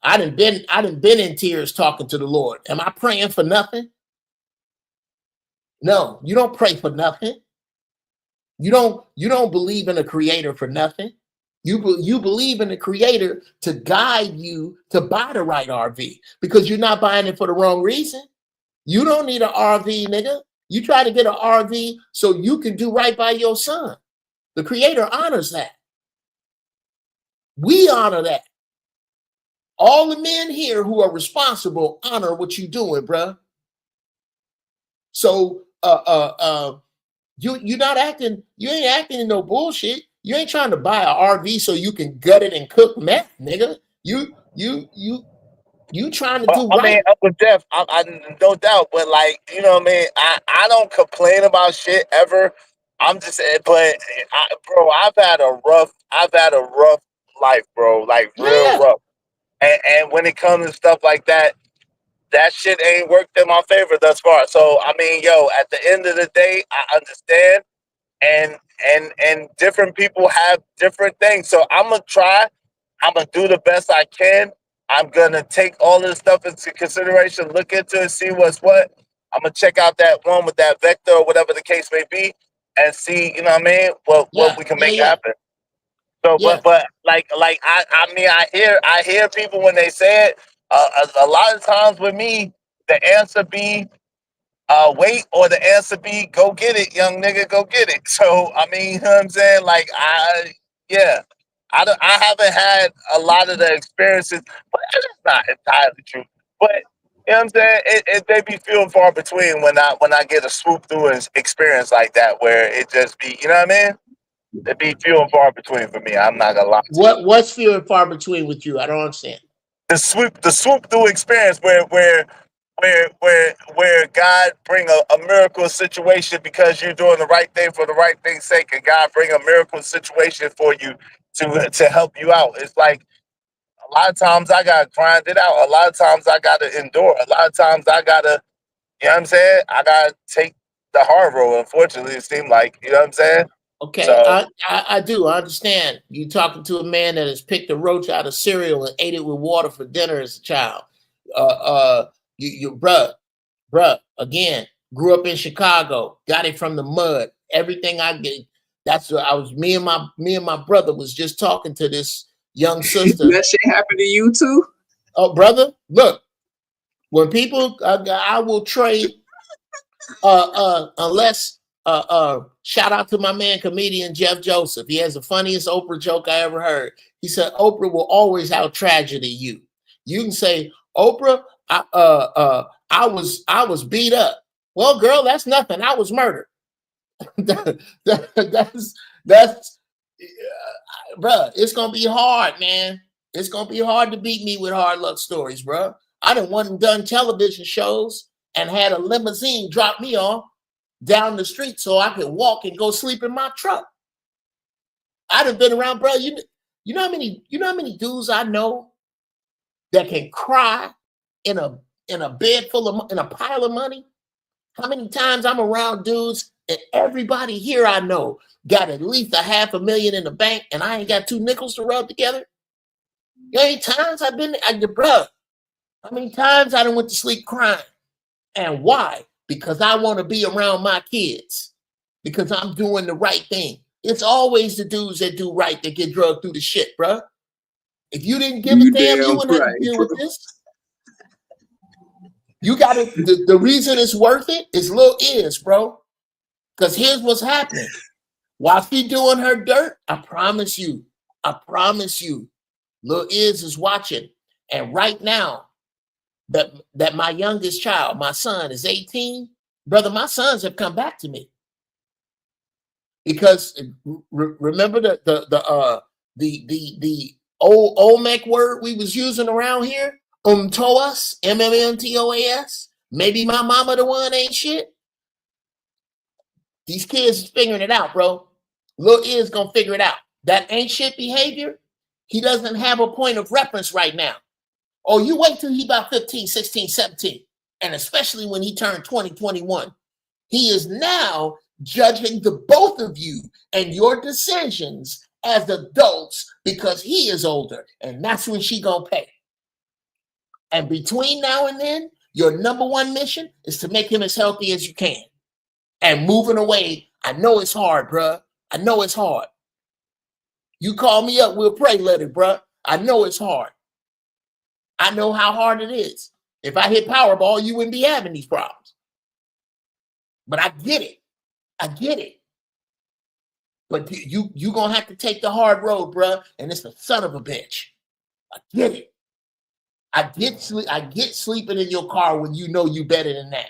I done been in tears talking to the Lord. Am I praying for nothing? No, you don't pray for nothing. You don't believe in a Creator for nothing. You believe in the creator to guide you to buy the right RV because you're not buying it for the wrong reason. You don't need an RV, nigga. You try to get an RV so you can do right by your son. The creator honors that. We honor that. All the men here who are responsible honor what you're doing, bruh. So you're not acting, you ain't acting in no bullshit. You ain't trying to buy an RV so you can gut it and cook meth, nigga. You trying to do I right. mean, Uncle Jeff, I no doubt, but like, you know what I mean? I don't complain about shit ever. I'm just saying, bro, I've had a rough life, bro, like real Yeah. rough. And when it comes to stuff like that, that shit ain't worked in my favor thus far. So I mean, yo, at the end of the day, I understand, and different people have different things. So I'm gonna try. I'm gonna do the best I can. I'm gonna take all this stuff into consideration, look into it, see what's what. I'm gonna check out that one with that vector or whatever the case may be, and see, you know what I mean, what we can make happen. So, but like I mean, I hear people when they say it. A lot of times with me, the answer be wait, or the answer be go get it, young nigga, go get it. So I mean, you know what I'm saying? Like I haven't had a lot of the experiences, but it's not entirely true. But you know what I'm saying? They be few and far between when I get a swoop through an experience like that where it just be, you know what I mean? It'd be few and far between for me. I'm not gonna lie. What's few and far between with you? I don't understand. The swoop through experience where God bring a miracle situation because you're doing the right thing for the right thing's sake, and God bring a miracle situation for you to help you out. It's like a lot of times I gotta grind it out. A lot of times I gotta endure. A lot of times I gotta, you know what I'm saying? I gotta take the hard road. Unfortunately, it seemed like, you know what I'm saying? Okay, So I do. I understand. You talking to a man that has picked a roach out of cereal and ate it with water for dinner as a child. Bruh, again, grew up in Chicago, got it from the mud. Everything I get, that's what I was. Me and my brother was just talking to this young sister. That shit happened to you too? Oh, brother, look, when people, I will trade. Unless shout out to my man comedian Jeff Joseph. He has the funniest Oprah joke I ever heard. He said Oprah will always out tragedy you. You can say Oprah, I was beat up. Well, girl, that's nothing. I was murdered. that's bruh. It's gonna be hard, man. It's gonna be hard to beat me with hard luck stories, bruh. I done went and done television shows and had a limousine drop me off down the street so I could walk and go sleep in my truck. I'd have been around, bro. You know how many dudes I know that can cry in a bed full of in a pile of money? How many times I'm around dudes and everybody here I know got at least $500,000 in the bank and I ain't got two nickels to rub together? You know how many times I've been, bro? How many times I done went to sleep crying? And why? Because I want to be around my kids. Because I'm doing the right thing. It's always the dudes that do right that get drugged through the shit, bro. If you didn't give a damn, you wouldn't have to deal with this. You got it. The reason it's worth it is Lil Iz, bro. Because here's what's happening. While she doing her dirt, I promise you, Lil Iz is watching. And right now, that my youngest child, my son, is 18. Brother, my sons have come back to me. Because remember the old Olmec word we was using around here? Umtoas, MMMTOAS. Maybe my mama the one ain't shit. These kids is figuring it out, bro. Lil Iz gonna figure it out. That ain't shit behavior, he doesn't have a point of reference right now. Oh, you wait till he about 15, 16, 17. And especially when he turned 20, 21. He is now judging the both of you and your decisions as adults because he is older. And that's when she gonna pay. And between now and then, your number one mission is to make him as healthy as you can. And moving away, I know it's hard, bruh. I know it's hard. You call me up, we'll pray, let it, bruh. I know it's hard. I know how hard it is. If I hit Powerball, you wouldn't be having these problems. But I get it. I get it. But you gonna have to take the hard road, bruh. And it's a son of a bitch. I get it. I get sleeping in your car when you know you better than that.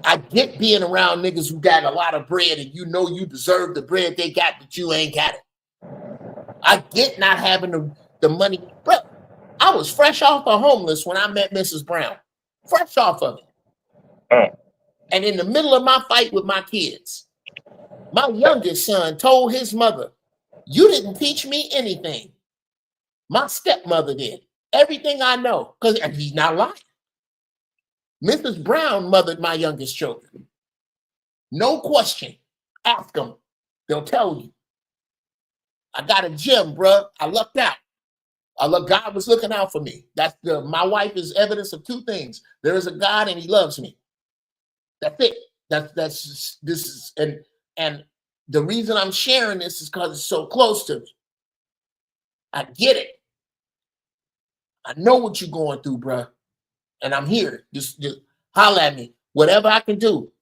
I get being around niggas who got a lot of bread and you know you deserve the bread they got, but you ain't got it. I get not having the money. Bro, I was fresh off of homeless when I met Mrs. Brown. Fresh off of it. And in the middle of my fight with my kids, my youngest son told his mother, "You didn't teach me anything. My stepmother did. Everything I know." And he's not lying. Mrs. Brown mothered my youngest children. No question. Ask them. They'll tell you. I got a gym, bro. I lucked out. God was looking out for me. My wife is evidence of two things. There is a God and he loves me. That's it. This is and the reason I'm sharing this is because it's so close to me. I get it. I know what you're going through, bro. And I'm here. Just holler at me. Whatever I can do.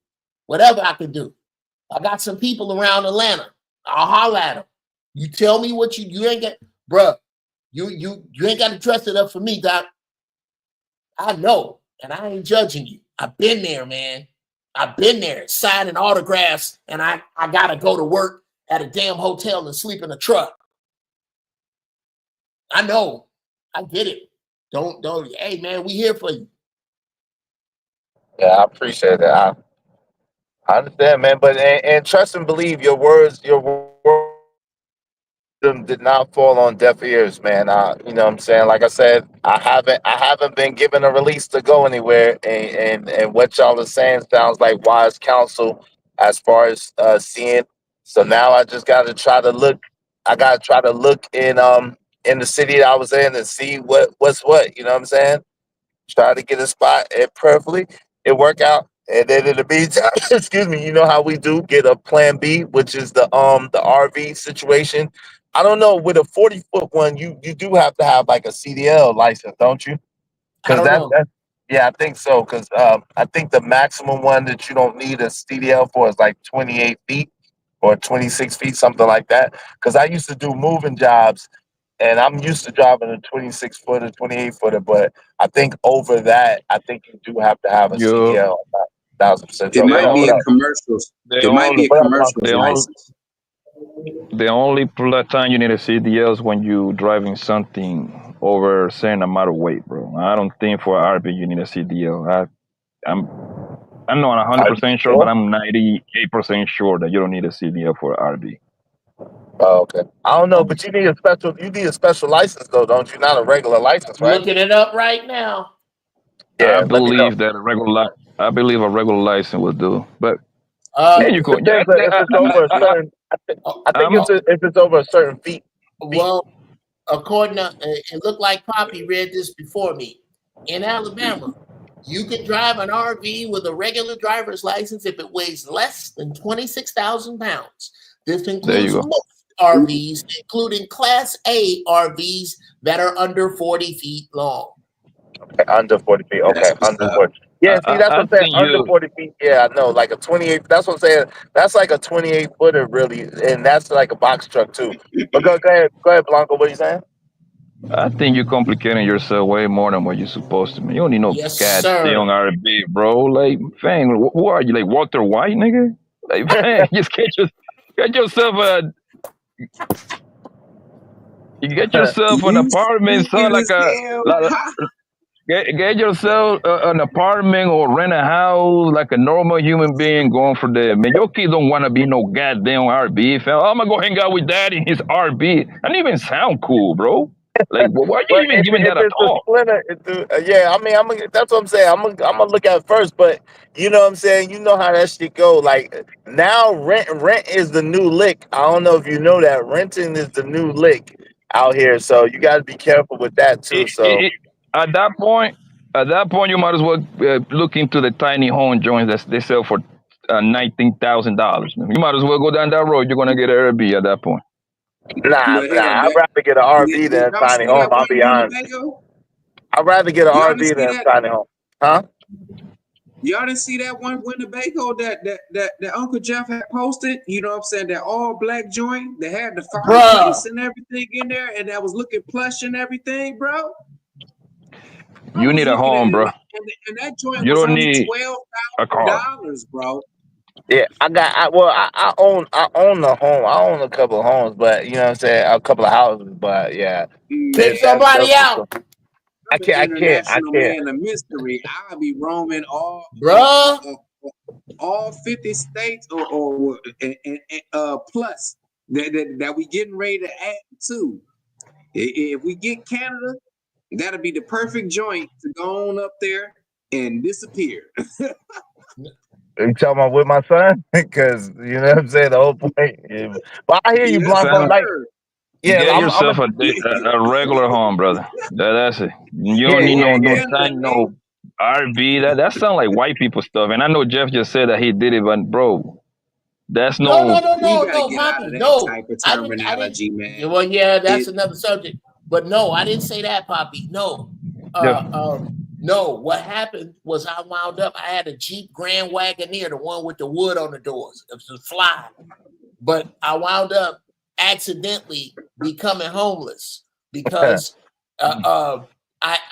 Whatever I can do. I got some people around Atlanta. I'll holler at them. You tell me what you ain't got, bro. You ain't got to dress it up for me, Doc. I know, and I ain't judging you. I've been there, man. I've been there, signing autographs, and I gotta go to work at a damn hotel and sleep in a truck. I know. I get it. Don't. Hey, man, we here for you. Yeah, I appreciate that. I understand, man. But and trust and believe your words did not fall on deaf ears, man. You know what I'm saying? Like I said, I haven't been given a release to go anywhere, and what y'all are saying sounds like wise counsel as far as seeing. So now I just got to try to look. I got to try to look in the city that I was in and see what's what. You know what I'm saying? Try to get a spot and perfectly it work out. And then in the meantime, excuse me, you know how we do get a plan B, which is the RV situation. I don't know, with a 40-foot one, you do have to have like a CDL license, don't you? I Because don't know. that's yeah, I think so. Because I think the maximum one that you don't need a CDL for is like 28 feet or 26 feet, something like that. Because I used to do moving jobs and I'm used to driving a 26-footer, 28-footer, but I think over that, I think you do have to have a You CDL. 1,000% It sure. But the might yo, be what a only up? commercial. the It might be only a What up, commercial's Blanco? the only license. the only time you need a CDL is when you driving something over a certain amount of weight, bro. I don't think for RB you need a CDL. I'm not Are you 100% sure, but sure? I'm 98% sure that you don't need a CDL for RB. Oh, okay. I don't know, but you need a special license though, don't you? Not a regular license, right? Looking it up right now. I Yeah, let me know. believe that I believe a regular license will do. But It man, you go. Yeah, depends on if it's over a certain. I think I'm if it's over a certain feet. Well, according to it looked like Poppy read this before me. In Alabama, you can drive an RV with a regular driver's license if it weighs less than 26,000 pounds. This there. You includes go. most RVs, including Class A RVs that are under 40 feet long. Okay, under 40 feet. That's Okay, what's under up. 40. Yeah, see, that's I what I'm saying. think Under you. 40 feet. Yeah, I know. Like a 28. That's what I'm saying. That's like a 28-footer, really. And that's like a box truck, too. But go ahead, Blanco. What are you saying? I think you're complicating yourself way more than what you're supposed to be. You don't need no Yes, goddamn sir. RB, bro. Like, fang, who are you? Like Walter White, nigga? Like, fang, just get yourself an You apartment, son. stupid Like as hell. get yourself an apartment or rent a house like a normal human being going for that. Man, your kids don't want to be no goddamn RB, fam. I'm gonna go hang out with daddy in his RB. That don't even sound cool, bro. Like, why are you But even giving if that a it's a thought? splinter, yeah, I mean, that's what I'm saying. I'm gonna look at it first, but you know what I'm saying. You know how that shit go. Like now, rent is the new lick. I don't know if you know that renting is the new lick out here. So you got to be careful with that too. it, So it, it, at that point, you might as well look into the tiny home joints that they sell for $19,000. You might as well go down that road. You're gonna get an Airbnb at that point. Nah, But nah. hell, I'd rather get an RV did than a y'all tiny see home. that I'll one be honest. Winnebago? I'd rather get an Y'all didn't RV see than that? a tiny home. Huh? Y'all didn't see that one Winnebago that Uncle Jeff had posted? You know what I'm saying? That all black joint that had the Bruh. fireplace and everything in there, and that was looking plush and everything, bro. I You was need a looking at home, it, bro. and that joint You was don't only need a car. $12,000, bro. Yeah, I own a home. I own a couple of homes, but you know what I'm saying, a couple of houses, but yeah, Kick that's somebody out, I'm an I international can't. man of mystery. I'll be roaming bruh. all 50 states or plus that we getting ready to add to. If we get Canada, that'll be the perfect joint to go on up there and disappear. You talking about with my son? Because you know what I'm saying, the whole point. Yeah. But I hear you, Yes, Blanco. Fam, Like, sir. yeah, get I'm a, yourself a regular home, brother. That's it. You yeah, don't need Or yeah, no yeah. Canada, tiny no RV. That sounds like white people stuff. And I know Jeff just said that he did it, but bro, that's No, no, no. no, you no, got to no, get out Poppy. of that No, type of I didn't. terminology, man. Well, yeah, that's It another subject. But no, I didn't say that, Poppy. No, Yeah. no. What happened was I wound up. I had a Jeep Grand Wagoneer, the one with the wood on the doors. It was a fly, but I wound up accidentally becoming homeless because I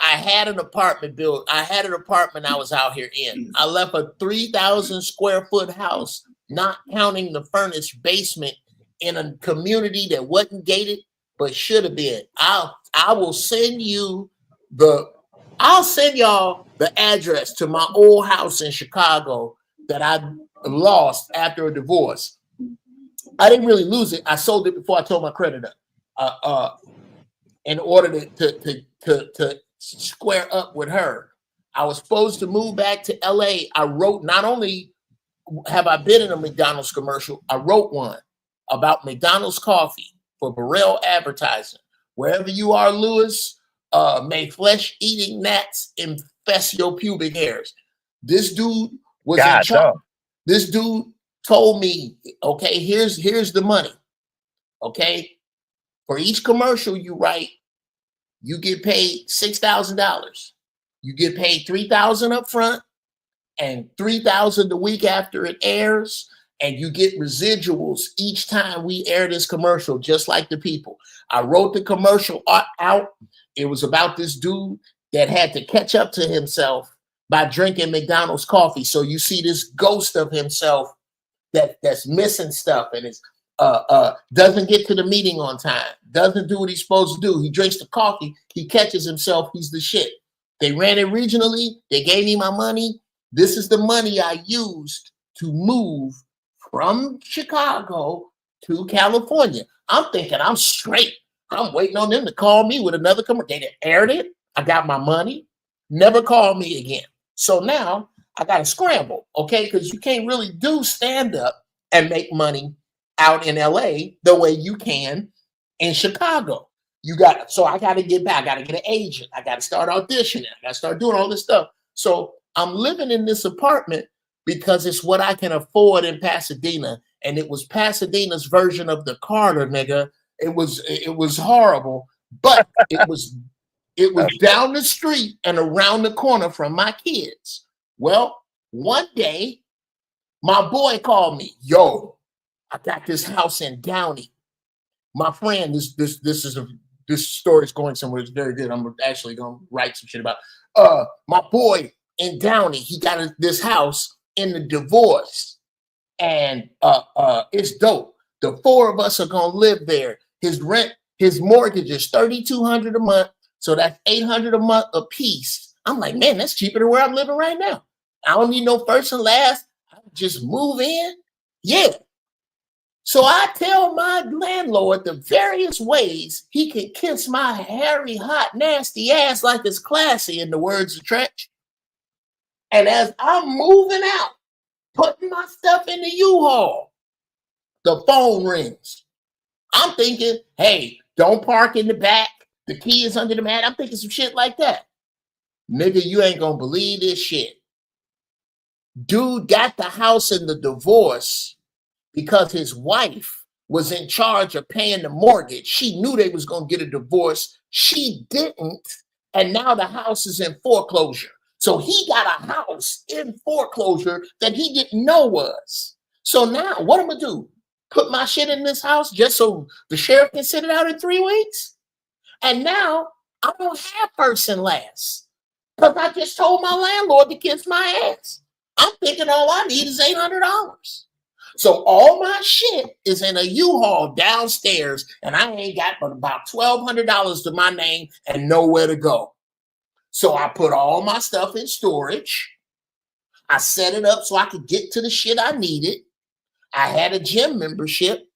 had an apartment built. I had an apartment I was out here in. I left a 3,000 square foot house, not counting the furnished basement, in a community that wasn't gated but should have been. I'll send y'all the address to my old house in Chicago that I lost after a divorce. I didn't really lose it. I sold it before I told my creditor. In order to square up with her. I was supposed to move back to LA. I wrote, not only have I been in a McDonald's commercial, I wrote one about McDonald's coffee for Burrell Advertising. Wherever you are, Lewis, may flesh-eating gnats infest your pubic hairs. This dude was in God, charge. no. This dude told me, okay, here's the money. Okay, for each commercial you write, you get paid $6,000. You get paid $3,000 up front and $3,000 the week after it airs, and you get residuals each time we air this commercial, just like the people. I wrote the commercial out. It was about this dude that had to catch up to himself by drinking McDonald's coffee. So you see this ghost of himself that's missing stuff and is doesn't get to the meeting on time, doesn't do what he's supposed to do. He drinks the coffee, he catches himself, he's the shit. They ran it regionally, they gave me my money. This is the money I used to move from Chicago to California. I'm thinking I'm straight. I'm waiting on them to call me with another commercial. They aired it. I got my money. Never called me again. So now I got to scramble, okay? Because you can't really do stand-up and make money out in LA the way you can in Chicago. So I got to get back. I got to get an agent. I got to start auditioning. I got to start doing all this stuff. So I'm living in this apartment because it's what I can afford in Pasadena. And it was Pasadena's version of the Carter, nigga. It was horrible, but it was down the street and around the corner from my kids. Well, one day, my boy called me. Yo, I got this house in Downey. My friend, this story is going somewhere. It's very good. I'm actually gonna write some shit about. My boy in Downey, he got this house in the divorce, and it's dope. The four of us are gonna live there. His mortgage is $3,200 a month, so that's $800 a month a piece. I'm like, man, that's cheaper than where I'm living right now. I don't need no first and last. I just move in. Yeah. So I tell my landlord the various ways he can kiss my hairy, hot, nasty ass like it's classy, in the words of Trench. And as I'm moving out, putting my stuff in the U-Haul, the phone rings. I'm thinking, hey, don't park in the back. The key is under the mat. I'm thinking some shit like that. Nigga, you ain't gonna believe this shit. Dude got the house in the divorce because his wife was in charge of paying the mortgage. She knew they was going to get a divorce. She didn't. And now the house is in foreclosure. So he got a house in foreclosure that he didn't know was. So now what am I going to do? Put my shit in this house just so the sheriff can sit it out in 3 weeks? And now I don't have first and last because I just told my landlord to kiss my ass. I'm thinking all I need is $800. So all my shit is in a U-Haul downstairs, and I ain't got but about $1,200 to my name and nowhere to go. So I put all my stuff in storage. I set it up so I could get to the shit I needed. I had a gym membership,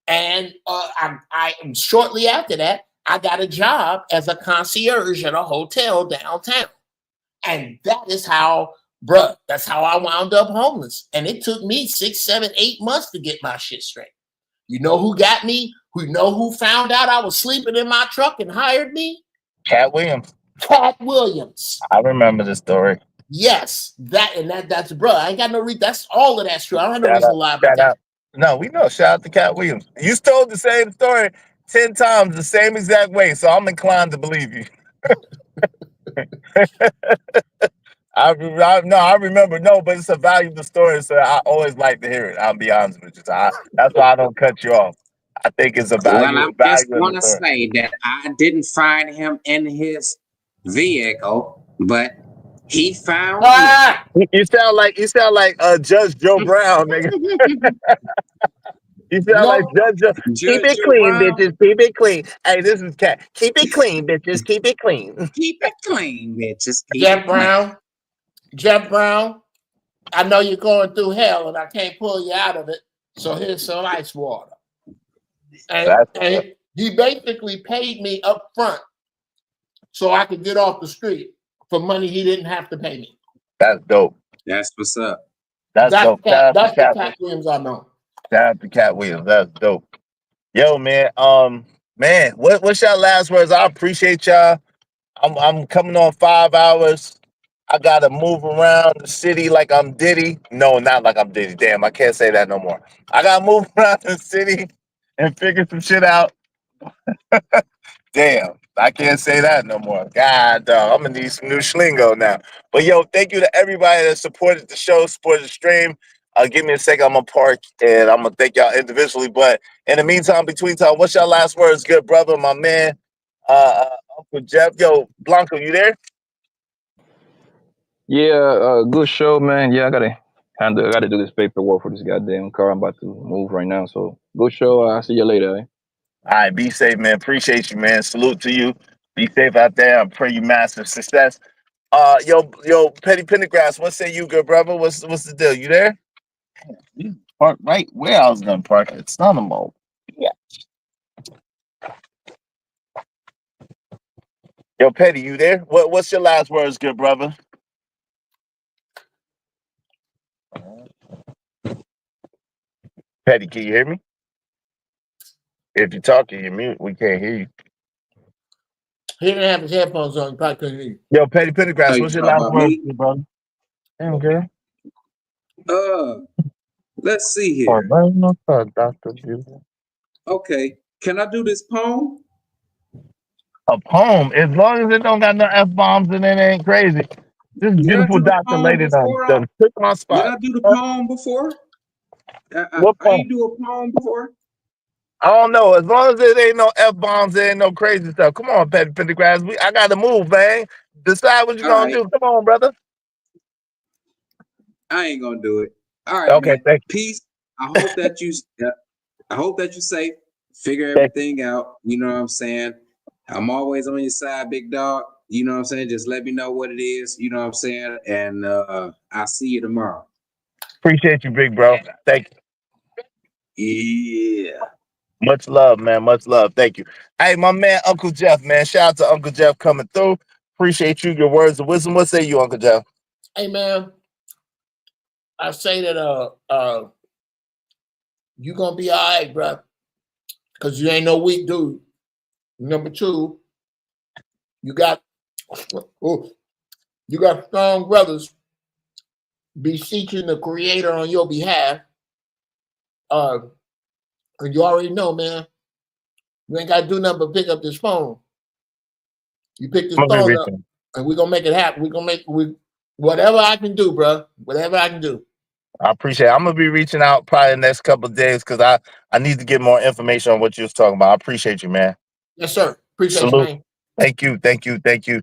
and I shortly after that, I got a job as a concierge at a hotel downtown. And that is how, bruh, that's how I wound up homeless. And it took me 6, 7, 8 months to get my shit straight. You know who got me? Who found out I was sleeping in my truck and hired me? Cat Williams. Cat Williams. I remember the story. Yes, that's bruh. I ain't got no reason. That's all of that's true. I don't have no reason to lie about Shout that. out. No, we know. Shout out to Cat Williams. You told the same story 10 times the same exact way, so I'm inclined to believe you. I remember. No, but it's a valuable story, so I always like to hear it. I'll be honest with you. So that's why I don't cut you off. I think it's a Well, I just value want to story. say that I didn't find him in his vehicle, but he found me. You sound like Judge Joe Brown, nigga. You sound like Judge Joe. Keep it Joe clean, Brown. bitches. Keep it clean. Hey, this is Cat. Keep it clean, bitches. Keep it clean. Keep it clean, bitches. Keep Jeff it clean. Brown, I know you're going through hell and I can't pull you out of it. So here's some ice water. And he basically paid me up front so I could get off the street for money he didn't have to pay me. That's dope. That's what's up. That's dope. That's the Cat Williams I know. Shout out to Cat Williams. That's dope. Yo, man. What's your last words? I appreciate y'all. I'm coming on 5 hours. I gotta move around the city like I'm Diddy. No, not like I'm Diddy. Damn, I can't say that no more. I gotta move around the city and figure some shit out. Damn, I can't say that no more. God, dog, I'm gonna need some new schlingo now. But yo, thank you to everybody that supported the show, supported the stream. Give me a second, I'm gonna park and I'm gonna thank y'all individually. But in the meantime, between time, what's your last words, good brother, my man, Uncle Jeff? Yo, Blanco, you there? Yeah, good show, man. Yeah, I gotta do this paperwork for this goddamn car. I'm about to move right now. So good show. I'll see you later. Eh? All right, be safe, man. Appreciate you, man. Salute to you. Be safe out there. I pray you massive success. Yo, Petty Pendergrass, what say you, good brother? What's the deal? You there? You park right where I was gonna park at Sonamo. Yeah. Yo, Petty, you there? What's your last words, good brother? Petty, can you hear me? If you're talking, you're mute. We can't hear you. He didn't have his headphones on. He probably couldn't hear you. Yo, Petty Pendergrass, Oh, what's you your talking last about words, me? good brother? Damn, girl. Let's see here. Okay, can I do this poem? A poem, as long as it don't got no F-bombs and it ain't crazy. This Did I beautiful do the doctor poem lady before? done took my Did spot. I do the poem before? What I poem? ain't do a poem before. I don't know. As long as it ain't no F-bombs, there ain't no crazy stuff. Come on, Petty Pendergrass. I gotta move, man. Decide what you All gonna right, do. Come on, brother. I ain't gonna do it. All right, Okay, man. thank you. Peace. I hope that you. I hope that you safe. Figure Thank everything out. You know what I'm saying? I'm always on your side, big dog. You know what I'm saying? Just let me know what it is. You know what I'm saying? And I'll see you tomorrow. Appreciate you, big bro. Thank you. Yeah. Much love, man. Much love. Thank you. Hey, my man, Uncle Jeff, man. Shout out to Uncle Jeff coming through. Appreciate you. Your words of wisdom. What say you, Uncle Jeff? Hey, man, I say that you gonna be all right, bro, because you ain't no weak dude. Number two, you got strong brothers beseeching the Creator on your behalf. And you already know, man. You ain't got to do nothing but pick up this phone. You pick this I'm gonna be phone up, reaching. and we're gonna make it happen. We're gonna make whatever I can do, bro. Whatever I can do. I appreciate it. I'm gonna be reaching out probably the next couple of days because I need to get more information on what you was talking about. I appreciate you, man. Yes, sir. Appreciate you, Salute. man. Thank you, thank you, thank you.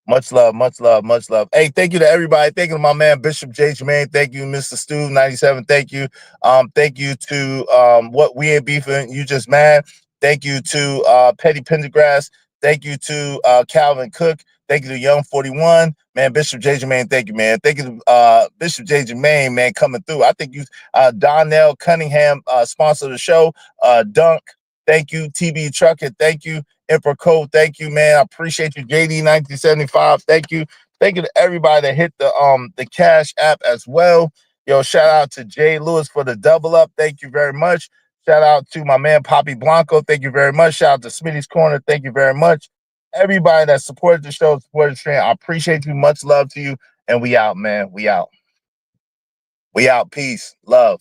Much love, much love, much love. Hey, thank you to everybody. Thank you to my man Bishop J. Jermaine. Thank you, Mr. Stu 97. Thank you. Thank you to What We Ain't Beefing, You Just Mad. Thank you to Petty Pendergrass. Thank you to Calvin Cook. Thank you to Young 41. Man, Bishop J. Jermaine, thank you, man. Thank you to Bishop J. Jermaine, man, coming through. I think you Donnell Cunningham sponsored the show. Dunk, thank you. TB Trucker, thank you. Emperor Code, thank you, man. I appreciate you. JD 1975, thank you. Thank you to everybody that hit the Cash App as well. Yo, shout out to Jay Lewis for the double up. Thank you very much. Shout out to my man Poppy Blanco. Thank you very much. Shout out to Smitty's Corner. Thank you very much. Everybody that supported the show, supported the stream, I appreciate you. Much love to you. And we out, man. We out. We out. Peace. Love.